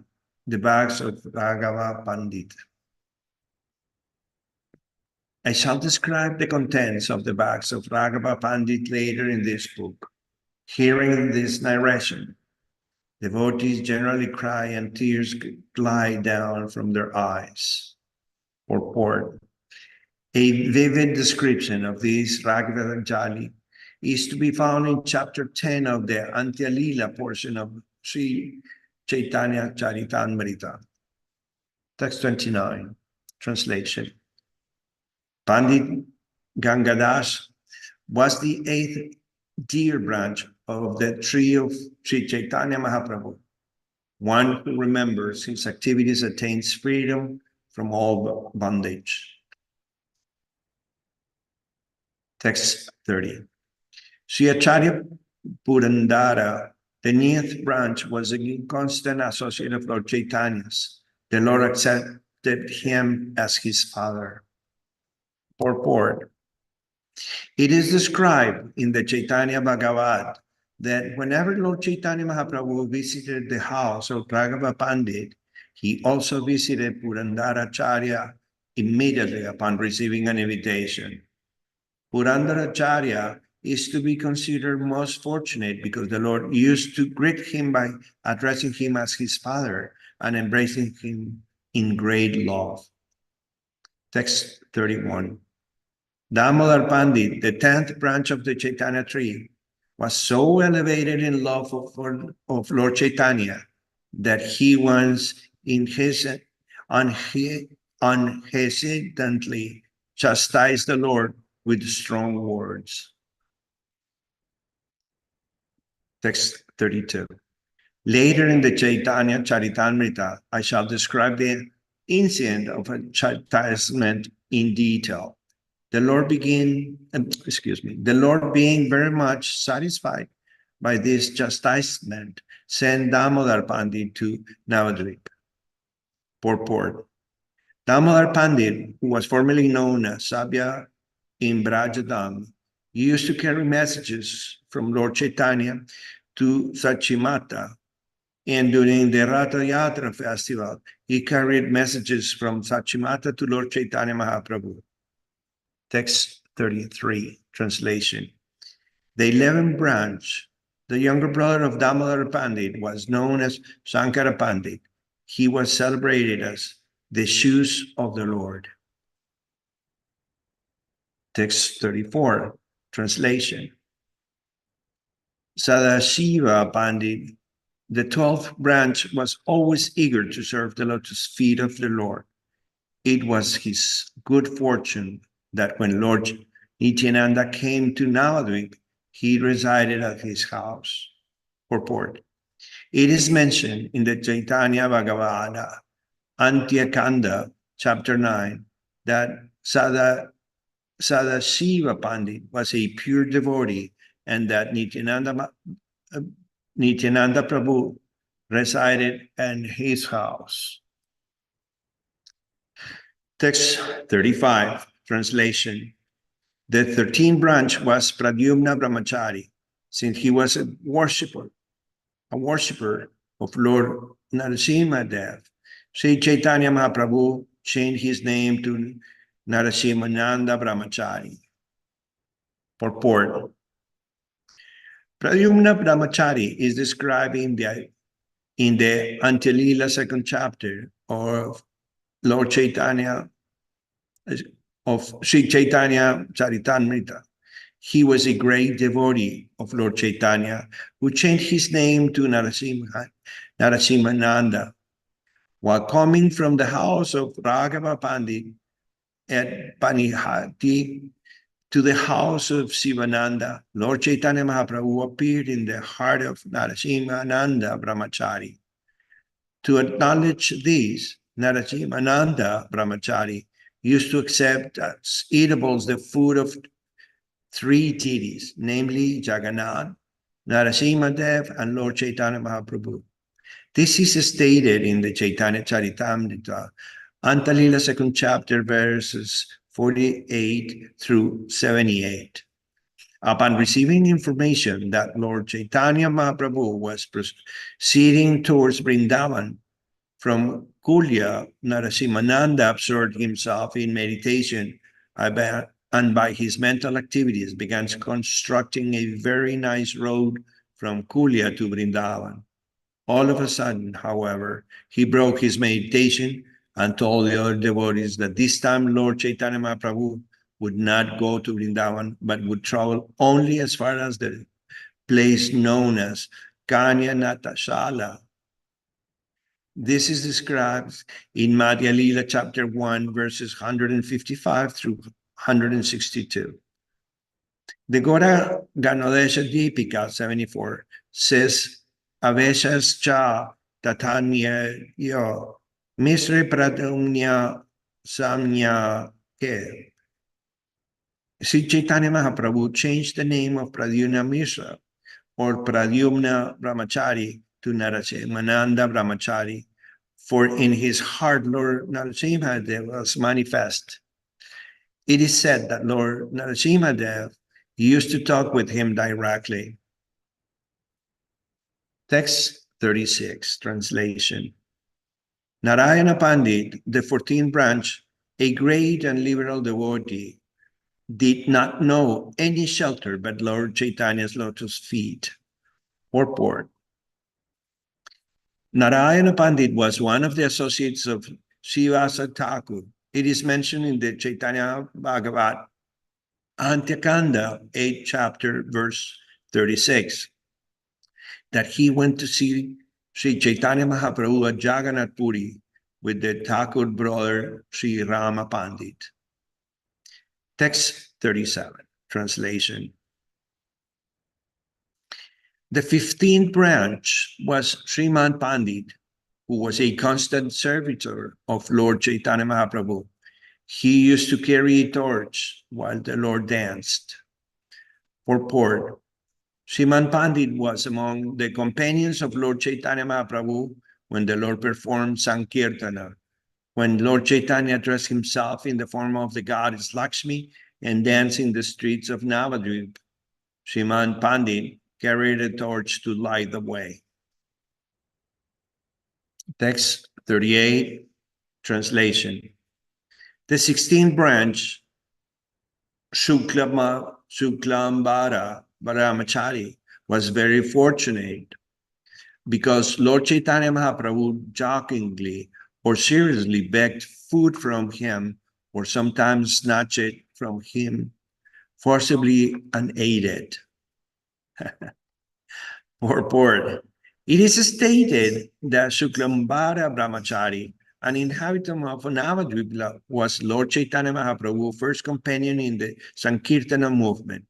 the bags of Raghava Pandit. I shall describe the contents of the bags of Raghava Pandit later in this book. Hearing this narration, devotees generally cry and tears glide down from their eyes. Purport. A vivid description of this Raghava Jali is to be found in chapter 10 of the Antya Lila portion of Sri Caitanya Caritamrta. Text 29, translation. Pandit Gangadas was the 8th deer branch of the tree of Sri Chaitanya Mahaprabhu. One who remembers his activities attains freedom from all bondage. Text 30. Sri Acharya Purandara, the 9th branch, was a constant associate of Lord Chaitanya's. The Lord accepted him as his father. Purport. It is described in the Chaitanya Bhagavad that whenever Lord Chaitanya Mahaprabhu visited the house of Raghava Pandit, he also visited Purandaracharya immediately upon receiving an invitation. Purandaracharya is to be considered most fortunate because the Lord used to greet him by addressing him as his father and embracing him in great love. Text 31. Damodar Pandit, the 10th branch of the Chaitanya tree, was so elevated in love of Lord Chaitanya that he once unhesitantly chastised the Lord with strong words. Text 32. Later in the Caitanya Charitamrita, I shall describe the incident of a chastisement in detail. The Lord being very much satisfied by this chastisement, sent Damodar Pandit to Navadvip. Purport. Damodar Pandit, who was formerly known as Sabya in Brajadam, used to carry messages from Lord Chaitanya to Sachimata, and during the Ratha Yatra festival, he carried messages from Sachimata to Lord Chaitanya Mahaprabhu. Text 33, translation. The 11th branch, The younger brother of Damodar Pandit was known as Sankara Pandit. He was celebrated as the shoes of the Lord. Text 34, translation. Sadashiva Pandit, the 12th branch, was always eager to serve the lotus feet of the Lord. It was his good fortune that when Lord Nityananda came to Navadvip, he resided at his house. Purport. It is mentioned in the Caitanya Bhagavata, Antyakanda, chapter 9, that Sadashiva Pandit was a pure devotee and that Nityananda Prabhu resided in his house. Text 35, translation. The 13th branch was Pradyumna Brahmachari, since he was a worshipper of Lord Narasimha Dev. Sri Chaitanya Mahaprabhu changed his name to Narasimhananda Brahmachari. Purport. Pradyumna Brahmachari is described in the Antilila second chapter of Lord Chaitanya, of Sri Chaitanya Caritamrta. He was a great devotee of Lord Chaitanya who changed his name to Narasimhananda. While coming from the house of Raghava Pandit at Panihati to the house of Sivananda, Lord Chaitanya Mahaprabhu appeared in the heart of Narasimhananda Brahmachari. To acknowledge this, Narasimhananda Brahmachari used to accept as eatables the food of three deities, namely Jagannath, Narasimhadev, and Lord Chaitanya Mahaprabhu. This is stated in the Chaitanya Charitamrta, Antalila second chapter, verses 48 through 78. Upon receiving information that Lord Chaitanya Mahaprabhu was proceeding towards Vrindavan from Kulya, Narasimhananda absorbed himself in meditation and by his mental activities began constructing a very nice road from Kulya to Vrindavan. All of a sudden, however, he broke his meditation and told the other devotees that this time Lord Chaitanya Mahaprabhu would not go to Vrindavan, but would travel only as far as the place known as Kanya Natashala. This is described in Madhya Lila chapter 1, verses 155 through 162. The Gora Ganodesha Deepika 74 says, Aveshas cha tatanya yo misre pradumnya samnya ke. Sri Chaitanya Mahaprabhu changed the name of Pradyumna Mishra or Pradyumna Brahmachari to Narasimhananda Brahmachari, for in his heart Lord Narasimhadev was manifest. It is said that Lord Narasimhadev used to talk with him directly. Text 36, translation. Narayana Pandit, the 14th branch, a great and liberal devotee, did not know any shelter but Lord Chaitanya's lotus feet. Purport. Narayana Pandit was one of the associates of Srivasa Thakur. It is mentioned in the Chaitanya Bhagavat, Antyakanda 8 chapter, verse 36, that he went to see Sri Chaitanya Mahaprabhu at Jagannath Puri with the Thakur brother Sri Rama Pandit. Text 37, translation. The 15th branch was Sriman Pandit, who was a constant servitor of Lord Chaitanya Mahaprabhu. He used to carry a torch while the Lord danced. Purport. Sriman Pandit was among the companions of Lord Chaitanya Mahaprabhu when the Lord performed Sankirtana, when Lord Chaitanya dressed himself in the form of the goddess Lakshmi and danced in the streets of Navadvip. Sriman Pandit carried a torch to light the way. Text 38, translation. The 16th branch, Shuklambara Brahmachari, was very fortunate because Lord Chaitanya Mahaprabhu jokingly or seriously begged food from him or sometimes snatched it from him, forcibly unaided. Purport. It is stated that Shuklambara Brahmachari, an inhabitant of Navadvip, was Lord Chaitanya Mahaprabhu's first companion in the Sankirtana movement.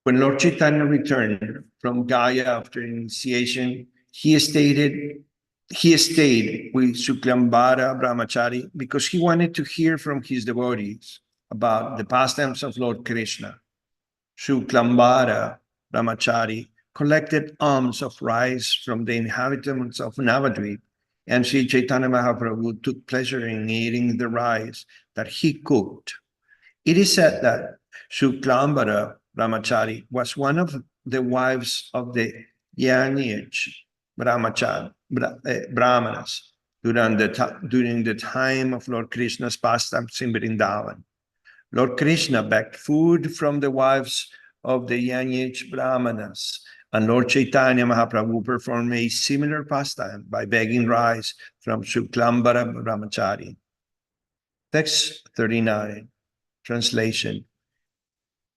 When Lord Chaitanya returned from Gaya after initiation, he stayed with Shuklambara Brahmachari because he wanted to hear from his devotees about the pastimes of Lord Krishna. Shuklambara Brahmachari collected alms of rice from the inhabitants of Navadvip, and Sri Chaitanya Mahaprabhu took pleasure in eating the rice that he cooked. It is said that Shuklambara Brahmachari was one of the wives of the Yanyaj Brahmanas during the time of Lord Krishna's pastimes in Vrindavan. Lord Krishna begged food from the wives of the Yanyaj Brahmanas, and Lord Chaitanya Mahaprabhu performed a similar pastime by begging rice from Shuklambara Brahmachari. Text 39. Translation.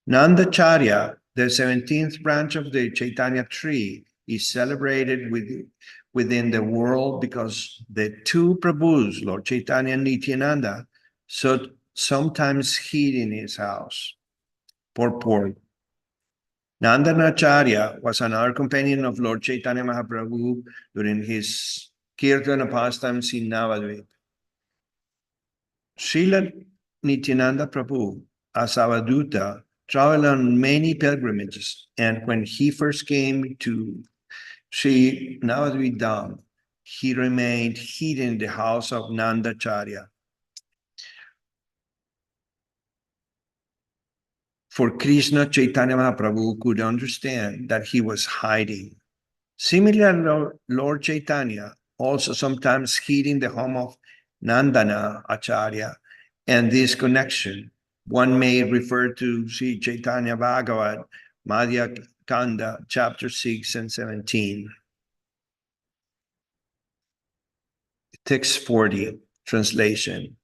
Nandacharya, the 17th branch of the Caitanya tree, is celebrated within the world because the two Prabhus, Lord Chaitanya and Nityananda, sometimes hid in his house. Purport. Nandanacharya was another companion of Lord Chaitanya Mahaprabhu during his Kirtana pastimes in Navadvip. Srila Nityananda Prabhu, as Avaduta, traveled on many pilgrimages, and when he first came to Sri Navadvip Dham, he remained hidden in the house of Nandacharya. For Krishna, Chaitanya Mahaprabhu could understand that he was hiding. Similarly, Lord Chaitanya also sometimes hid in the home of Nandana Acharya, and this connection one may refer to Sri Chaitanya Bhagavat, Madhya Kanda, chapter 6 and 17. Text 40, translation.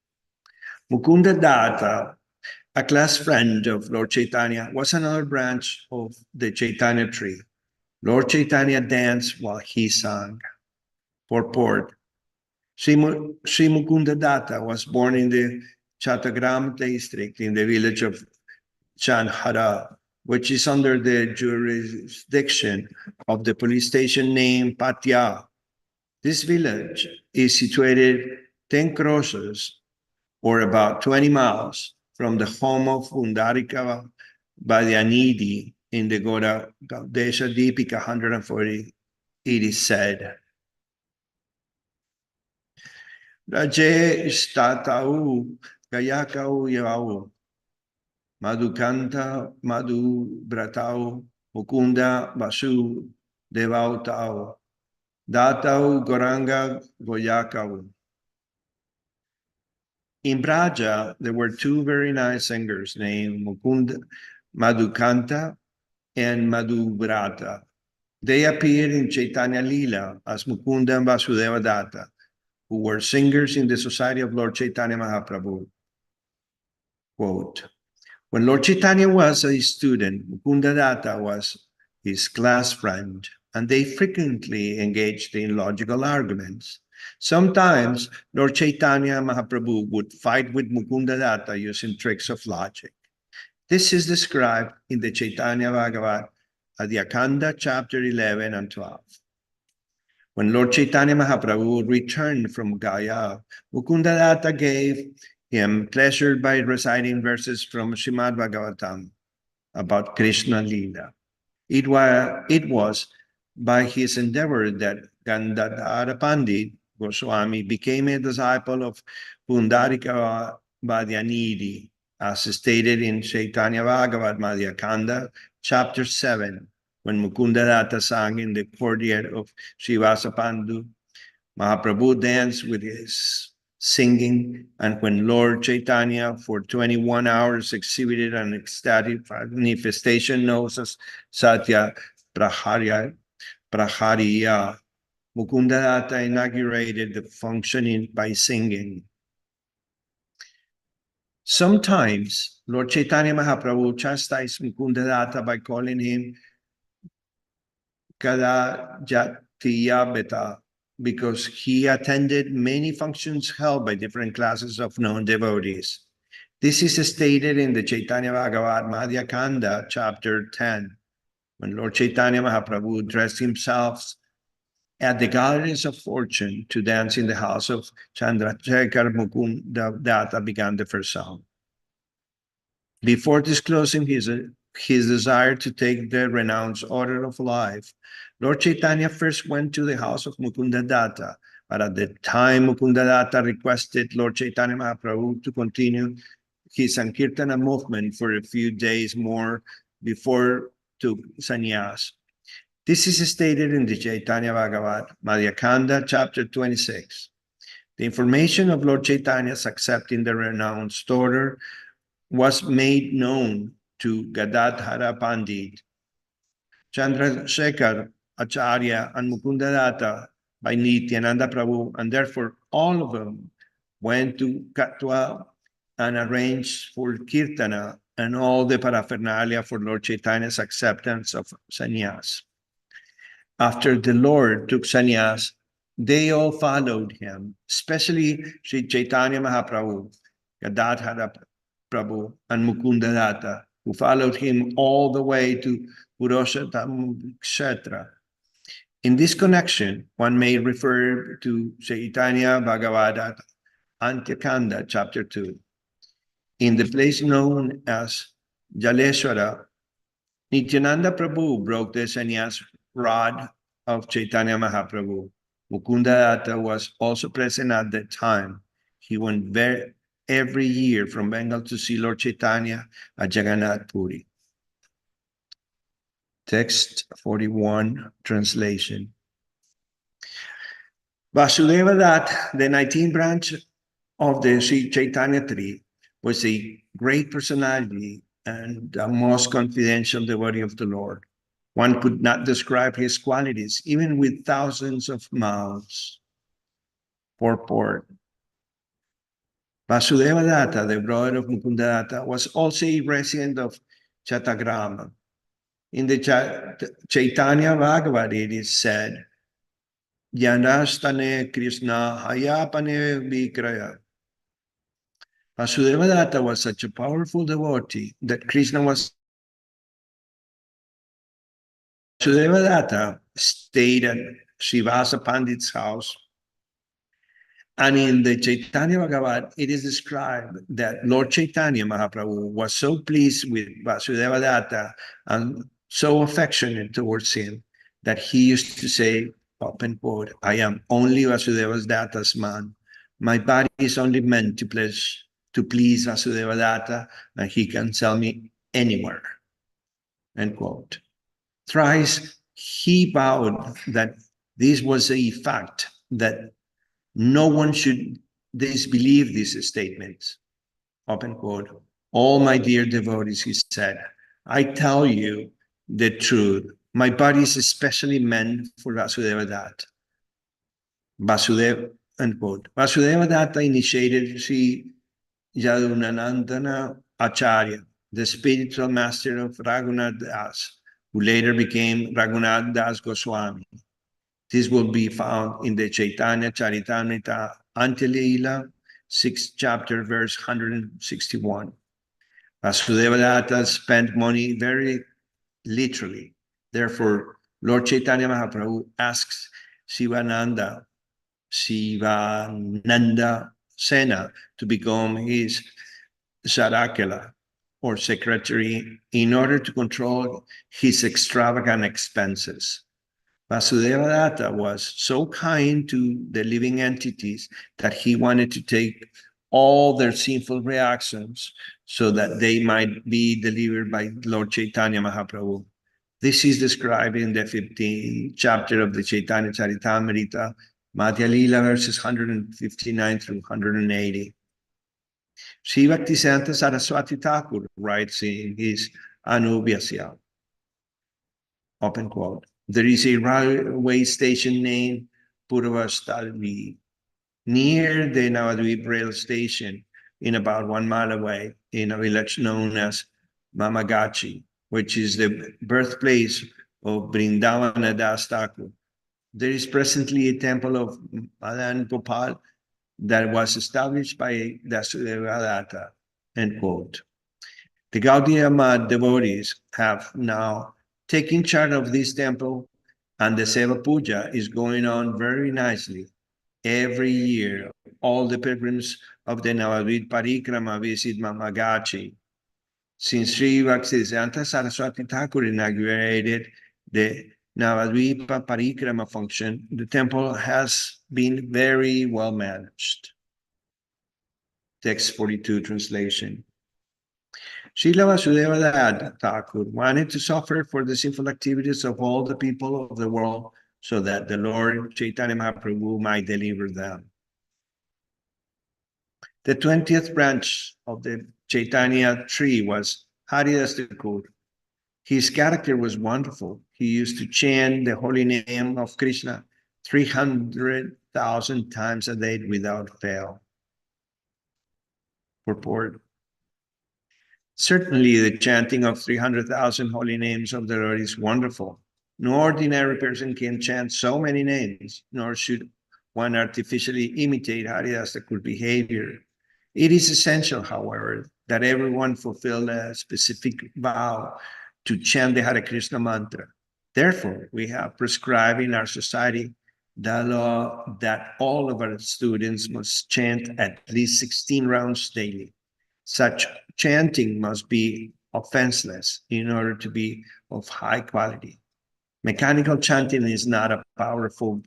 Mukunda Datta, a class friend of Lord Chaitanya, was another branch of the Chaitanya tree. Lord Chaitanya danced while he sang. Purport. Sri Mukunda Datta was born in the Chattogram district in the village of Chanhara, which is under the jurisdiction of the police station named Patya. This village is situated 10 crosses or about 20 miles from the home of Pundarika Vadyanidhi in the Gaudesha Deepika 140. It is said, Raje Statau Gayakau Yavau Madhukanta Madhu Bratau Mukunda Vasu Devautau Datau Goranga Goyakau. In Braja, there were two very nice singers named Mukunda Madhukanta and Madhubrata. They appeared in Caitanya Lila as Mukunda and Vasudeva Datta, who were singers in the Society of Lord Chaitanya Mahaprabhu. Quote, when Lord Chaitanya was a student, Mukunda Datta was his class friend, and they frequently engaged in logical arguments. Sometimes Lord Chaitanya Mahaprabhu would fight with Mukunda Datta using tricks of logic. This is described in the Caitanya Bhagavat, Adhyakanda, chapter 11 and 12. When Lord Chaitanya Mahaprabhu returned from Gaya, Mukunda Datta gave him pleasure by reciting verses from Srimad Bhagavatam about Krishna Lila. It was by his endeavor that Gandadhara Pandit Goswami became a disciple of Pundarika Vadyanidhi, as stated in Caitanya Bhagavat Madhya Kanda, chapter 7, when Mukundadatta sang in the courtyard of Srivasa Pandu. Mahaprabhu danced with his singing, and when Lord Chaitanya for 21 hours exhibited an ecstatic manifestation known as Satya Prahariya, Mukundadatta inaugurated the function by singing. Sometimes Lord Chaitanya Mahaprabhu chastised Mukundadatta by calling him Kadajatiyabeta, because he attended many functions held by different classes of known devotees. This is stated in the Caitanya Bhagavat Madhya Kanda, chapter 10, when Lord Chaitanya Mahaprabhu dressed himself at the galleries of fortune to dance in the house of Chandrasekhar Mukundadatta began the first song. Before disclosing his desire to take the renounced order of life, Lord Chaitanya first went to the house of Mukundadatta, but at the time Mukundadatta requested Lord Chaitanya Mahaprabhu to continue his Sankirtana movement for a few days more before took sannyas. This is stated in the Caitanya Bhagavat, Madhya Kanda, chapter 26. The information of Lord Chaitanya's accepting the renounced order was made known to Gadadhara Pandit, Chandrasekhar Acharya, and Mukundadatta by Nityananda Prabhu, and therefore all of them went to Katwa and arranged for Kirtana and all the paraphernalia for Lord Chaitanya's acceptance of sannyas. After the Lord took sannyas, they all followed him, especially Sri Chaitanya Mahaprabhu, Gadadhara Prabhu, and Mukundadatta, who followed him all the way to Purushottam Kshetra. In this connection, one may refer to Caitanya Bhagavad Antyakanda, chapter 2. In the place known as Jaleshwara, Nityananda Prabhu broke the sannyas rod of Chaitanya Mahaprabhu. Mukundadatta was also present at that time. He went every year from Bengal to see Lord Chaitanya at Jagannath Puri. Text 41, translation. Vasudeva Dutt, the 19th branch of the Sri Chaitanya tree, was a great personality and the most confidential devotee of the Lord. One could not describe his qualities, even with thousands of mouths. Purport. Vasudeva Datta, the brother of Mukundadatta, was also a resident of Chattagrama. In the Chaitanya Bhagavat, it is said, Yanastane Krishna Hayapane Vikraya. Vasudeva Datta was such a powerful devotee that Krishna was. Vasudeva Datta stayed at Srivasa Pandit's house. And in the Chaitanya Bhagavat, it is described that Lord Chaitanya Mahaprabhu was so pleased with Vasudeva Datta and so affectionate towards him that he used to say, open quote, I am only Vasudeva Datta's man. My body is only meant to please Vasudeva Datta, and he can sell me anywhere. End quote. Thrice he vowed that this was a fact, that no one should disbelieve these statements. Open quote. All my dear devotees, he said, I tell you the truth. My body is especially meant for Vasudeva Datta. Vasudeva, unquote. Vasudeva Datta initiated Sri Yadunanandana Acharya, the spiritual master of Raghunath Das, who later became Raghunath Das Goswami. This will be found in the Caitanya Caritamrta Lila, 6th chapter, verse 161. Vasudeva Datta spent money very literally. Therefore, Lord Chaitanya Mahaprabhu asks Sivananda Sena to become his Sarakela, or secretary, in order to control his extravagant expenses. Vasudevadatta was so kind to the living entities that he wanted to take all their sinful reactions so that they might be delivered by Lord Chaitanya Mahaprabhu. This is described in the 15th chapter of the Caitanya Charitamrita, Madhya Lila, verses 159 through 180. Sri Bhaktisiddhanta Saraswati Thakur writes in his Anubhyasya, open quote, there is a railway station named Purvastalvi near the Navadvip rail station, in about 1 mile away, in a village known as Mamagachi, which is the birthplace of Brindavana Das Thakur. There is presently a temple of Madan Gopal that was established by Vasudevadatta, end quote. The Gaudiya Math devotees have now taken charge of this temple, and the Seva Puja is going on very nicely. Every year, all the pilgrims of the Navadvip Parikrama visit Mamagachi. Since Sri Bhaktisiddhanta Saraswati Thakur inaugurated the Navadvipa Parikrama function, the temple has been very well managed. Text 42 translation. Srila Vasudeva Thakur wanted to suffer for the sinful activities of all the people of the world so that the Lord Chaitanya Mahaprabhu might deliver them. The 20th branch of the Chaitanya tree was Haridas Thakur. His character was wonderful. He used to chant the holy name of Krishna 300,000 times a day without fail. Purport. Certainly, the chanting of 300,000 holy names of the Lord is wonderful. No ordinary person can chant so many names, nor should one artificially imitate Haridas Thakur behavior. It is essential, however, that everyone fulfill a specific vow to chant the Hare Krishna mantra. Therefore, we have prescribed in our society the law that all of our students must chant at least 16 rounds daily. Such chanting must be offenseless in order to be of high quality. Mechanical chanting is not as powerful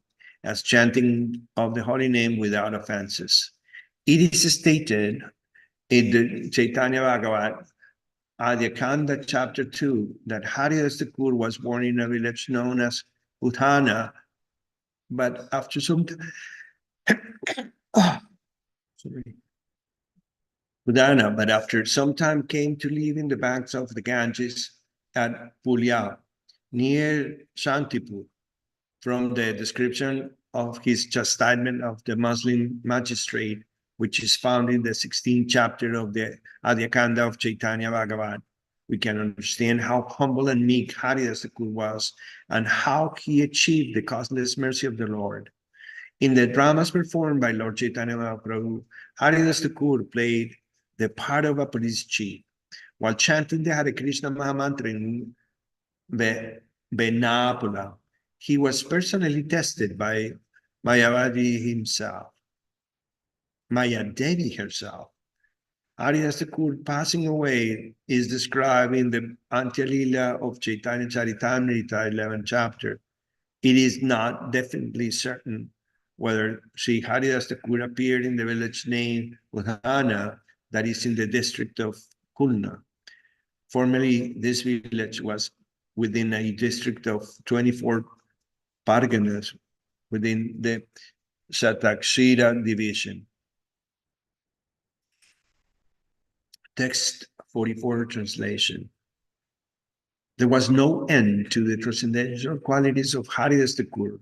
as chanting of the holy name without offenses. It is stated in the Chaitanya Bhagavat, Adhyakanda chapter 2, that Haridas Thakur was born in a village known as Uthana, but after some Udana, but after some time came to live in the banks of the Ganges at Pulya, near Shantipur. From the description of his chastisement of the Muslim magistrate, which is found in the 16th chapter of the Adhyakanda of Chaitanya Bhagavat, we can understand how humble and meek Haridas Thakur was and how he achieved the causeless mercy of the Lord. In the dramas performed by Lord Chaitanya Mahaprabhu, Haridas Thakur played the part of a police chief. While chanting the Hare Krishna Mahamantra in Benapula, he was personally tested by Mayadevi herself. Haridas Thakur passing away is described in the Antya Lila of Caitanya Charitamrita, 11th chapter. It is not definitely certain whether Sri Haridas Thakur appeared in the village named Udhana, that is in the district of Khulna. Formerly, this village was within a district of 24 parganas within the Satakshira division. Text 44 translation. There was no end to the transcendental qualities of Haridas Thakur.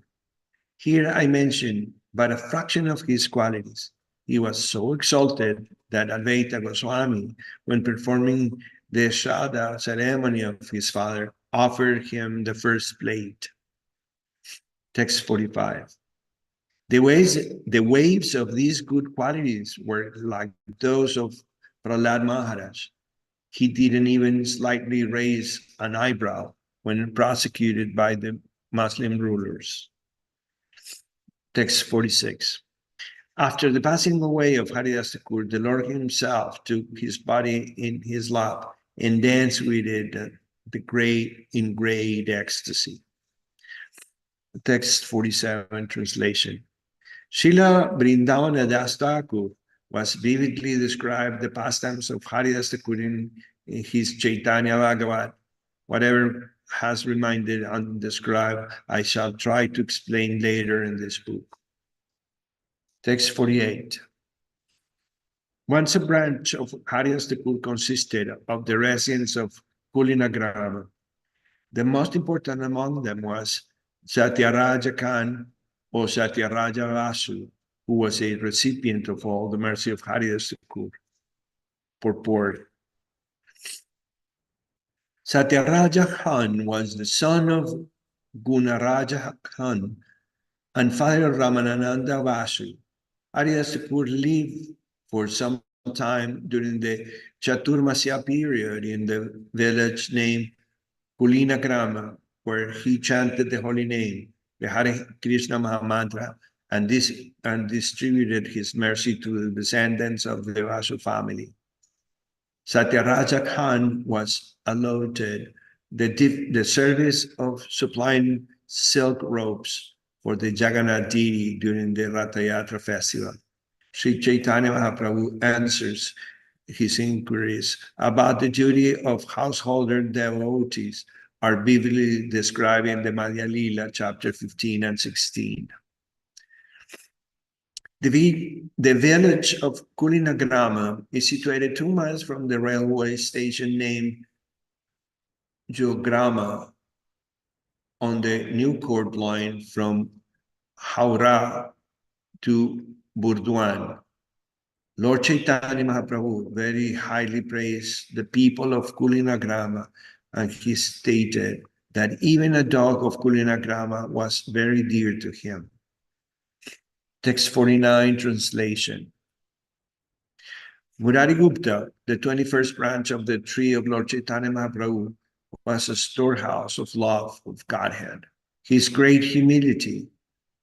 Here I mention but a fraction of his qualities. He was so exalted that Advaita Goswami, when performing the Shraddha ceremony of his father, offered him the first plate. Text 45. The waves of these good qualities were like those of Prahlad Maharaj. He didn't even slightly raise an eyebrow when prosecuted by the Muslim rulers. Text 46. After the passing away of Haridas Thakur, the Lord himself took his body in his lap and danced with it in great ecstasy. Text 47 translation. Srila Brindavana Das Thakur was vividly described the pastimes of Haridas Thakur in his Caitanya Bhagavat. Whatever has reminded and described, I shall try to explain later in this book. Text 48. Once a branch of Haridas Thakur consisted of the residents of Kulinagrama. The most important among them was Satyaraja Khan or Satyaraja Vasu, who was a recipient of all the mercy of Haridas Thakur. Purport. Satyaraja Khan was the son of Gunaraja Khan and father of Ramananda Vasu. Haridas Thakur lived for some time during the Chaturmasya period in the village named Kulinagrama, where he chanted the holy name, the Hare Krishna Mahamantra, and distributed his mercy to the descendants of the Vasu family. Satyaraja Khan was allotted the service of supplying silk ropes for the Jagannath deity during the Ratha Yatra festival. Sri Chaitanya Mahaprabhu answers his inquiries about the duty of householder devotees are vividly described in the Madhya Lila, chapter 15 and 16. The village of Kulinagrama is situated 2 miles from the railway station named Jograma on the New Court line from Howrah to Burdwan. Lord Chaitanya Mahaprabhu very highly praised the people of Kulinagrama, and he stated that even a dog of Kulinagrama was very dear to him. Text 49 translation. Murari Gupta, the 21st branch of the tree of Lord Chaitanya Mahaprabhu, was a storehouse of love of Godhead. His great humility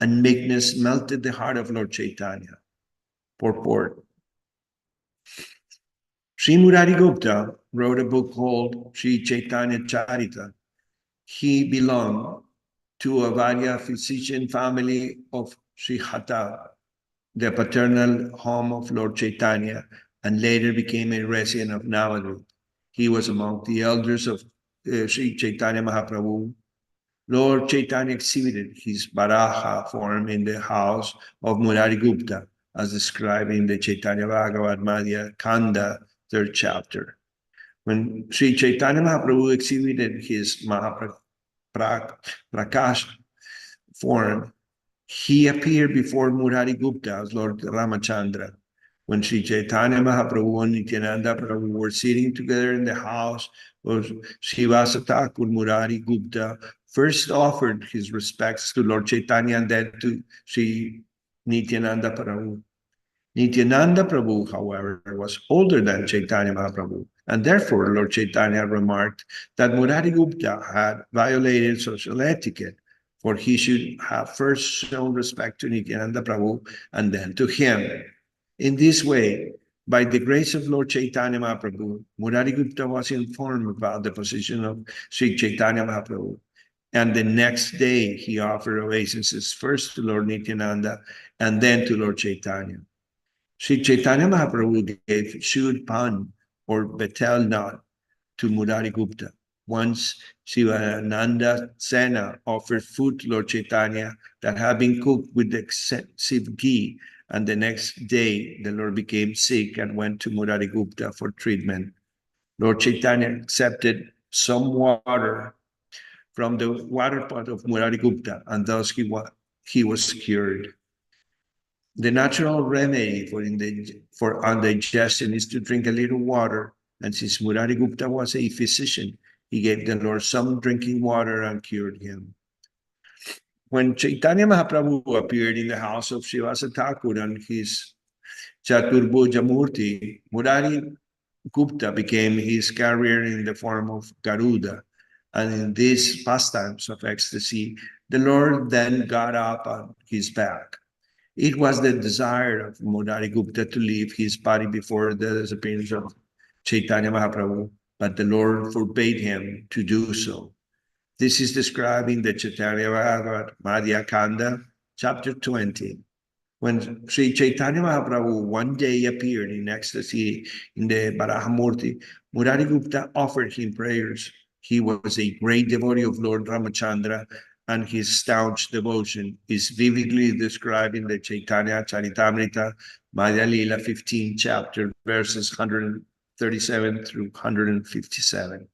and meekness melted the heart of Lord Chaitanya. Purport. Sri Murari Gupta wrote a book called Sri Caitanya Charita. He belonged to a Varya physician family of Sri Hata, the paternal home of Lord Chaitanya, and later became a resident of Navadvip. He was among the elders of Sri Chaitanya Mahaprabhu. Lord Chaitanya exhibited his Varaha form in the house of Murari Gupta, as described in the Chaitanya Bhagavat Madhya Kanda, 3rd chapter. When Sri Chaitanya Mahaprabhu exhibited his Mahaprakash form, he appeared before Murari Gupta as Lord Ramachandra. When Sri Chaitanya Mahaprabhu and Nityananda Prabhu were sitting together in the house of Srivasa Thakur, Murari Gupta first offered his respects to Lord Chaitanya and then to Sri Nityananda Prabhu. Nityananda Prabhu, however, was older than Chaitanya Mahaprabhu, and therefore Lord Chaitanya remarked that Murari Gupta had violated social etiquette, for he should have first shown respect to Nityananda Prabhu and then to him. In this way, by the grace of Lord Chaitanya Mahaprabhu, Murari Gupta was informed about the position of Sri Chaitanya Mahaprabhu. And the next day, he offered obeisances first to Lord Nityananda and then to Lord Chaitanya. Sri Chaitanya Mahaprabhu gave Shud Pan or betel nut to Murari Gupta. Once Shivananda Sena offered food to Lord Chaitanya that had been cooked with excessive ghee, and the next day the Lord became sick and went to Murari Gupta for treatment. Lord Chaitanya accepted some water from the water pot of Murari Gupta, and thus he was cured. The natural remedy for indigestion is to drink a little water, and since Murari Gupta was a physician, he gave the Lord some drinking water and cured him. When Chaitanya Mahaprabhu appeared in the house of Srivasa Thakur and his Chaturbhuja Murti, Murari Gupta became his carrier in the form of Garuda. And in these pastimes of ecstasy, the Lord then got up on his back. It was the desire of Murari Gupta to leave his body before the disappearance of Chaitanya Mahaprabhu, but the Lord forbade him to do so. This is described in the Chaitanya Bhagavat Madhya Kanda, chapter 20. When Sri Chaitanya Mahaprabhu one day appeared in ecstasy in the Barahamurti, Murari Gupta offered him prayers. He was a great devotee of Lord Ramachandra, and his staunch devotion is vividly described in the Caitanya Charitamrta, Madhya Lila 15 chapter, verses 137 through 157.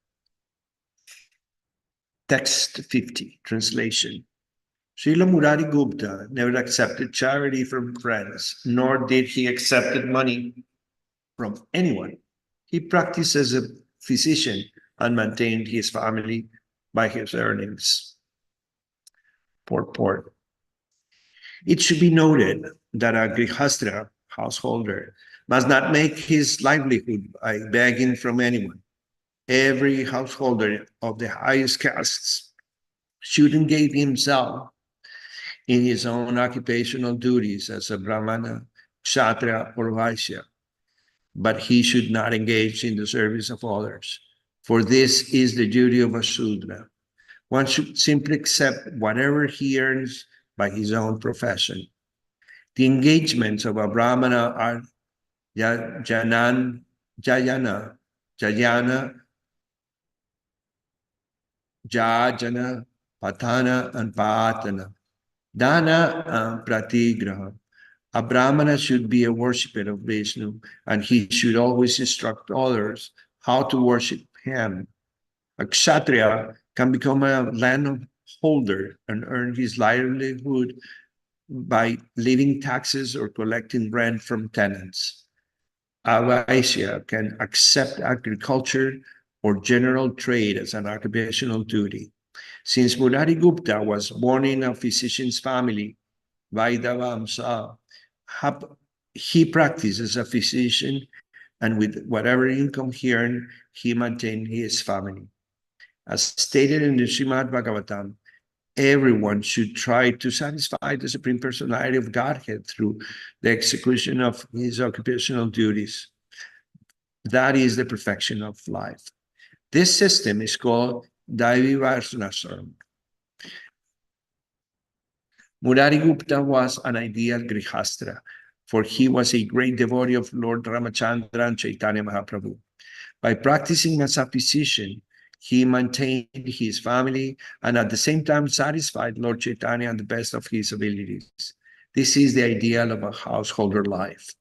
Text 50, translation. Srila Murari Gupta never accepted charity from friends, nor did he accept money from anyone. He practiced as a physician and maintained his family by his earnings. Purport. It should be noted that a grihastra, householder, must not make his livelihood by begging from anyone. Every householder of the highest castes should engage himself in his own occupational duties as a Brahmana, Kshatriya, or Vaishya, but he should not engage in the service of others, for this is the duty of a Shudra. One should simply accept whatever he earns by his own profession. The engagements of a Brahmana are Jayana, Jajana, Patana, and Patana. Dana and Pratigraha. A Brahmana should be a worshipper of Vishnu, and he should always instruct others how to worship him. A Kshatriya can become a landholder and earn his livelihood by levying taxes or collecting rent from tenants. A Vaishya can accept agriculture or general trade as an occupational duty. Since Murari Gupta was born in a physician's family, Vaidavamsa, he practiced as a physician, and with whatever income he earned, he maintained his family. As stated in the Srimad Bhagavatam, everyone should try to satisfy the Supreme Personality of Godhead through the execution of his occupational duties. That is the perfection of life. This system is called Daivi Varnashram. Murari Gupta was an ideal grihastra, for he was a great devotee of Lord Ramachandra and Chaitanya Mahaprabhu. By practicing as a physician, he maintained his family and at the same time satisfied Lord Chaitanya to the best of his abilities. This is the ideal of a householder life.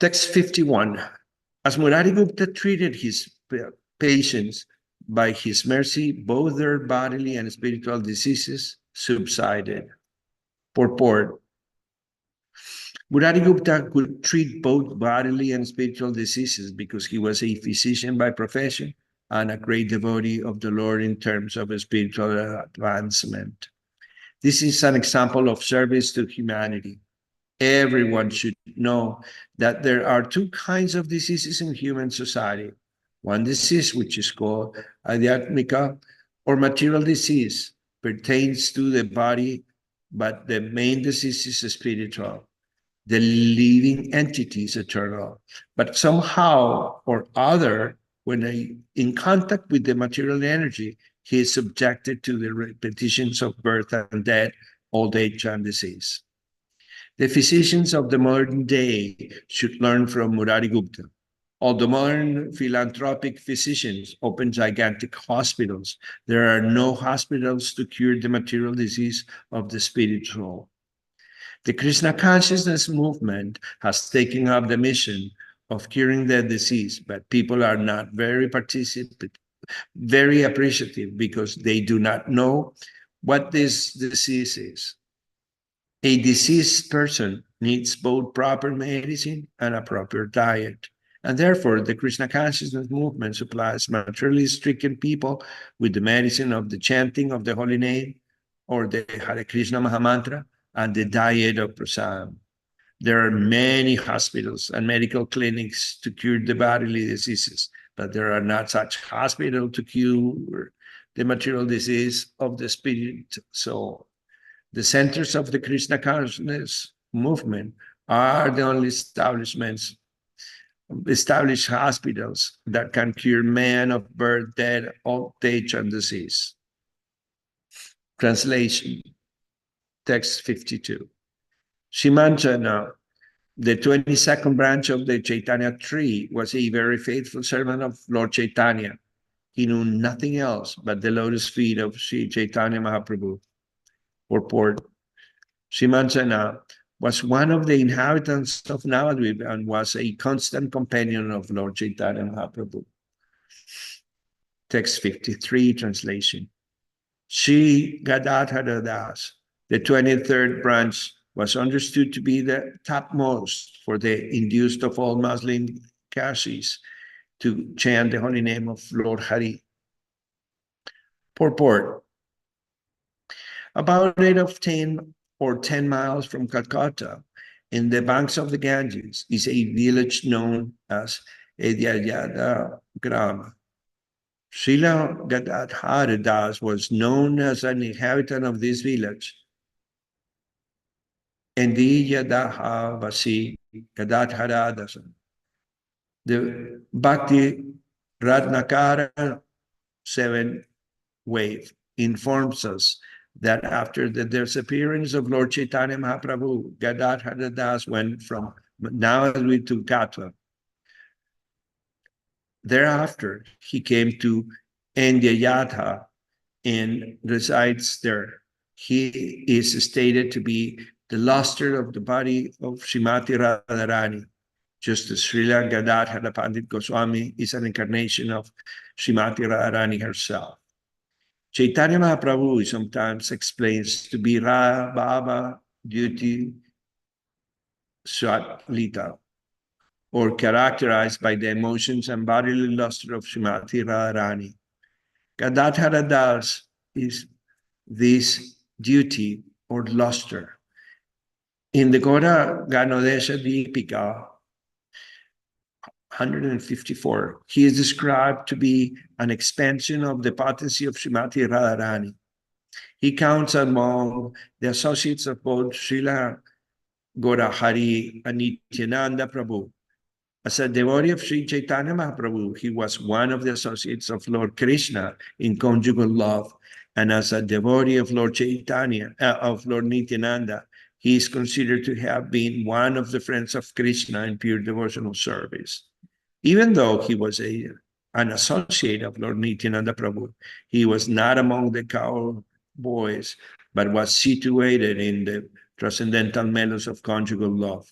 Text 51. As Murari Gupta treated his patients, by his mercy, both their bodily and spiritual diseases subsided. Purport. Murari Gupta could treat both bodily and spiritual diseases because he was a physician by profession and a great devotee of the Lord in terms of spiritual advancement. This is an example of service to humanity. Everyone should know that there are two kinds of diseases in human society. One disease, which is called adhyatmika or material disease, pertains to the body, but the main disease is spiritual. The living entity is eternal, but somehow or other, when in contact with the material energy, he is subjected to the repetitions of birth and death, old age, and disease. The physicians of the modern day should learn from Murari Gupta. Although modern philanthropic physicians open gigantic hospitals, there are no hospitals to cure the material disease of the spiritual. The Krishna consciousness movement has taken up the mission of curing the disease, but people are not very appreciative because they do not know what this disease is. A diseased person needs both proper medicine and a proper diet. And therefore, the Krishna consciousness movement supplies materially stricken people with the medicine of the chanting of the holy name or the Hare Krishna Mahamantra and the diet of prasadam. There are many hospitals and medical clinics to cure the bodily diseases, but there are not such hospitals to cure the material disease of the spirit soul. The centers of the Krishna consciousness movement are the only establishments established hospitals that can cure men of birth, death, old age, and disease. Translation, text 52. Shimanjana, the 22nd branch of the Caitanya tree, was a very faithful servant of Lord Chaitanya. He knew nothing else but the lotus feet of Sri Chaitanya Mahaprabhu. Purport. Shimanjana was one of the inhabitants of Navadvip and was a constant companion of Lord Chaitanya Mahaprabhu. Text 53, translation. Sri Gadadhara Das, the 23rd branch, was understood to be the topmost for the induced of all Muslim Kashis to chant the holy name of Lord Hari. Purport. About 8 of 10 or 10 miles from Calcutta, in the banks of the Ganges, is a village known as Edyayada Grama. Srila Gadadhara Das was known as an inhabitant of this village. Edyayadaha Vasi Gadadhara Das. The Bhakti Ratnakara 7 wave informs us that after the disappearance of Lord Chaitanya Mahaprabhu, Gadadhara Das went from Navadvip to Katwa. Thereafter, he came to Edyayadha and resides there. He is stated to be the luster of the body of Srimati Radharani, just as Srila Gadadhara Pandit Goswami is an incarnation of Srimati Radharani herself. Chaitanya Mahaprabhu sometimes explains to be Ra Baba Duty Swatlita, or characterized by the emotions and bodily luster of Srimati Radharani. Gadadhara Das is this duty or luster. In the Gora Ganodesha Deepika 154, he is described to be an expansion of the potency of Srimati Radharani. He counts among the associates of both Srila Gaurahari and Nityananda Prabhu. As a devotee of Sri Chaitanya Mahaprabhu, he was one of the associates of Lord Krishna in conjugal love. And as a devotee of Lord Chaitanya, of Lord Nityananda, he is considered to have been one of the friends of Krishna in pure devotional service. Even though he was an associate of Lord Nityananda Prabhu, he was not among the cowboys, but was situated in the transcendental mellows of conjugal love.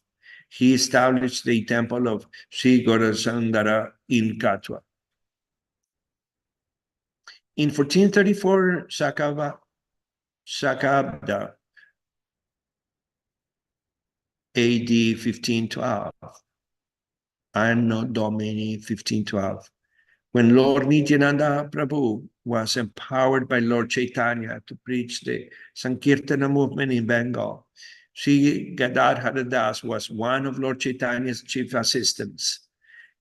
He established the temple of Sri Gaurasundara in Katwa. In 1434, Shakabda, AD 1512, Anno Domini 1512, when Lord Nityananda Prabhu was empowered by Lord Chaitanya to preach the Sankirtana movement in Bengal, Sri Gadadhara Das was one of Lord Chaitanya's chief assistants.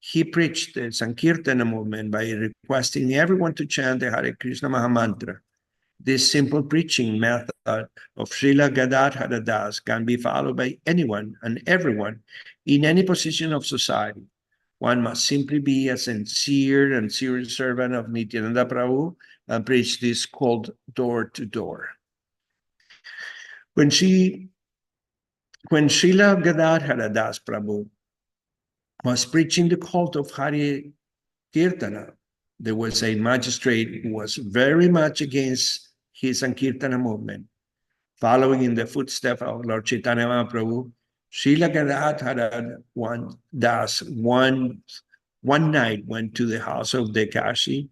He preached the Sankirtana movement by requesting everyone to chant the Hare Krishna Mahamantra. This simple preaching method of Srila Gadadhara Das can be followed by anyone and everyone in any position of society. One must simply be a sincere and serious servant of Nityananda Prabhu and preach this called door to door. When Srila Gadadhara Das Prabhu was preaching the cult of Hare Kirtana, there was a magistrate who was very much against his Sankirtana movement. Following in the footsteps of Lord Chaitanya Mahaprabhu, Srila Gadadhara Das one night went to the house of Dekashi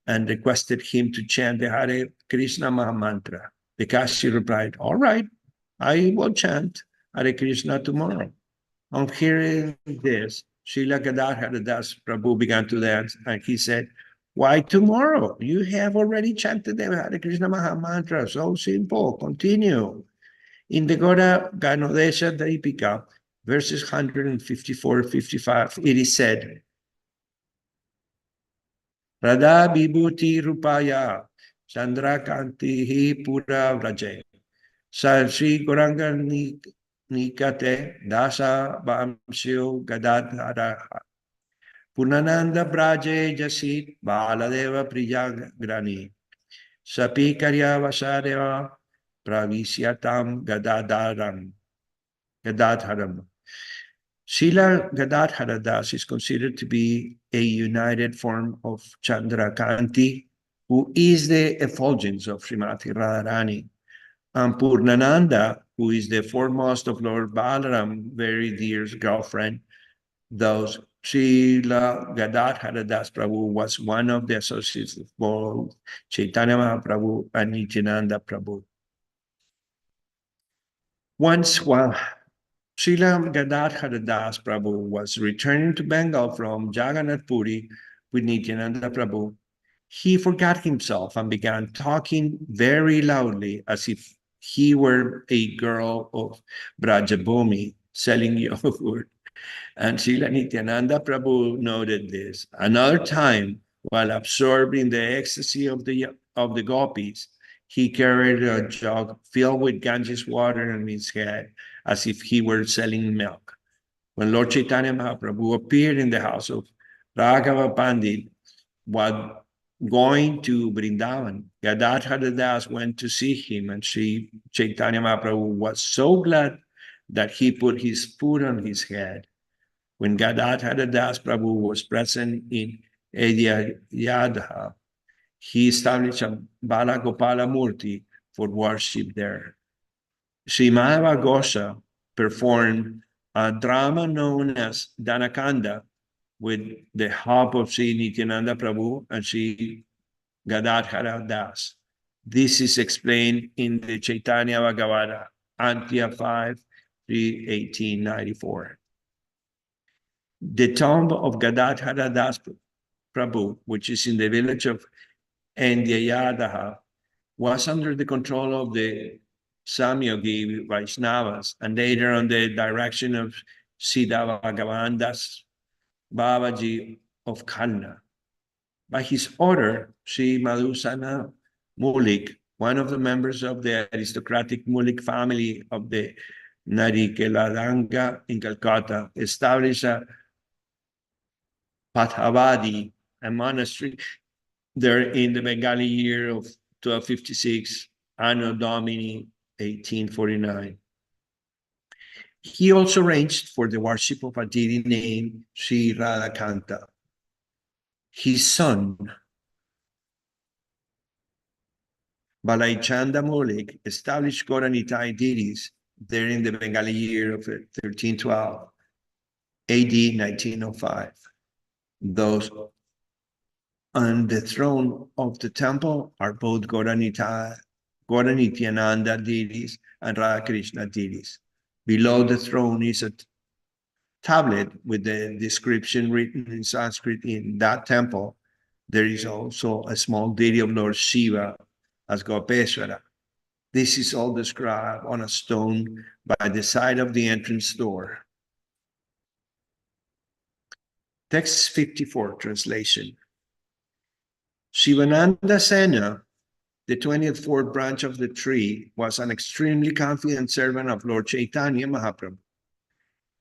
and requested him to chant the Hare Krishna Mahamantra. Dekashi replied, "All right, I will chant Hare Krishna tomorrow." On hearing this, Srila Gadadhara Das Prabhu began to dance, and he said, "Why tomorrow? You have already chanted the Hare Krishna Mahamantra. So simple. Continue." In the Gora Ganodesha Deepika, verses 154-55, it is said, Radha Vibhuti Rupaya Chandrakantihi Pura Vraje Sri Goranga Nikate Dasa Vamsyo Gadadhara Purnananda Braje Jasit Baladeva Priyagrani Sapi Karyavasareva Pravisyatam Gadadharam. Srila Gadadhara Das is considered to be a united form of Chandrakanti, who is the effulgence of Srimati Radharani, and Purnananda, who is the foremost of Lord Balaram, very dear girlfriend. Thus, Srila Gadadhara Das Prabhu was one of the associates of both Chaitanya Mahaprabhu and Nityananda Prabhu. Once, while Srila Gadadhara Das Prabhu was returning to Bengal from Jagannath Puri with Nityananda Prabhu, he forgot himself and began talking very loudly as if he were a girl of Brajabhumi selling yogurt. And Srila Nityananda Prabhu noted this. Another time, while absorbed in the ecstasy of the gopis, he carried a jug filled with Ganges water on his head, as if he were selling milk. When Lord Chaitanya Mahaprabhu appeared in the house of Raghava Pandit, while going to Vrindavan, Gadadhara Das went to see him, and Sri Chaitanya Mahaprabhu was so glad that he put his foot on his head. When Gadadhara Das Prabhu was present in Yadha, he established a Bala Gopala Murti for worship there. Sri Madhava Gosha performed a drama known as Dhanakanda with the help of Sri Nityananda Prabhu and Sri Gadadhara Das. This is explained in the Chaitanya Bhagavata, Antya 5, 1894. The tomb of Gadadhara Das Prabhu, which is in the village of Endyayadaha, was under the control of the Samyogi Vaishnavas and later on the direction of Siddha Bhagavan Das Babaji of Khanna. By his order, Sri Madhusana Mulik, one of the members of the aristocratic Mulik family of the Narikeladanga in Calcutta, established a Pathavadi, a monastery there in the Bengali year of 1256, Anno Domini 1849. He also arranged for the worship of a deity named Sri Radhakanta. His son, Balaichanda Maulik, established Gauranitai deities there in the Bengali year of 1312, AD 1905. Those on the throne of the temple are both Gauranityananda deities and Radhakrishna deities. Below the throne is a tablet with the description written in Sanskrit in that temple. There is also a small deity of Lord Shiva as Gopeshwara. This is all described on a stone by the side of the entrance door. Text 54, translation. Shivananda Sena, the 24th branch of the tree, was an extremely confident servant of Lord Chaitanya Mahaprabhu.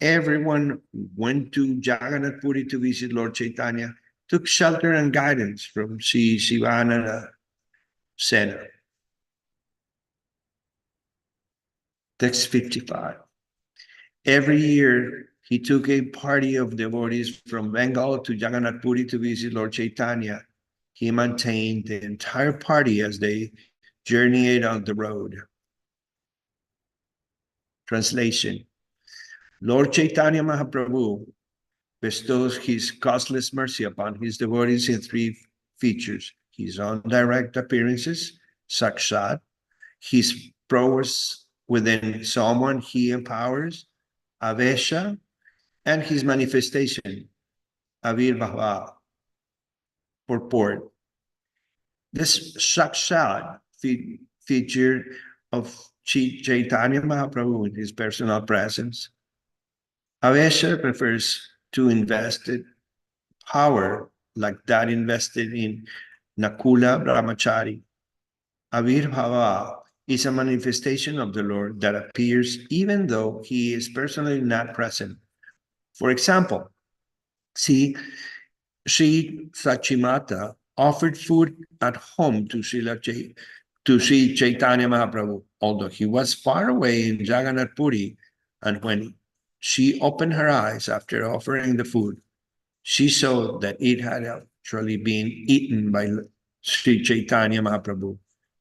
Everyone went to Jagannath Puri to visit Lord Chaitanya, took shelter and guidance from Sri Shivananda Sena. Text 55. Every year, he took a party of devotees from Bengal to Jagannath Puri to visit Lord Chaitanya. He maintained the entire party as they journeyed on the road. Translation. Lord Chaitanya Mahaprabhu bestows his causeless mercy upon his devotees in three features: his own direct appearances, sakshat, his prowess within someone he empowers, avesha, and his manifestation, avirbhava, purport. This sakshat feature of Chaitanya Mahaprabhu in his personal presence. Avesha refers to invested power like that invested in Nakula Brahmachari. Avirbhava is a manifestation of the Lord that appears even though he is personally not present. For example, see Sri Sachimata offered food at home to Sri Chaitanya Mahaprabhu, although he was far away in Jagannath Puri, and when she opened her eyes after offering the food, she saw that it had actually been eaten by Sri Chaitanya Mahaprabhu.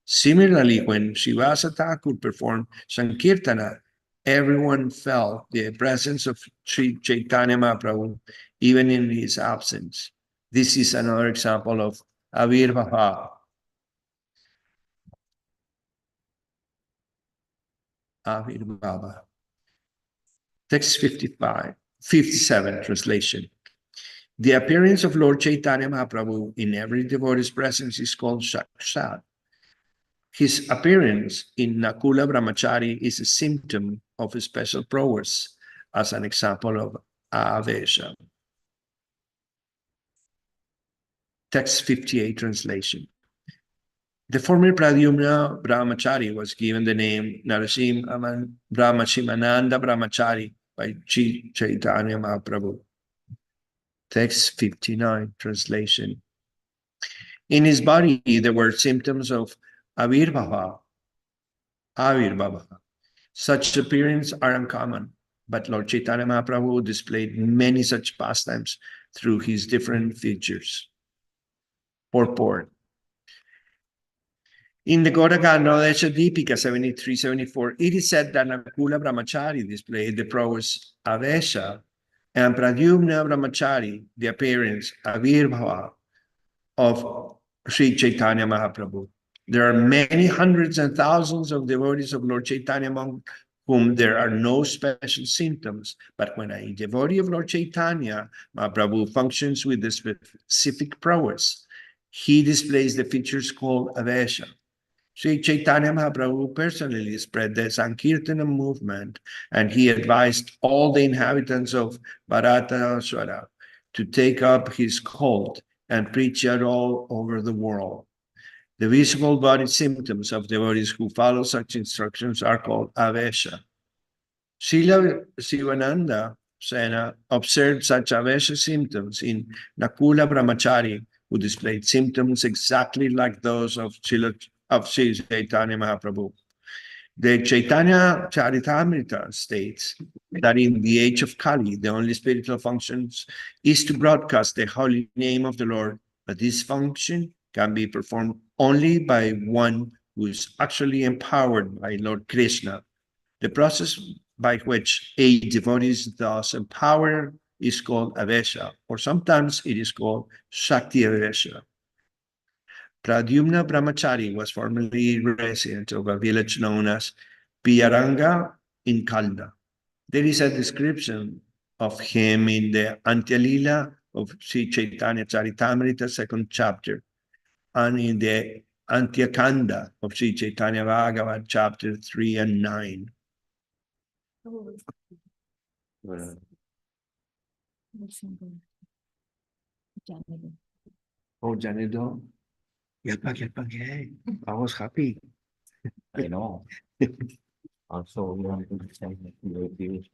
Similarly, when Srivasa Thakur performed Sankirtana, everyone felt the presence of Sri Chaitanya Mahaprabhu even in his absence. This is another example of Avirbhava. Avirbhava. Text 57, translation. The appearance of Lord Chaitanya Mahaprabhu in every devotee's presence is called Sakshat. His appearance in Nakula Brahmachari is a symptom of a special prowess, as an example of Avesha. Text 58, translation. The former Pradyumna Brahmachari was given the name Narasimha Brahmashimananda Brahmachari by Chaitanya Mahaprabhu. Text 59, translation. In his body, there were symptoms of Avirbhava. Such appearances are uncommon, but Lord Chaitanya Mahaprabhu displayed many such pastimes through his different features. Purport. In the Gauraganda Desha Deepika 73-74, it is said that Nakula Brahmachari displayed the prowess Avesha, and Pradyumna Brahmachari the appearance Avirbhava of Sri Chaitanya Mahaprabhu. There are many hundreds and thousands of devotees of Lord Chaitanya among whom there are no special symptoms, but when a devotee of Lord Chaitanya Mahaprabhu functions with the specific prowess, he displays the features called Avesha. Sri Chaitanya Mahaprabhu personally spread the Sankirtana movement, and he advised all the inhabitants of Bharatashvara to take up his cult and preach it all over the world. The visible body symptoms of devotees who follow such instructions are called Avesha. Srila Sivananda Sena observed such Avesha symptoms in Nakula Brahmachari, who displayed symptoms exactly like those of Sri Chaitanya Mahaprabhu. The Caitanya Caritamrta states that in the age of Kali, the only spiritual function is to broadcast the holy name of the Lord, but this function can be performed only by one who is actually empowered by Lord Krishna. The process by which a devotee is thus empowered is called Avesha, or sometimes it is called Shakti Avesha. Pradyumna Brahmachari was formerly resident of a village known as Piyaranga in Kalda. There is a description of him in the Antya-lila of Sri Chaitanya Caritamrta, second chapter, and in the Antya-kanda of Sri Chaitanya Bhagavat, chapter 3 and 9. Oh, Janedo. Yay. I was happy. I know. Also, we want to send your views.